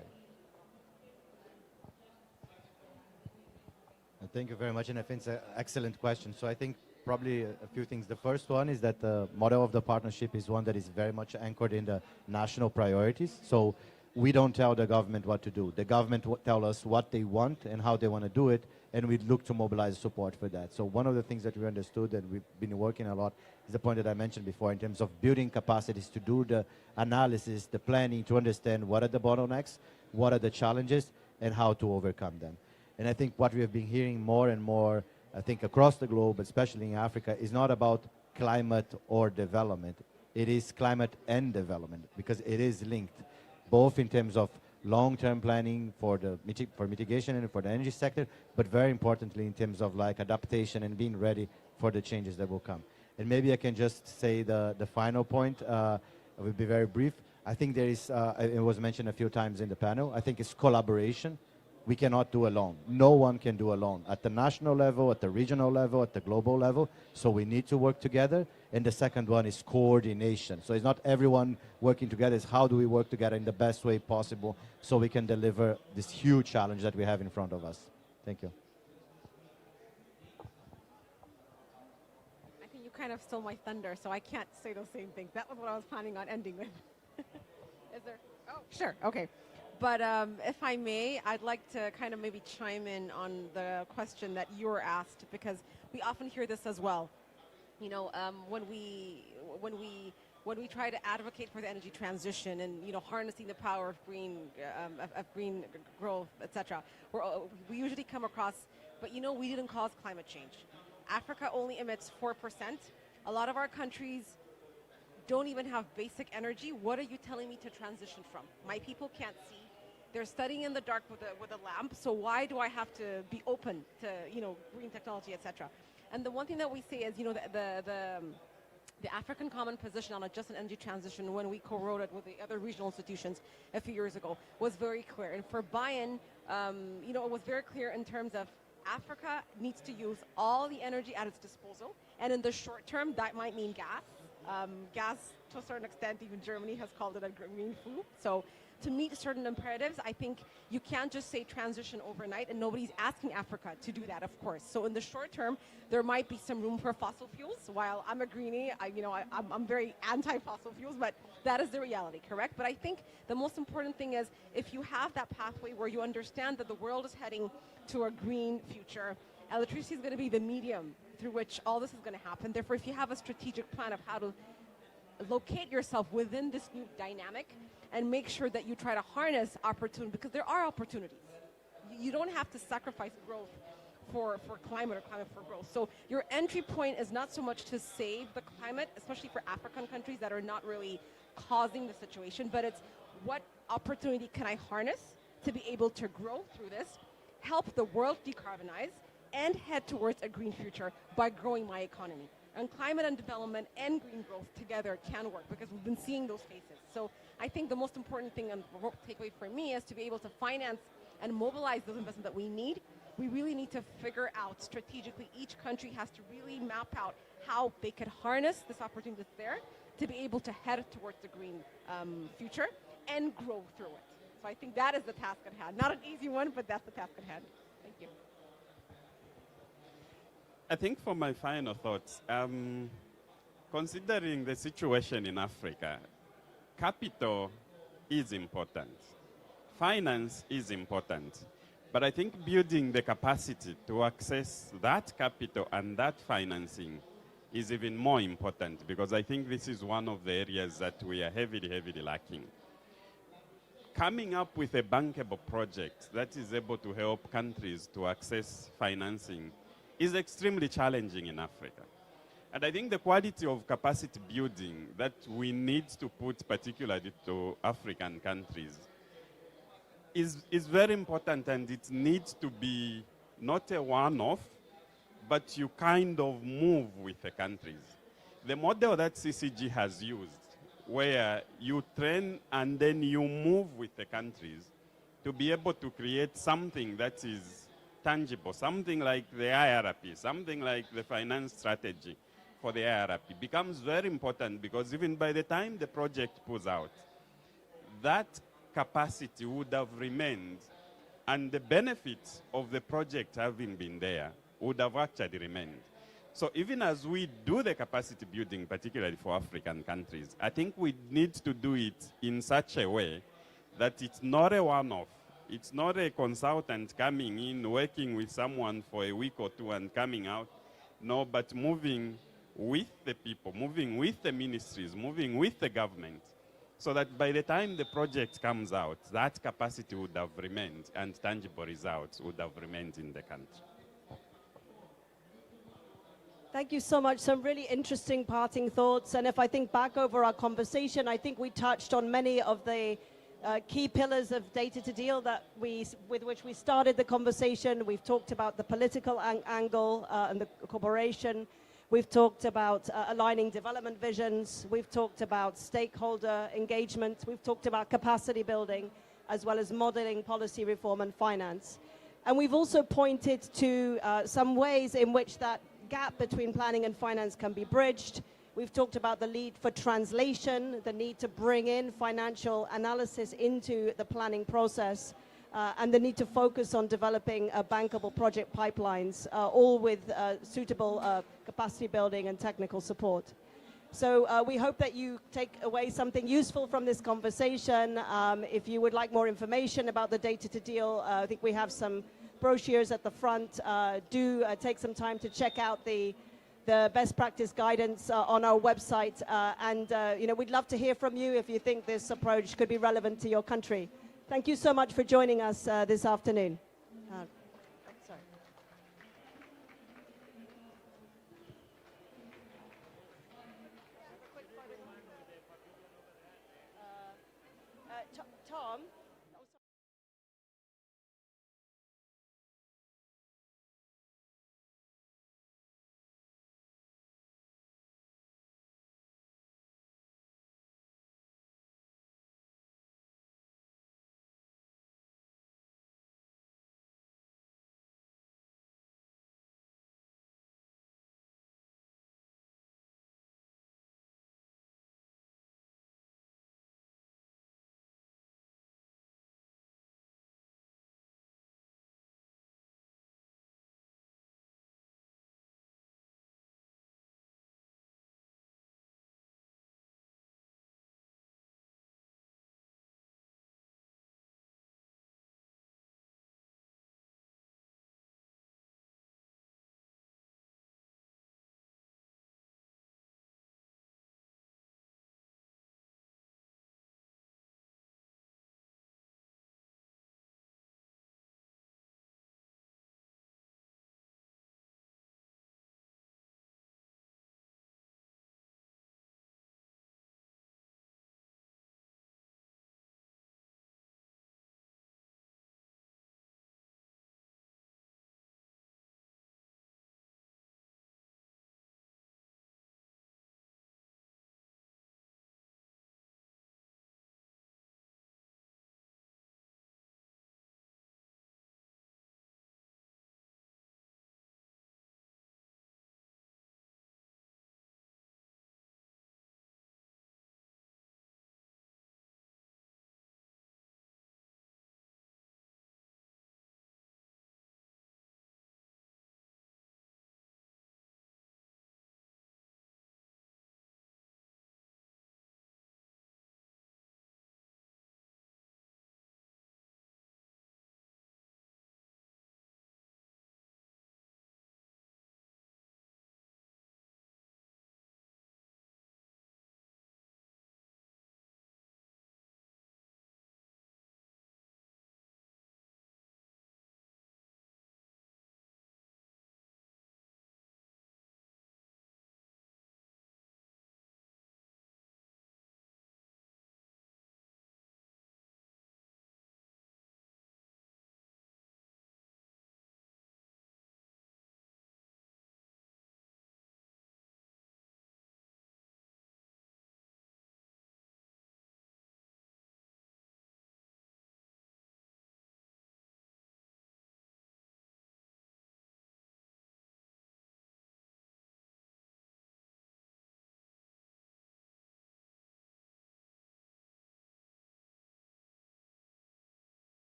Thank you very much, and I think it's an excellent question. So I think probably a few things. The first one is that the model of the partnership is one that is very much anchored in the national priorities. So we don't tell the government what to do. The government tell us what they want and how they want to do it, and we look to mobilize support for that. So one of the things that we understood and we've been working a lot is the point that I mentioned before in terms of building capacities to do the analysis, the planning, to understand what are the bottlenecks, what are the challenges, and how to overcome them. And I think what we have been hearing more and more, I think across the globe, especially in Africa, is not about climate or development. It is climate and development, because it is linked, both in terms of long-term planning for mitigation and for the energy sector, but very importantly in terms of like adaptation and being ready for the changes that will come. And maybe I can just say the final point. I will be very brief. I think there is, it was mentioned a few times in the panel, I think it's collaboration. We cannot do alone. No one can do alone. At the national level, at the regional level, at the global level. So we need to work together. And the second one is coordination. So it's not everyone working together. It's how do we work together in the best way possible so we can deliver this huge challenge that we have in front of us. Thank you. I think you kind of stole my thunder, so I can't say those same things. That was what I was planning on ending with. Is there? Oh, sure. Okay. But if I may, I'd like to kind of maybe chime in on the question that you were asked, because we often hear this as well. You know, when we try to advocate for the energy transition and, you know, harnessing the power of green growth, etc., we usually come across, but you know, we didn't cause climate change. Africa only emits 4%. A lot of our countries don't even have basic energy. What are you telling me to transition from? My people can't see. They're studying in the dark with a lamp. So why do I have to be open to, you know, green technology, etc.? And the one thing that we say is, you know, the African Common Position on a just and energy transition, when we co-wrote it with the other regional institutions a few years ago, was very clear. And for buy-in, you know, it was very clear in terms of Africa needs to use all the energy at its disposal. And in the short term, that might mean gas. Gas, to a certain extent, even Germany has called it a green food. So to meet certain imperatives, I think you can't just say transition overnight, and nobody's asking Africa to do that, of course. So in the short term, there might be some room for fossil fuels. While I'm a greenie, I'm very anti-fossil fuels, but that is the reality, correct? But I think the most important thing is if you have that pathway where you understand that the world is heading to a green future, electricity is going to be the medium through which all this is going to happen. Therefore, if you have a strategic plan of how to locate yourself within this new dynamic and make sure that you try to harness opportunity, because there are opportunities. You don't have to sacrifice growth for climate or climate for growth. So your entry point is not so much to save the climate, especially for African countries that are not really causing the situation, but it's what opportunity can I harness to be able to grow through this, help the world decarbonize, and head towards a green future by growing my economy. And climate and development and green growth together can work because we've been seeing those faces. So I think the most important thing and the takeaway for me is to be able to finance and mobilize those investments that we need. We really need to figure out strategically, each country has to really map out how they could harness this opportunity that's there to be able to head towards the green future and grow through it. So I think that is the task at hand. Not an easy one, but that's the task at hand. Thank you. I think for my final thoughts, considering the situation in Africa, capital is important. Finance is important. But I think building the capacity to access that capital and that financing is even more important, because I think this is one of the areas that we are heavily lacking. Coming up with a bankable project that is able to help countries to access financing is extremely challenging in Africa. And I think the quality of capacity building that we need to put particularly to African countries is very important, and it needs to be not a one-off, but you kind of move with the countries. The model that CCG has used, where you train and then you move with the countries to be able to create something that is tangible, something like the IRP, something like the finance strategy for the IRP, becomes very important, because even by the time the project pulls out, that capacity would have remained, and the benefits of the project having been there would have actually remained. So even as we do the capacity building, particularly for African countries, I think we need to do it in such a way that it's not a one-off. It's not a consultant coming in, working with someone for a week or two and coming out. No, but moving with the people, moving with the ministries, moving with the government, so that by the time the project comes out, that capacity would have remained and tangible results would have remained in the country. Thank you so much. Some really interesting parting thoughts. And if I think back over our conversation, I think we touched on many of the key pillars of data to deal with which we started the conversation. We've talked about the political angle and the cooperation. We've talked about aligning development visions. We've talked about stakeholder engagement. We've talked about capacity building, as well as modeling policy reform and finance. And we've also pointed to some ways in which that gap between planning and finance can be bridged. We've talked about the need for translation, the need to bring in financial analysis into the planning process, and the need to focus on developing bankable project pipelines, all with suitable capacity building and technical support. So we hope that you take away something useful from this conversation. If you would like more information about the data to deal, I think we have some brochures at the front. Do take some time to check out the best practice guidance on our website. We'd love to hear from you if you think this approach could be relevant to your country. Thank you so much for joining us this afternoon. Sorry. Tom?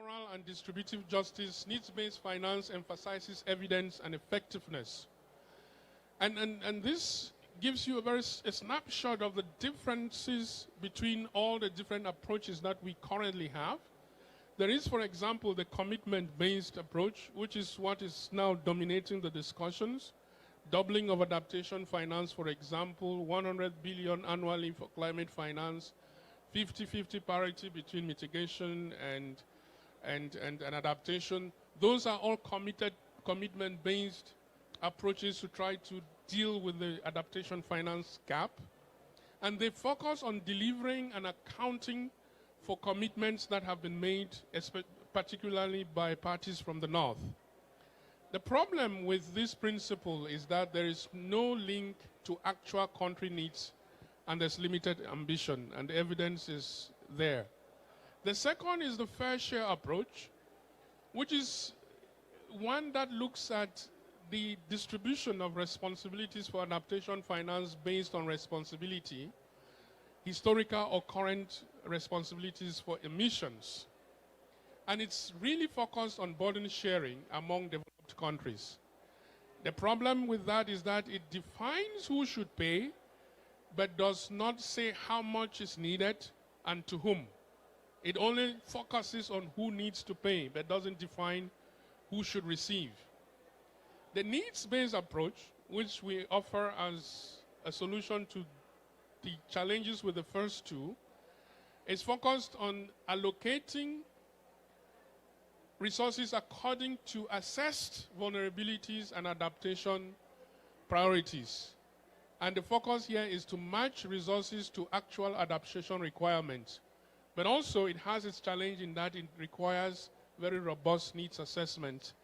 moral and distributive justice, needs-based finance emphasizes evidence and effectiveness. And this gives you a snapshot of the differences between all the different approaches that we currently have. There is, for example, the commitment-based approach, which is what is now dominating the discussions. Doubling of adaptation finance, for example, 100 billion annually for climate finance, 50-50 parity between mitigation and adaptation. Those are all commitment-based approaches to try to deal with the adaptation finance gap. And they focus on delivering and accounting for commitments that have been made, particularly by parties from the North. The problem with this principle is that there is no link to actual country needs and there's limited ambition, and the evidence is there. The second is the fair share approach, which is one that looks at the distribution of responsibilities for adaptation finance based on responsibility, historical or current responsibilities for emissions. And it's really focused on burden sharing among developed countries. The problem with that is that it defines who should pay, but does not say how much is needed and to whom. It only focuses on who needs to pay, but doesn't define who should receive. The needs-based approach, which we offer as a solution to the challenges with the first two, is focused on allocating resources according to assessed vulnerabilities and adaptation priorities. And the focus here is to match resources to actual adaptation requirements. But also it has its challenge in that it requires very robust needs assessment,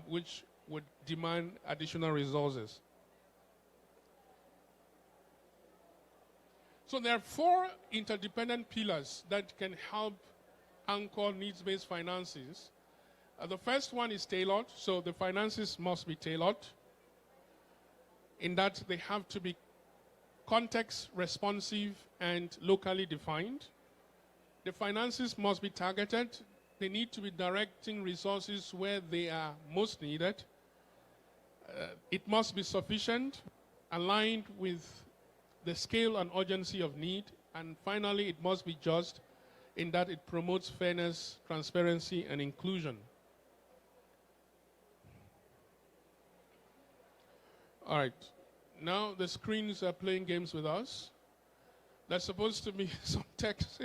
which would demand additional resources. So there are four interdependent pillars that can help anchor needs-based finances. The first one is tailored, so the finances must be tailored in that they have to be context responsive and locally defined. The finances must be targeted. They need to be directing resources where they are most needed. It must be sufficient, aligned with the scale and urgency of need. And finally, it must be just in that it promotes fairness, transparency, and inclusion. All right, now the screens are playing games with us. There's supposed to be some text.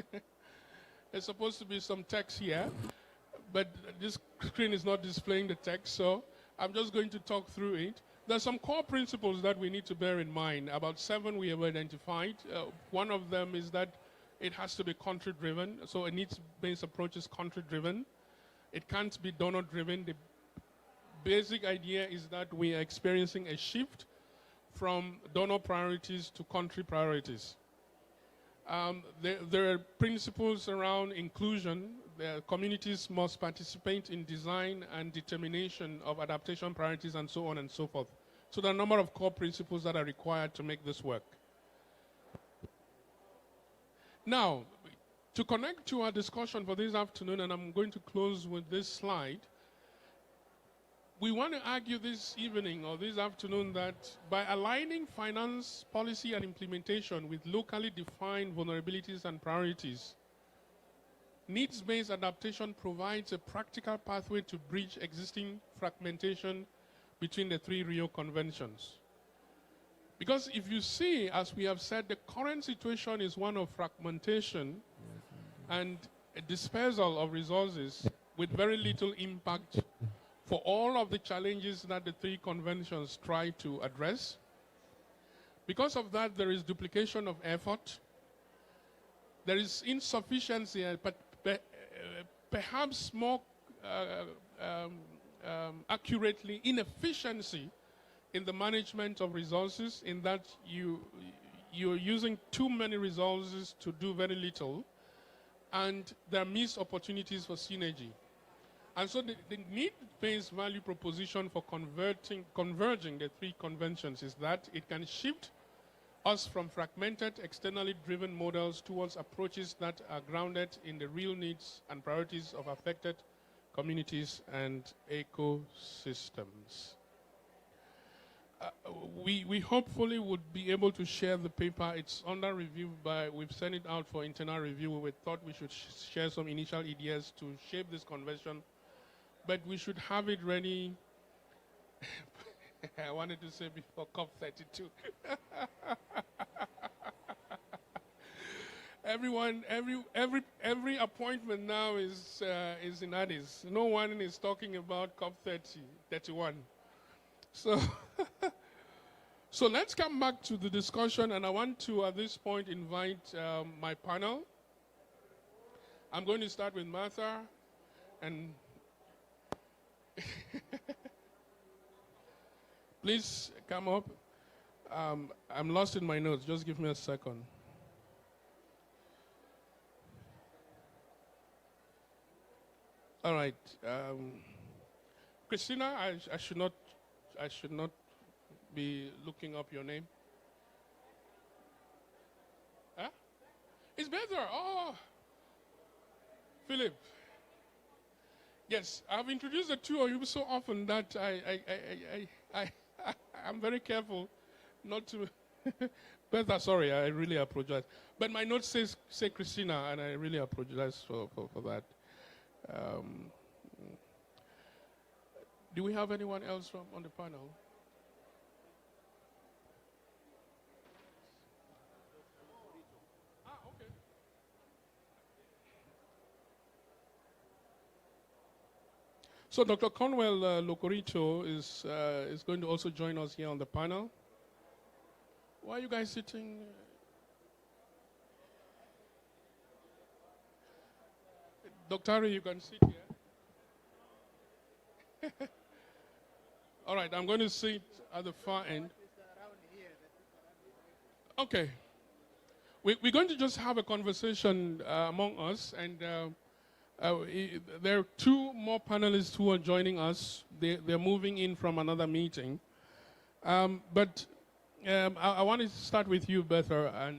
There's supposed to be some text here, but this screen is not displaying the text, so I'm just going to talk through it. There's some core principles that we need to bear in mind. About 7 we have identified. One of them is that it has to be country-driven, so a needs-based approach is country-driven. It can't be donor-driven. The basic idea is that we are experiencing a shift from donor priorities to country priorities. There are principles around inclusion. The communities must participate in design and determination of adaptation priorities and so on and so forth. So there are a number of core principles that are required to make this work. Now, to connect to our discussion for this afternoon, and I'm going to close with this slide, we want to argue this evening or this afternoon that by aligning finance policy and implementation with locally defined vulnerabilities and priorities, needs-based adaptation provides a practical pathway to bridge existing fragmentation between the 3 Rio Conventions. Because if you see, as we have said, the current situation is one of fragmentation and a dispersal of resources with very little impact for all of the challenges that the 3 conventions try to address. Because of that, there is duplication of effort. There is insufficiency, but perhaps more accurately, inefficiency in the management of resources, in that you're using too many resources to do very little, and there are missed opportunities for synergy. And so the need-based value proposition for converging the 3 conventions is that it can shift us from fragmented, externally driven models towards approaches that are grounded in the real needs and priorities of affected communities and ecosystems. We hopefully would be able to share the paper. It's under review we've sent it out for internal review. We thought we should share some initial ideas to shape this convention, but we should have it ready. I wanted to say before COP32. Every appointment now is in Addis. No one is talking about COP30, 31. So, so let's come back to the discussion, and I want to, at this point, invite my panel. I'm going to start with Martha, and please come up. I'm lost in my notes. Just give me a second. All right. Christina, I should not be looking up your name. Huh? It's better. Oh, Philip. Yes, I've introduced the two of you so often that I'm very careful not to. Bertha, sorry, I really apologize. But my notes say Christina, and I really apologize for that. Do we have anyone else on the panel? Okay. So Dr. Conwell Locorito is going to also join us here on the panel. Why are you guys sitting? Dr. Harry, you can sit here. All right, I'm going to sit at the far end. Okay. We're going to just have a conversation among us, and there are two more panelists who are joining us. They're moving in from another meeting. But I want to start with you, Bertha,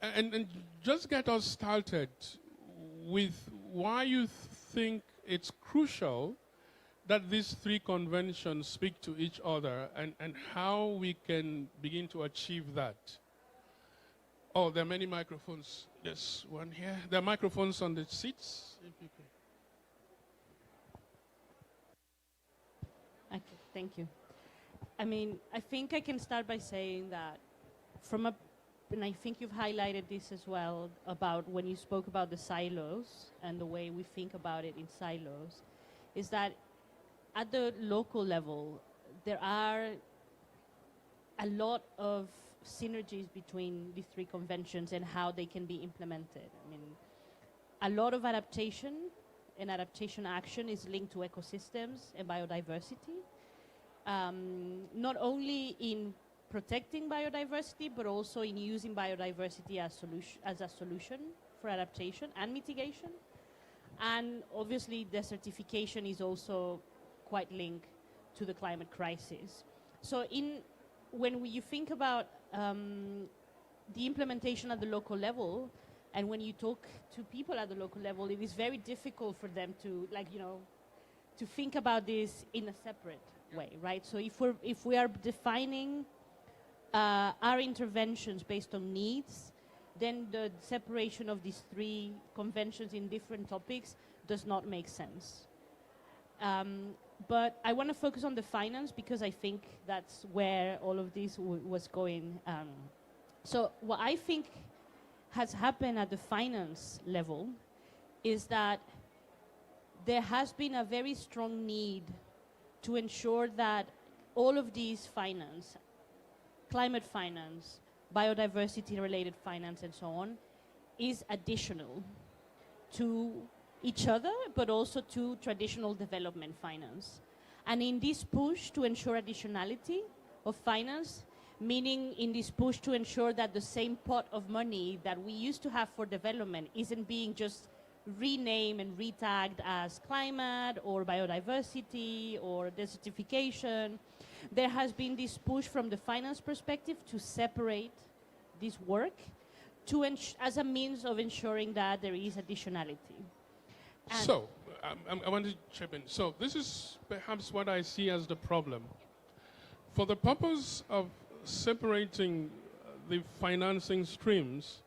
and just get us started with why you think it's crucial that these three conventions speak to each other, and how we can begin to achieve that. Oh, there are many microphones. There's one here. There are microphones on the seats. If you can. Okay, thank you. I mean, I think I can start by saying that and I think you've highlighted this as well, about when you spoke about the silos and the way we think about it in silos, is that at the local level, there are a lot of synergies between these three conventions and how they can be implemented. I mean, a lot of adaptation and adaptation action is linked to ecosystems and biodiversity, not only in protecting biodiversity, but also in using biodiversity as a solution for adaptation and mitigation. And obviously, desertification is also quite linked to the climate crisis. So when you think about the implementation at the local level, and when you talk to people at the local level, it is very difficult for them to, to think about this in a separate way, right? So if we are defining our interventions based on needs, then the separation of these three conventions in different topics does not make sense. But I want to focus on the finance, because I think that's where all of this was going. So what I think has happened at the finance level is that there has been a very strong need to ensure that all of these finance, climate finance, biodiversity-related finance, and so on, is additional to each other, but also to traditional development finance. And in this push to ensure additionality of finance, meaning in this push to ensure that the same pot of money that we used to have for development isn't being just renamed and retagged as climate or biodiversity or desertification, there has been this push from the finance perspective to separate this work as a means of ensuring that there is additionality. And So, I want to chip in. So, this is perhaps what I see as the problem. For the purpose of separating the financing streams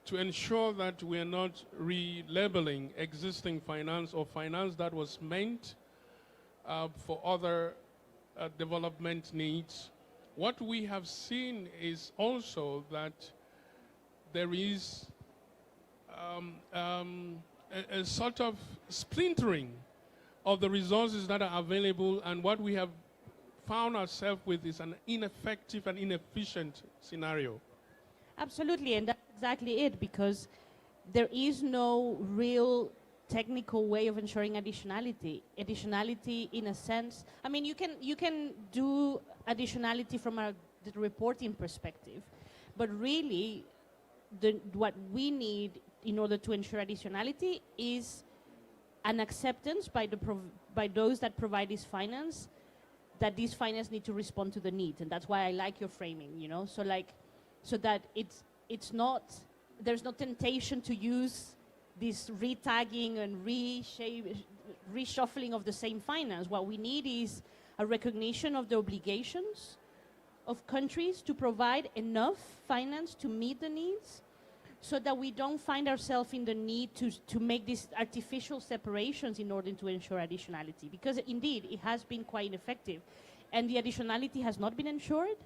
to ensure that we are not relabeling existing finance or finance that was meant for other development needs, what we have seen is also that there is a sort of splintering of the resources that are available, and what we have found ourselves with is an ineffective and inefficient scenario. Absolutely, and that's exactly it, because there is no real technical way of ensuring additionality. Additionality, in a sense, I mean, you can do additionality from the reporting perspective, but really, what we need in order to ensure additionality is an acceptance by those that provide this finance, that this finance need to respond to the needs, and that's why I like your framing, you know, so that it's not, there's no temptation to use this retagging and reshuffling of the same finance. What we need is a recognition of the obligations of countries to provide enough finance to meet the needs, so that we don't find ourselves in the need to make these artificial separations in order to ensure additionality. Because indeed, it has been quite ineffective. And the additionality has not been ensured,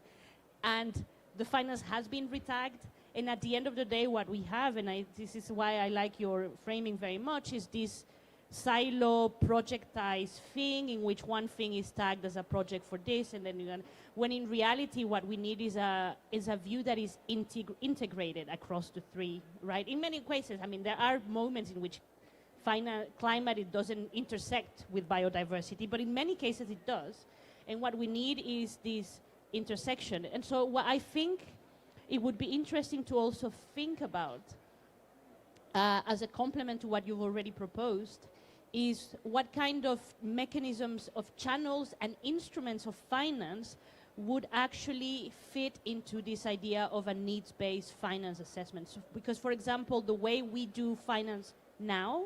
and the finance has been retagged. And at the end of the day, what we have, and this is why I like your framing very much, is this silo projectized thing in which one thing is tagged as a project for this, and then when in reality what we need is a view that is integrated across the three, right? In many cases, I mean, there are moments in which climate, it doesn't intersect with biodiversity, but in many cases it does. And what we need is this intersection. And so what I think it would be interesting to also think about as a complement to what you've already proposed is what kind of mechanisms of channels and instruments of finance would actually fit into this idea of a needs-based finance assessment. So, because, for example, the way we do finance now,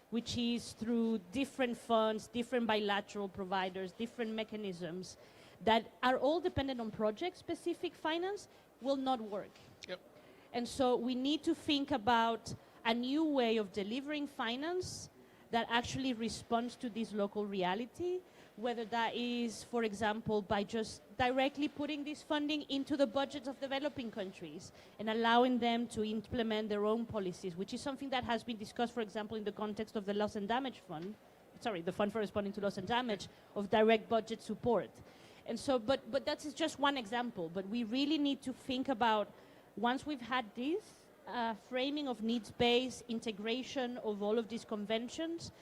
which is through different funds, different bilateral providers, different mechanisms that are all dependent on project-specific finance, will not work. Yep. And so we need to think about a new way of delivering finance that actually responds to this local reality, whether that is, for example, by just directly putting this funding into the budgets of developing countries and allowing them to implement their own policies, which is something that has been discussed, for example, in the context of the Loss and Damage Fund, the Fund for Responding to Loss and Damage, of direct budget support. And so, but that's just one example, but we really need to think about, once we've had this, framing of needs-based integration of all of these conventions,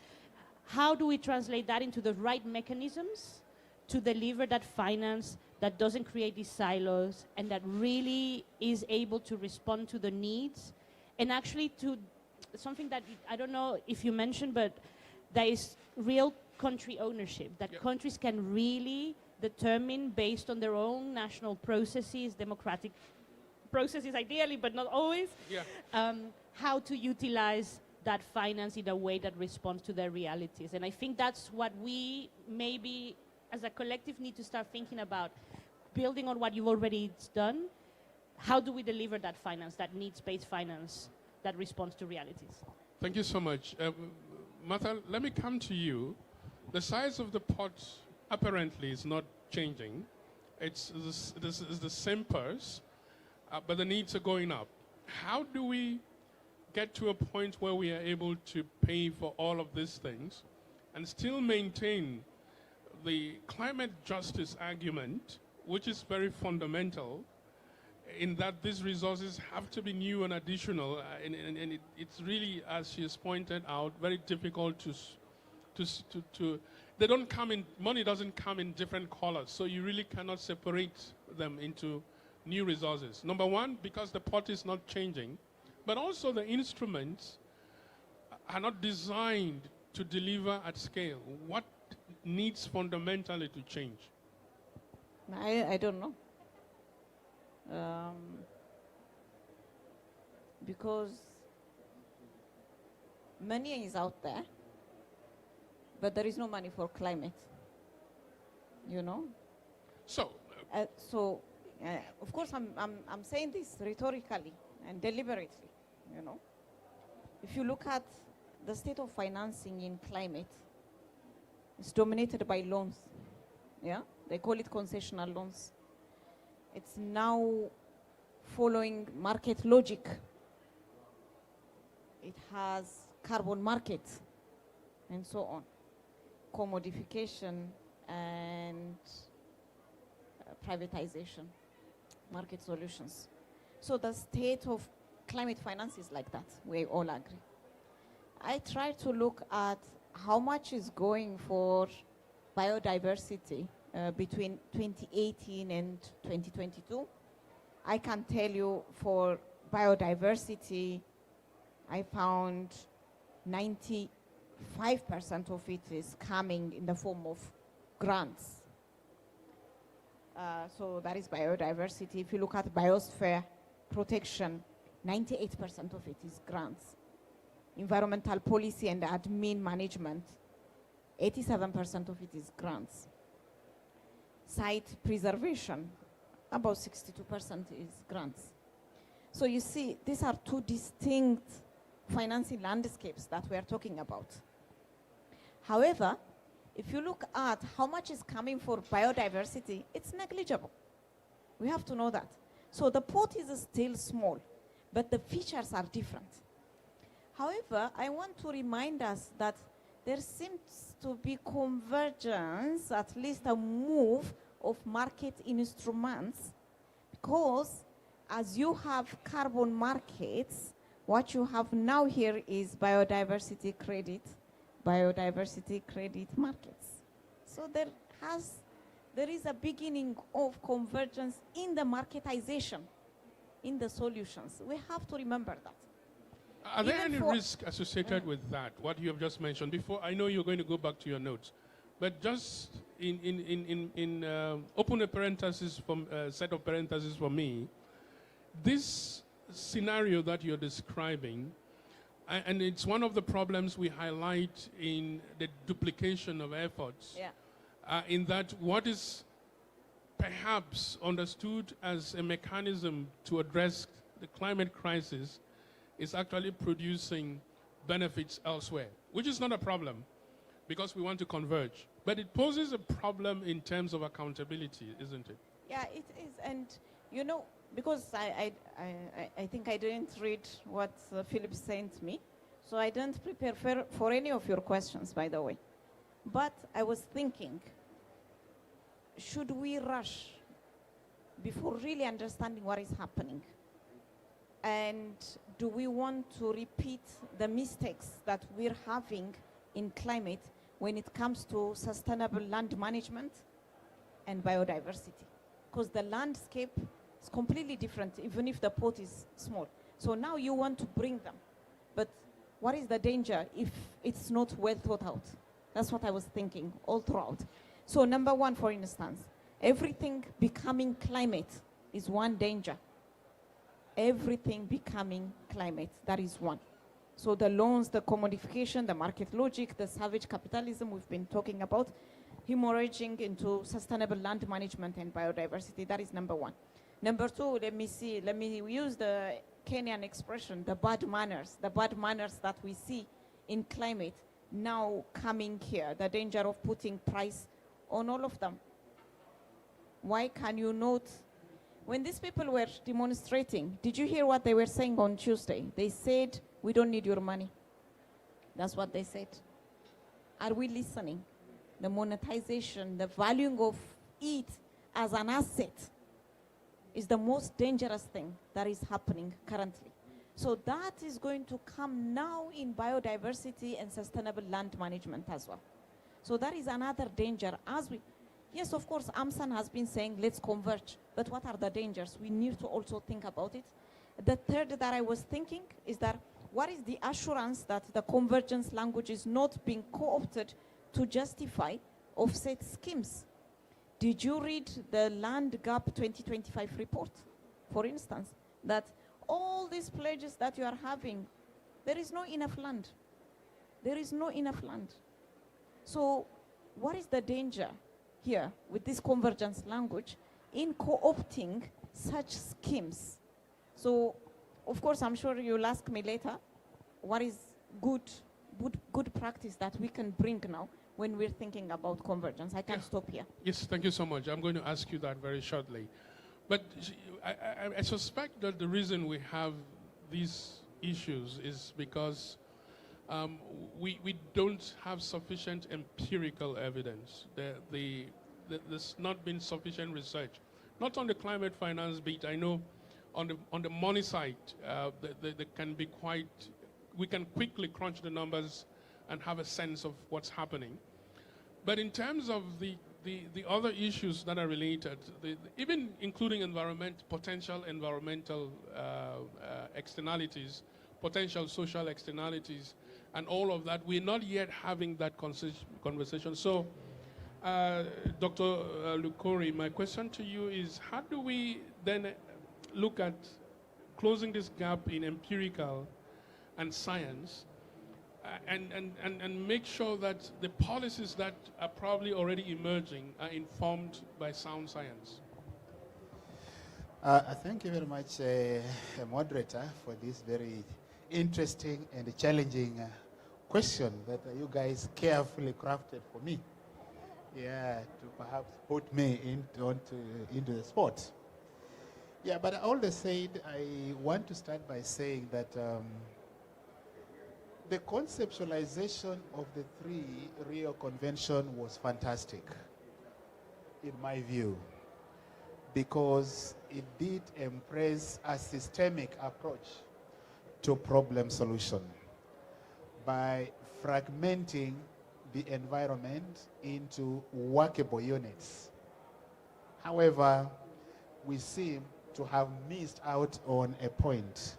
how do we translate that into the right mechanisms to deliver that finance that doesn't create these silos and that really is able to respond to the needs, and actually to something that I don't know if you mentioned, but there is real country ownership, that countries can really determine based on their own national processes, democratic processes ideally, but not always, how to utilize that finance in a way that responds to their realities. And I think that's what we maybe as a collective need to start thinking about, building on what you've already done. How do we deliver that finance, that needs-based finance that responds to realities? Thank you so much. Martha, let me come to you. The size of the pot apparently is not changing. It's the same purse, but the needs are going up. How do we get to a point where we are able to pay for all of these things and still maintain the climate justice argument, which is very fundamental, in that these resources have to be new and additional, and it's really, as she has pointed out, very difficult to they don't come in, money doesn't come in different colors, so you really cannot separate them into new resources. Number one, because the pot is not changing, but also the instruments are not designed to deliver at scale. What needs fundamentally to change? I don't know. Because money is out there, but there is no money for climate. You know? So, of course, I'm saying this rhetorically and deliberately, you know. If you look at the state of financing in climate, it's dominated by loans. Yeah? They call it concessional loans. It's now following market logic. It has carbon market and so on, commodification and privatization, market solutions. So the state of climate finance is like that, we all agree. I try to look at how much is going for biodiversity between 2018 and 2022. I can tell you for biodiversity, I found 95% of it is coming in the form of grants. So that is biodiversity. If you look at biosphere protection, 98% of it is grants. Environmental policy and admin management, 87% of it is grants. Site preservation, about 62% is grants. So you see, these are two distinct financing landscapes that we are talking about. However, if you look at how much is coming for biodiversity, it's negligible. We have to know that. So the pot is still small, but the features are different. However, I want to remind us that there seems to be convergence, at least a move of market instruments, because as you have carbon markets, what you have now here is biodiversity credit markets. So there is a beginning of convergence in the marketization, in the solutions. We have to remember that. Are there any risks associated with that, what you have just mentioned? Before, I know you're going to go back to your notes, but just open a parenthesis, set of parentheses for me, this scenario that you're describing, and it's one of the problems we highlight in the duplication of efforts, in that what is perhaps understood as a mechanism to address the climate crisis is actually producing benefits elsewhere, which is not a problem because we want to converge. But it poses a problem in terms of accountability, isn't it? Yeah, it is. And, you know, because I think I didn't read what Philip sent me, so I didn't prepare for any of your questions, by the way. But I was thinking, should we rush before really understanding what is happening? And do we want to repeat the mistakes that we're having in climate when it comes to sustainable land management and biodiversity? Because the landscape is completely different, even if the pot is small. So now you want to bring them. But what is the danger if it's not well thought out? That's what I was thinking all throughout. So number one, for instance, everything becoming climate is one danger. Everything becoming climate, that is one. So the loans, the commodification, the market logic, the savage capitalism we've been talking about, hemorrhaging into sustainable land management and biodiversity, that is number one. Number two, let me use the Kenyan expression, the bad manners that we see in climate now coming here, the danger of putting price on all of them. Why can you note, when these people were demonstrating, did you hear what they were saying on Tuesday? They said, we don't need your money. That's what they said. Are we listening? The monetization, the valuing of it as an asset is the most dangerous thing that is happening currently. So that is going to come now in biodiversity and sustainable land management as well. So that is another danger. Yes, of course, AMSAN has been saying, let's converge. But what are the dangers? We need to also think about it. The third that I was thinking is that what is the assurance that the convergence language is not being co-opted to justify offset schemes? Did you read the Land Gap 2025 report, for instance, that all these pledges that you are having, there is no enough land. There is no enough land. So what is the danger here with this convergence language in co-opting such schemes? So, of course, I'm sure you'll ask me later, what is good practice that we can bring now when we're thinking about convergence? I can stop here. Yes, thank you so much. I'm going to ask you that very shortly. But I suspect that the reason we have these issues is because we don't have sufficient empirical evidence. There's not been sufficient research, not on the climate finance bit. I know on the money side, they can be quite, we can quickly crunch the numbers and have a sense of what's happening. But in terms of the other issues that are related, even including potential environmental externalities, potential social externalities, and all of that, we're not yet having that conversation. So, Dr. Lukori, my question to you is, how do we then look at closing this gap in empirical and science, and make sure that the policies that are probably already emerging are informed by sound science? Thank you very much, moderator, for this very interesting and challenging question that you guys carefully crafted for me. Yeah, to perhaps put me into the spot. Yeah, but all the said, I want to start by saying that the conceptualization of the 3 Rio Convention was fantastic, in my view, because it did embrace a systemic approach to problem solution by fragmenting the environment into workable units. However, we seem to have missed out on a point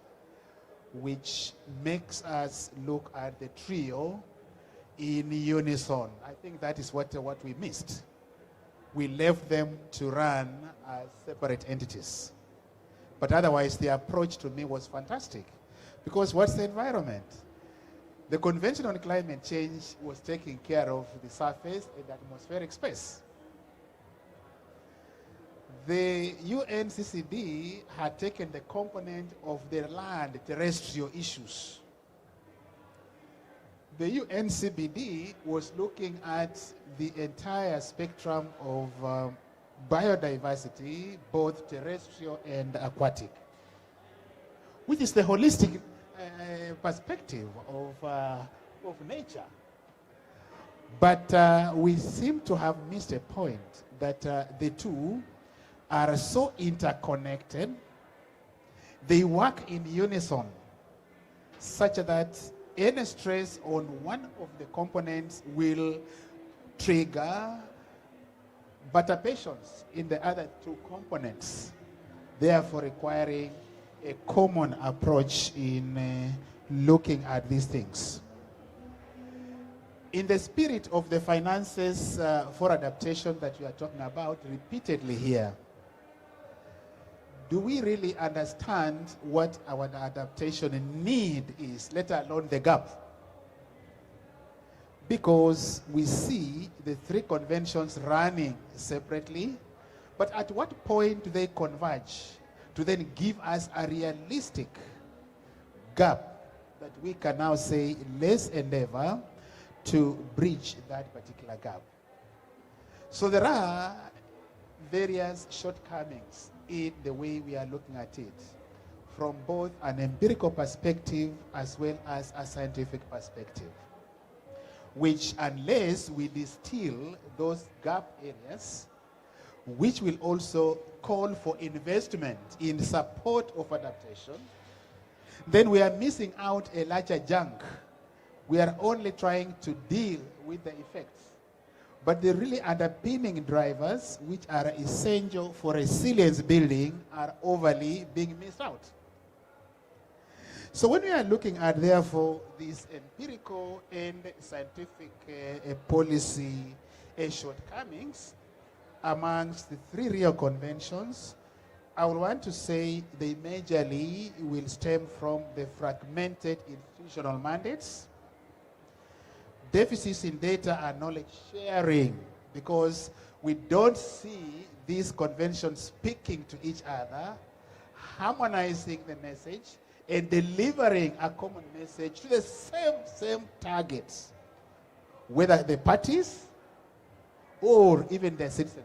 which makes us look at the trio in unison. I think that is what we missed. We left them to run as separate entities. But otherwise, the approach to me was fantastic. Because what's the environment? The Convention on Climate Change was taking care of the surface and atmospheric space. The UNCCD had taken the component of the land terrestrial issues. The UNCBD was looking at the entire spectrum of biodiversity, both terrestrial and aquatic, which is the holistic perspective of nature. But we seem to have missed a point that the two are so interconnected, they work in unison, such that any stress on one of the components will trigger perturbations in the other 2 components, therefore requiring a common approach in looking at these things. In the spirit of the finances for adaptation that we are talking about repeatedly here, do we really understand what our adaptation need is, let alone the gap? Because we see the 3 conventions running separately, but at what point do they converge to then give us a realistic gap that we can now say, let's endeavor to bridge that particular gap? So there are various shortcomings in the way we are looking at it, from both an empirical perspective as well as a scientific perspective, which unless we distill those gap areas, which will also call for investment in support of adaptation, then we are missing out a larger chunk. We are only trying to deal with the effects. But the really underpinning drivers, which are essential for resilience building, are overly being missed out. So when we are looking at, therefore, these empirical and scientific policy shortcomings, amongst the three Rio conventions, I would want to say they majorly will stem from the fragmented institutional mandates, deficits in data and knowledge sharing, because we don't see these conventions speaking to each other, harmonizing the message, and delivering a common message to the same targets, whether the parties or even the citizenry.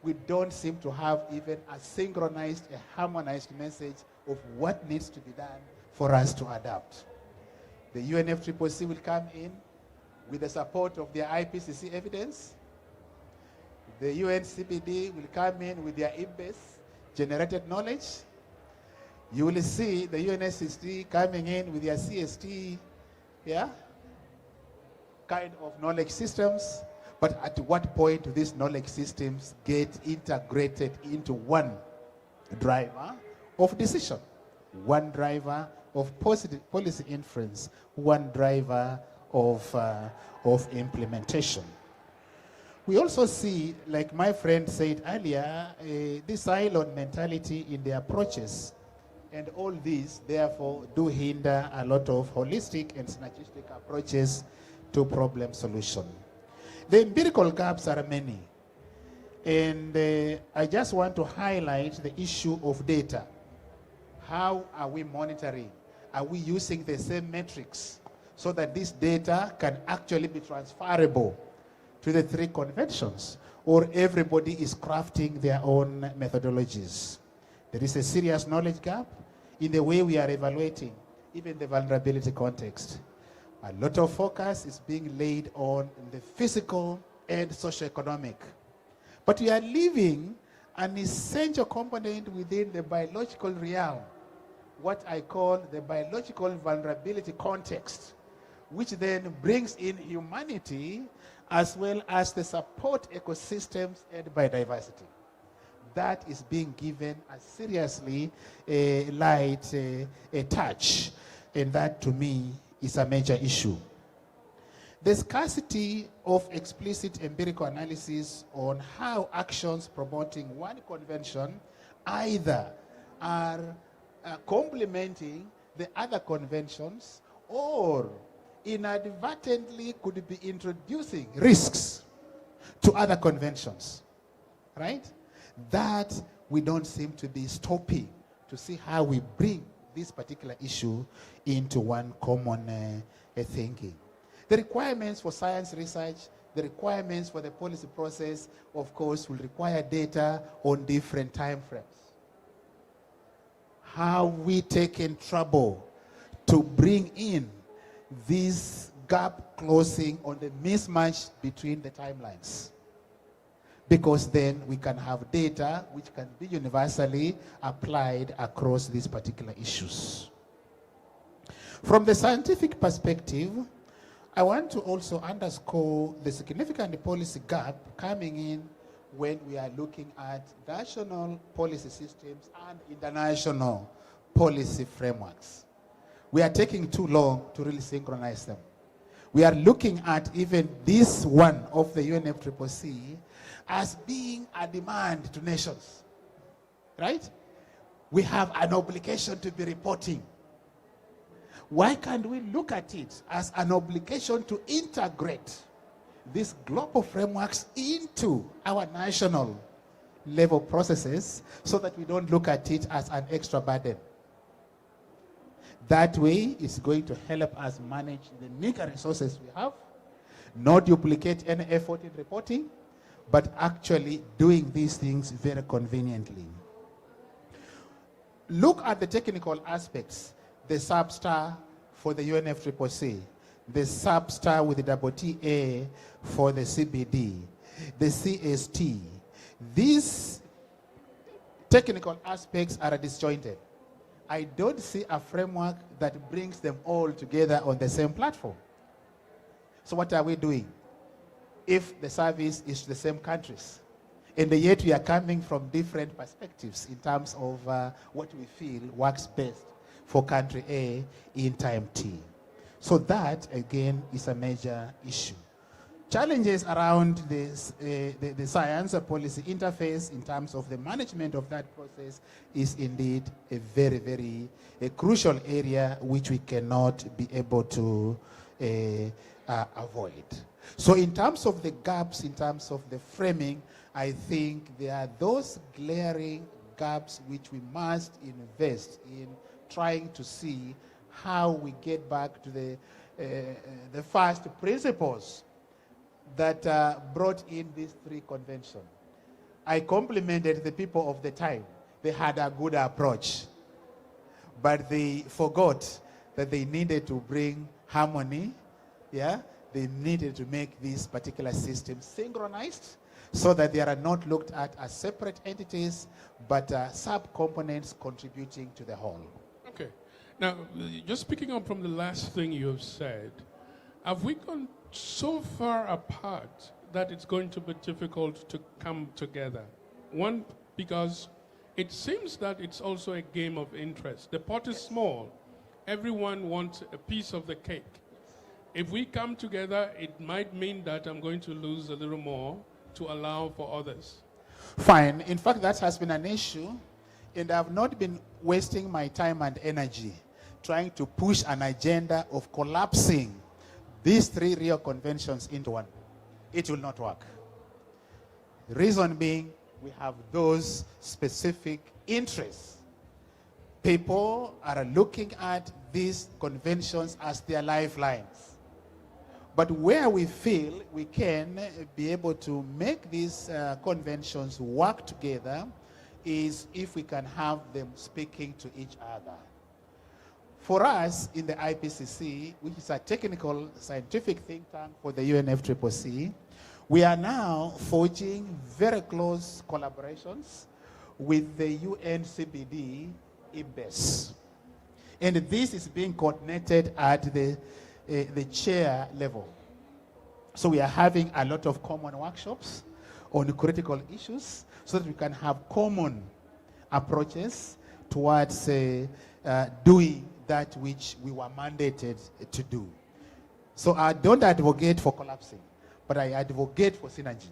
We don't seem to have even a synchronized, a harmonized message of what needs to be done for us to adapt. The UNFCCC will come in with the support of their IPCC evidence. The UNCBD will come in with their IBES generated knowledge. You will see the UNSCD coming in with their CST, kind of knowledge systems. But at what point do these knowledge systems get integrated into one driver of decision, one driver of policy inference, one driver of implementation? We also see, like my friend said earlier, this siloed mentality in the approaches, and all these therefore do hinder a lot of holistic and synergistic approaches to problem solution. The empirical gaps are many, and I just want to highlight the issue of data. How are we monitoring? Are we using the same metrics so that this data can actually be transferable to the three conventions, or everybody is crafting their own methodologies? There is a serious knowledge gap in the way we are evaluating even the vulnerability context. A lot of focus is being laid on the physical and socioeconomic. But we are leaving an essential component within the biological realm, what I call the biological vulnerability context, which then brings in humanity as well as the support ecosystems and biodiversity. That is being given a seriously light touch, and that to me is a major issue. The scarcity of explicit empirical analysis on how actions promoting one convention either are complementing the other conventions or inadvertently could be introducing risks to other conventions, right? That we don't seem to be stopping to see how we bring this particular issue into one common thinking. The requirements for science research, the requirements for the policy process, of course, will require data on different time frames. How we taken trouble to bring in this gap closing on the mismatch between the timelines, because then we can have data which can be universally applied across these particular issues. From the scientific perspective, I want to also underscore the significant policy gap coming in when we are looking at national policy systems and international policy frameworks. We are taking too long to really synchronize them. We are looking at even this one of the UNFCCC as being a demand to nations, right? We have an obligation to be reporting. Why can't we look at it as an obligation to integrate these global frameworks into our national level processes so that we don't look at it as an extra burden? That way, it's going to help us manage the meager resources we have, not duplicate any effort in reporting, but actually doing these things very conveniently. Look at the technical aspects. The substar for the UNFCCC, the substar with the double TA for the CBD, the CST. These technical aspects are disjointed. I don't see a framework that brings them all together on the same platform. So what are we doing? If the service is to the same countries, and yet we are coming from different perspectives in terms of what we feel works best for country A in time T. So that, again, is a major issue. challenges around this, the science policy interface in terms of the management of that process is indeed a very, very crucial area which we cannot be able to avoid. So in terms of the gaps, in terms of the framing, I think there are those glaring gaps which we must invest in trying to see how we get back to the first principles that brought in these three conventions. I complimented the people of the time. They had a good approach, but they forgot that they needed to bring harmony. Yeah, they needed to make this particular system synchronized so that they are not looked at as separate entities, but sub-components contributing to the whole. Okay. Now, just picking up from the last thing you have said, have we gone so far apart that it's going to be difficult to come together? One, because it seems that it's also a game of interest. The pot is small. Everyone wants a piece of the cake. If we come together, it might mean that I'm going to lose a little more to allow for others. Fine. In fact, that has been an issue, and I've not been wasting my time and energy trying to push an agenda of collapsing these three Rio conventions into one. It will not work. The reason being, we have those specific interests. People are looking at these conventions as their lifelines. But where we feel we can be able to make these conventions work together is if we can have them speaking to each other. For us in the IPCC, which is a technical scientific think tank for the UNFCCC, we are now forging very close collaborations with the UNCBD IBES. And this is being coordinated at the chair level. So we are having a lot of common workshops on critical issues so that we can have common approaches towards doing that which we were mandated to do. So I don't advocate for collapsing, but I advocate for synergy,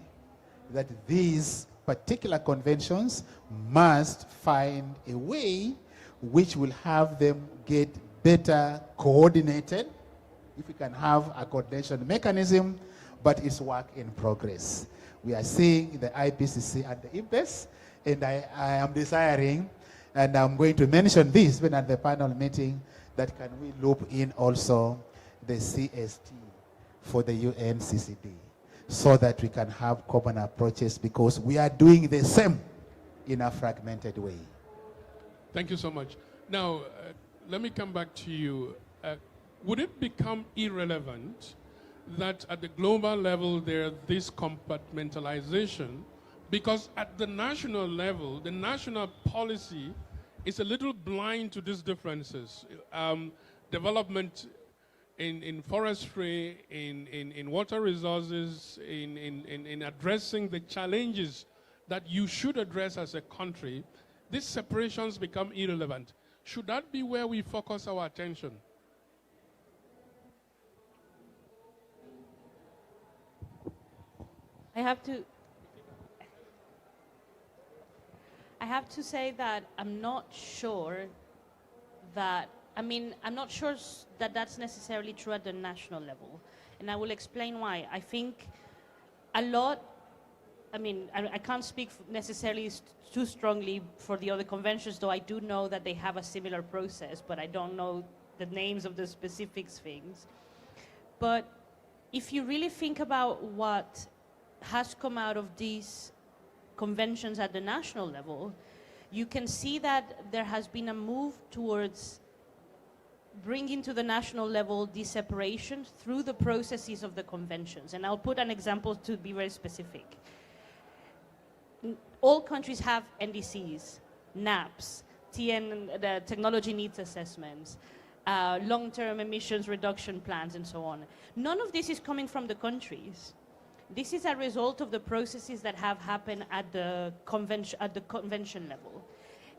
that these particular conventions must find a way which will have them get better coordinated, if we can have a coordination mechanism, but it's work in progress. We are seeing the IPCC and the IBES, and I am desiring, and I'm going to mention this when at the panel meeting, that can we loop in also the CST for the UNCCD, so that we can have common approaches, because we are doing the same in a fragmented way. Thank you so much. Now, let me come back to you. Would it become irrelevant that at the global level there this compartmentalization, because at the national level, the national policy is a little blind to these differences. Development in forestry, in water resources, in addressing the challenges that you should address as a country, these separations become irrelevant. Should that be where we focus our attention? I have to say that I'm not sure that, I'm not sure that that's necessarily true at the national level. And I will explain why. I think a lot, I can't speak necessarily too strongly for the other conventions, though I do know that they have a similar process, but I don't know the names of the specific things. But if you really think about what has come out of these conventions at the national level, you can see that there has been a move towards bringing to the national level these separations through the processes of the conventions. And I'll put an example to be very specific. All countries have NDCs, NAPs, the technology needs assessments, long-term emissions reduction plans, and so on. None of this is coming from the countries. This is a result of the processes that have happened at the convention level.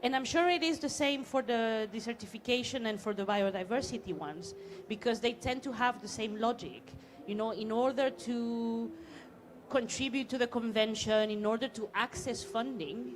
And I'm sure it is the same for the desertification and for the biodiversity ones, because they tend to have the same logic. You know, in order to contribute to the convention, in order to access funding,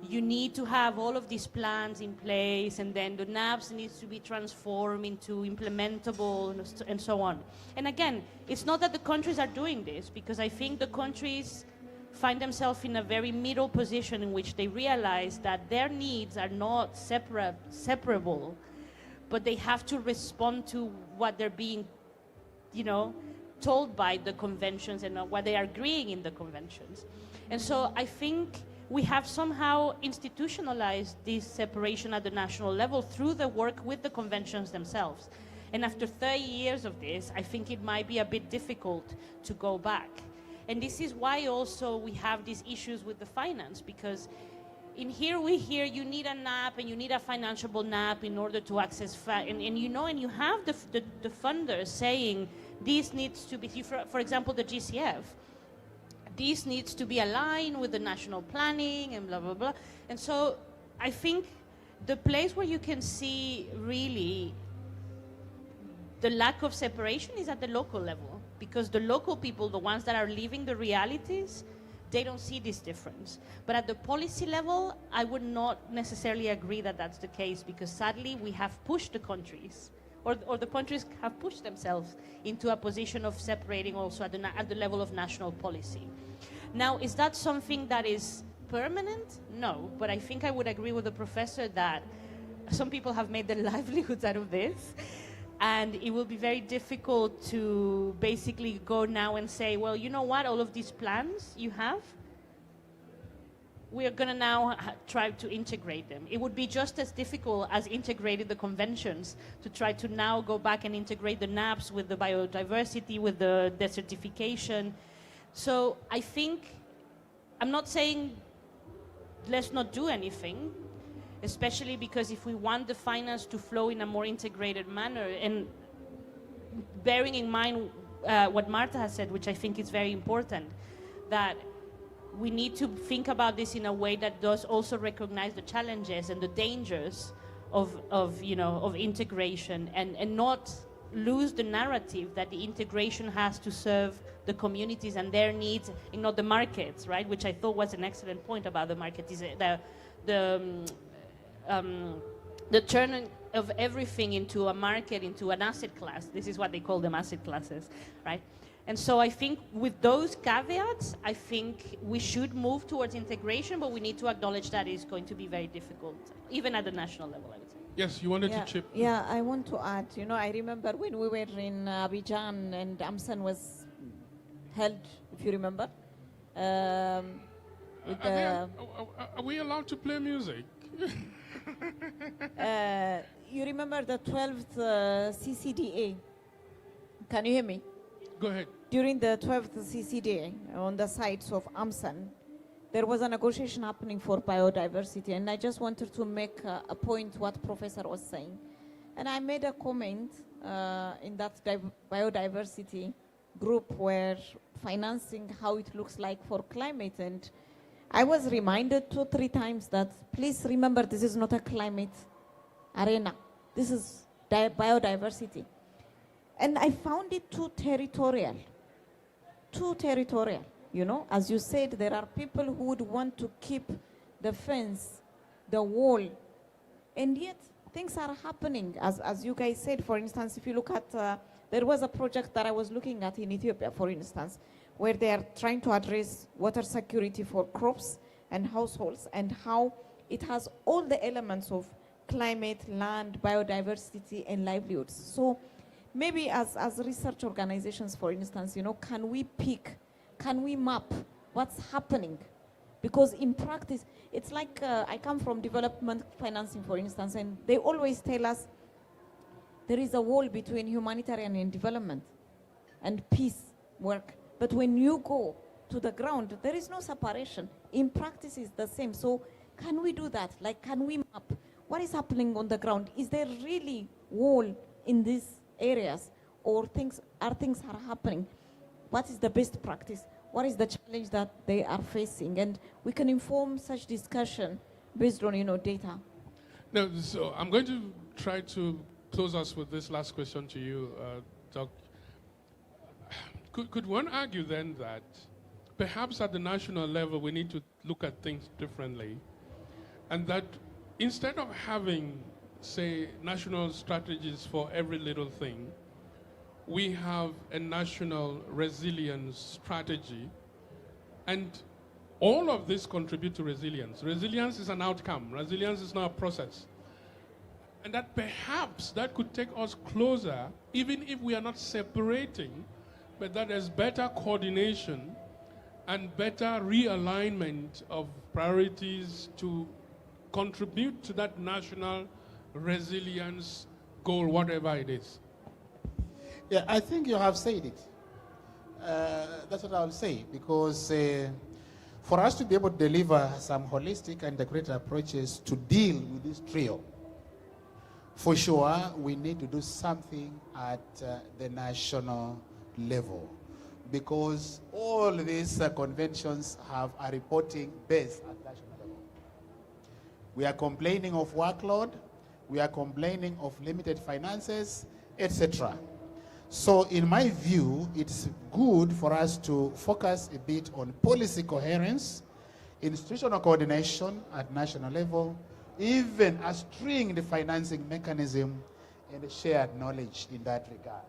you need to have all of these plans in place, and then the NABs needs to be transformed into implementable and so on. And again, it's not that the countries are doing this, because I think the countries find themselves in a very middle position in which they realize that their needs are not separable, but they have to respond to what they're being, you know, told by the conventions and what they are agreeing in the conventions. And so I think we have somehow institutionalized this separation at the national level through the work with the conventions themselves. And after 30 years of this, I think it might be a bit difficult to go back. And this is why also we have these issues with the finance, because in here we hear you need a NAP and you need a financeable NAP in order to access, and you know, and you have the funders saying this needs to be, for example, the GCF, this needs to be aligned with the national planning and blah, blah, blah. And so I think the place where you can see really the lack of separation is at the local level, because the local people, the ones that are living the realities, they don't see this difference. But at the policy level, I would not necessarily agree that that's the case, because sadly we have pushed the countries, or the countries have pushed themselves into a position of separating also at the level of national policy. Now, is that something that is permanent? No, but I think I would agree with the professor that some people have made their livelihoods out of this, and it will be very difficult to basically go now and say, well, you know what, all of these plans you have, we are going to now try to integrate them. It would be just as difficult as integrating the conventions to try to now go back and integrate the NAPs with the biodiversity, with the desertification. So I think, I'm not saying let's not do anything, especially because if we want the finance to flow in a more integrated manner, and bearing in mind what Marta has said, which I think is very important, that we need to think about this in a way that does also recognize the challenges and the dangers of integration, and not lose the narrative that the integration has to serve the communities and their needs and not the markets, right? Which I thought was an excellent point about the market, is the turning of everything into a market, into an asset class. This is what they call them, asset classes, right? And so I think with those caveats, I think we should move towards integration, but we need to acknowledge that it's going to be very difficult, even at the national level, I would say. Yes, you wanted to chip. Yeah, I want to add, you know, I remember when we were in Abidjan and AMSAN was held, if you remember. Are we allowed to play music? You remember the 12th CCDA? Can you hear me? Go ahead. During the 12th CCDA, on the sites of AMSAN, there was a negotiation happening for biodiversity, and I just wanted to make a point what Professor was saying. And I made a comment in that biodiversity group where financing how it looks like for climate, and I was reminded 2 or 3 times that please remember this is not a climate arena. This is biodiversity. And I found it too territorial. Too territorial. You know, as you said, there are people who would want to keep the fence, the wall, and yet things are happening. As you guys said, for instance, if you look at, there was a project that I was looking at in Ethiopia, for instance, where they are trying to address water security for crops and households, and how it has all the elements of climate, land, biodiversity, and livelihoods. So maybe as research organizations, for instance, you know, can we map what's happening? Because in practice, it's like, I come from development financing, for instance, and they always tell us there is a wall between humanitarian and development and peace work. But when you go to the ground, there is no separation. In practice, it's the same. So can we do that? Like, can we map what is happening on the ground? Is there really wall in these areas, or things are happening? What is the best practice? What is the challenge that they are facing? And we can inform such discussion based on, you know, data. No, so I'm going to try to close us with this last question to you, Doc. Could one argue then that perhaps at the national level we need to look at things differently, and that instead of having, say, national strategies for every little thing, we have a national resilience strategy, and all of this contribute to resilience. Resilience is an outcome. Resilience is not a process. And that perhaps that could take us closer, even if we are not separating, but that there's better coordination and better realignment of priorities to contribute to that national resilience goal, whatever it is. Yeah, I think you have said it. That's what I'll say, because for us to be able to deliver some holistic and integrated approaches to deal with this trio, for sure, we need to do something at the national level, because all these conventions have a reporting base at national level. We are complaining of workload, we are complaining of limited finances, etc. So in my view, it's good for us to focus a bit on policy coherence, institutional coordination at national level, even a stringed financing mechanism and a shared knowledge in that regard,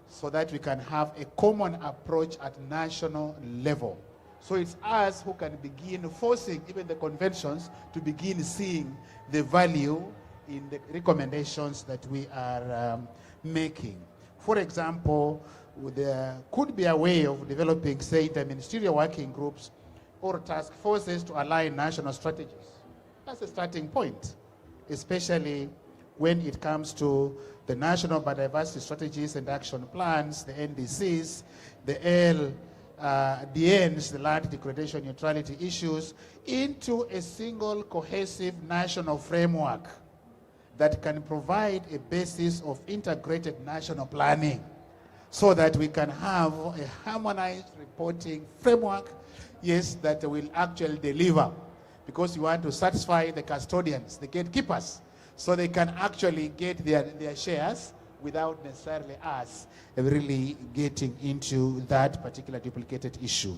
so that we can have a common approach at national level. So it's us who can begin forcing even the conventions to begin seeing the value in the recommendations that we are making. For example, there could be a way of developing, say, the ministerial working groups or task forces to align national strategies. That's a starting point, especially when it comes to the National Biodiversity Strategies and Action Plans, the NDCs, the LDNs, the Land Degradation Neutrality issues, into a single cohesive national framework that can provide a basis of integrated national planning, so that we can have a harmonized reporting framework, yes, that will actually deliver, because you want to satisfy the custodians, the gatekeepers, so they can actually get their shares without necessarily us really getting into that particular duplicated issue.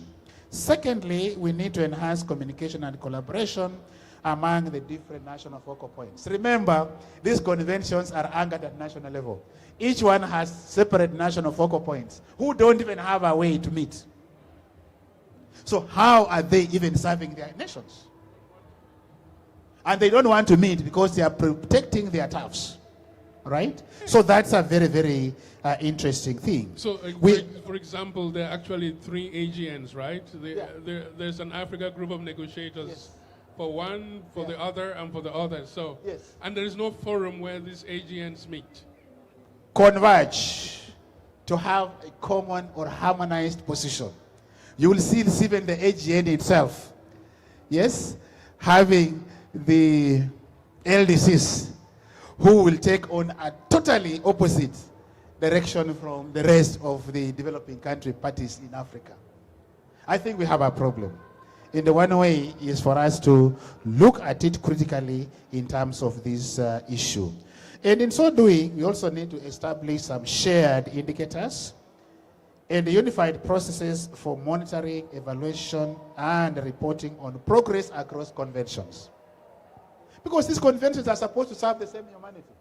Secondly, we need to enhance communication and collaboration among the different national focal points. Remember, these conventions are anchored at national level. Each one has separate national focal points who don't even have a way to meet. So how are they even serving their nations? And they don't want to meet because they are protecting their turfs, right? So that's a very, very interesting thing. So, for example, there are actually 3 AGNs, right? There's an Africa group of negotiators. Yes. For one, for the other, and for the other. So, yes. And there is no forum where these AGNs meet. Converge to have a common or harmonized position. You will see this even the AGN itself. Yes, having the LDCs who will take on a totally opposite direction from the rest of the developing country parties in Africa. I think we have a problem. In the one way is for us to look at it critically in terms of this issue. And in so doing, we also need to establish some shared indicators and unified processes for monitoring, evaluation, and reporting on progress across conventions. Because these conventions are supposed to serve the same humanity.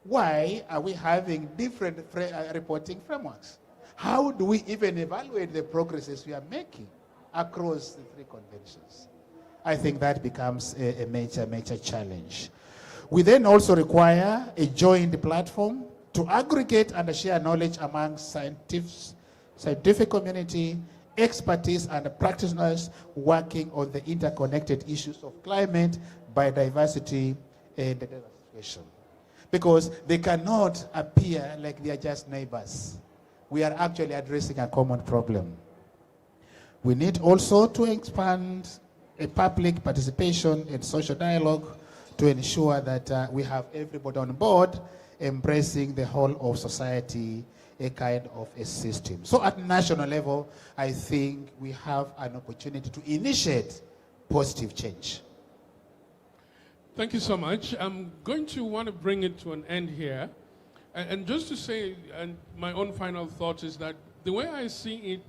Why are we having different reporting frameworks? How do we even evaluate the progresses we are making across the 3 conventions? I think that becomes a major, major challenge. We then also require a joint platform to aggregate and share knowledge among scientific community, expertise, and practitioners working on the interconnected issues of climate, biodiversity, and desertification. Because they cannot appear like they are just neighbors. We are actually addressing a common problem. We need also to expand a public participation and social dialogue to ensure that we have everybody on board, embracing the whole of society, a kind of a system. So at national level, I think we have an opportunity to initiate positive change. Thank you so much. I'm going to want to bring it to an end here. And just to say, and my own final thought is that the way I see it,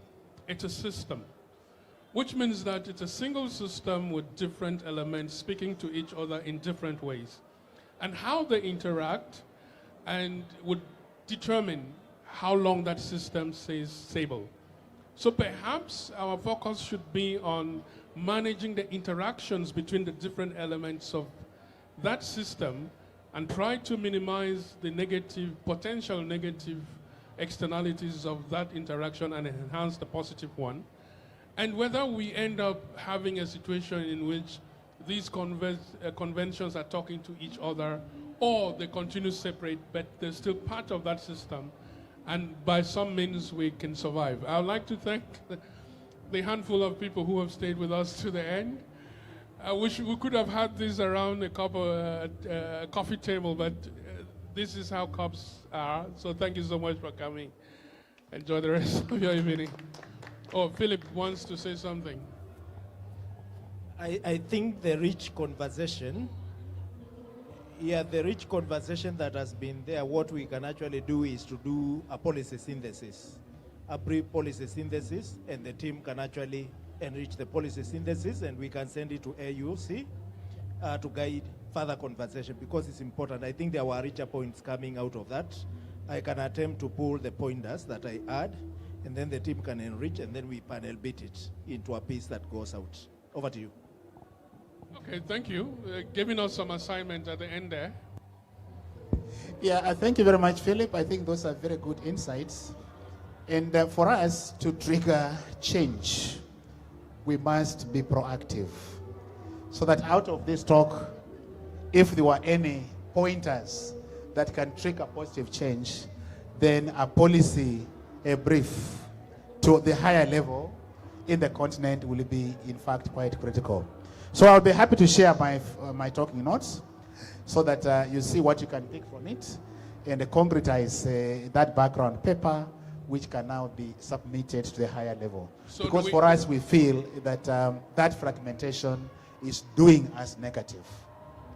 it's a system, which means that it's a single system with different elements speaking to each other in different ways. And how they interact and would determine how long that system stays stable. So perhaps our focus should be on managing the interactions between the different elements of that system and try to minimize the potential negative externalities of that interaction and enhance the positive one. And whether we end up having a situation in which these conventions are talking to each other or they continue separate, but they're still part of that system, and by some means we can survive. I would like to thank the handful of people who have stayed with us to the end. I wish we could have had this around a coffee table, but this is how COPs are. So thank you so much for coming. Enjoy the rest of your evening. Oh, Philip wants to say something. I think the rich conversation that has been there, what we can actually do is to do a policy synthesis, a brief policy synthesis, and the team can actually enrich the policy synthesis, and we can send it to AUC to guide further conversation, because it's important. I think there were richer points coming out of that. I can attempt to pull the pointers that I add, and then the team can enrich, and then we panel beat it into a piece that goes out. Over to you. Okay, thank you. Giving us some assignment at the end there. Yeah, thank you very much, Philip. I think those are very good insights. And for us to trigger change, we must be proactive. So that out of this talk, if there were any pointers that can trigger positive change, then a policy, a brief to the higher level in the continent will be, in fact, quite critical. So I'll be happy to share my talking notes so that you see what you can take from it and concretize that background paper, which can now be submitted to the higher level. So because for us, we feel that that fragmentation is doing us negative.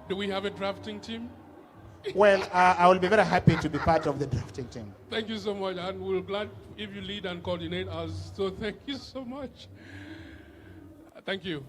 Do we have a drafting team? Well, I will be very happy to be part of the drafting team. Thank you so much, and we're glad if you lead and coordinate us. So thank you so much. Thank you.